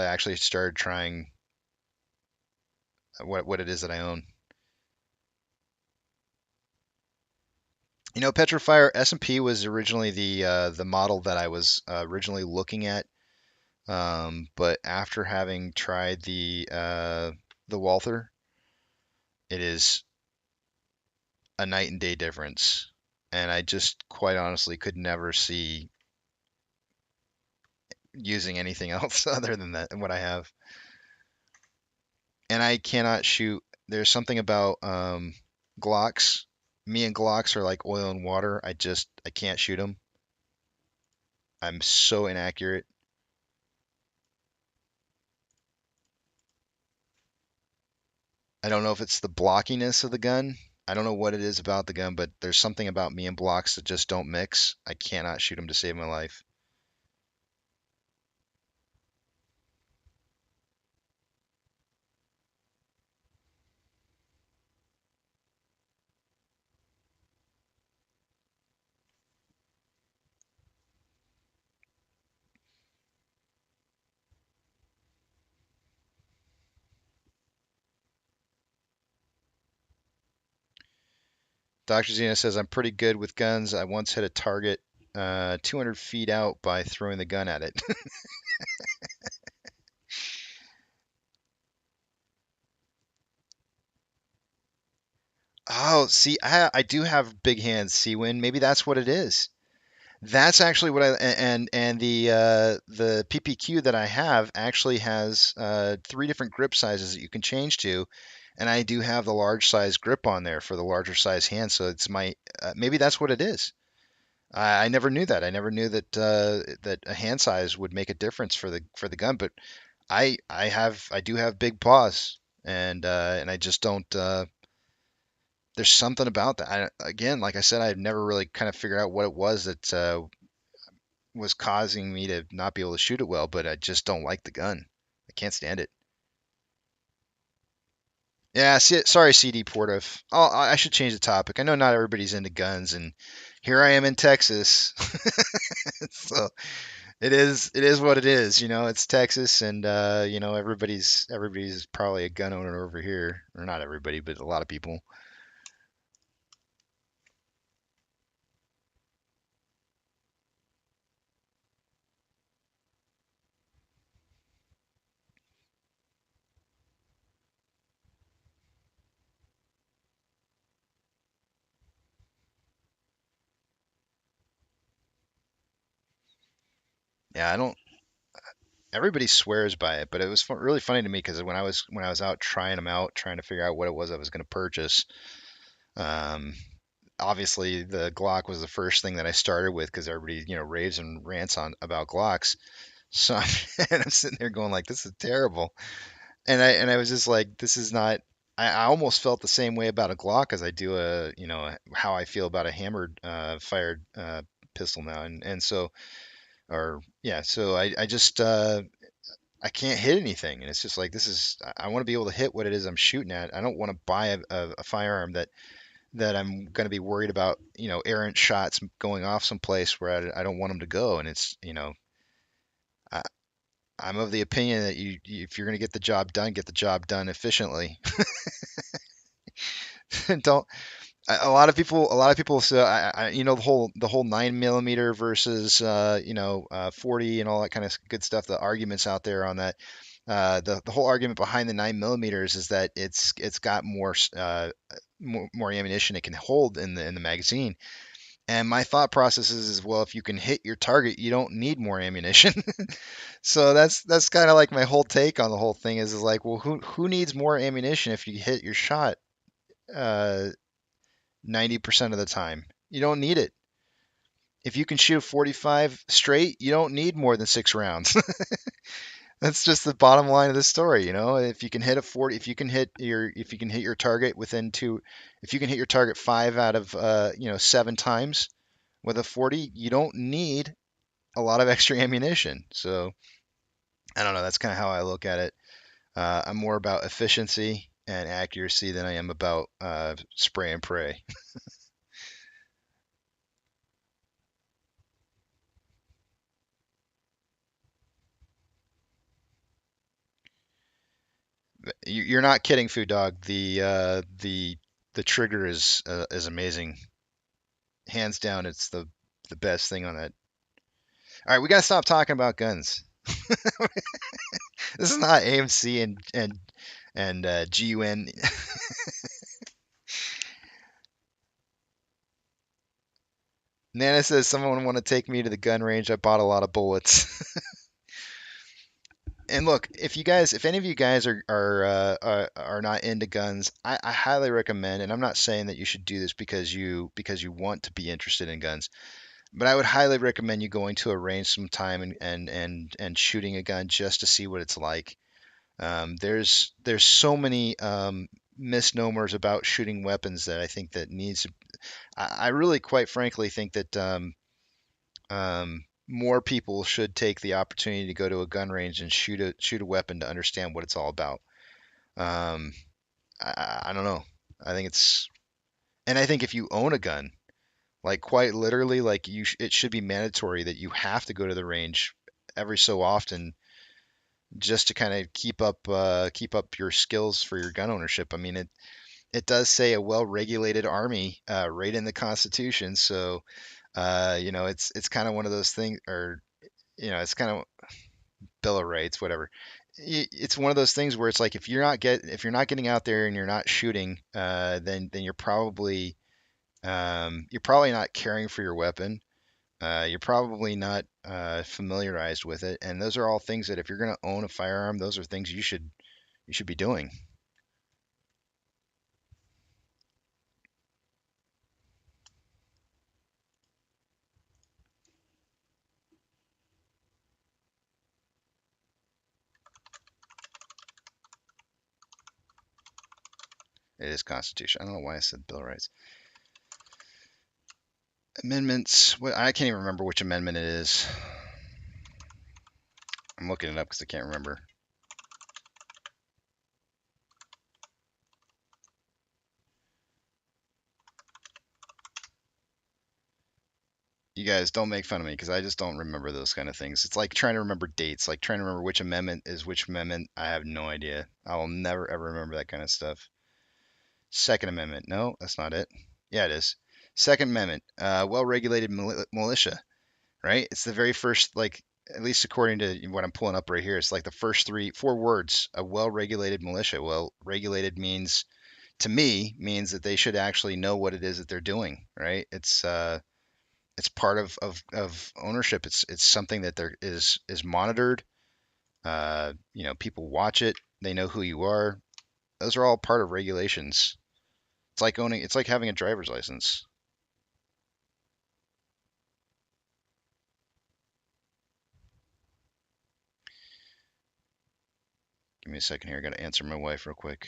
actually started trying what it is that I own. Petrifier S&P was originally the model that I was originally looking at. But after having tried the Walther, it is a night and day difference. And I just quite honestly could never see using anything else other than that what I have. And I cannot shoot. There's something about Glocks. Me and Glocks are like oil and water. I can't shoot them. I'm so inaccurate. I don't know if it's the blockiness of the gun. I don't know what it is about the gun, but there's something about me and blocks that just don't mix. I cannot shoot them to save my life. Dr. Zena says I'm pretty good with guns. I once hit a target 200 feet out by throwing the gun at it. Oh, see, I do have big hands, Seawin. Maybe that's what it is. That's actually what and the PPQ that I have actually has three different grip sizes that you can change to, and I do have the large size grip on there for the larger size hand. So it's my maybe that's what it is. I never knew that. I never knew that that a hand size would make a difference for the gun. But I do have big paws, and I just don't. There's something about that. Again, like I said, I've never really kind of figured out what it was that was causing me to not be able to shoot it well. But I just don't like the gun. I can't stand it. Yeah, sorry, CD Portive. I should change the topic. I know not everybody's into guns, and here I am in Texas, so it is what it is. It's Texas, and everybody's probably a gun owner over here, or not everybody, but a lot of people. Yeah, I don't. Everybody swears by it, but it was really funny to me because when I was out trying them out, trying to figure out what it was I was going to purchase. Um, Obviously the Glock was the first thing that I started with because everybody raves and rants on about Glocks. So and I'm sitting there going like, this is terrible. And I was just like, this is not. I almost felt the same way about a Glock as I do how I feel about a hammered fired pistol now. And so or yeah, so I just I can't hit anything, and it's just like this is. I want to be able to hit what it is I'm shooting at. I don't want to buy a firearm that I'm going to be worried about, errant shots going off someplace where I don't want them to go. And I, I'm of the opinion that if you're going to get the job done efficiently. Don't. A lot of people say, the whole 9 millimeter versus 40 and all that kind of good stuff. The arguments out there on that. The whole argument behind the 9 millimeters is that it's got more ammunition it can hold in the magazine. And my thought process is, well, if you can hit your target, you don't need more ammunition. So that's kind of like my whole take on the whole thing is like, well, who needs more ammunition if you hit your shot uh, 90% of the time? You don't need it. If you can shoot 45 straight, you don't need more than 6 rounds. That's just the bottom line of the story, If you can hit a 40, if you can hit your target within two, if you can hit your target 5 out of 7 times with a 40, you don't need a lot of extra ammunition. So I don't know. That's kind of how I look at it. I'm more about efficiency and accuracy than I am about spray and pray. You're not kidding, Food Dog. The trigger is amazing. Hands down, it's the best thing on that. All right, we gotta stop talking about guns. This is not AMC and GUN. Nana says someone want to take me to the gun range. I bought a lot of bullets. And look, if any of you guys are not into guns, I highly recommend. And I'm not saying that you should do this because you want to be interested in guns, but I would highly recommend you going to a range sometime and shooting a gun just to see what it's like. There's so many misnomers about shooting weapons that I think that needs. I really, quite frankly, think that more people should take the opportunity to go to a gun range and shoot a weapon to understand what it's all about. Um, I don't know. I think and I think if you own a gun, like quite literally, like it should be mandatory that you have to go to the range every so often just to kind of keep up your skills for your gun ownership. I mean, it does say a well-regulated army right in the Constitution, so It's kind of one of those things, or it's kind of Bill of Rights, whatever. It's one of those things where it's like if you're not getting out there and you're not shooting, then you're probably not caring for your weapon. You're probably not familiarized with it, and those are all things that if you're going to own a firearm, those are things you should be doing. It is Constitution. I don't know why I said Bill of Rights. Amendments. I can't even remember which amendment it is. I'm looking it up because I can't remember. You guys don't make fun of me because I just don't remember those kind of things. It's like trying to remember dates, like trying to remember which amendment is which amendment. I have no idea. I will never ever remember that kind of stuff. Second Amendment. No, that's not it. Yeah, it is. Second Amendment. Well-regulated militia. Right? It's the very first, like, at least according to what I'm pulling up right here, it's like the first four words. A well-regulated militia. Well, regulated means, to me, means that they should actually know what it is that they're doing. Right? It's part of ownership. It's something that there is monitored. People watch it. They know who you are. Those are all part of regulations. It's like owning. It's like having a driver's license. Give me a second here. I got to answer my wife real quick.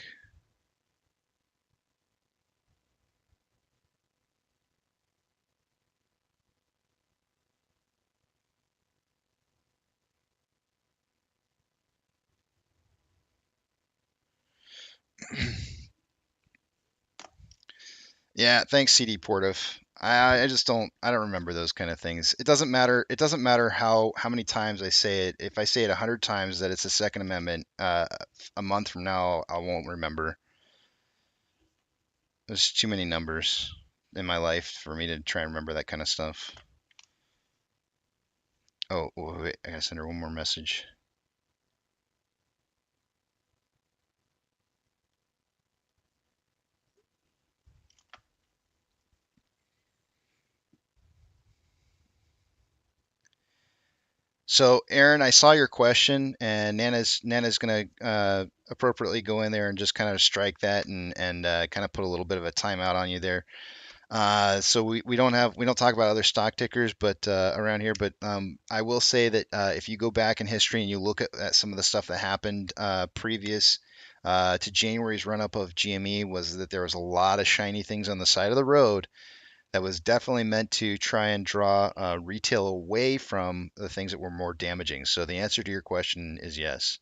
Yeah, thanks, CD Portif. I just don't remember those kind of things. It doesn't matter. It doesn't matter how many times I say it. If I say it 100 times that it's the Second Amendment, a month from now I won't remember. There's too many numbers in my life for me to try and remember that kind of stuff. Oh, wait, I gotta send her one more message. So, Aaron, I saw your question, and Nana's gonna appropriately go in there and just kind of strike that and kind of put a little bit of a timeout on you there. So we don't talk about other stock tickers, but around here. But I will say that if you go back in history and you look at some of the stuff that happened previous to January's run up of GME, was that there was a lot of shiny things on the side of the road that was definitely meant to try and draw retail away from the things that were more damaging. So the answer to your question is yes.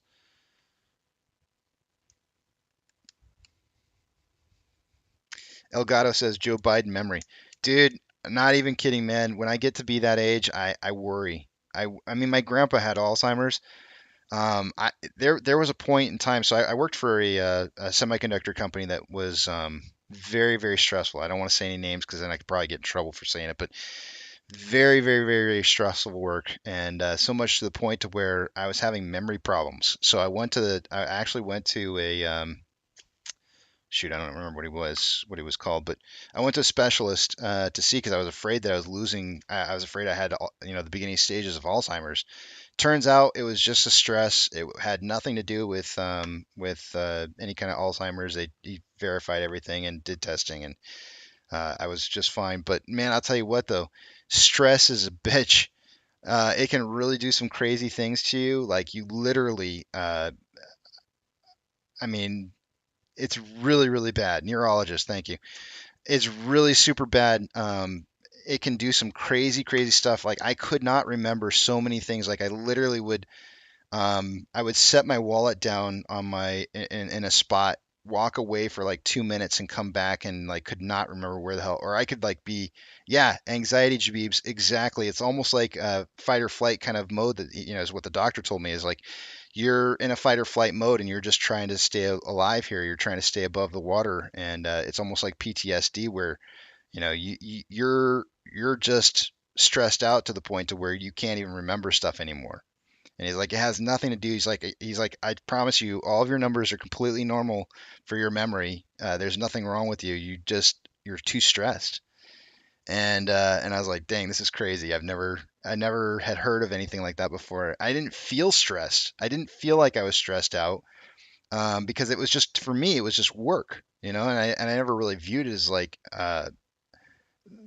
Elgato says Joe Biden memory. Dude, not even kidding, man. When I get to be that age, I worry. I mean, my grandpa had Alzheimer's. There was a point in time. So I worked for a semiconductor company that was very, very stressful. I don't want to say any names because then I could probably get in trouble for saying it, but very, very, very, very stressful work, and so much to the point to where I was having memory problems. So I actually went to a shoot, I don't remember what he was called, but I went to a specialist to see because I was afraid that I was losing. I was afraid I had the beginning stages of Alzheimer's. Turns out it was just a stress. It had nothing to do with any kind of Alzheimer's. He verified everything and did testing, and I was just fine. But man, I'll tell you what though, stress is a bitch. It can really do some crazy things to you. Like you literally, I mean, it's really, really bad. Neurologist, thank you. It's really super bad. It can do some crazy, crazy stuff. Like I could not remember so many things. Like I would set my wallet down on in a spot, walk away for like 2 minutes and come back and like could not remember where the hell, or I could like yeah, anxiety jabebs, exactly. It's almost like a fight or flight kind of mode that, is what the doctor told me is like, you're in a fight or flight mode and you're just trying to stay alive here. You're trying to stay above the water. And it's almost like PTSD where, you're just stressed out to the point to where you can't even remember stuff anymore. And he's like, it has nothing to do. He's like, I promise you, all of your numbers are completely normal for your memory. There's nothing wrong with you. You're too stressed. And I was like, dang, this is crazy. I never had heard of anything like that before. I didn't feel stressed. I didn't feel like I was stressed out, because it was just, for me, it was just work, and I never really viewed it as like,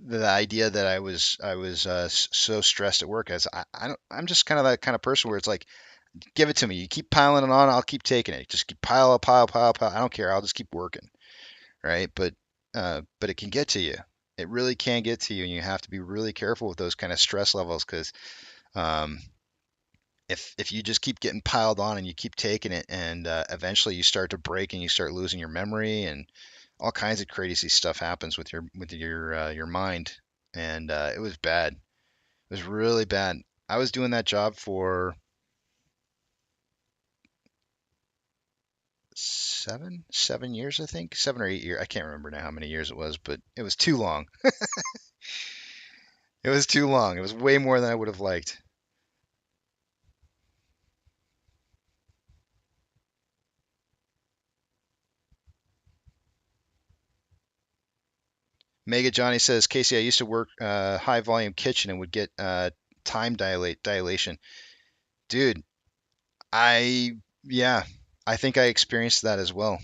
the idea that I was so stressed at work, as I'm just kind of that kind of person where it's like, give it to me. You keep piling it on, I'll keep taking it. Just keep pile up, pile, pile, pile. I don't care. I'll just keep working, right? But it can get to you. It really can get to you, and you have to be really careful with those kind of stress levels, because um, if you just keep getting piled on and you keep taking it, and eventually you start to break and you start losing your memory, and all kinds of crazy stuff happens with your mind. And it was bad. It was really bad. I was doing that job for 7 years, I think, 7 or 8 years. I can't remember now how many years it was, but it was too long. It was too long. It was way more than I would have liked. Mega Johnny says, Casey, I used to work high volume kitchen and would get time dilation. Dude, I yeah, I think I experienced that as well.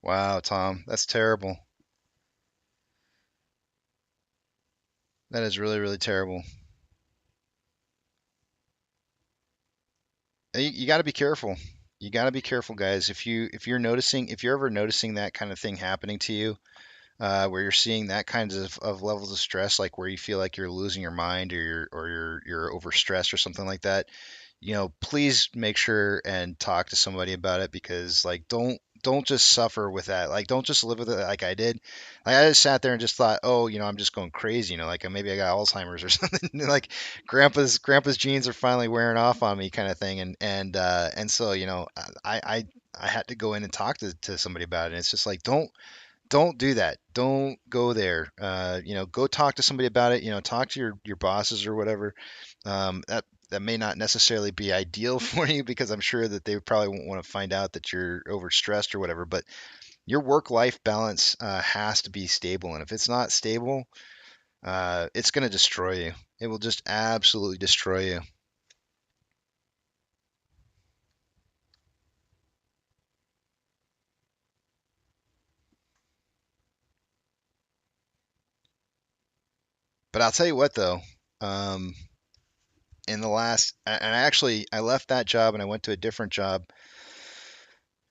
Wow, Tom, that's terrible. That is really, really terrible. You got to be careful. You got to be careful, guys. If you're ever noticing that kind of thing happening to you, where you're seeing that kinds of levels of stress, like where you feel like you're losing your mind, or you're overstressed or something like that, please make sure and talk to somebody about it, because like, don't just suffer with that. Like, don't just live with it like I did. Like, I just sat there and just thought, oh, I'm just going crazy, like maybe I got Alzheimer's or something. Like, grandpa's genes are finally wearing off on me, kind of thing. And so, I had to go in and talk to somebody about it. And it's just like, don't do that. Don't go there. Go talk to somebody about it. Talk to your bosses or whatever. That may not necessarily be ideal for you, because I'm sure that they probably won't want to find out that you're overstressed or whatever. But your work-life balance has to be stable, and if it's not stable, it's going to destroy you. It will just absolutely destroy you. But I'll tell you what, though. Um, in the last, and I left that job and I went to a different job.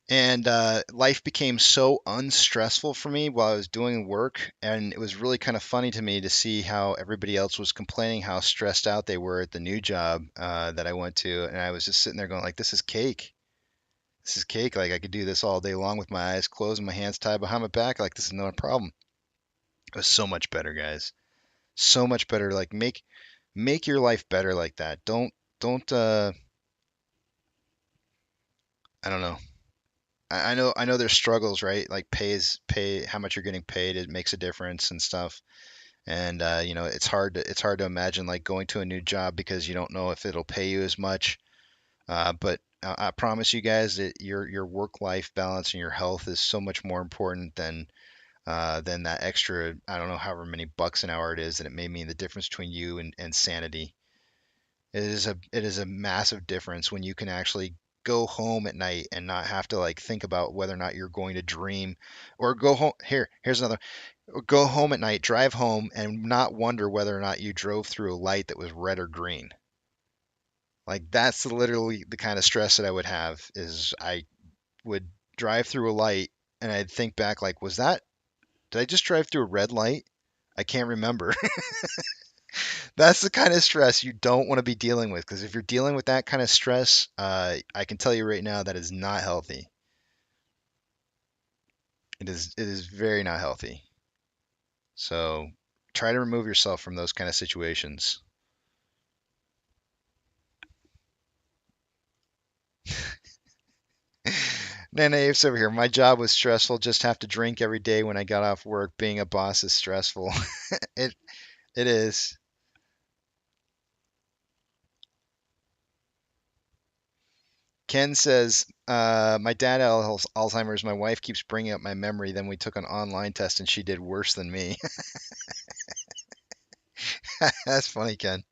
And life became so unstressful for me while I was doing work. And it was really kind of funny to me to see how everybody else was complaining how stressed out they were at the new job that I went to. And I was just sitting there going, like, this is cake. This is cake. Like, I could do this all day long with my eyes closed and my hands tied behind my back. Like, this is not a problem. It was so much better, guys. So much better. Like, make your life better like that. Don't I don't know. I know there's struggles, right? Like, how much you're getting paid, it makes a difference and stuff. And it's hard to imagine like going to a new job because you don't know if it'll pay you as much. But I promise you guys that your work life balance and your health is so much more important than that extra, I don't know, however many bucks an hour it is, and it may mean the difference between you and sanity. It is a massive difference when you can actually go home at night and not have to like think about whether or not you're going to dream, or go home. Here's another. Go home at night, drive home, and not wonder whether or not you drove through a light that was red or green. Like, that's literally the kind of stress that I would have, is I would drive through a light and I'd think back, like, did I just drive through a red light? I can't remember. That's the kind of stress you don't want to be dealing with, because if you're dealing with that kind of stress, I can tell you right now that is not healthy. It is very not healthy. So try to remove yourself from those kind of situations. Nana Apes over here. My job was stressful. Just have to drink every day when I got off work. Being a boss is stressful. it it is. Ken says, my dad had Alzheimer's. My wife keeps bringing up my memory. Then we took an online test and she did worse than me. That's funny, Ken.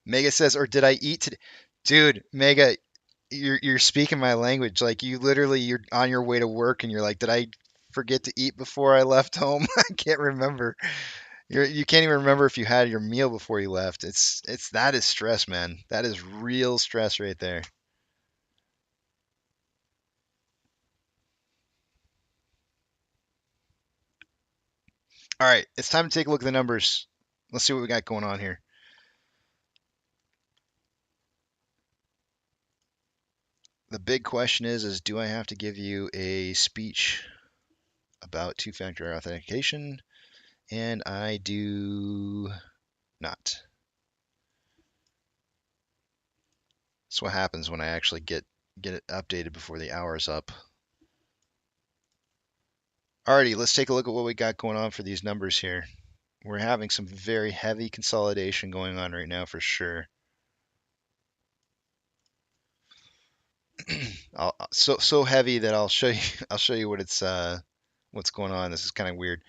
Mega says, or did I eat today? Dude, Mega, you're speaking my language. Like you're on your way to work and you're like, did I forget to eat before I left home? I can't remember. You can't even remember if you had your meal before you left. It's that is stress, man. That is real stress right there. All right, it's time to take a look at the numbers. Let's see what we got going on here. The big question is do I have to give you a speech about two-factor authentication? And I do not. That's what happens when I actually get it updated before the hour is up. Alrighty, let's take a look at what we got going on for these numbers here. We're having some very heavy consolidation going on right now for sure. So heavy that I'll show you I'll show you what's going on. This is kind of weird.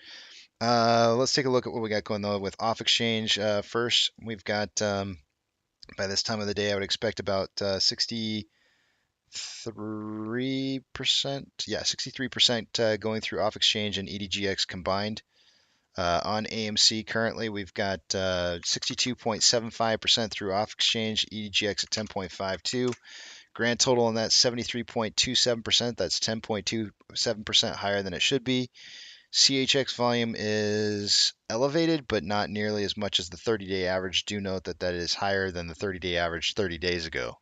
Let's take a look at what we got going on with off exchange. First, we've got by this time of the day, I would expect about 63%. Yeah, 63% going through off exchange and EDGX combined. On AMC currently, we've got 62.75% through off exchange, EDGX at 10.52. Grand total on that 73.27%. That's 10.27% higher than it should be. CHX volume is elevated, but not nearly as much as the 30-day average. Do note that that is higher than the 30-day average 30 days ago.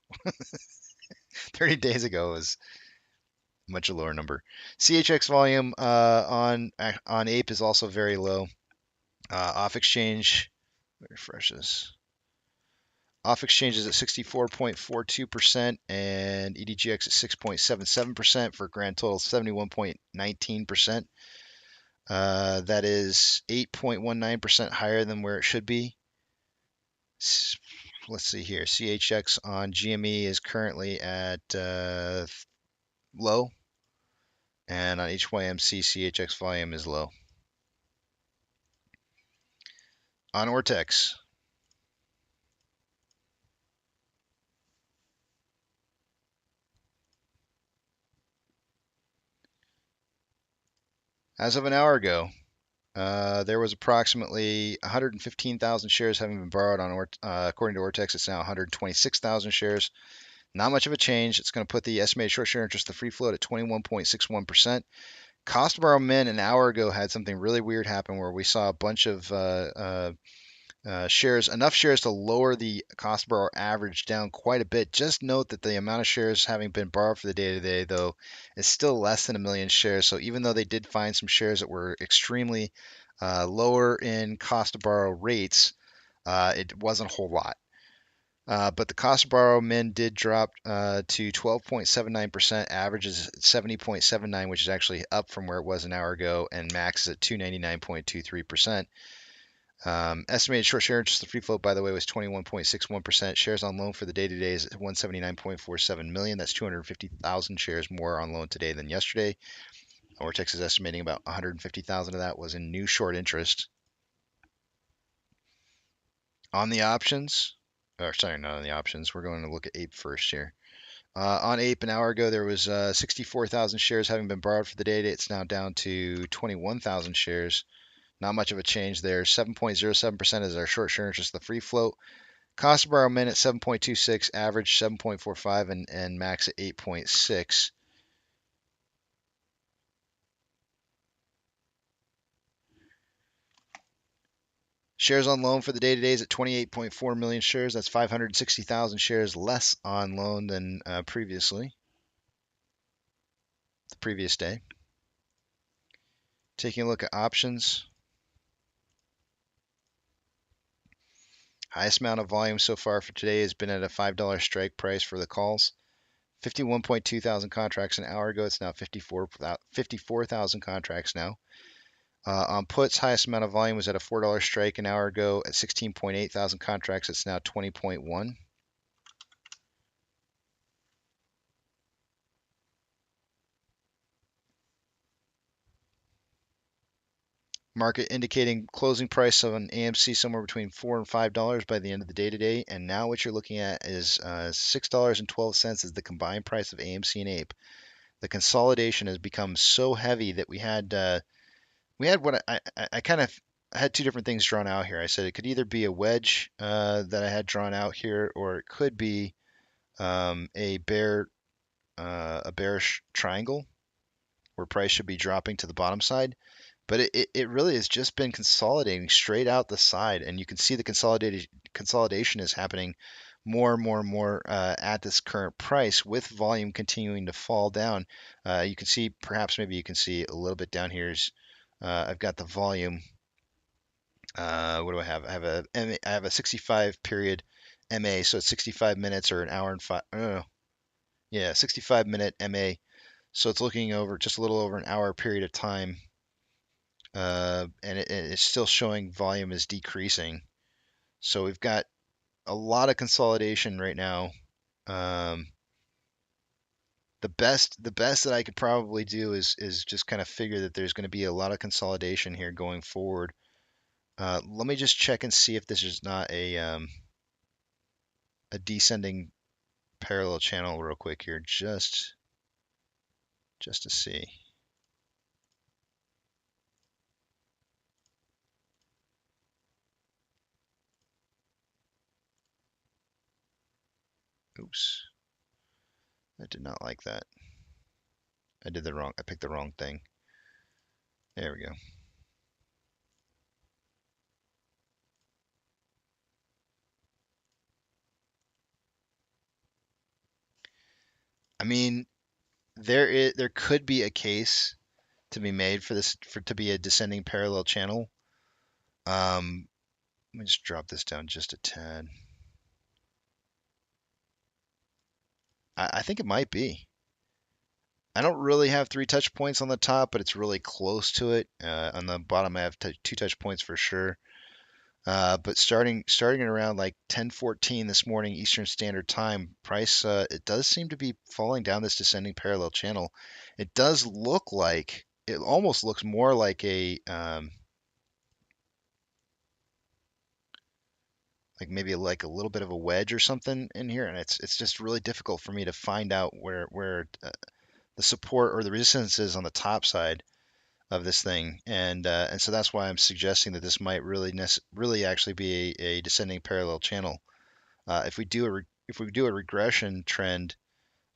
30 days ago was a much lower number. CHX volume on Ape is also very low. Off exchange, refresh this. Off exchange is at 64.42% and EDGX at 6.77% for a grand total of 71.19%. That is 8.19% higher than where it should be. Let's see here. CHX on GME is currently at low, and on HYMC, CHX volume is low. On Ortex, as of an hour ago, there was approximately 115,000 shares having been borrowed on according to Ortex. It's now 126,000 shares. Not much of a change. It's going to put the estimated short share interest, the free float, at 21.61%. Cost to borrow min an hour ago had something really weird happen where we saw a bunch of shares, enough shares to lower the cost to borrow average down quite a bit. Just note that the amount of shares having been borrowed for the day today, though, is still less than 1 million shares. So even though they did find some shares that were extremely lower in cost to borrow rates, it wasn't a whole lot. But the cost to borrow min did drop to 12.79%. Average is 70.79, which is actually up from where it was an hour ago, and max is at 299.23%. Estimated short share interest, the free float, by the way, was 21.61%. Shares on loan for the day today is 179.47 million. That's 250,000 shares more on loan today than yesterday. Ortex is estimating about 150,000 of that was in new short interest. On the options, or sorry, not on the options. We're going to look at Ape first here. On Ape an hour ago, there was 64,000 shares having been borrowed for the day. It's now down to 21,000 shares. Not much of a change there. 7.07% is our short share interest, the free float. Cost to borrow min at 7.26, average 7.45, and max at 8.6. Shares on loan for the day today is at 28.4 million shares. That's 560,000 shares less on loan than previously, the previous day. Taking a look at options. Highest amount of volume so far for today has been at a $5 strike price for the calls. 51.2 thousand contracts an hour ago. It's now 54,000 contracts now. On puts, highest amount of volume was at a $4 strike an hour ago at 16.8 thousand contracts. It's now 20.1. Market indicating closing price of an AMC somewhere between $4 and $5 by the end of the day today. And now what you're looking at is $6.12 is the combined price of AMC and Ape. The consolidation has become so heavy that we had what I kind of had two different things drawn out here. I said it could either be a wedge that I had drawn out here, or it could be a bearish triangle where price should be dropping to the bottom side. But it really has just been consolidating straight out the side, and you can see the consolidation is happening more and more and more at this current price, with volume continuing to fall down. You can see, perhaps maybe you can see a little bit down here is I've got the volume. What do I have? I have a 65 period MA, so it's 65 minutes or an hour and five. No, 65 minute MA. So it's looking over just a little over an hour period of time. And it's still showing volume is decreasing. So we've got a lot of consolidation right now. The best that I could probably do is just kind of figure that there's going to be a lot of consolidation here going forward. Let me just check and see if this is not a descending parallel channel real quick here, just to see. Oops. I did not like that. I picked the wrong thing. There we go. I mean, there could be a case to be made for this to be a descending parallel channel. Let me just drop this down just a tad. I think it might be. I don't really have 3 touch points on the top, but it's really close to it. On the bottom, I have 2 touch points for sure. But starting at around like 10:14 this morning Eastern Standard Time, price it does seem to be falling down this descending parallel channel. It does look like it almost looks more like a like maybe like a little bit of a wedge or something in here, and it's just really difficult for me to find out where the support or the resistance is on the top side of this thing, and so that's why I'm suggesting that this might really actually be a descending parallel channel. If we do a regression trend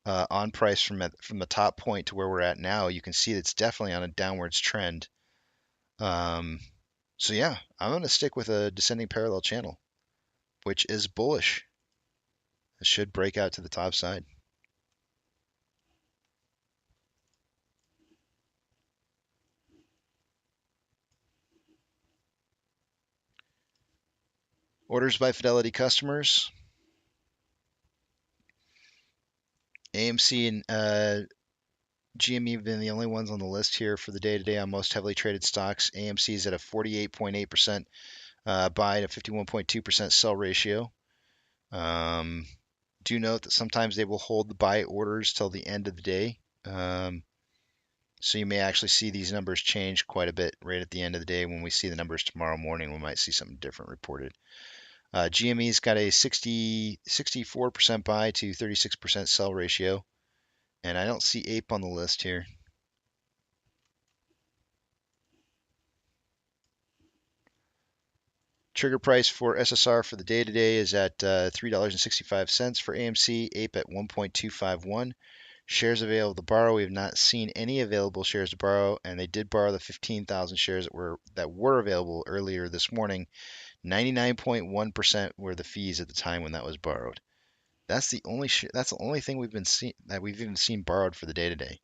on price from the top point to where we're at now, you can see it's definitely on a downwards trend. So yeah, I'm going to stick with a descending parallel channel, which is bullish. It should break out to the top side. Orders by Fidelity customers. AMC and GME have been the only ones on the list here for the day today on most heavily traded stocks. AMC is at a 48.8% buy to 51.2% sell ratio. Do note that sometimes they will hold the buy orders till the end of the day. So you may actually see these numbers change quite a bit right at the end of the day. When we see the numbers tomorrow morning, we might see something different reported. GME's got a 64% buy to 36% sell ratio. And I don't see Ape on the list here. Trigger price for SSR for the day today is at $3.65 for AMC, Ape at 1.251. Shares available to borrow. We have not seen any available shares to borrow, and they did borrow the 15,000 shares that were available earlier this morning. 99.1% were the fees at the time when that was borrowed. That's the only thing we've even seen borrowed for the day today.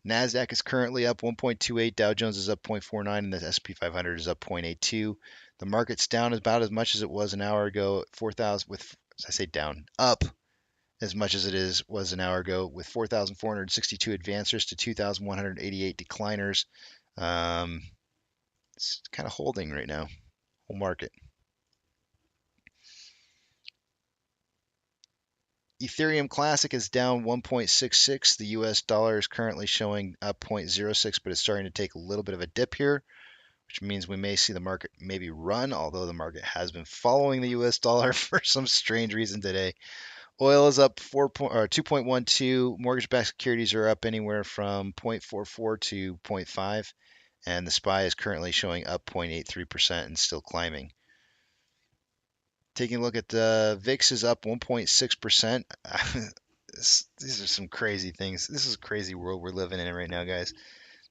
Nasdaq is currently up 1.28, Dow Jones is up 0.49, and the S&P 500 is up 0.82. The market's down about as much as it was an hour ago, 4,000 with I say down, up as much as it was an hour ago, with 4,462 advancers to 2,188 decliners. It's kind of holding right now, whole market. Ethereum Classic is down 1.66. The US dollar is currently showing up 0.06, but it's starting to take a little bit of a dip here, which means we may see the market maybe run, although the market has been following the US dollar for some strange reason today. Oil is up 2.12. Mortgage-backed securities are up anywhere from 0.44 to 0.5, and the SPY is currently showing up 0.83% and still climbing. Taking a look at the VIX is up 1.6%. These are some crazy things. This is a crazy world we're living in right now, guys.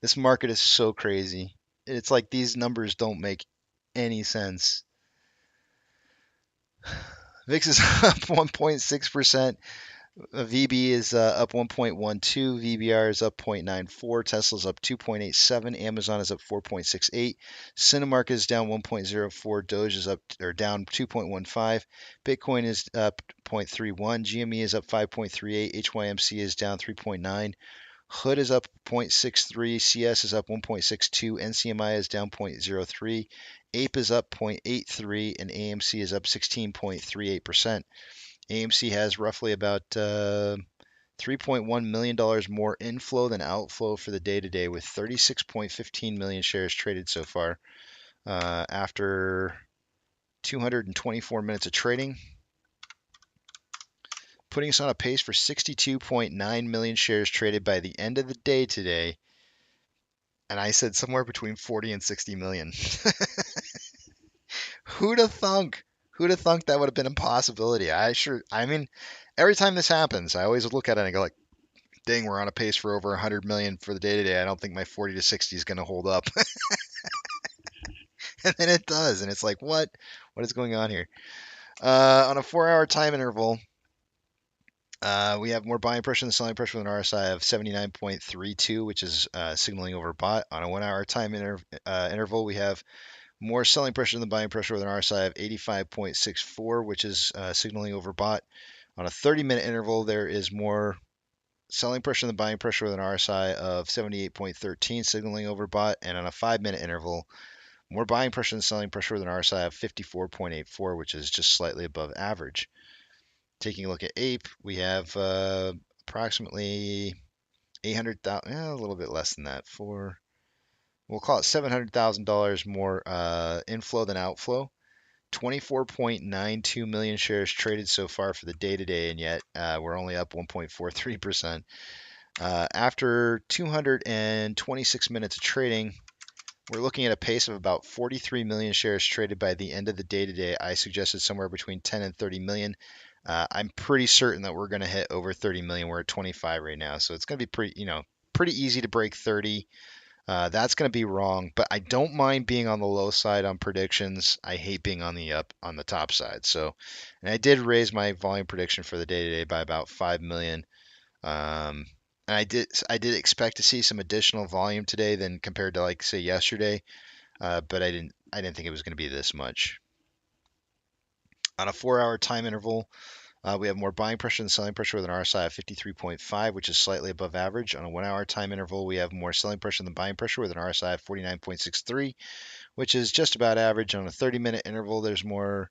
This market is so crazy. It's like these numbers don't make any sense. VIX is up 1.6%. VB is up 1.12. VBR is up 0.94. Tesla's up 2.87. Amazon is up 4.68. Cinemark is down 1.04. Doge is up or down 2.15. Bitcoin is up 0.31. GME is up 5.38. HYMC is down 3.9. Hood is up 0.63. CS is up 1.62. NCMI is down 0.03. Ape is up 0.83, and AMC is up 16.38%. AMC has roughly about $3.1 million more inflow than outflow for the day today, with 36.15 million shares traded so far after 224 minutes of trading, putting us on a pace for 62.9 million shares traded by the end of the day today. And I said somewhere between 40 and 60 million. Who'd have thunk? Who'd have thunk that would have been a possibility? I mean, every time this happens, I always look at it and I go like, dang, we're on a pace for over 100 million for the day today. I don't think my 40 to 60 is going to hold up. And then it does. And it's like, what? What is going on here? On a 4-hour time interval, we have more buying pressure than selling pressure with an RSI of 79.32, which is signaling overbought. On a 1-hour time interval, we have more selling pressure than buying pressure with an RSI of 85.64, which is signaling overbought. On a 30-minute interval, there is more selling pressure than buying pressure with an RSI of 78.13, signaling overbought. And on a 5-minute interval, more buying pressure than selling pressure with an RSI of 54.84, which is just slightly above average. Taking a look at Ape, we have approximately 800,000, a little bit less than that, we'll call it $700,000 more inflow than outflow. 24.92 million shares traded so far for the day today, and yet we're only up 1.43%. After 226 minutes of trading, we're looking at a pace of about 43 million shares traded by the end of the day today. I suggested somewhere between 10 and 30 million. I'm pretty certain that we're going to hit over 30 million. We're at 25 right now, so it's going to be pretty easy to break 30. That's going to be wrong, but I don't mind being on the low side on predictions. I hate being on the top side. So, and I did raise my volume prediction for the day today by about 5 million. And I did expect to see some additional volume today than compared to like say yesterday, but I didn't think it was going to be this much. On a 4-hour time interval, we have more buying pressure than selling pressure with an RSI of 53.5, which is slightly above average. On a 1-hour time interval, we have more selling pressure than buying pressure with an RSI of 49.63, which is just about average. On a 30-minute interval, there's more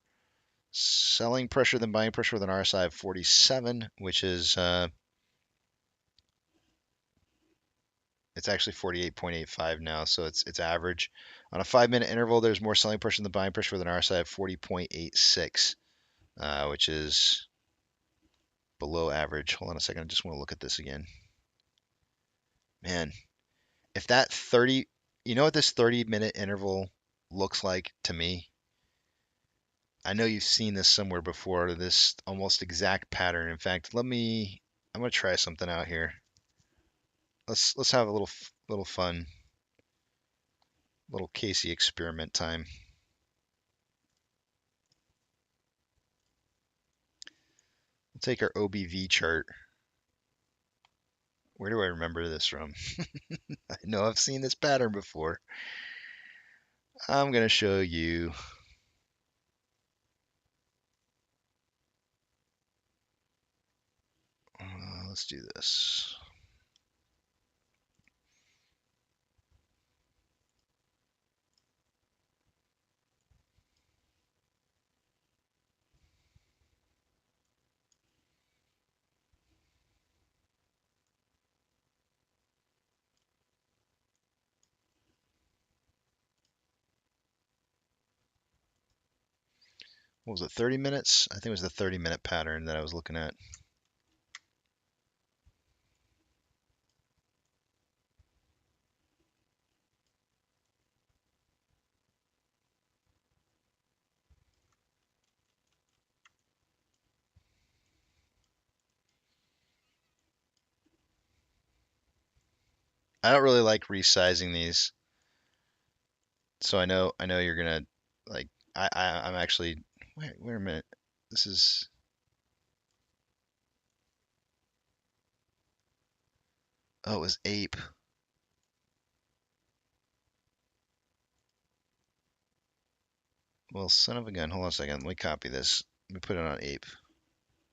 selling pressure than buying pressure with an RSI of 47, which is it's actually 48.85 now, so it's average. On a 5-minute interval, there's more selling pressure than buying pressure with an RSI of 40.86, which is below average. Hold on a second. I just want to look at this again. Man, if that 30 You know what this 30-minute interval looks like to me? I know you've seen this somewhere before, this almost exact pattern. In fact, I'm gonna try something out here. Let's have a little fun, little Casey experiment time. We'll take our OBV chart. Where do I remember this from? I know I've seen this pattern before. I'm gonna show you. Let's do this. What was it, 30 minutes? I think it was the 30-minute pattern that I was looking at. I don't really like resizing these, so I know you're gonna like. I'm actually. Wait a minute. This is. Oh, it was Ape. Well, son of a gun. Hold on a second. Let me copy this. Let me put it on Ape.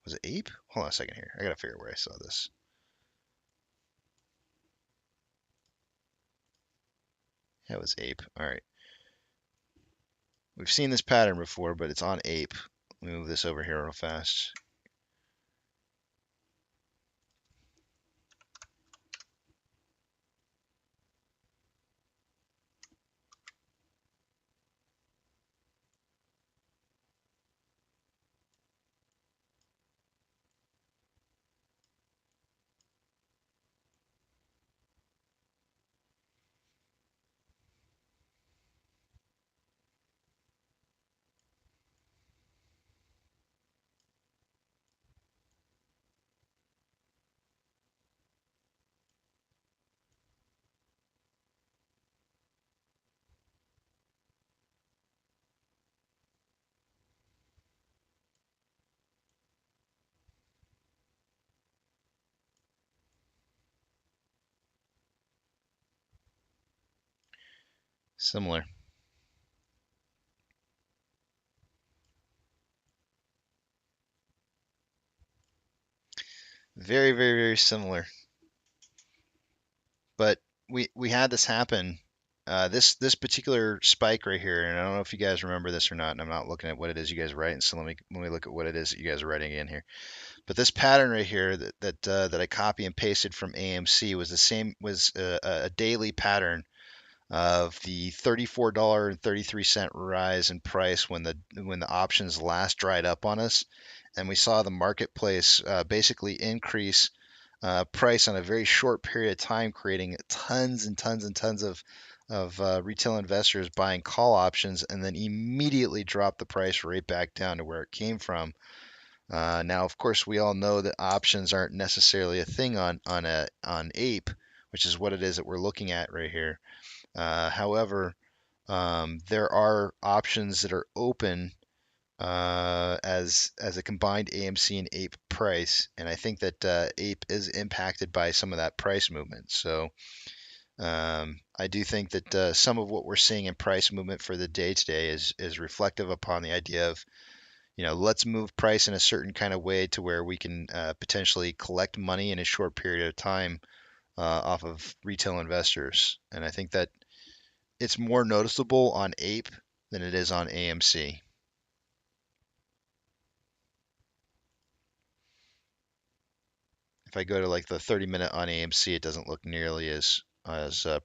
Was it Ape? Hold on a second here. I gotta figure out where I saw this. That was Ape. All right. We've seen this pattern before, but it's on Ape. Let me move this over here real fast. Similar. Very, very, very similar. But we had this happen. This particular spike right here, and I don't know if you guys remember this or not, and I'm not looking at what it is you guys are writing, so let me look at what it is that you guys are writing in here. But this pattern right here that I copy and pasted from AMC was a daily pattern of the $34.33 rise in price when the options last dried up on us, and we saw the marketplace basically increase price on a very short period of time, creating tons and tons and tons of retail investors buying call options, and then immediately drop the price right back down to where it came from. Now, of course, we all know that options aren't necessarily a thing on Ape, which is what it is that we're looking at right here. However, there are options that are open as a combined AMC and Ape price, and I think that Ape is impacted by some of that price movement. So I do think that some of what we're seeing in price movement for the day today is reflective upon the idea of, let's move price in a certain kind of way to where we can potentially collect money in a short period of time off of retail investors. And I think that it's more noticeable on Ape than it is on AMC. If I go to like the 30-minute on AMC, it doesn't look nearly as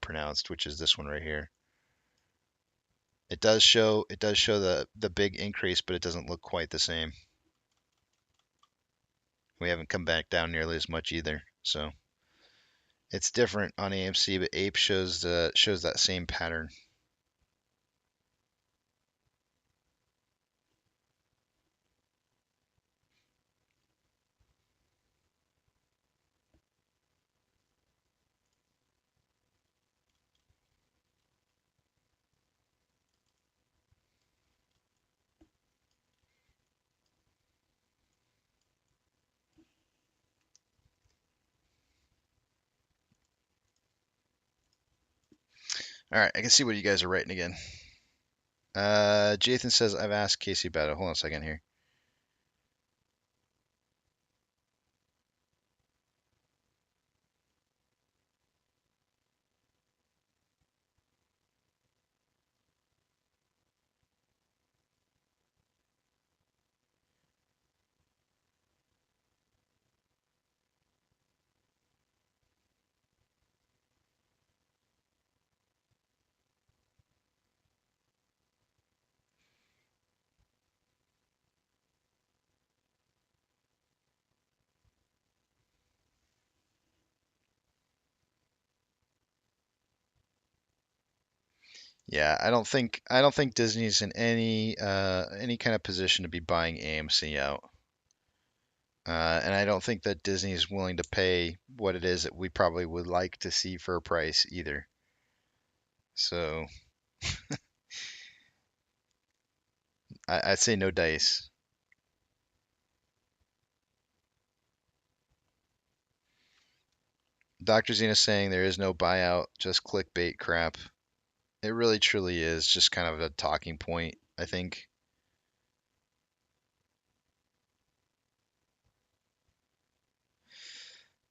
pronounced, which is this one right here. It does show the big increase, but it doesn't look quite the same. We haven't come back down nearly as much either. So It's different on AMC, but Ape shows that same pattern. All right, I can see what you guys are writing again. Jathan says I've asked Casey about it. Hold on a second here. Yeah, I don't think Disney's in any kind of position to be buying AMC out. And I don't think that Disney is willing to pay what it is that we probably would like to see for a price either. So I'd say no dice. Dr. Zena saying there is no buyout, just clickbait crap. It really truly is just kind of a talking point, I think.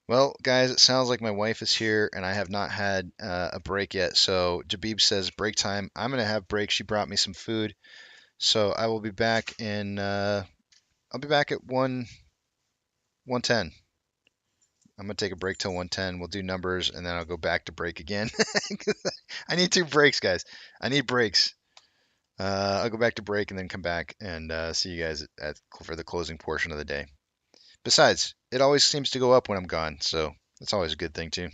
Well, guys, it sounds like my wife is here and I have not had a break yet. So Jabib says break time. I'm gonna have break. She brought me some food, so I will be back in. I'll be back at 1:10. I'm gonna take a break till 1:10. We'll do numbers and then I'll go back to break again. I need 2 breaks, guys. I need breaks. I'll go back to break and then come back and see you guys for the closing portion of the day. Besides, it always seems to go up when I'm gone, so that's always a good thing too.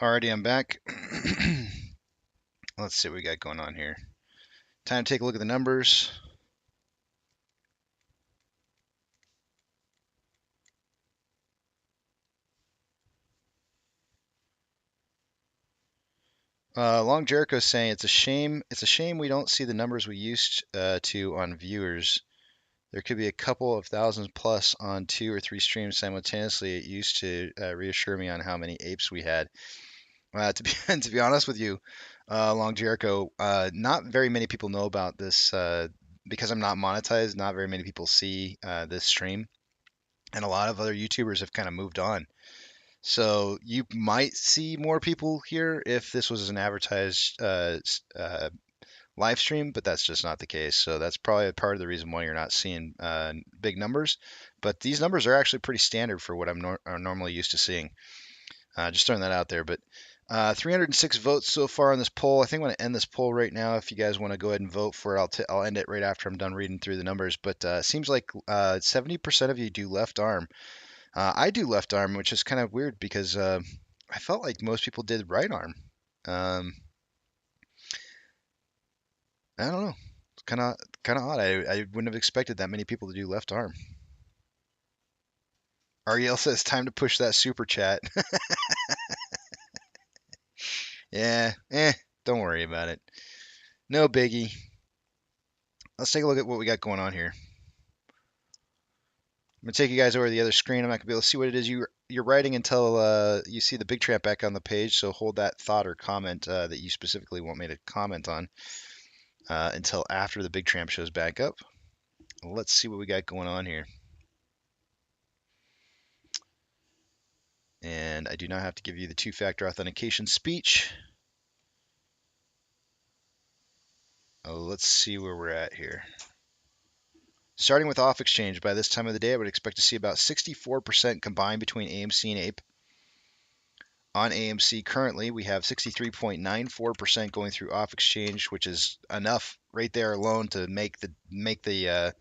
Alrighty, I'm back. Let's see what we got going on here. Time to take a look at the numbers. Long Jericho saying it's a shame. It's a shame we don't see the numbers we used to on viewers. There could be a couple of thousands plus on 2 or 3 streams simultaneously. It used to reassure me on how many apes we had. To be honest with you, Long Jericho, not very many people know about this because I'm not monetized. Not very many people see this stream, and a lot of other YouTubers have kind of moved on. So you might see more people here if this was an advertised live stream, but that's just not the case. So that's probably part of the reason why you're not seeing big numbers. But these numbers are actually pretty standard for what I'm normally used to seeing. Just throwing that out there. But 306 votes so far on this poll. I think I'm going to end this poll right now. If you guys want to go ahead and vote for it, I'll end it right after I'm done reading through the numbers. But seems like 70% of you do left arm. I do left arm, which is kind of weird because I felt like most people did right arm. I don't know. It's kind of odd. I wouldn't have expected that many people to do left arm. Ariel says time to push that super chat. Yeah, don't worry about it. No biggie. Let's take a look at what we got going on here. I'm gonna take you guys over to the other screen. I'm not gonna be able to see what it is you're writing until you see the big tramp back on the page. So hold that thought or comment that you specifically want me to comment on until after the big tramp shows back up. Let's see what we got going on here. And I do not have to give you the two-factor authentication speech. Let's see where we're at here. Starting with off exchange, by this time of the day, I would expect to see about 64% combined between AMC and Ape. On AMC currently, we have 63.94% going through off exchange, which is enough right there alone to make the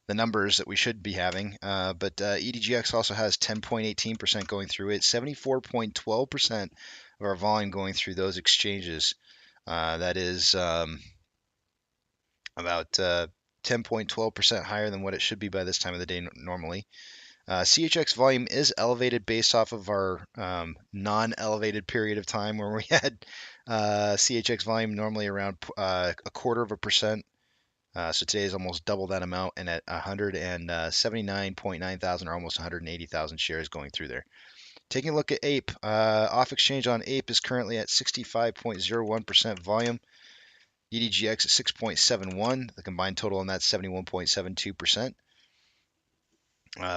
numbers that we should be having. But EDGX also has 10.18% going through it, 74.12% of our volume going through those exchanges. That is about 10.12% higher than what it should be by this time of the day normally. CHX volume is elevated based off of our non-elevated period of time where we had CHX volume normally around a quarter of a percent. So today is almost double that amount, and at 179.9 thousand or almost 180,000 shares going through there. Taking a look at Ape, off exchange on Ape is currently at 65.01% volume. EDGX at 6.71. The combined total on that 71.72%.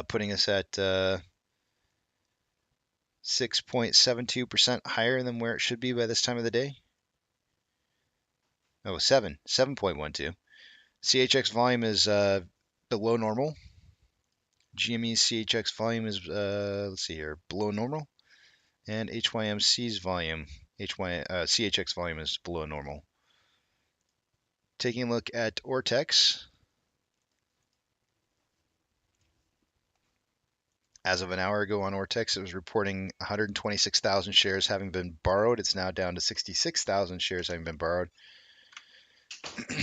Putting us at 6.72% higher than where it should be by this time of the day. Oh, 7.12. CHX volume is below normal. GME CHX volume is, let's see here, below normal. And HYMC's volume, CHX volume is below normal. Taking a look at Ortex. As of an hour ago on Ortex, it was reporting 126,000 shares having been borrowed. It's now down to 66,000 shares having been borrowed.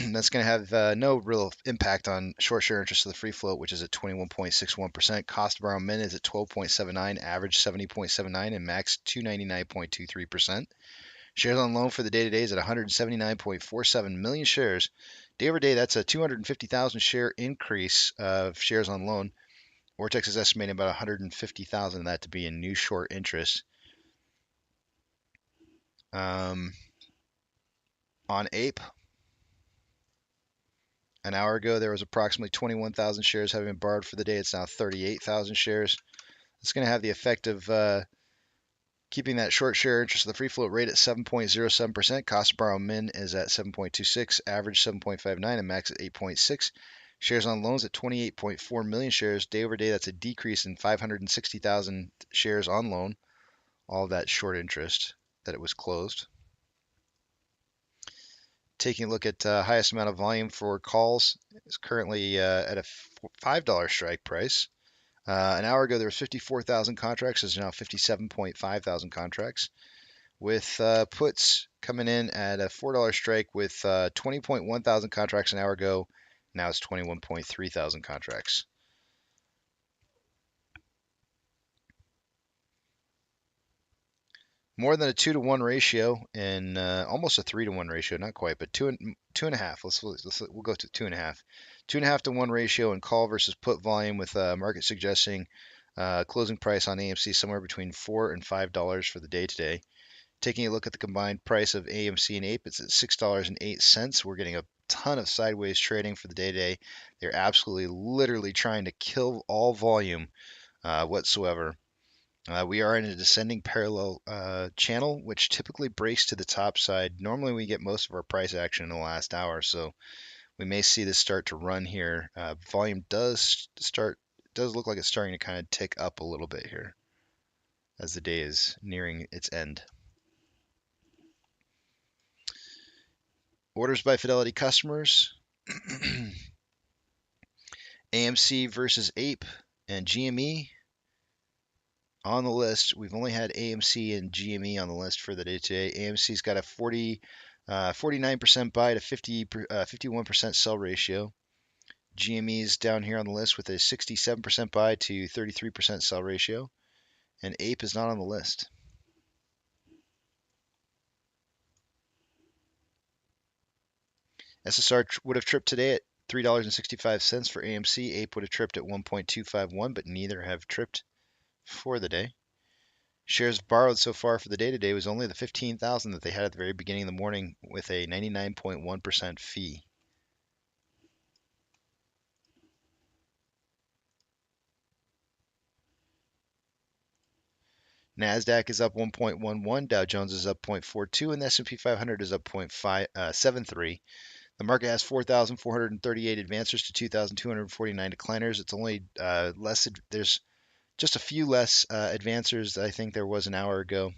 That's going to have no real impact on short share interest of the free float, which is at 21.61%. Cost to borrow min is at 12.79, average 70.79, and max 299.23%. Shares on loan for the day today is at 179.47 million shares. Day over day, that's a 250,000 share increase of shares on loan. Vortex is estimating about 150,000 of that to be in new short interest. On Ape, an hour ago, there was approximately 21,000 shares having been borrowed for the day. It's now 38,000 shares. It's going to have the effect of keeping that short share interest of the free float rate at 7.07%. Cost to borrow min is at 7.26, average 7.59, and max at 8.6. Shares on loans at 28.4 million shares. Day over day, that's a decrease in 560,000 shares on loan. All of that short interest that it was closed. Taking a look at highest amount of volume for calls is currently at a $5 strike price. An hour ago, there was 54,000 contracts. There's now 57.5 thousand contracts. with puts coming in at a $4 strike with 20.1 thousand contracts an hour ago. Now it's 21.3 thousand contracts. More than a 2-to-1 ratio and almost a 3-to-1 ratio, not quite, but two and a half. We'll go to 2.5. 2.5 to 1 ratio in call versus put volume, with market suggesting closing price on AMC somewhere between $4 and $5 for the day today. Taking a look at the combined price of AMC and Ape, it's at $6.08. We're getting a ton of sideways trading for the day today. They're absolutely, literally trying to kill all volume whatsoever. We are in a descending parallel channel, which typically breaks to the top side. Normally, we get most of our price action in the last hour, so we may see this start to run here. Volume does look like it's starting to kind of tick up a little bit here as the day is nearing its end. Orders by Fidelity customers. AMC versus Ape and GME on the list. We've only had AMC and GME on the list for the day today. AMC's got a 49% buy to 51% sell ratio. GME's down here on the list with a 67% buy to 33% sell ratio. And Ape is not on the list. SSR would have tripped today at $3.65 for AMC. Ape would have tripped at 1.251, but neither have tripped for the day. Shares borrowed so far for the day today was only the 15,000 that they had at the very beginning of the morning, with a 99.1% fee. NASDAQ is up 1.11, Dow Jones is up 0.42, and the S&P 500 is up 0.73. The market has 4,438 advancers to 2,249 decliners. It's only there's just a few less advancers than I think there was an hour ago.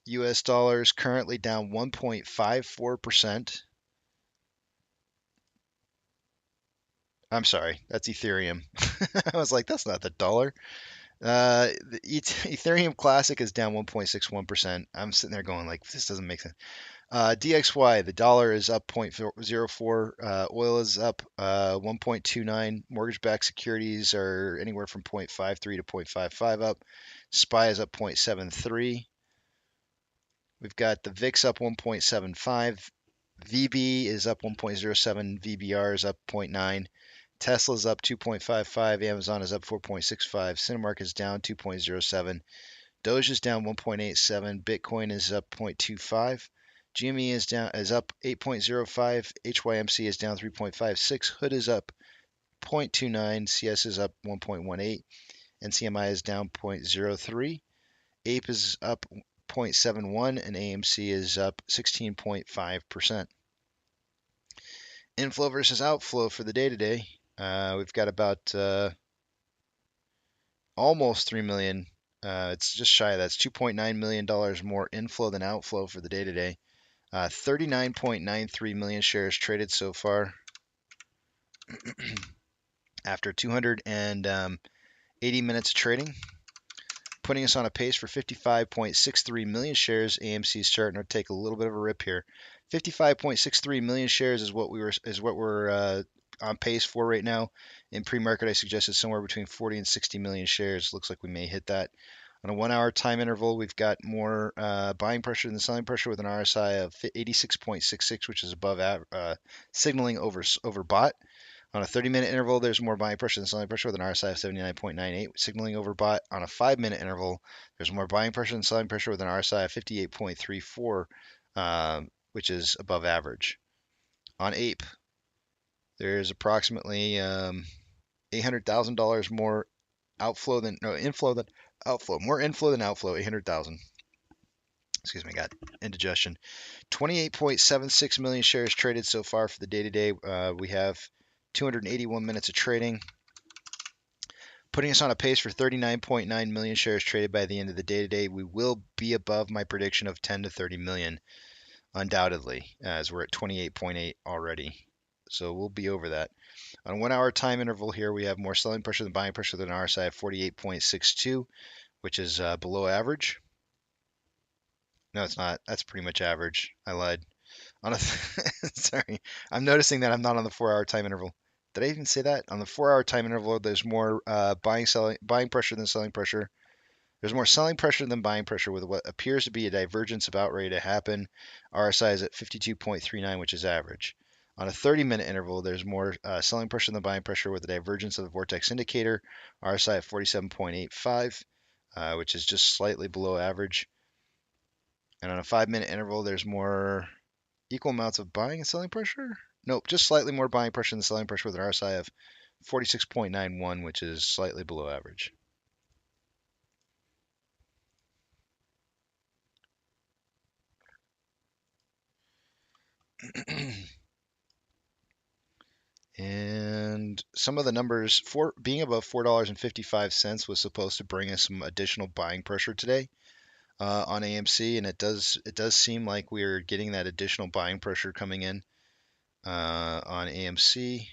US dollars currently down 1.54%. I'm sorry, that's Ethereum. I was like, that's not the dollar. The Ethereum Classic is down 1.61%. I'm sitting there going like, this doesn't make sense. DXY, the dollar is up 0.04. Oil is up 1.29. Mortgage-backed securities are anywhere from 0.53 to 0.55 up. SPY is up 0.73. We've got the VIX up 1.75. VB is up 1.07. VBR is up 0.9. Tesla's up 2.55. Amazon is up 4.65. Cinemark is down 2.07. Doge is down 1.87. Bitcoin is up 0.25. GME is up 8.05. HYMC is down 3.56. Hood is up 0.29. CS is up 1.18. NCMI is down 0.03. Ape is up 0.71, and AMC is up 16.5%. Inflow versus outflow for the day today. We've got about almost 3 million. It's just shy of that. It's $2.9 million more inflow than outflow for the day today. 39.93 million shares traded so far after 280 minutes of trading, putting us on a pace for 55.63 million shares. AMC is starting to take a little bit of a rip here. 55.63 million shares is what we're on pace for right now. In pre-market, I suggested somewhere between 40 and 60 million shares. Looks like we may hit that. On a 1 hour time interval, we've got more buying pressure than selling pressure, with an RSI of 86.66, which is above signaling overbought. On a 30-minute interval, there's more buying pressure than selling pressure, with an RSI of 79.98, signaling overbought. On a 5-minute interval, there's more buying pressure than selling pressure, with an RSI of 58.34, which is above average. On Ape, there's approximately $800,000 more inflow than outflow. More inflow than outflow. 800,000. Excuse me, got indigestion. 28.76 million shares traded so far for the day today. We have 281 minutes of trading, putting us on a pace for 39.9 million shares traded by the end of the day today. We will be above my prediction of 10 to 30 million, undoubtedly, as we're at 28.8 already. So we'll be over that. On a 1 hour time interval here, we have more selling pressure than buying pressure, with an RSI of 48.62, which is below average. No, it's not. That's pretty much average. I lied. On a sorry, I'm noticing that I'm not on the 4-hour time interval. Did I even say that? On the 4-hour time interval, there's more buying pressure than selling pressure. There's more selling pressure than buying pressure with what appears to be a divergence about ready to happen. RSI is at 52.39, which is average. On a 30-minute interval, there's more selling pressure than buying pressure with a divergence of the vortex indicator. RSI at 47.85, which is just slightly below average. And on a 5-minute interval, there's more equal amounts of buying and selling pressure. Nope, just slightly more buying pressure than selling pressure with an RSI of 46.91, which is slightly below average. And some of the numbers for being above $4.55 was supposed to bring us some additional buying pressure today on AMC, and it does seem like we're getting that additional buying pressure coming in on AMC.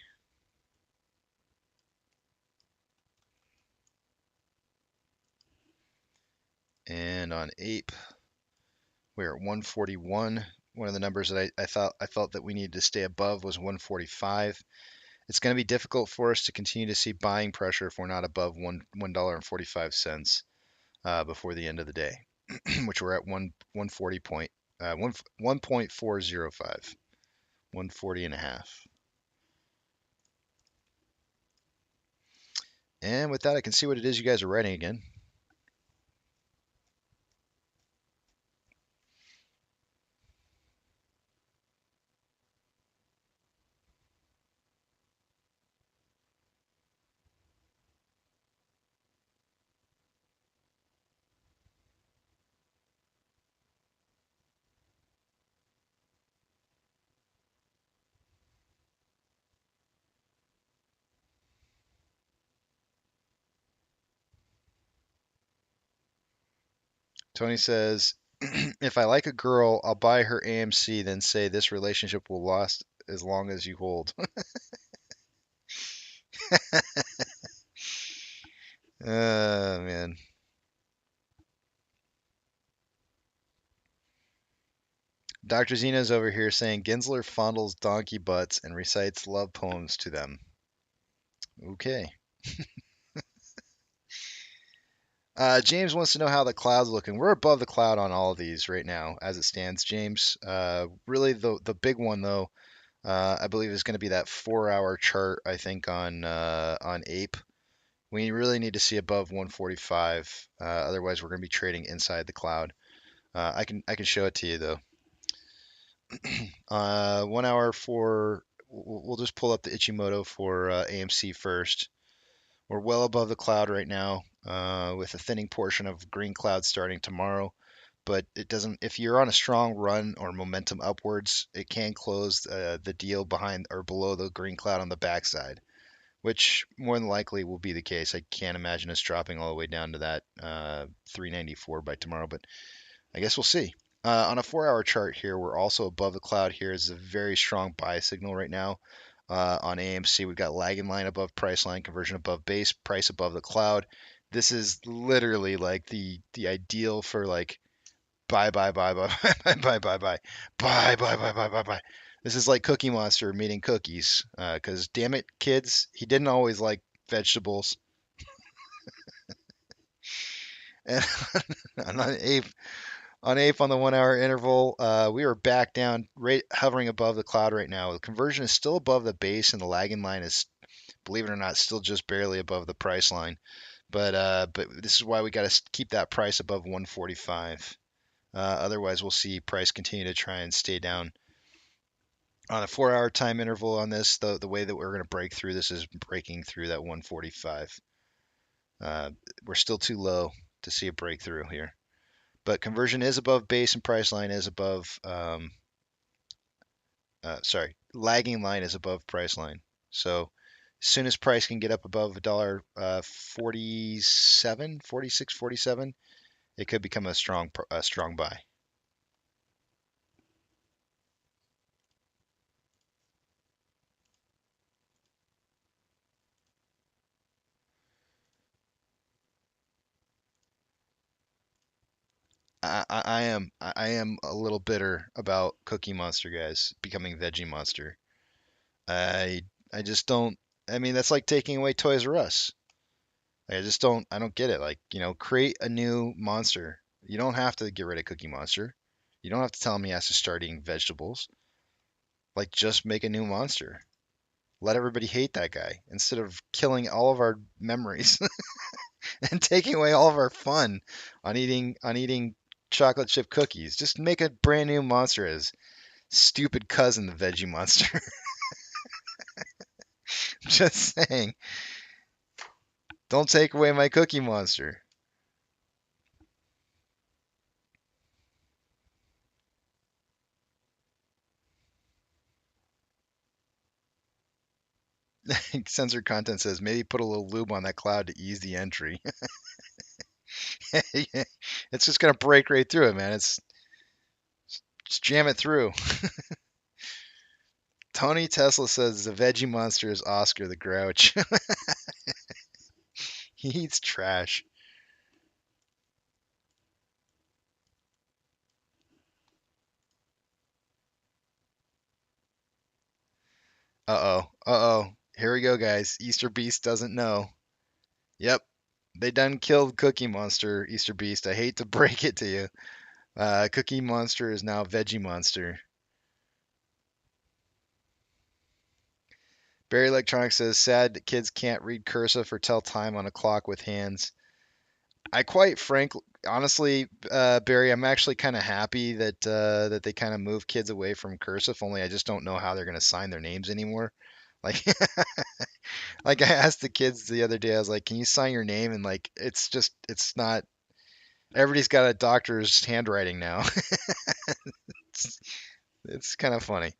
And on Ape, we're at 141. One of the numbers that I felt that we needed to stay above was 145. It's going to be difficult for us to continue to see buying pressure if we're not above $1.45 before the end of the day, which we're at 140 point 1.405, 140 and a half. And with that, I can see what it is you guys are writing again. Tony says, if I like a girl, I'll buy her AMC, then say this relationship will last as long as you hold. Man. Dr. Zeno's over here saying Gensler fondles donkey butts and recites love poems to them. Okay. James wants to know how the cloud's looking. We're above the cloud on all of these right now, as it stands, James. Really, the big one though, I believe is going to be that 4-hour chart. I think on Ape. We really need to see above 145. Otherwise, we're going to be trading inside the cloud. I can show it to you though. 1 hour for. We'll just pull up the Ichimoto for AMC first. We're well above the cloud right now, with a thinning portion of green cloud starting tomorrow. But it doesn't. If you're on a strong run or momentum upwards, it can close the deal behind or below the green cloud on the backside, which more than likely will be the case. I can't imagine us dropping all the way down to that 394 by tomorrow, but I guess we'll see. On a 4-hour chart here, we're also above the cloud here. It's a very strong buy signal right now. On AMC, we've got lagging line above price line, conversion above base, price above the cloud. This is literally like the ideal for like buy, buy, buy, buy, buy, buy, buy, buy, buy, buy, buy, buy, buy, buy. This is like Cookie Monster meeting cookies. Because damn it, kids, he didn't always like vegetables. And on Ape, on the 1-hour interval, we are back down, right hovering above the cloud right now. The conversion is still above the base, and the lagging line is, believe it or not, still just barely above the price line. But this is why we got to keep that price above 145. Otherwise, we'll see price continue to try and stay down. On a 4-hour time interval on this, the way that we're going to break through this is breaking through that 145. We're still too low to see a breakthrough here. But conversion is above base and price line is above, lagging line is above price line. So as soon as price can get up above $1.47, 46, 47, it could become a strong buy. I am a little bitter about Cookie Monster guys becoming Veggie Monster. I I just don't. I mean, that's like taking away Toys R Us. Like, I don't get it. Like, create a new monster. You don't have to get rid of Cookie Monster. You don't have to tell him he has to start eating vegetables. Like, just make a new monster. Let everybody hate that guy instead of killing all of our memories and taking away all of our fun on eating chocolate chip cookies. Just make a brand new monster as stupid cousin the Veggie Monster. Just saying. Don't take away my Cookie Monster. Censored content says maybe put a little lube on that cloud to ease the entry. It's just gonna break right through it, man. It's just jam it through. Tony Tesla says the Veggie Monster is Oscar the Grouch. He eats trash. Uh-oh. Uh-oh. Here we go, guys. Easter Beast doesn't know. Yep. They done killed Cookie Monster, Easter Beast. I hate to break it to you. Cookie Monster is now Veggie Monster. Barry Electronics says, sad that kids can't read cursive or tell time on a clock with hands. I quite frankly, honestly, Barry, I'm actually kind of happy that they kind of move kids away from cursive. Only I just don't know how they're going to sign their names anymore. Like, like I asked the kids the other day, I was like, "Can you sign your name?" And like, it's not. Everybody's got a doctor's handwriting now. it's it's kind of funny.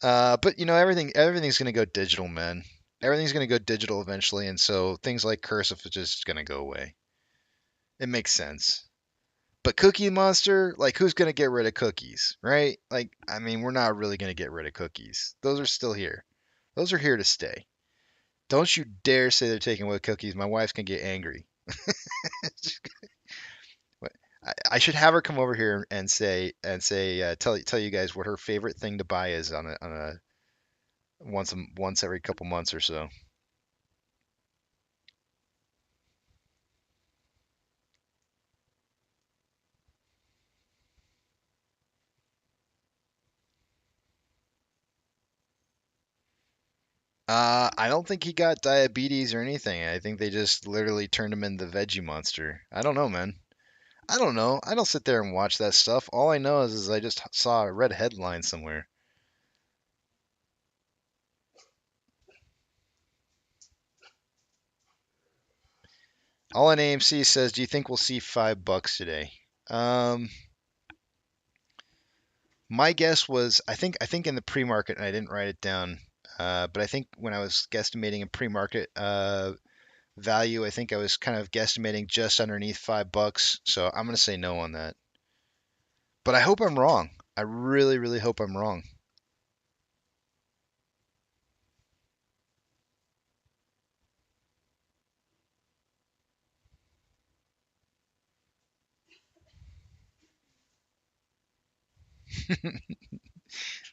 But everything's going to go digital, man. Everything's going to go digital eventually, and so things like cursive is just going to go away. It makes sense. But Cookie Monster, like, who's going to get rid of cookies, right? Like, I mean, we're not really going to get rid of cookies. Those are still here. Those are here to stay. Don't you dare say they're taking away cookies. My wife's going to get angry. I should have her come over here and tell you guys what her favorite thing to buy is on a once every couple months or so. I don't think he got diabetes or anything. I think they just literally turned him into Veggie Monster. I don't know, man. I don't know. I don't sit there and watch that stuff. All I know is I just saw a red headline somewhere. All in AMC says, "Do you think we'll see $5 today?" Um, my guess was I think in the pre-market, and I didn't write it down, but I think when I was guesstimating a pre-market value, I think I was kind of guesstimating just underneath $5. So I'm gonna say no on that. But I hope I'm wrong. I really, really hope I'm wrong.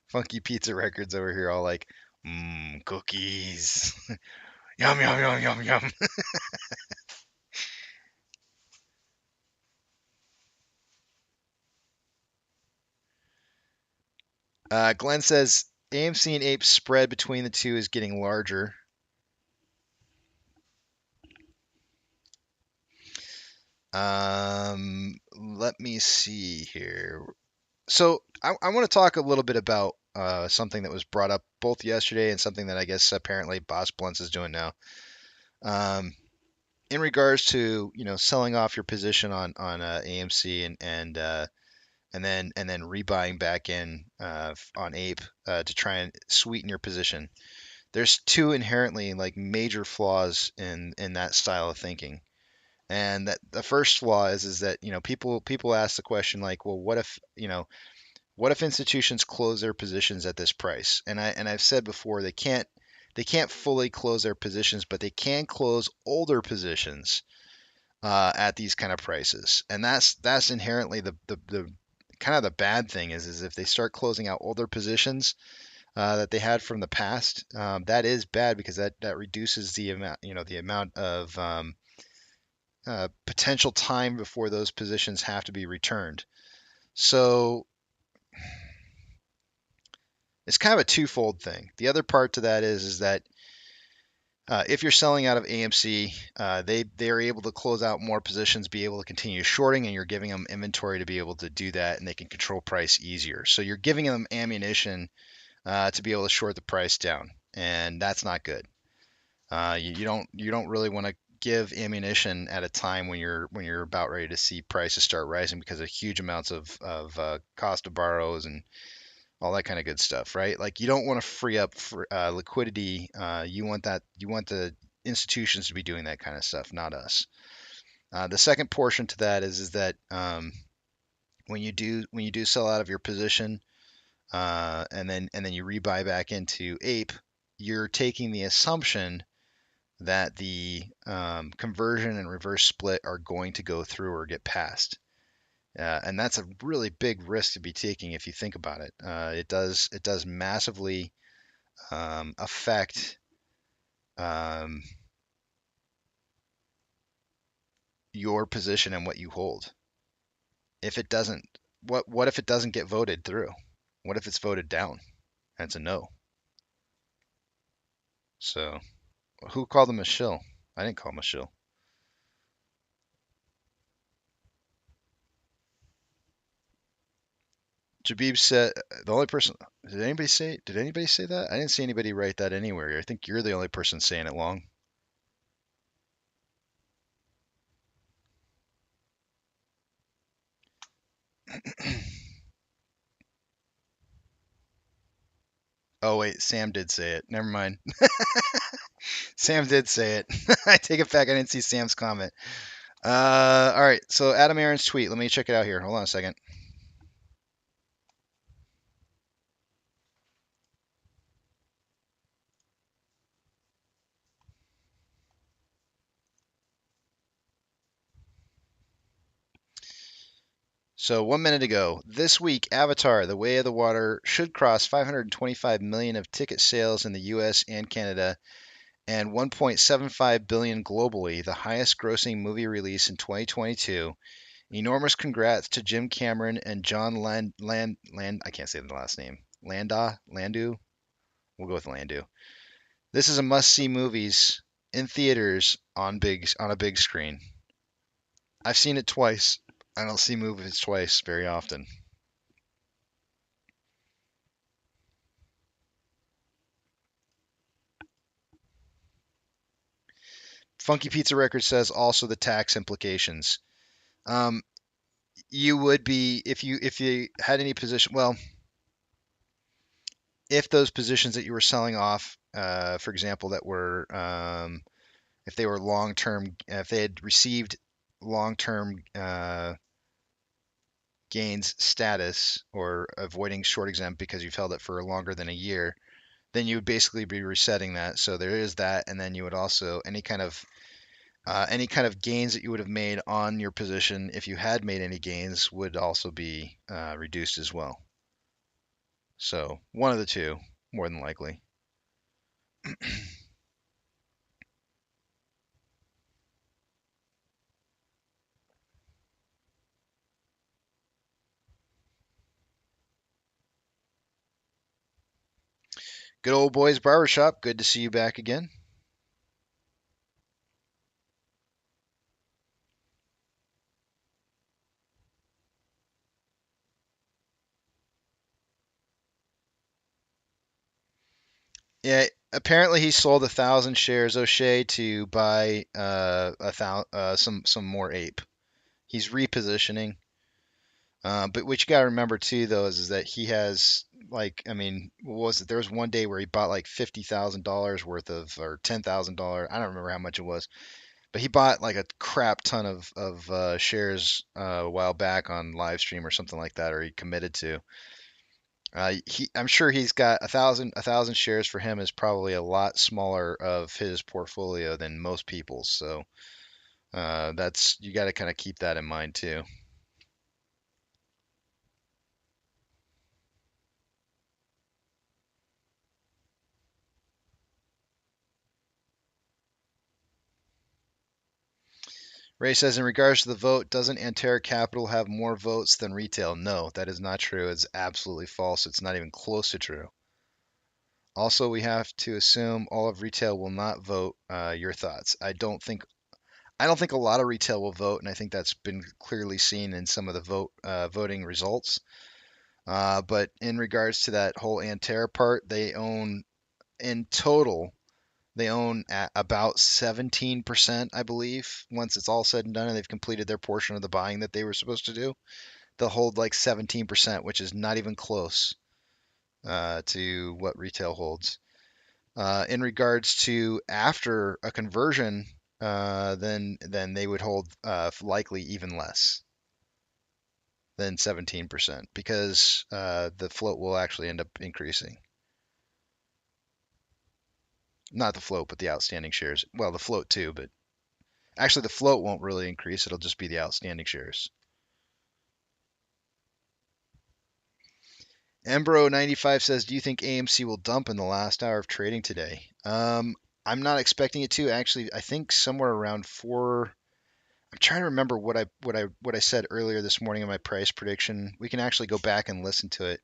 Funky Pizza Records over here, all like, cookies, yum yum yum yum yum. Glenn says AMC and Ape spread between the two is getting larger. Let me see here. So I want to talk a little bit about something that was brought up both yesterday and something that I guess apparently Boss Blunts is doing now. Um, in regards to selling off your position on AMC and then rebuying back in on Ape to try and sweeten your position. There's two inherently like major flaws in that style of thinking. And that the first flaw is that people ask the question like, well, what if institutions close their positions at this price? And I've said before they can't fully close their positions, but they can close older positions. at these kind of prices, and that's inherently the kind of the bad thing is if they start closing out older positions that they had from the past, that is bad because that reduces the amount, the amount of potential time before those positions have to be returned. So it's kind of a twofold thing. The other part to that is that if you're selling out of AMC, they are able to close out more positions, be able to continue shorting, and you're giving them inventory to be able to do that, and they can control price easier. So you're giving them ammunition to be able to short the price down, and that's not good. You don't really want to give ammunition at a time when you're about ready to see prices start rising because of huge amounts of cost of borrows and all that kind of good stuff, right? Like you don't want to free up for, liquidity. You want the institutions to be doing that kind of stuff, not us. The second portion to that is that when you do sell out of your position, and then you rebuy back into Ape, you're taking the assumption that the conversion and reverse split are going to go through or get passed. And that's a really big risk to be taking if you think about it. It does massively affect um, your position and what you hold. If it doesn't, what if it doesn't get voted through? What if it's voted down? And it's a no. So who called him a shill? I didn't call him a shill. Jabib said the only person. Did anybody say that? I didn't see anybody write that anywhere. I think you're the only person saying it long. Oh wait, Sam did say it. Never mind. Sam did say it. I take it back. I didn't see Sam's comment. All right. So Adam Aaron's tweet. Let me check it out here. Hold on a second. So 1 minute ago, this week, Avatar: The Way of the Water should cross 525 million of ticket sales in the U.S. and Canada, and 1.75 billion globally, the highest grossing movie release in 2022. Enormous congrats to Jim Cameron and John Land I can't say the last name. Landu? We'll go with Landu. This is a must-see movies in theaters on a big screen. I've seen it twice. I don't see movies twice very often. Funky Pizza Record says also the tax implications. Um, you would be if you had any position. Well, if those positions that you were selling off, for example, that were if they were long term, if they had received long term gains status or avoiding short exempt because you've held it for longer than a year, then you would basically be resetting that. So there is that, and then you would also any kind of gains that you would have made on your position, if you had made any gains, would also be reduced as well. So one of the two, more than likely. Good old boys barbershop. Good to see you back again. Yeah, apparently he sold 1,000 shares O'Shea to buy some more ape. He's repositioning. But what you gotta remember too, though, is that he has like, I mean, what was it? There was one day where he bought like $50,000 worth of, or $10,000. I don't remember how much it was, but he bought like a crap ton of shares a while back on live stream or something like that, or he committed to. I'm sure he's got a thousand shares for him is probably a lot smaller of his portfolio than most people's. So That's you got to kind of keep that in mind too. Ray says, in regards to the vote, doesn't Antera Capital have more votes than retail? No, that is not true. It's absolutely false. It's not even close to true. Also, we have to assume all of retail will not vote. Your thoughts? I don't think a lot of retail will vote, and I think that's been clearly seen in some of the voting results. But in regards to that whole Antera part, they own in total they own at about 17%, I believe. Once it's all said and done and they've completed their portion of the buying that they were supposed to do, they'll hold like 17%, which is not even close to what retail holds. In regards to after a conversion, then they would hold likely even less than 17% because the float will actually end up increasing. Not the float, but the outstanding shares. Well, the float too, but actually the float won't really increase. It'll just be the outstanding shares. Embro95 says, do you think AMC will dump in the last hour of trading today? I'm not expecting it to. Actually, I think somewhere around 4. I'm trying to remember what I said earlier this morning in my price prediction. We can actually go back and listen to it.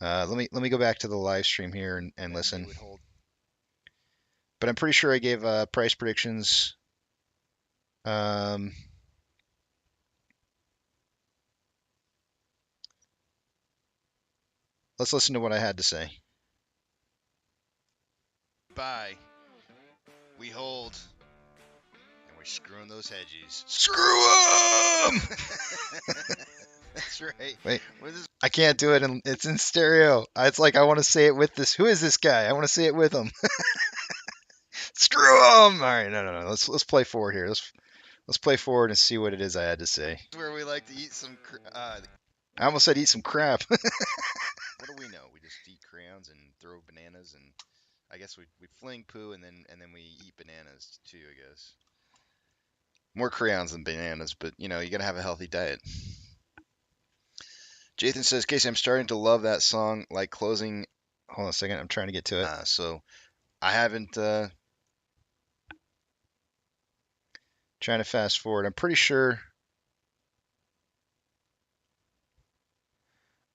Let me go back to the live stream here and listen. But I'm pretty sure I gave price predictions. Let's listen to what I had to say. Buy. We hold. And we're screwing those hedges. Screw them! That's right. Wait, I can't do it. It's in stereo. It's like I want to say it with this. Who is this guy? I want to say it with him. Screw him! All right, no. Let's play forward here. Let's play forward and see what it is I had to say. Where we like to eat some. I almost said eat some crap. What do we know? We just eat crayons and throw bananas, and I guess we fling poo and then we eat bananas too. I guess more crayons than bananas, but you gotta have a healthy diet. Jathan says, Casey, I'm starting to love that song. Like closing. Hold on a second. I'm trying to get to it. So I haven't. Trying to fast forward. I'm pretty sure.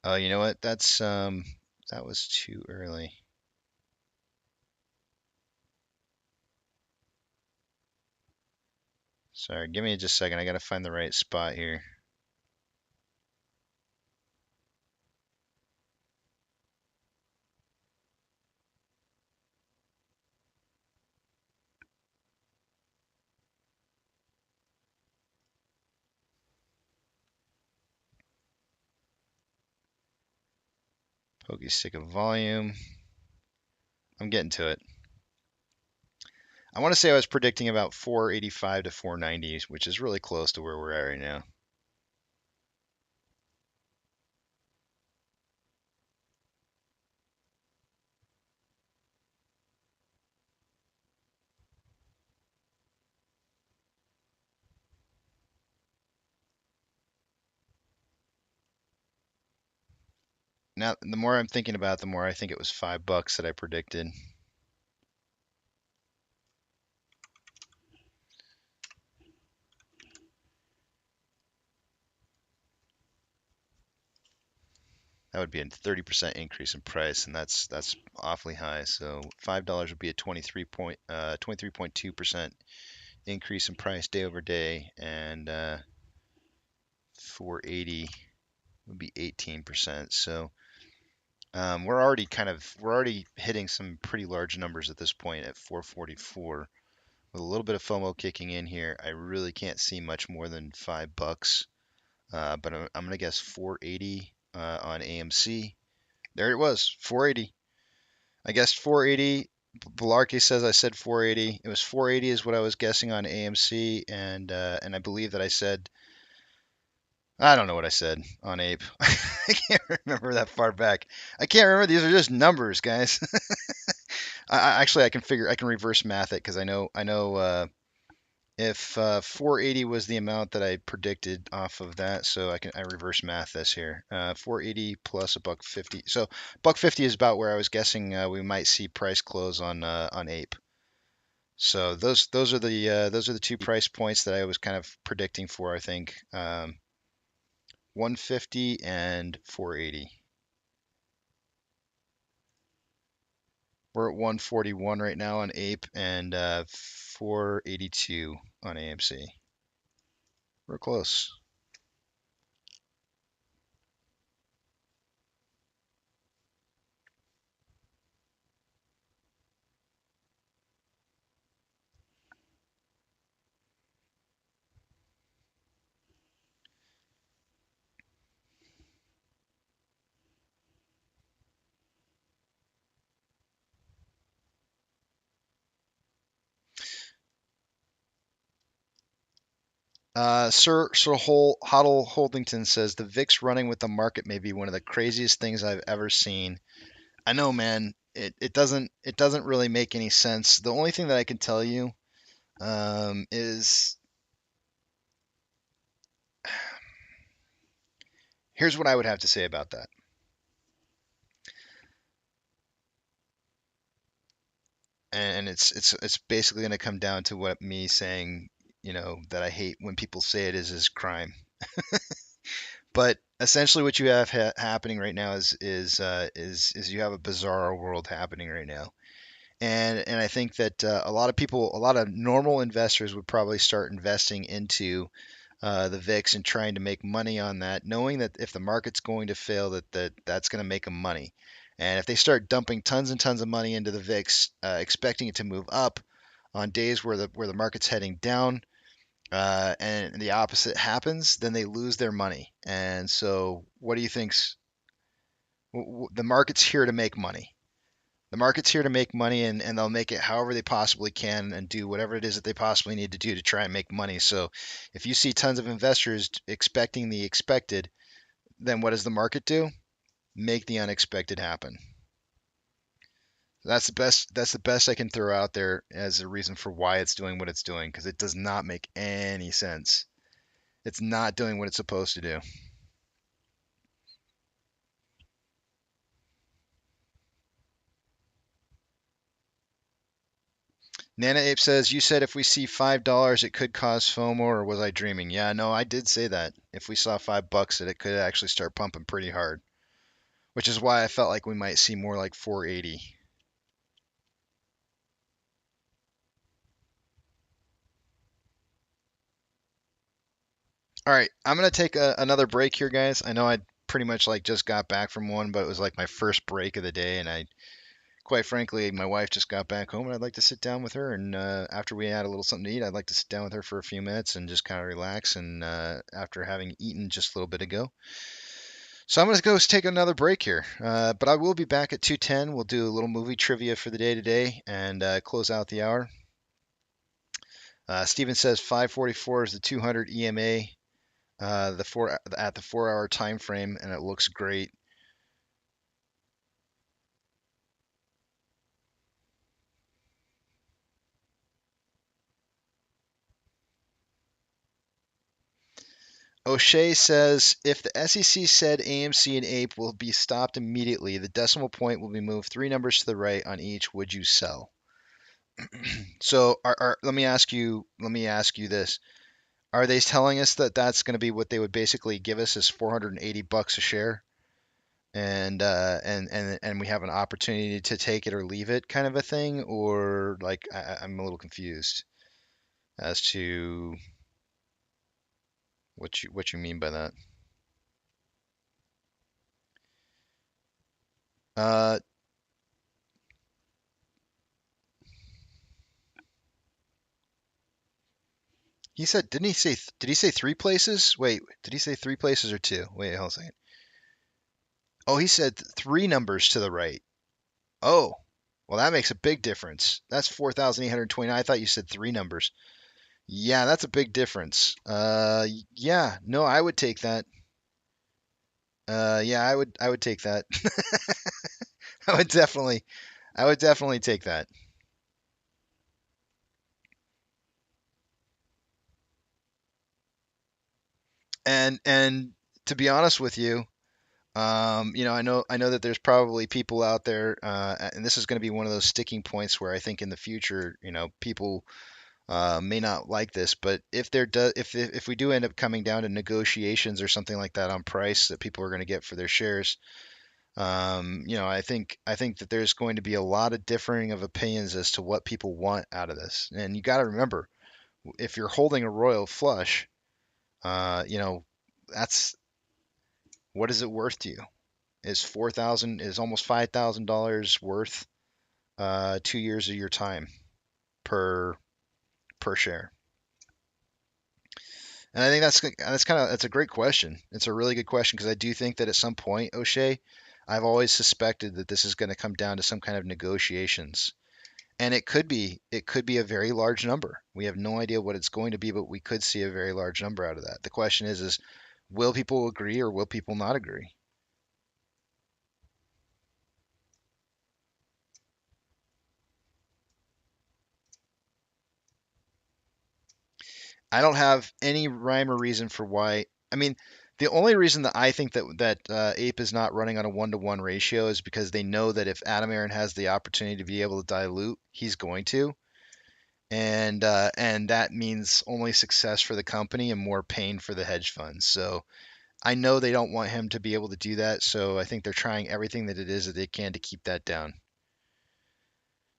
Oh, you know what? That was too early. Sorry, give me just a second. I gotta find the right spot here. Pokey stick of volume. I'm getting to it. I want to say I was predicting about 485 to 490, which is really close to where we're at right now. Now, the more I'm thinking about it, the more I think it was $5 that I predicted. That would be a 30% increase in price, and that's awfully high. So $5 would be a 23.2% increase in price day over day, and 480 would be 18%. So we're already hitting some pretty large numbers at this point at 444. With a little bit of FOMO kicking in here, I really can't see much more than $5. But I'm gonna guess 480 on AMC. There it was, 480. I guessed 480. Belarkey says I said 480. It was 480 is what I was guessing on AMC, and I believe that I said. I don't know what I said on Ape. I can't remember that far back. I can't remember. These are just numbers, guys. Actually, I can reverse math it because I know if 480 was the amount that I predicted off of that, so I reverse math this here. 480 plus a buck 50. So buck 50 is about where I was guessing we might see price close on Ape. So those are the two price points that I was kind of predicting for, I think. 150 and 480. We're at 141 right now on Ape and 482 on AMC. We're close. Sir Hoddle Holdington says the VIX running with the market may be one of the craziest things I've ever seen. I know, man. It doesn't really make any sense. The only thing that I can tell you is here's what I would have to say about that. And it's basically going to come down to what me saying, that I hate when people say it is crime. But essentially, what you have happening right now is you have a bizarre world happening right now. And I think that a lot of people, a lot of normal investors would probably start investing into the VIX and trying to make money on that, knowing that if the market's going to fail, that's going to make them money. And if they start dumping tons and tons of money into the VIX, expecting it to move up on days where the market's heading down, and the opposite happens, then they lose their money. And so, what do you think's the market's here to make money? The market's here to make money, and they'll make it however they possibly can and do whatever it is that they possibly need to do to try and make money. So if you see tons of investors expecting the expected, then what does the market do? Make the unexpected happen. That's the best I can throw out there as a reason for why it's doing what it's doing, because it does not make any sense. It's not doing what it's supposed to do. Nana Ape says, you said if we see $5, it could cause FOMO, or was I dreaming? Yeah, no, I did say that. If we saw $5, that it could actually start pumping pretty hard, which is why I felt like we might see more like 480. All right, I'm gonna take another break here, guys. I know I pretty much like just got back from one, but it was like my first break of the day, and quite frankly, my wife just got back home, and I'd like to sit down with her. And after we had a little something to eat, I'd like to sit down with her for a few minutes and just kind of relax. And after having eaten just a little bit ago, so I'm going to go take another break here. But I will be back at 2:10. We'll do a little movie trivia for the day today and close out the hour. Steven says 544 is the 200 EMA at the 4-hour time frame, and it looks great. O'Shea says, if the SEC said AMC and Ape will be stopped immediately, the decimal point will be moved 3 numbers to the right on each. Would you sell? So, let me ask you this: are they telling us that that's going to be what they would basically give us is $480 a share, and we have an opportunity to take it or leave it, kind of a thing, or like I'm a little confused as to what you mean by that? Uh, He said, did he say 3 places? Wait, did he say 3 places or two? Wait, hold on a second. Oh, he said 3 numbers to the right. Oh, well, that makes a big difference. That's 4,829. I thought you said 3 numbers. Yeah, that's a big difference. Yeah, no, I would take that. Yeah, I would take that. I would definitely, I would definitely take that. And to be honest with you, I know that there's probably people out there, and this is going to be one of those sticking points where I think in the future, people may not like this, but if we do end up coming down to negotiations or something like that on price that people are going to get for their shares, I think that there's going to be a lot of differing of opinions as to what people want out of this. And you got to remember, if you're holding a royal flush, uh, you know, that's what is it worth to you? Is almost $5,000 worth 2 years of your time per share? And I think that's a great question. It's a really good question because I do think that at some point, O'Shea, I've always suspected that this is going to come down to some kind of negotiations. And it could be a very large number. We have no idea what it's going to be, but we could see a very large number out of that. The question is will people agree or will people not agree? I don't have any rhyme or reason for why. I mean, the only reason that I think that Ape is not running on a 1-to-1 ratio is because they know that if Adam Aaron has the opportunity to be able to dilute, he's going to, and that means only success for the company and more pain for the hedge funds. So I know they don't want him to be able to do that. So I think they're trying everything that it is that they can to keep that down.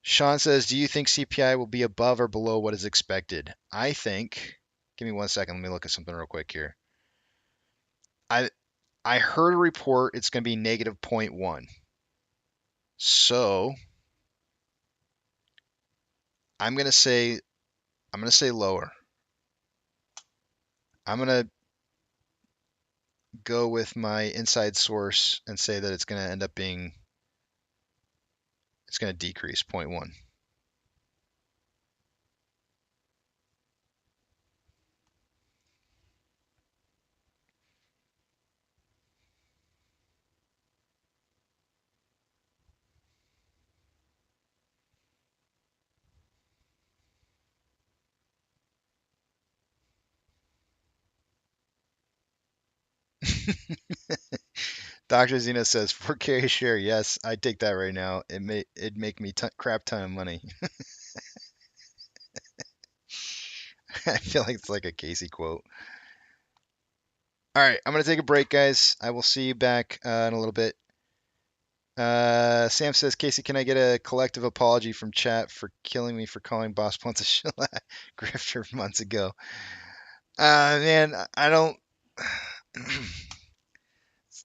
Sean says, "Do you think CPI will be above or below what is expected?" I think. Give me 1 second. Let me look at something real quick here. I I heard a report it's going to be negative -0.1. So I'm going to say lower. I'm going to go with my inside source and say that it's going to end up being it's going to decrease 0.1. Dr. Zena says 4K a share. Yes, I'd take that right now. It'd make me crap ton of money. I feel like it's like a Casey quote. All right, I'm gonna take a break, guys. I will see you back in a little bit. Sam says, Casey, can I get a collective apology from chat for killing me for calling Boss Ponce a shellac grifter months ago? Man, I don't.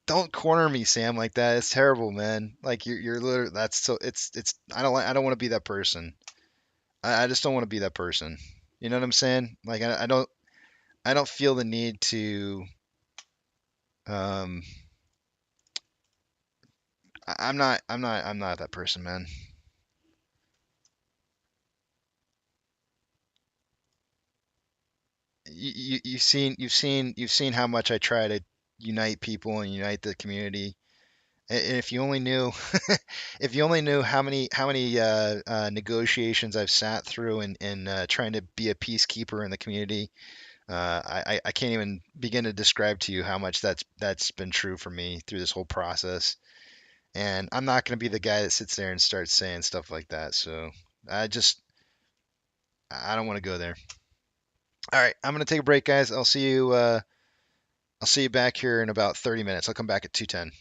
Don't corner me, Sam, like that. It's terrible, man. Like you're literally that's so it's I don't want to be that person. I just don't want to be that person. You know what I'm saying? Like I don't feel the need to um I'm not that person, man. You've seen how much I try to unite people and unite the community. And if you only knew, if you only knew how many negotiations I've sat through in trying to be a peacekeeper in the community, I can't even begin to describe to you how much that's been true for me through this whole process. And I'm not going to be the guy that sits there and starts saying stuff like that. So I don't want to go there. All right, I'm going to take a break, guys. I'll see you back here in about 30 minutes. I'll come back at 2:10.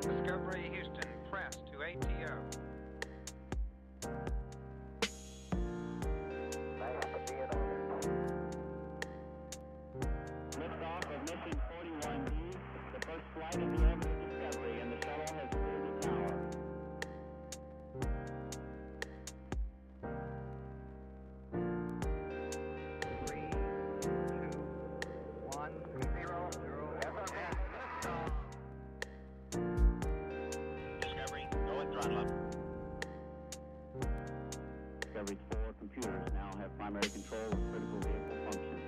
Discovery Houston, press to ATO. Liftoff of mission 41D, the first flight of the orbit of Discovery, and the shuttle has cleared the tower. Three, two, one, zero, zero. Discovery, go and throttle up. Discovery's 4 computers now have primary control of critical vehicle functions.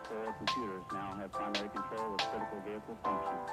4 computers now have primary control of critical vehicle functions.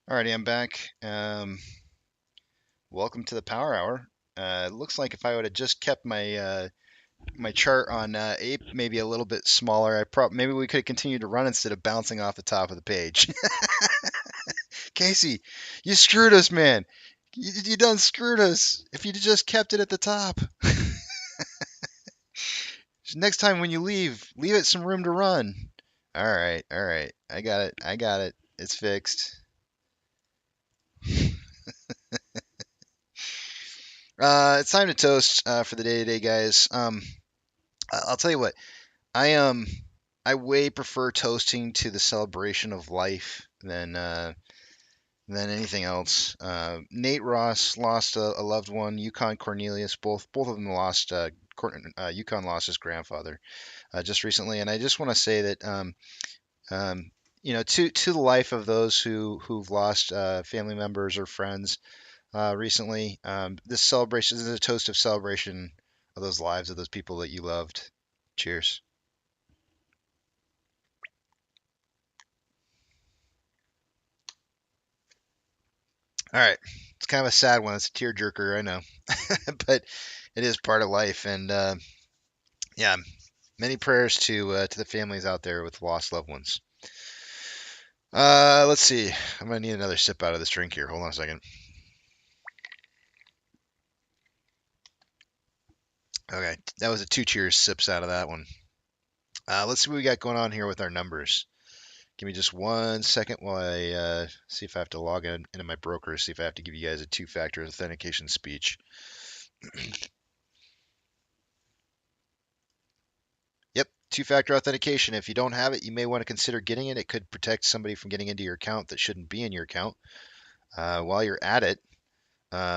Alrighty, I'm back. Welcome to the Power Hour. It looks like if I would have just kept my my chart on Ape maybe a little bit smaller, maybe we could have continued to run instead of bouncing off the top of the page. Casey, you screwed us, man. You done screwed us. If you'd just kept it at the top. Next time when you leave it some room to run. All right, all right. I got it. I got it. It's fixed. It's time to toast for the day today, guys. I'll tell you what. I way prefer toasting to the celebration of life than anything else. Nate Ross lost a loved one. Yukon Cornelius, both of them lost. Yukon lost his grandfather just recently, and I just want to say that to the life of those who've lost family members or friends recently, this celebration this is a toast of celebration of those lives of those people that you loved. Cheers. All right. It's kind of a sad one. It's a tearjerker, I know, but it is part of life. And yeah, many prayers to the families out there with lost loved ones. Let's see. I'm gonna need another sip out of this drink here. Hold on a second. Okay, that was a 2 cheers sips out of that one. Let's see what we got going on here with our numbers. Give me just 1 second while I see if I have to log into my broker, see if I have to give you guys a two-factor authentication speech. Yep, two-factor authentication. If you don't have it, you may want to consider getting it. It could protect somebody from getting into your account that shouldn't be in your account. While you're at it,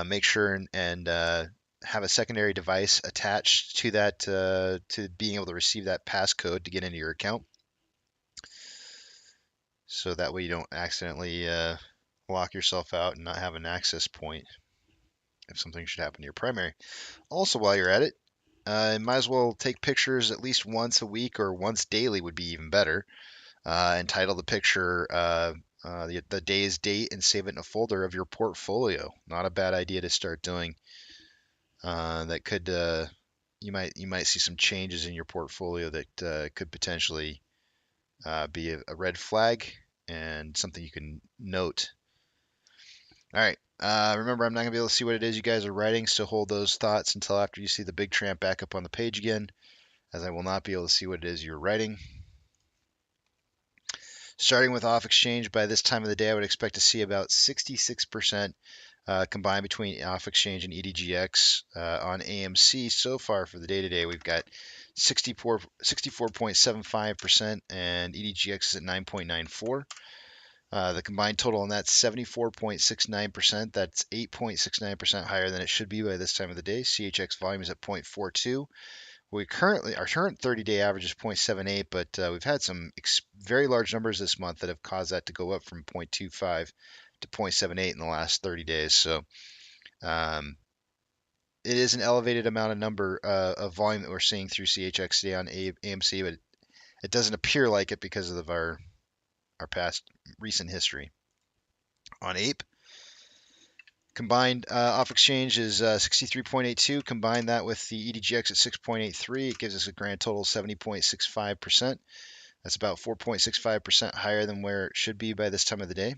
make sure and have a secondary device attached to that to being able to receive that passcode to get into your account. So that way you don't accidentally lock yourself out and not have an access point if something should happen to your primary. Also, while you're at it, you might as well take pictures at least once a week or once daily would be even better. And title the picture the day's date and save it in a folder of your portfolio. Not a bad idea to start doing. That could you might see some changes in your portfolio that could potentially be a red flag and something you can note. All right. Remember, I'm not going to be able to see what it is you guys are writing, so hold those thoughts until after you see the big tramp back up on the page again, as I will not be able to see what it is you're writing. Starting with off exchange, by this time of the day, I would expect to see about 66% combined between off exchange and EDGX. On AMC so far for the day today, we've got 64.75% and EDGX is at 9.94. The combined total on that's 74.69%. That's 8.69% higher than it should be by this time of the day. CHX volume is at 0.42. Our current 30-day average is 0.78, but we've had some very large numbers this month that have caused that to go up from 0.25 to 0.78 in the last 30 days. So it is an elevated amount of volume that we're seeing through CHX today on AMC, but it doesn't appear like it because of our past recent history. On Ape, combined off exchange is 63.82. Combine that with the EDGX at 6.83. It gives us a grand total of 70.65%. That's about 4.65% higher than where it should be by this time of the day.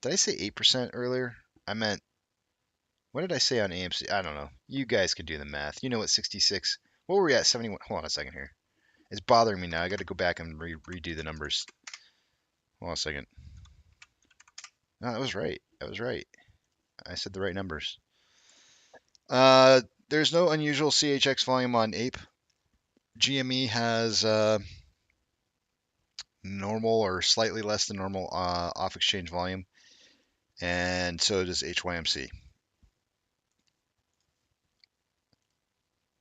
Did I say 8% earlier? I meant, what did I say on AMC? I don't know. You guys can do the math. You know what 66, what were we at? 71. Hold on a second here. It's bothering me now. I got to go back and redo the numbers. Hold on a second. No, that was right. That was right. I said the right numbers. There's no unusual CHX volume on Ape. GME has normal or slightly less than normal off exchange volume, and so does HYMC.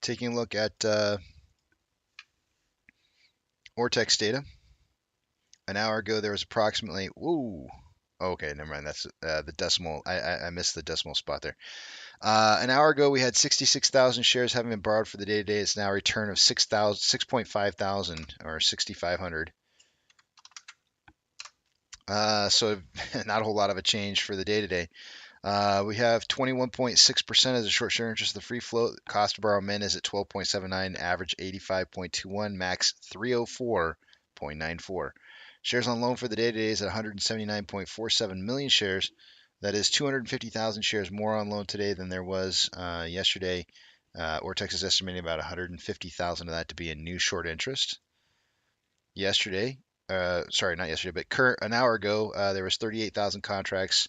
Taking a look at Ortex data. An hour ago, there was approximately, okay, never mind. That's the decimal. I missed the decimal spot there. An hour ago, we had 66,000 shares having been borrowed for the day today. It's now a return of 6.5 thousand or 6,500. So not a whole lot of a change for the day today. We have 21.6% as a short share interest of the free float. Cost to borrow min is at 12.79, average 85.21, max 304.94. Shares on loan for the day today is at 179.47 million shares. That is 250,000 shares more on loan today than there was yesterday. Ortex is estimating about 150,000 of that to be in new short interest. Yesterday, sorry, not yesterday, but an hour ago, there was 38,000 contracts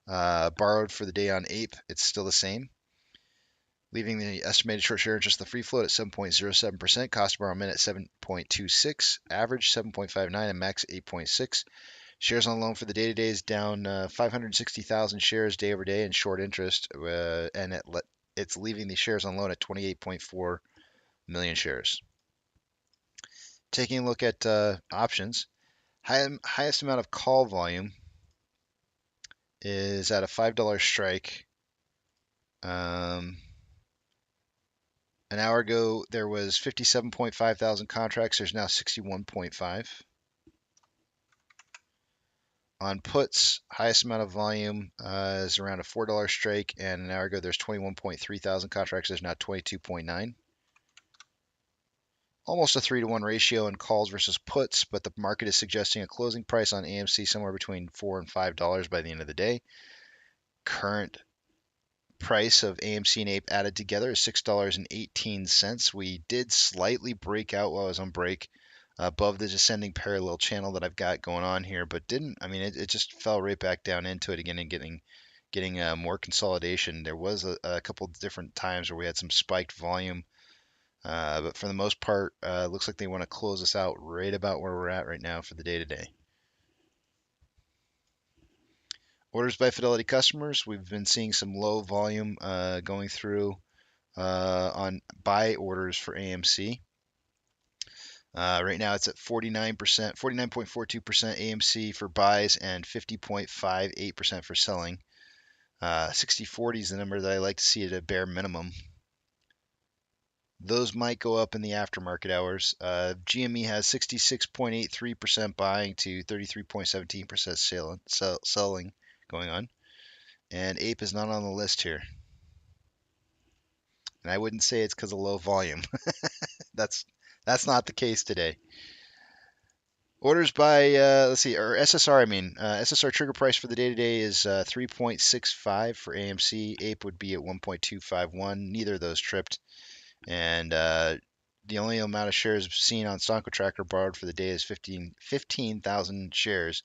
borrowed for the day on Ape. It's still the same, leaving the estimated short share interest of the free float at 7.07%, cost to borrow min at 7.26, average 7.59, and max 8.6. Shares on loan for the day today is down 560,000 shares day over day in short interest, and it's leaving the shares on loan at 28.4 million shares. Taking a look at options, highest amount of call volume is at a $5 strike. An hour ago, there was 57.5 thousand contracts. There's now 61.5. On puts, highest amount of volume is around a $4 strike, and an hour ago there's 21.3 thousand contracts. There's now 22.9. Almost a 3-to-1 ratio in calls versus puts, but the market is suggesting a closing price on AMC somewhere between $4 and $5 by the end of the day. Current price of AMC and Ape added together is $6.18. We did slightly break out while I was on break above the descending parallel channel that I've got going on here, but didn't. I mean, it just fell right back down into it again and getting more consolidation. There was a couple different times where we had some spiked volume, but for the most part, looks like they want to close us out right about where we're at right now for the day today. Orders by Fidelity customers, we've been seeing some low volume going through on buy orders for AMC. Right now it's at 49%, 49.42% AMC for buys and 50.58% for selling. 60/40 is the number that I like to see at a bare minimum. Those might go up in the aftermarket hours. GME has 66.83% buying to 33.17% selling going on. And Ape is not on the list here. And I wouldn't say it's because of low volume. That's not the case today. Orders by, let's see, or SSR, SSR trigger price for the day today is 3.65 for AMC. Ape would be at 1.251. Neither of those tripped. And the only amount of shares seen on Stonko Tracker borrowed for the day is 15,000 shares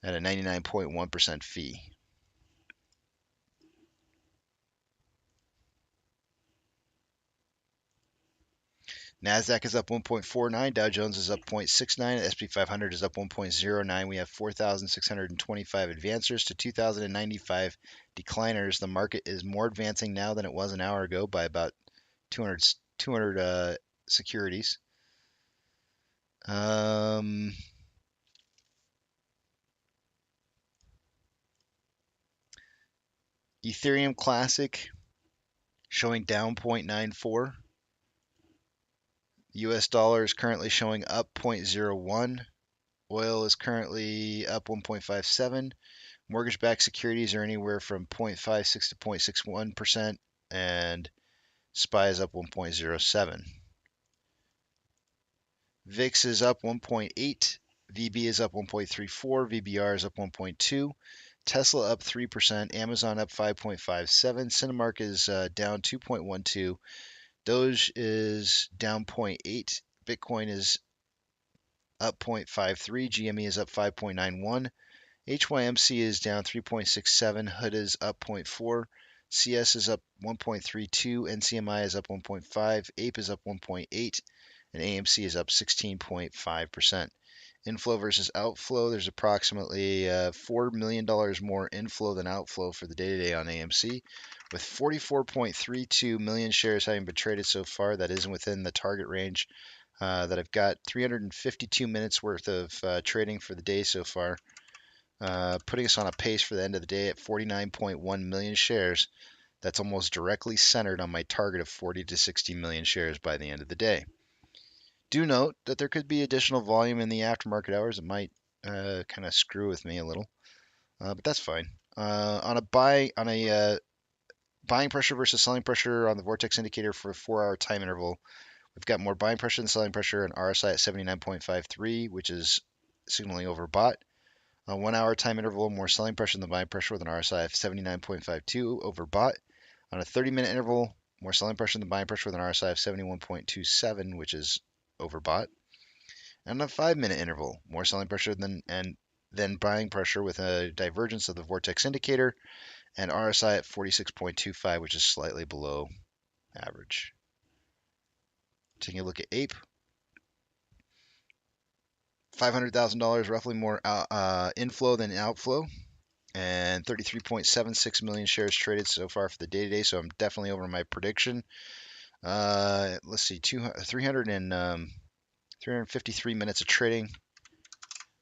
at a 99.1% fee. NASDAQ is up 1.49, Dow Jones is up 0.69, S&P 500 is up 1.09. We have 4,625 advancers to 2,095 decliners. The market is more advancing now than it was an hour ago by about 200 securities. Ethereum Classic showing down 0.94. US dollar is currently showing up 0.01. Oil is currently up 1.57. Mortgage-backed securities are anywhere from 0.56 to 0.61%, and SPY is up 1.07. VIX is up 1.8. VB is up 1.34. VBR is up 1.2. Tesla up 3%. Amazon up 5.57. Cinemark is down 2.12. Doge is down 0.8. Bitcoin is up 0.53. GME is up 5.91. HYMC is down 3.67. HUD is up 0.4. CS is up 1.32. NCMI is up 1.5. Ape is up 1.8. And AMC is up 16.5%. Inflow versus outflow, there's approximately $4 million more inflow than outflow for the day-to-day on AMC, with 44.32 million shares having been traded so far. That isn't within the target range that I've got. 352 minutes worth of trading for the day so far, putting us on a pace for the end of the day at 49.1 million shares. That's almost directly centered on my target of 40 to 60 million shares by the end of the day. Do note that there could be additional volume in the aftermarket hours. It might kind of screw with me a little, but that's fine. On a buying pressure versus selling pressure on the vortex indicator for a 4-hour time interval, we've got more buying pressure than selling pressure and RSI at 79.53, which is signaling overbought. On a 1-hour time interval, more selling pressure than buying pressure with an RSI of 79.52, overbought. On a 30-minute interval, more selling pressure than buying pressure with an RSI of 71.27, which is overbought. And on a 5-minute interval, more selling pressure than buying pressure with a divergence of the vortex indicator and RSI at 46.25, which is slightly below average. Taking a look at Ape, $500,000 roughly more inflow than outflow, and 33.76 million shares traded so far for the day today. So I'm definitely over my prediction. Let's see, 353 minutes of trading,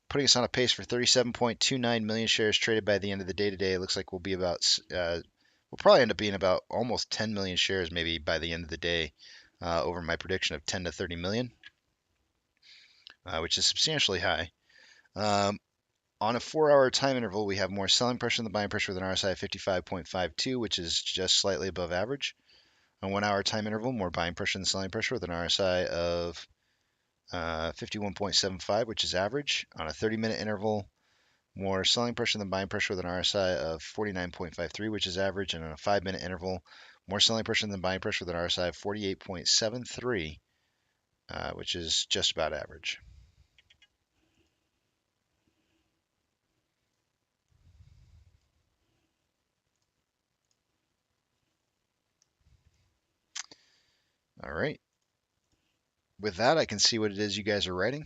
putting us on a pace for 37.29 million shares traded by the end of the day today. It looks like we'll probably end up being about almost 10 million shares maybe by the end of the day, over my prediction of 10 to 30 million, which is substantially high. On a 4-hour time interval, we have more selling pressure than buying pressure with an RSI of 55.52, which is just slightly above average. On a 1-hour time interval, more buying pressure than selling pressure with an RSI of 51.75, which is average. On a 30-minute interval, more selling pressure than buying pressure with an RSI of 49.53, which is average. And on a 5-minute interval, more selling pressure than buying pressure with an RSI of 48.73, which is just about average. All right. With that, I can see what it is you guys are writing.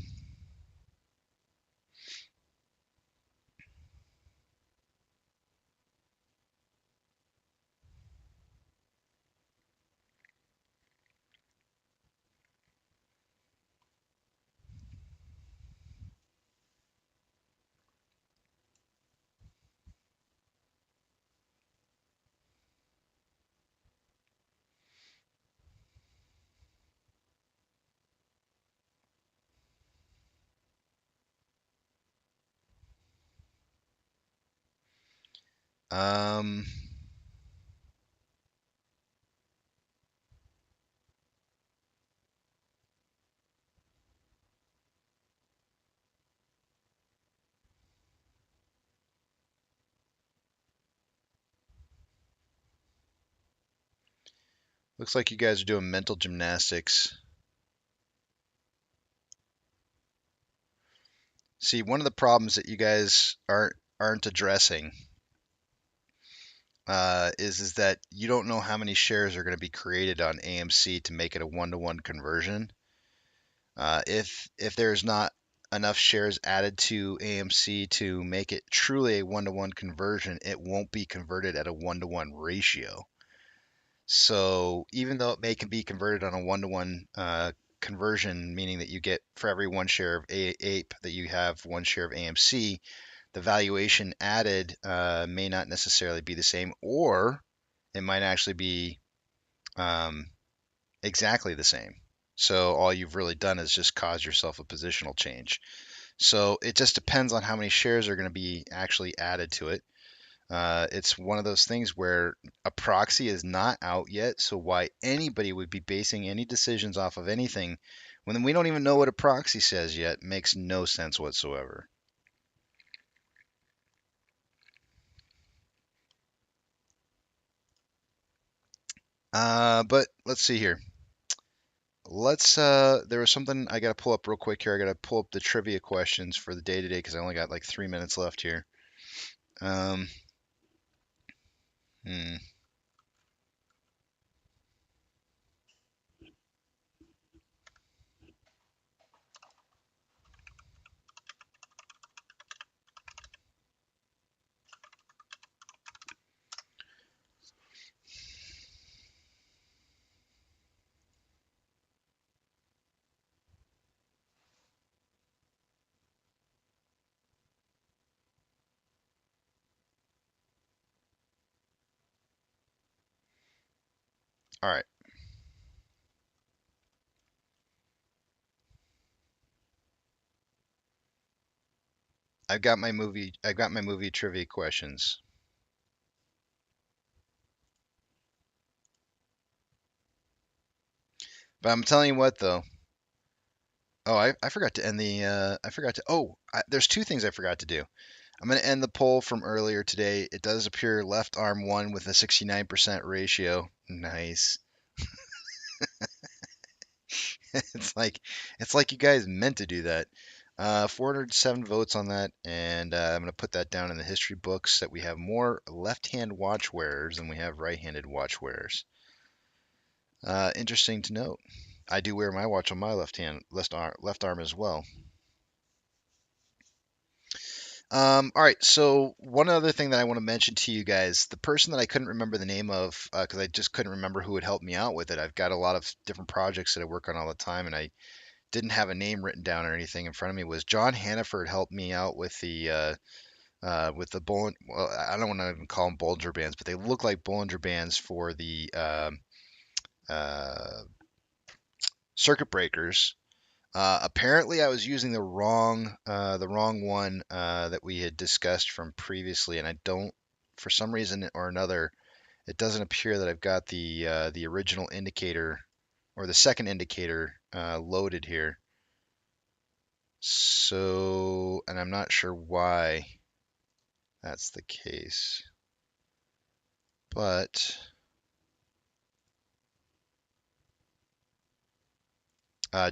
Um, Looks like you guys are doing mental gymnastics. See, one of the problems that you guys aren't addressing is that you don't know how many shares are going to be created on AMC to make it a 1-to-1 conversion. If there's not enough shares added to AMC to make it truly a 1-to-1 conversion, it won't be converted at a 1-to-1 ratio. So even though it can be converted on a 1-to-1 conversion, meaning that you get for every 1 share of Ape that you have 1 share of AMC, the valuation added may not necessarily be the same, or it might actually be exactly the same. So all you've really done is just cause yourself a positional change. So it just depends on how many shares are going to be actually added to it. It's one of those things where a proxy is not out yet, so why anybody would be basing any decisions off of anything when we don't even know what a proxy says yet makes no sense whatsoever. But let's see here. There was something I got to pull up real quick here. I got to pull up the trivia questions for the day today because I only got like 3 minutes left here. Um, hmm. All right. I've got my movie trivia questions. But I'm telling you what though. Oh, I forgot to end the I forgot to there's two things I forgot to do. I'm going to end the poll from earlier today. It does appear left arm won with a 69% ratio. Nice. It's like you guys meant to do that. 407 votes on that, and I'm going to put that down in the history books that we have more left-hand watch wearers than we have right-handed watch wearers. Interesting to note. I do wear my watch on my left arm as well. All right, so one other thing that I want to mention to you guys, the person that I couldn't remember the name of, because I just couldn't remember who would help me out with it. I've got a lot of different projects that I work on all the time, and I didn't have a name written down or anything in front of me. Was John Hannaford helped me out with the well, I don't want to even call them Bollinger Bands, but they look like Bollinger Bands for the uh, circuit breakers. Apparently, I was using the wrong one that we had discussed from previously, and I don't, for some reason or another, it doesn't appear that I've got the original indicator or the second indicator loaded here. So, and I'm not sure why that's the case, but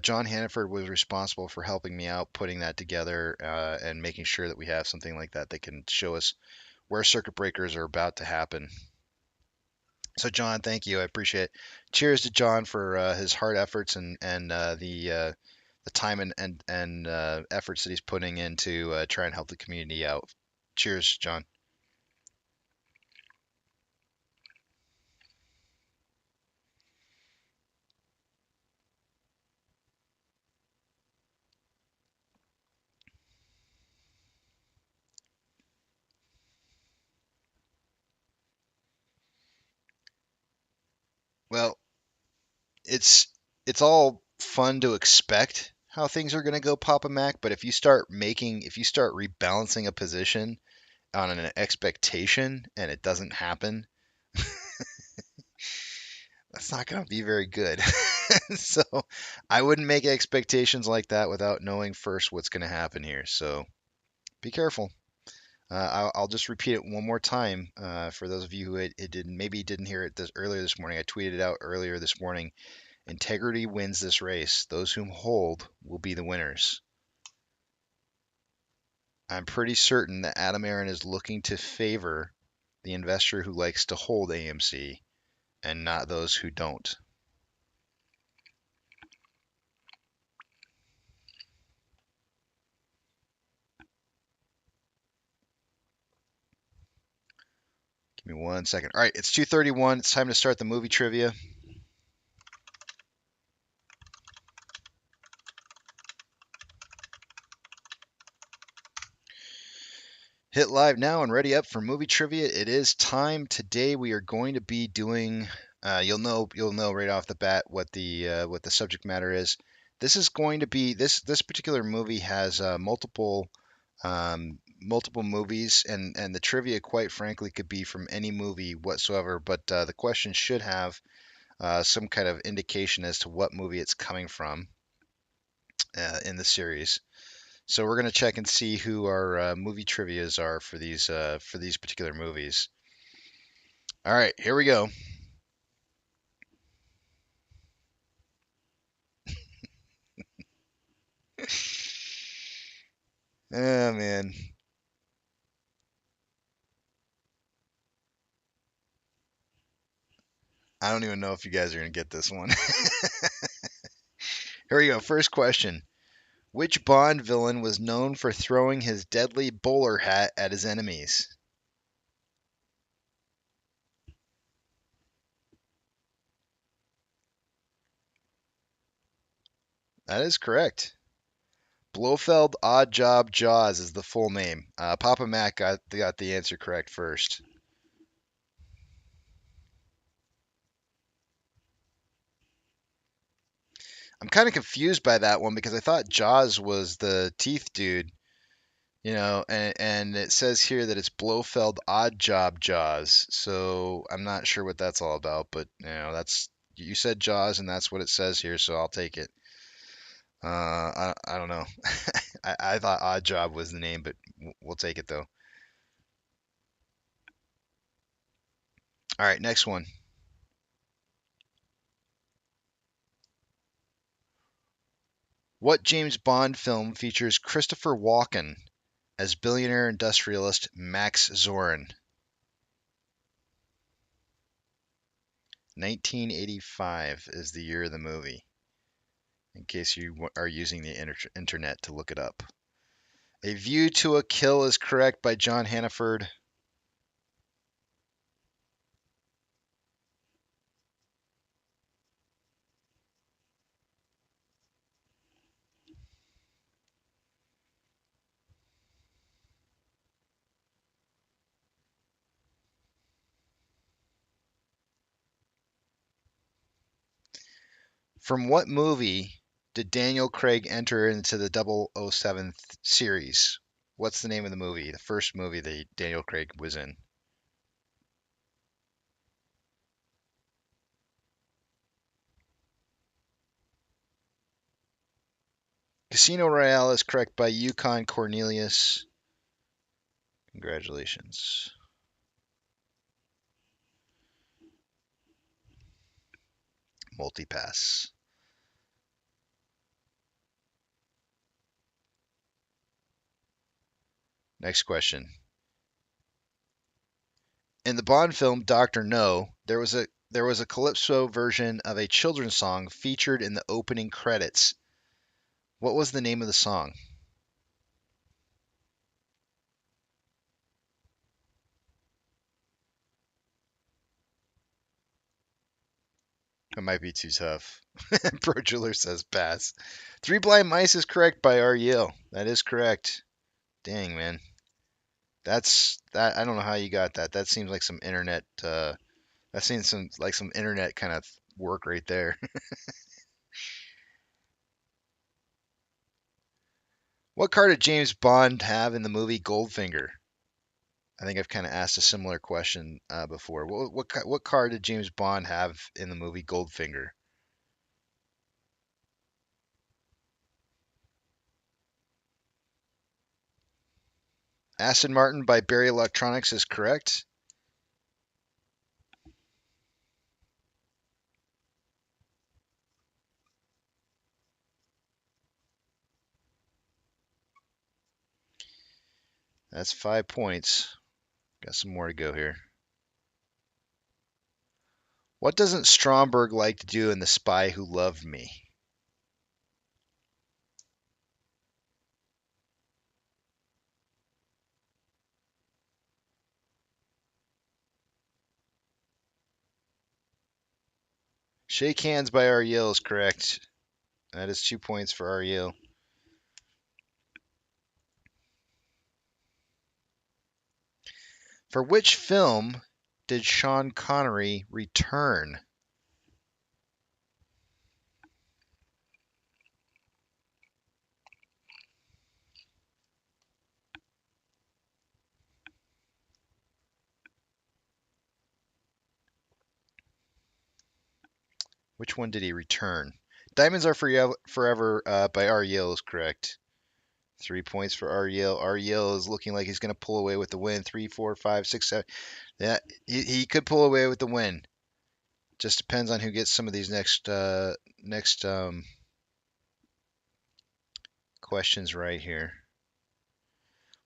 John Hannaford was responsible for helping me out putting that together and making sure that we have something like that that can show us where circuit breakers are about to happen. So, John, thank you. I appreciate it. Cheers to John for his hard efforts and the time and efforts that he's putting in to try and help the community out. Cheers, John. Well, it's it's all fun to expect how things are going to go, Papa Mac, but if you start rebalancing a position on an expectation and it doesn't happen, that's not going to be very good. So I wouldn't make expectations like that without knowing first what's going to happen here. So be careful. I'll just repeat it one more time for those of you who didn't hear it earlier this morning. I tweeted it out earlier this morning. Integrity wins this race. Those whom hold will be the winners. I'm pretty certain that Adam Aaron is looking to favor the investor who likes to hold AMC and not those who don't. Give me 1 second. All right, it's 2:31. It's time to start the movie trivia. Hit live now and ready up for movie trivia. It is time. Today we are going to be doing. You'll know right off the bat what the subject matter is. This is going to be this particular movie has multiple movies, and the trivia, quite frankly, could be from any movie whatsoever. But the question should have some kind of indication as to what movie it's coming from in the series. So we're gonna check and see who our movie trivias are for these particular movies. All right, here we go. Oh man, I don't even know if you guys are gonna get this one. Here we go. First question. Which Bond villain was known for throwing his deadly bowler hat at his enemies? That is correct. Blofeld Odd Job Jaws is the full name. Papa Mac got the answer correct first. I'm kind of confused by that one because I thought Jaws was the teeth dude, You know, and it says here that it's Blofeld Odd Job Jaws. So I'm not sure what that's all about, but you know, that's you said Jaws, and that's what it says here, so I'll take it. I don't know. I thought Odd Job was the name, but we'll take it though. All right, next one. What James Bond film features Christopher Walken as billionaire industrialist Max Zorin? 1985 is the year of the movie, in case you are using the internet to look it up. A View to a Kill is correct by John Hannaford. From what movie did Daniel Craig enter into the 007 series? What's the name of the movie? The first movie that Daniel Craig was in? Casino Royale is correct by Yukon Cornelius. Congratulations. Multipass. Next question. In the Bond film Doctor No, there was a calypso version of a children's song featured in the opening credits. What was the name of the song? It might be too tough. Pro Jeweler says pass. Three Blind Mice is correct by REL. That is correct. Dang, man. That's that. I don't know how you got that. That seems like some internet. That seems some internet kind of work right there. What car did James Bond have in the movie Goldfinger? I think I've kind of asked a similar question before. What car did James Bond have in the movie Goldfinger? Aston Martin by Barry Electronics is correct. That's 5 points. Got some more to go here. What doesn't Stromberg like to do in The Spy Who Loved Me? Shake Hands by REL is correct. That is 2 points for REL. For which film did Sean Connery return? Which one did he return? Diamonds Are Forever by REL is correct. 3 points for REL. REL is looking like he's going to pull away with the win. 3, 4, 5, 6, 7. Yeah, he could pull away with the win. Just depends on who gets some of these next questions right here.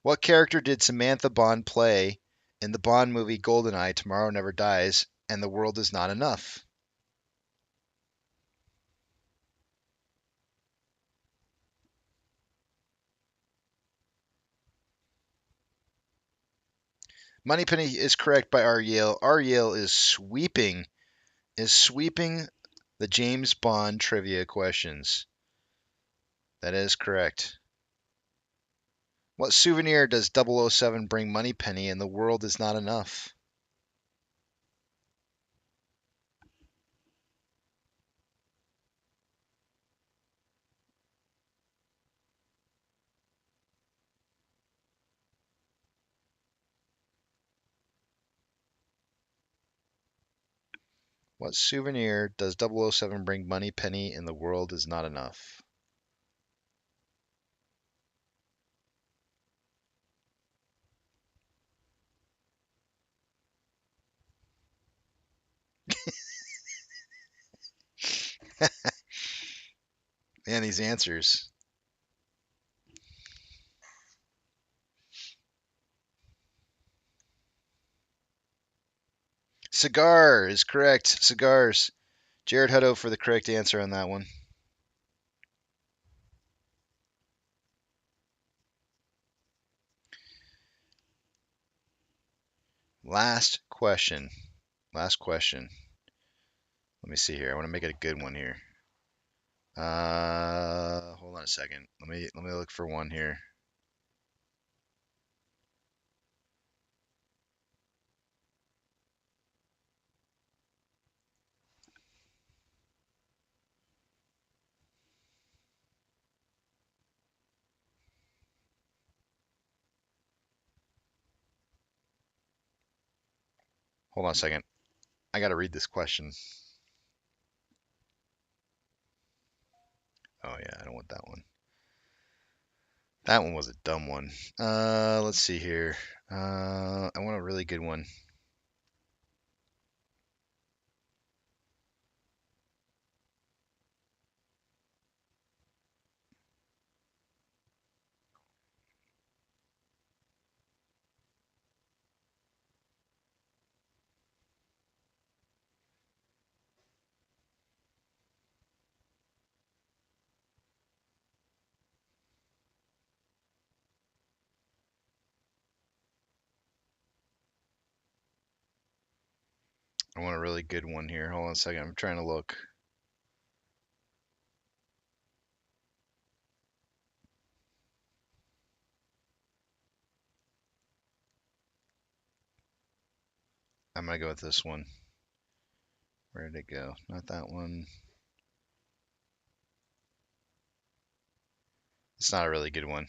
What character did Samantha Bond play in the Bond movie GoldenEye, Tomorrow Never Dies, and The World Is Not Enough? Moneypenny is correct by REL. REL is sweeping the James Bond trivia questions. That is correct. What souvenir does 007 bring Moneypenny and The World Is Not Enough? What souvenir does 007 bring Money Penny in the world is not enough? Man, these answers. Cigar is correct. Cigars. Jared Hutto for the correct answer on that one. Last question. Last question. Let me see here. I want to make it a good one here. Hold on a second. Let me look for one here. Hold on a second. I got to read this question. Oh yeah, I don't want that one. That one was a dumb one. Let's see here. I want a really good one. I want a really good one here. Hold on a second. I'm trying to look. I'm gonna go with this one. Where did it go? Not that one. It's not a really good one.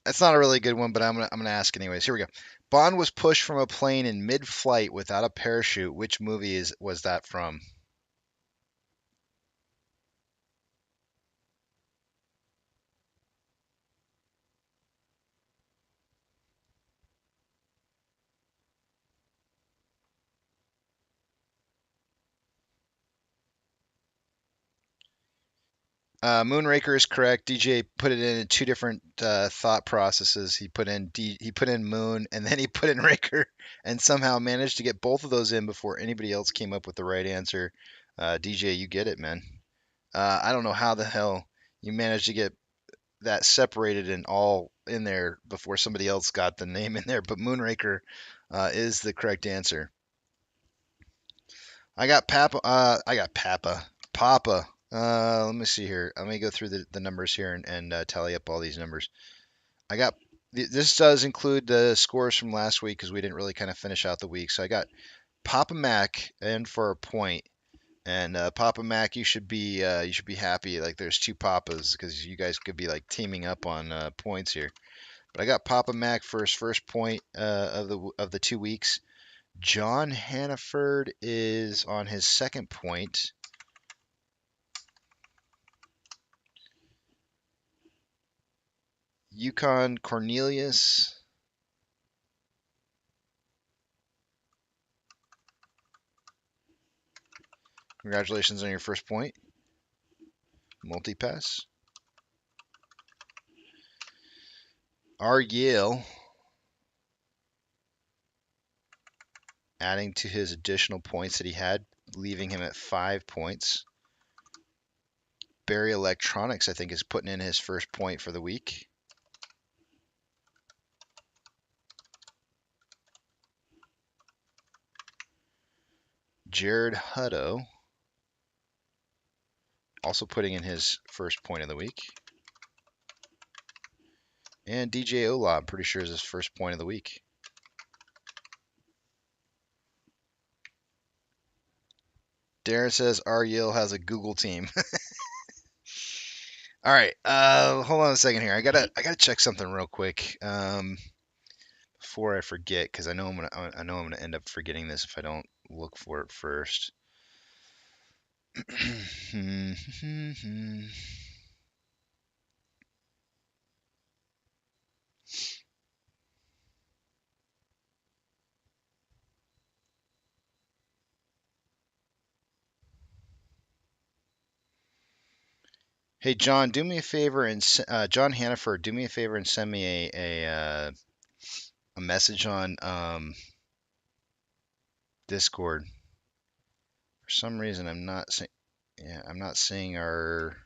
It's not a really good one, but I'm gonna ask anyways. Here we go. Bond was pushed from a plane in mid-flight without a parachute. Which movie was that from? Moonraker is correct. DJ put it in two different thought processes. He put in Moon, and then he put in Raker, and somehow managed to get both of those in before anybody else came up with the right answer. DJ, you get it, man. I don't know how the hell you managed to get that separated and all in there before somebody else got the name in there, but Moonraker is the correct answer. I got Papa. Let me see here. Let me go through the numbers here and tally up all these numbers. I got this does include the scores from last week because we didn't really kind of finish out the week. So I got Papa Mac in for a point, and Papa Mac, you should be happy. Like there's two Papas because you guys could be like teaming up on points here. But I got Papa Mac for his first point of the 2 weeks. John Hannaford is on his second point. Yukon Cornelius. Congratulations on your first point. Multi-pass. R. Yale adding to his additional points that he had, leaving him at 5 points. Barry Electronics, I think, is putting in his first point for the week. Jared Hutto also putting in his first point of the week. And DJ Ola, I'm pretty sure is his first point of the week. Darren says R. Yale has a Google team. All right, hold on a second here. I gotta check something real quick before I forget, because I know I'm gonna end up forgetting this if I don't look for it first. Hey John, do me a favor and John Hannaford, do me a favor and send me a message on Discord. For some reason, I'm not seeing our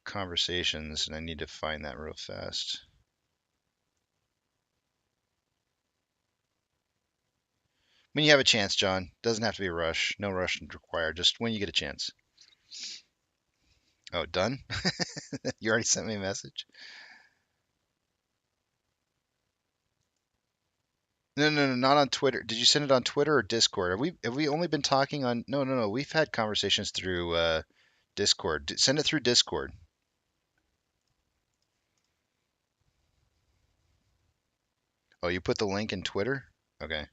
conversations, and I need to find that real fast. When you have a chance, John. Doesn't have to be a rush. No rush required. Just when you get a chance. Oh, done? You already sent me a message? No, no, no, not on Twitter. Did you send it on Twitter or Discord? Have we only been talking on? No, no, no. We've had conversations through Discord. Send it through Discord. Oh, you put the link in Twitter? Okay.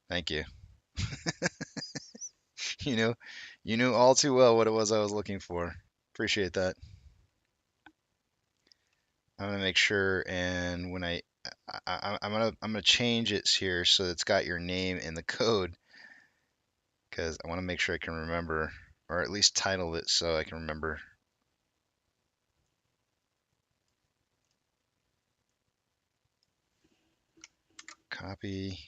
Thank you. You knew, you knew all too well what it was I was looking for. Appreciate that. I'm gonna make sure, and when I'm gonna change it here so it's got your name in the code because I want to make sure I can remember, or at least title it so I can remember. Copy.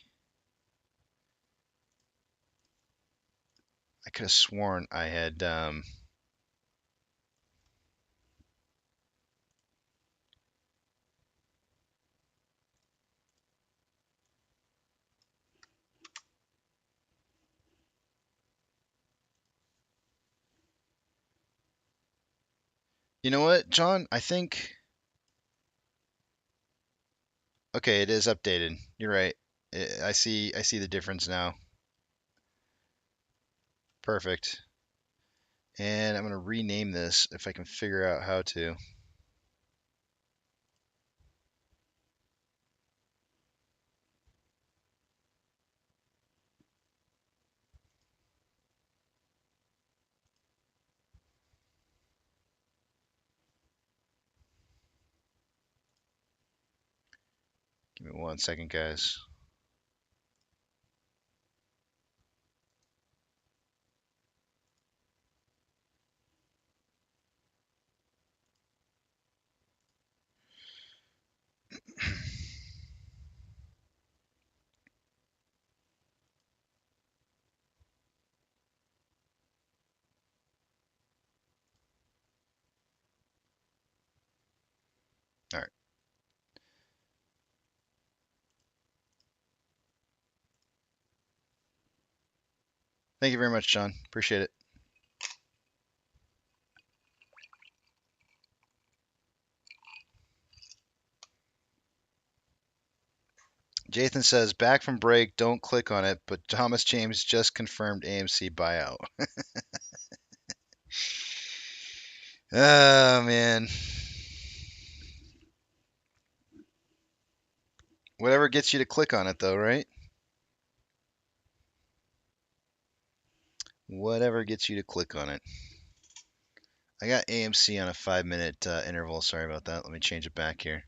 I could have sworn I had. You know what, John? I think. Okay, it is updated. You're right. I see. I see the difference now. Perfect. And I'm gonna rename this if I can figure out how to. Give me 1 second, guys. All right. Thank you very much, John. Appreciate it. Jathan says, back from break, don't click on it, but Thomas James just confirmed AMC buyout. Oh, man. Whatever gets you to click on it, though, right? Whatever gets you to click on it. I got AMC on a 5-minute interval. Sorry about that. Let me change it back here.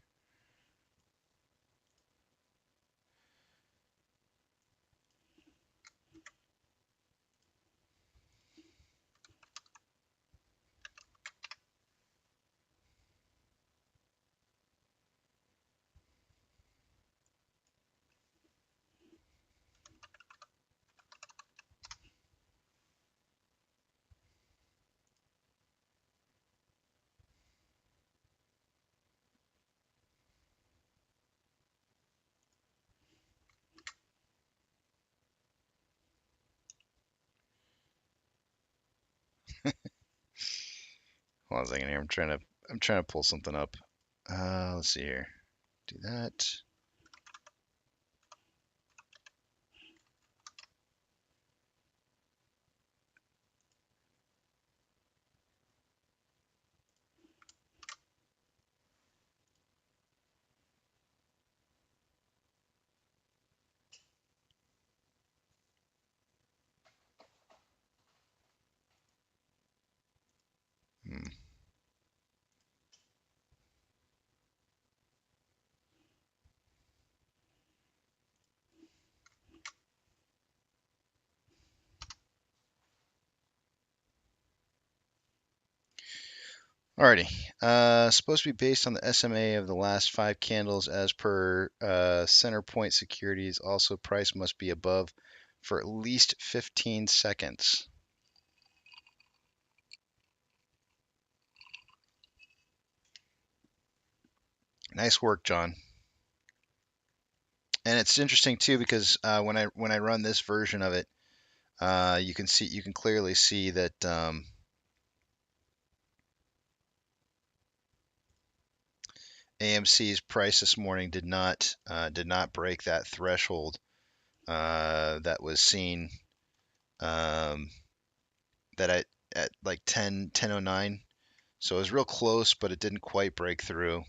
Hold on a second here. I'm trying to pull something up. Let's see here. Do that. Alrighty. Supposed to be based on the SMA of the last 5 candles as per center point securities. Also, price must be above for at least 15 seconds. Nice work, John. And it's interesting too because when I run this version of it, you can clearly see that AMC's price this morning did not break that threshold that was seen um, that at like 10:09. So it was real close, but it didn't quite break through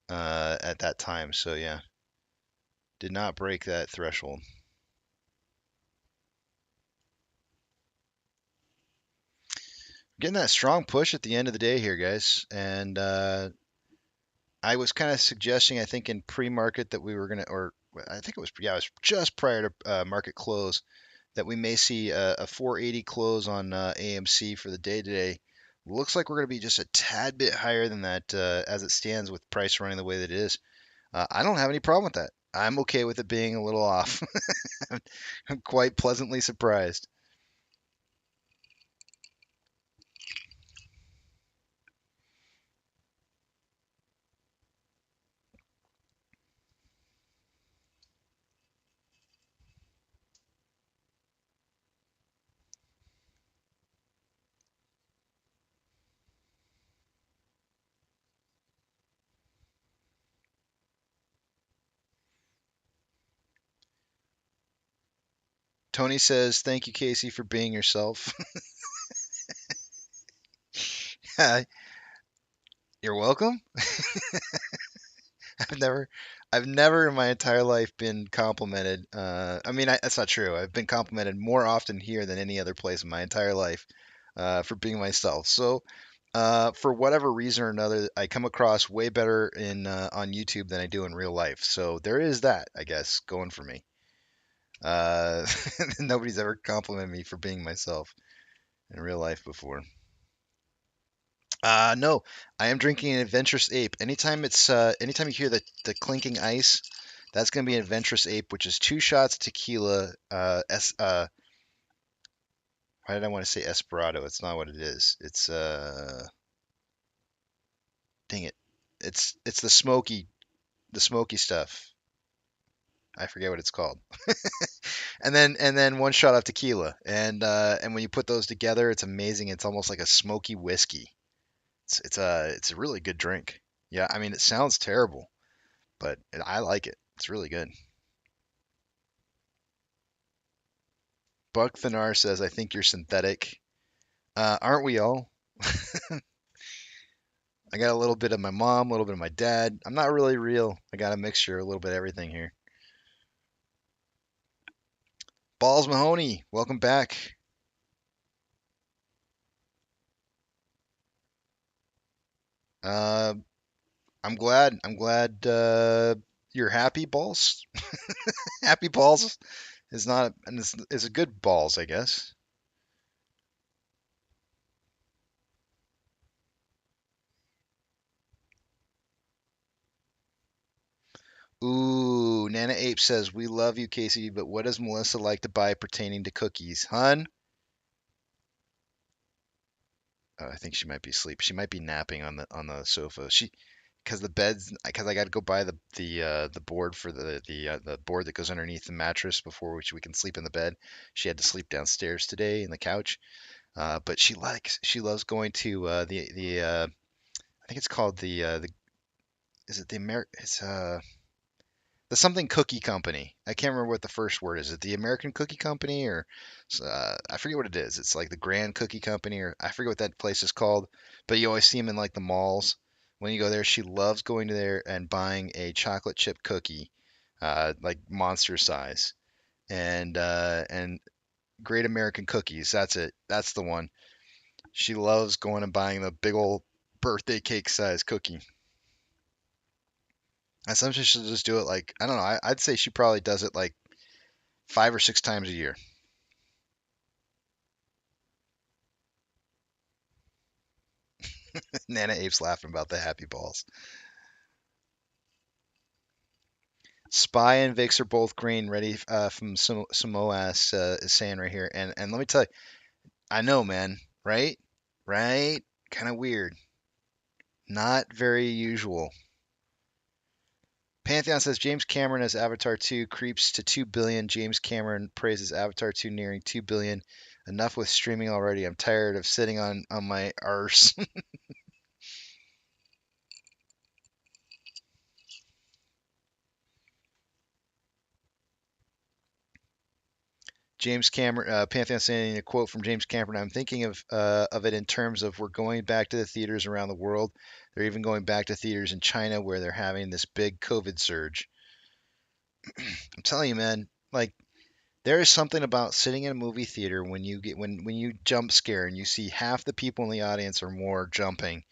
at that time. So yeah, did not break that threshold. Getting that strong push at the end of the day here, guys, and I was kind of suggesting, I think in pre-market that we were gonna, or I think it was just prior to market close that we may see a 480 close on AMC for the day today. Looks like we're going to be just a tad bit higher than that as it stands with price running the way that it is. I don't have any problem with that. I'm okay with it being a little off. I'm quite pleasantly surprised. Tony says, "Thank you, Casey, for being yourself." You're welcome. I've never, I've never in my entire life been complimented. I mean, that's not true. I've been complimented more often here than any other place in my entire life for being myself. So, for whatever reason or another, I come across way better in on YouTube than I do in real life. So there is that, I guess, going for me. Uh, Nobody's ever complimented me for being myself in real life before. No, I am drinking an adventurous ape. Anytime you hear the clinking ice, that's gonna be an adventurous ape, which is 2 shots tequila. Why did I want to say Esperado? It's not what it is. It's dang it. It's the smoky stuff. I forget what it's called. And then 1 shot of tequila. And when you put those together, it's amazing. It's almost like a smoky whiskey. It's a really good drink. Yeah, I mean it sounds terrible, but I like it. It's really good. Buck Thanar says, "I think you're synthetic." Aren't we all? I got a little bit of my mom, a little bit of my dad. I'm not really real. I got a mixture, a little bit of everything here. Balls Mahoney, welcome back. Uh, I'm glad. I'm glad you're happy, Balls. Happy Balls is not is a good balls, I guess. Ooh, Nana Ape says, "We love you, Casey, but what does Melissa like to buy pertaining to cookies?" Hun? Oh, I think she might be asleep. She might be napping on the sofa. Because because I got to go buy the board for the board that goes underneath the mattress before which we can sleep in the bed. She had to sleep downstairs today in the couch. But she loves going to I think it's called the is it the it's the something cookie company. I can't remember what the first word is. It the American Cookie Company or I forget what it is. It's like the Grand Cookie Company or I forget what that place is called. But you always see them in like the malls. When you go there, she loves going to there and buying a chocolate chip cookie, like monster size, and Great American Cookies. That's it. That's the one. She loves going and buying the big old birthday cake size cookie. I sometimes she'll just do it like I don't know. I'd say she probably does it like 5 or 6 times a year. Nana Ape's laughing about the happy balls. Spy and Vix are both green, ready from some MOASS is saying right here. And let me tell you, I know, man, right? Right? Kind of weird. Not very usual. Pantheon says James Cameron as Avatar 2 creeps to 2 billion. James Cameron praises Avatar 2 nearing 2 billion. Enough with streaming already. I'm tired of sitting on my arse. James Cameron, Pantheon saying a quote from James Cameron. I'm thinking of it in terms of we're going back to the theaters around the world. They're even going back to theaters in China where they're having this big COVID surge. I'm telling you, man, like there is something about sitting in a movie theater when you jump scare and you see half the people in the audience or more jumping.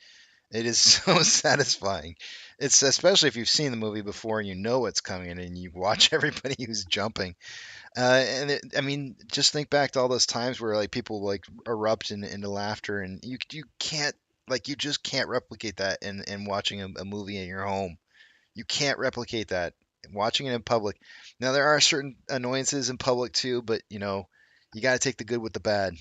It is so satisfying. It's especially if you've seen the movie before and you know what's coming and you watch everybody who's jumping. I mean, just think back to all those times where like people like erupt into laughter, and you can't like you just can't replicate that in watching a movie in your home. You can't replicate that watching it in public. Now there are certain annoyances in public too, but you got to take the good with the bad.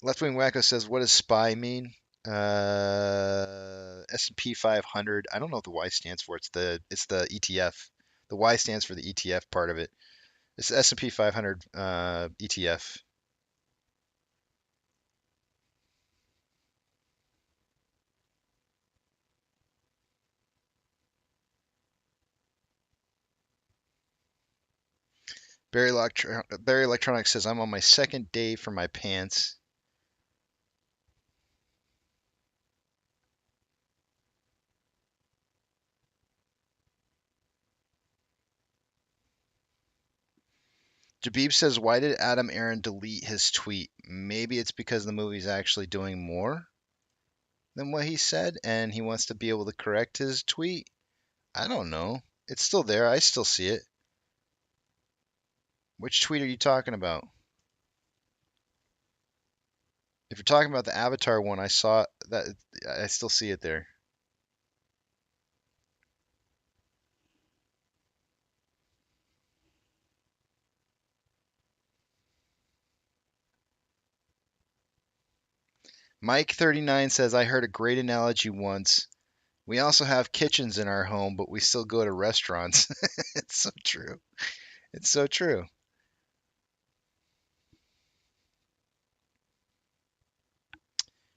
Left Wing Wacko says, "What does spy mean?" S&P 500. I don't know what the Y stands for. It's the ETF. The Y stands for the ETF part of it. It's the S&P 500 ETF. Barry Electronics says, "I'm on my second day for my pants." Jabib says, "Why did Adam Aaron delete his tweet? Maybe it's because the movie's actually doing more than what he said, and he wants to be able to correct his tweet. I don't know. It's still there. I still see it. Which tweet are you talking about? If you're talking about the Avatar one, I saw that. I still see it there." Mike39 says, "I heard a great analogy once. We also have kitchens in our home, but we still go to restaurants." It's so true. It's so true.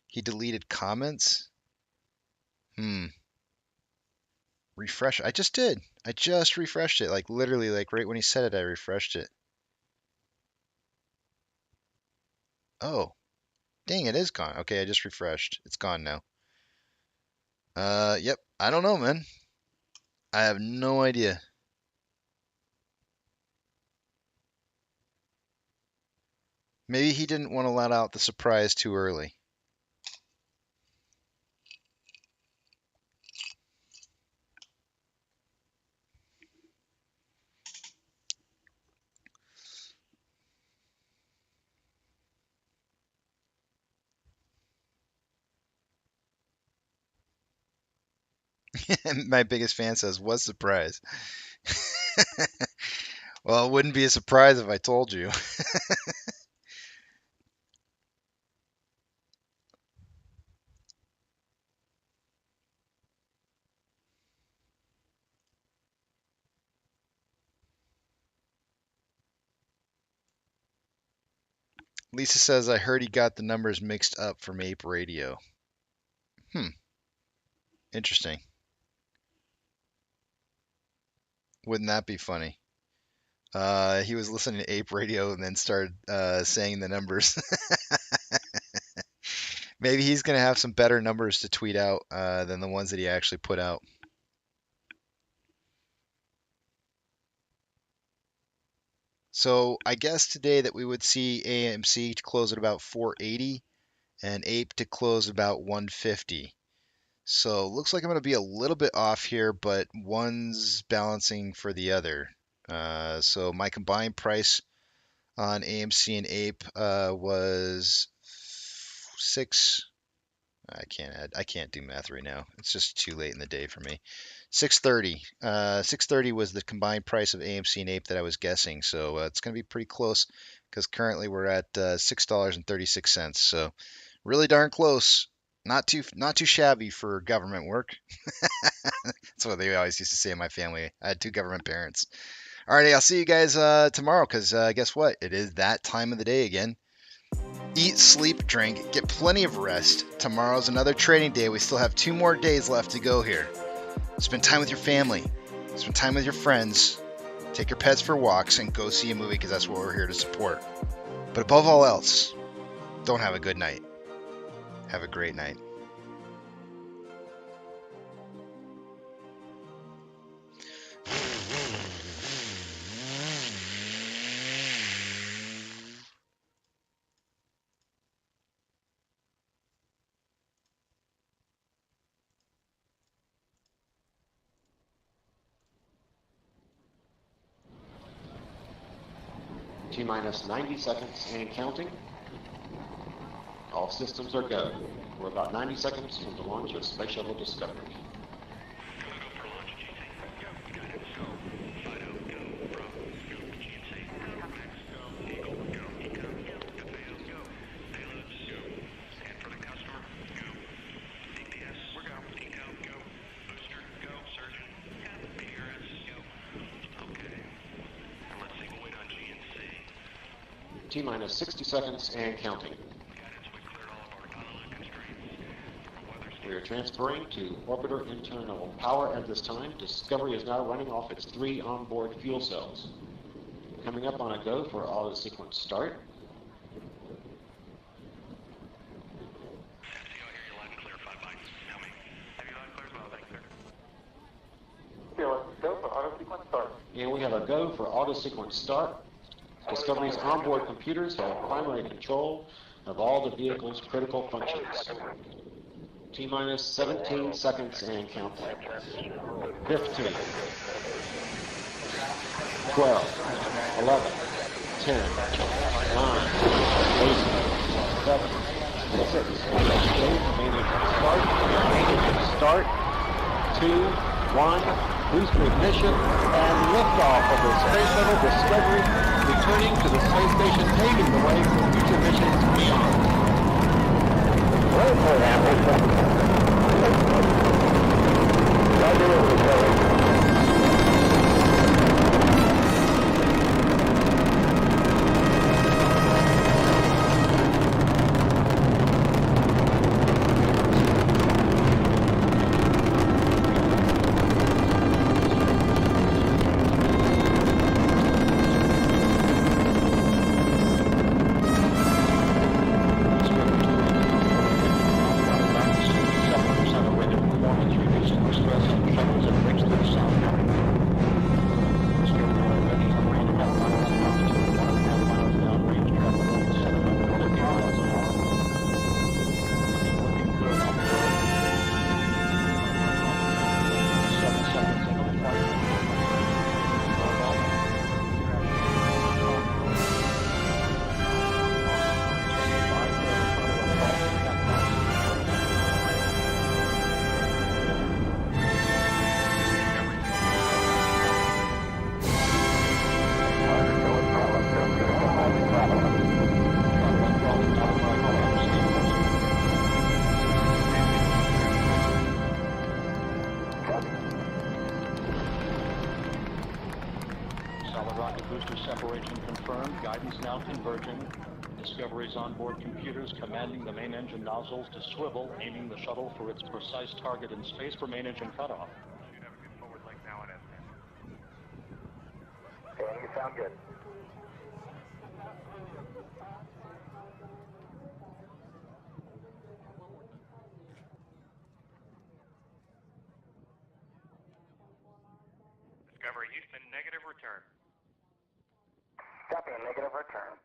He deleted comments? Hmm. Refresh. I just did. I just refreshed it. Like literally, like right when he said it, I refreshed it. Oh, dang, it is gone. Okay, I just refreshed. It's gone now. Yep. I don't know, man. I have no idea. Maybe he didn't want to let out the surprise too early. My biggest fan says, "What surprise?" Well, it wouldn't be a surprise if I told you. Lisa says, "I heard he got the numbers mixed up from Ape Radio." Hmm, interesting. Wouldn't that be funny? He was listening to Ape Radio and then started saying the numbers. Maybe he's going to have some better numbers to tweet out than the ones that he actually put out. So I guess today that we would see AMC to close at about 480 and Ape to close about 150. So looks like I'm going to be a little bit off here, but one's balancing for the other. So my combined price on AMC and Ape was 6. I can't do math right now. It's just too late in the day for me. 630. 630 was the combined price of AMC and Ape that I was guessing. So it's going to be pretty close because currently we're at $6.36. So really darn close. Not too shabby for government work. That's what they always used to say in my family. I had 2 government parents. Alrighty, I'll see you guys tomorrow because guess what? It is that time of the day again. Eat, sleep, drink, get plenty of rest. Tomorrow's another trading day. We still have 2 more days left to go here. Spend time with your family. Spend time with your friends. Take your pets for walks and go see a movie because that's what we're here to support. But above all else, don't have a good night. Have a great night. T-minus 90 seconds and counting. All systems are go. We're about 90 seconds from the launch of Space Shuttle Discovery. T-minus 60 seconds and counting. We are transferring to orbiter internal power at this time. Discovery is now running off its 3 onboard fuel cells. Coming up on a go for auto sequence start. And we have a go for auto sequence start. Discovery's onboard computers have primary control of all the vehicle's critical functions. T-minus 17 seconds and counting. 15, 12, 11, 10, 9, 8, 7, 6, 5, start, 2, 1, booster ignition, and liftoff of the Space Shuttle Discovery, returning to the space station, paving the way for future missions beyond. Discovery's onboard computers commanding the main engine nozzles to swivel, aiming the shuttle for its precise target in space for main engine cutoff. Should have a good forward leg now on S10. Okay, you sound good. Discovery Houston, negative return. Copy, a negative return.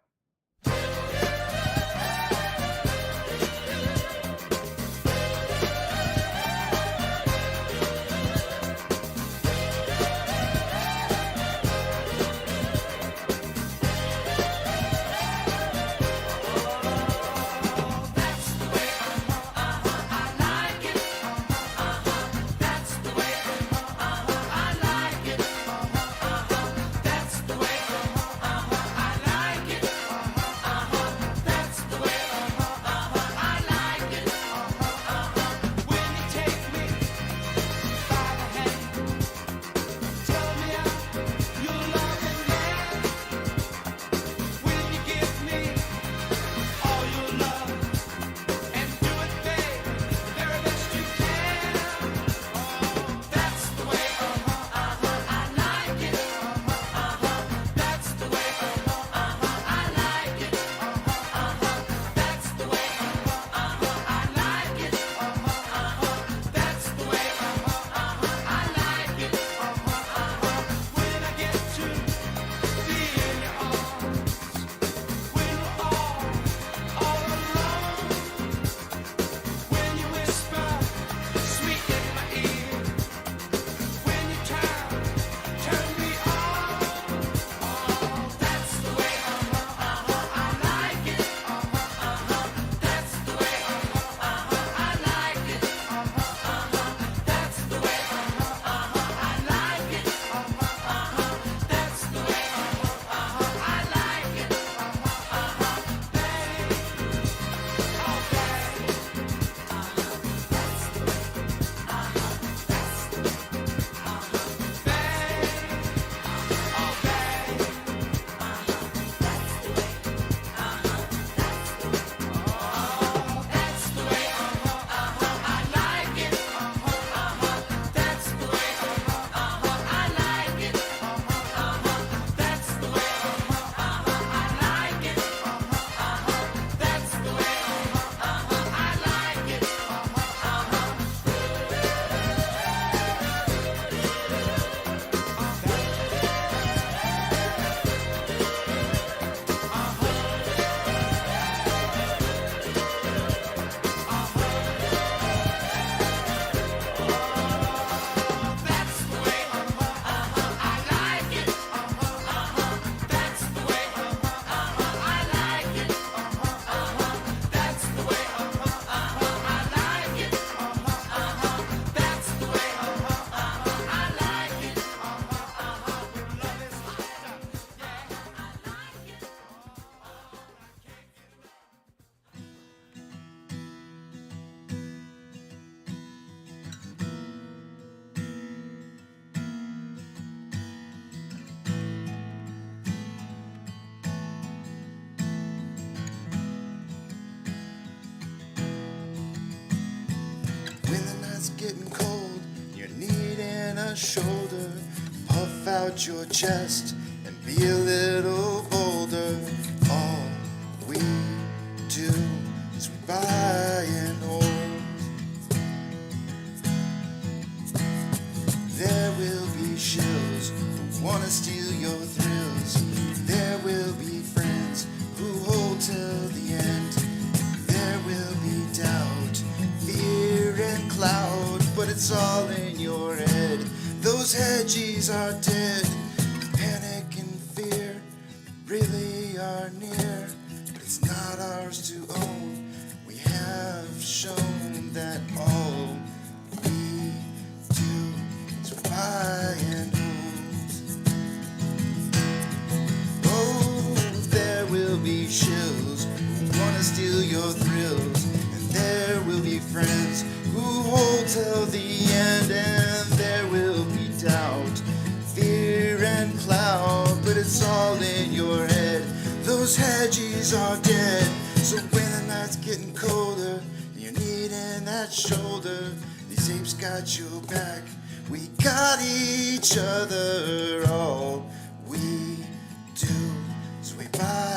getting cold, you're needing a shoulder. Puff out your chest and be a little bolder. All we do is we buy and hold. There will be shills who wanna steal your thrills. There will be friends who hold till the end. There will be doubt, fear and cloud, but it's all in your head. Those hedges are dead. Panic and fear really are near, but it's not ours to own. We have shown that all we do is buy and hold. Oh, there will be shills who wanna steal your thrills, and there will be friends who hold till the end, and there will be doubt, fear and cloud, but it's all in your head. Those hedges are dead. So when the night's getting colder, you're needing that shoulder. These apes got your back. We got each other. All we do is we buy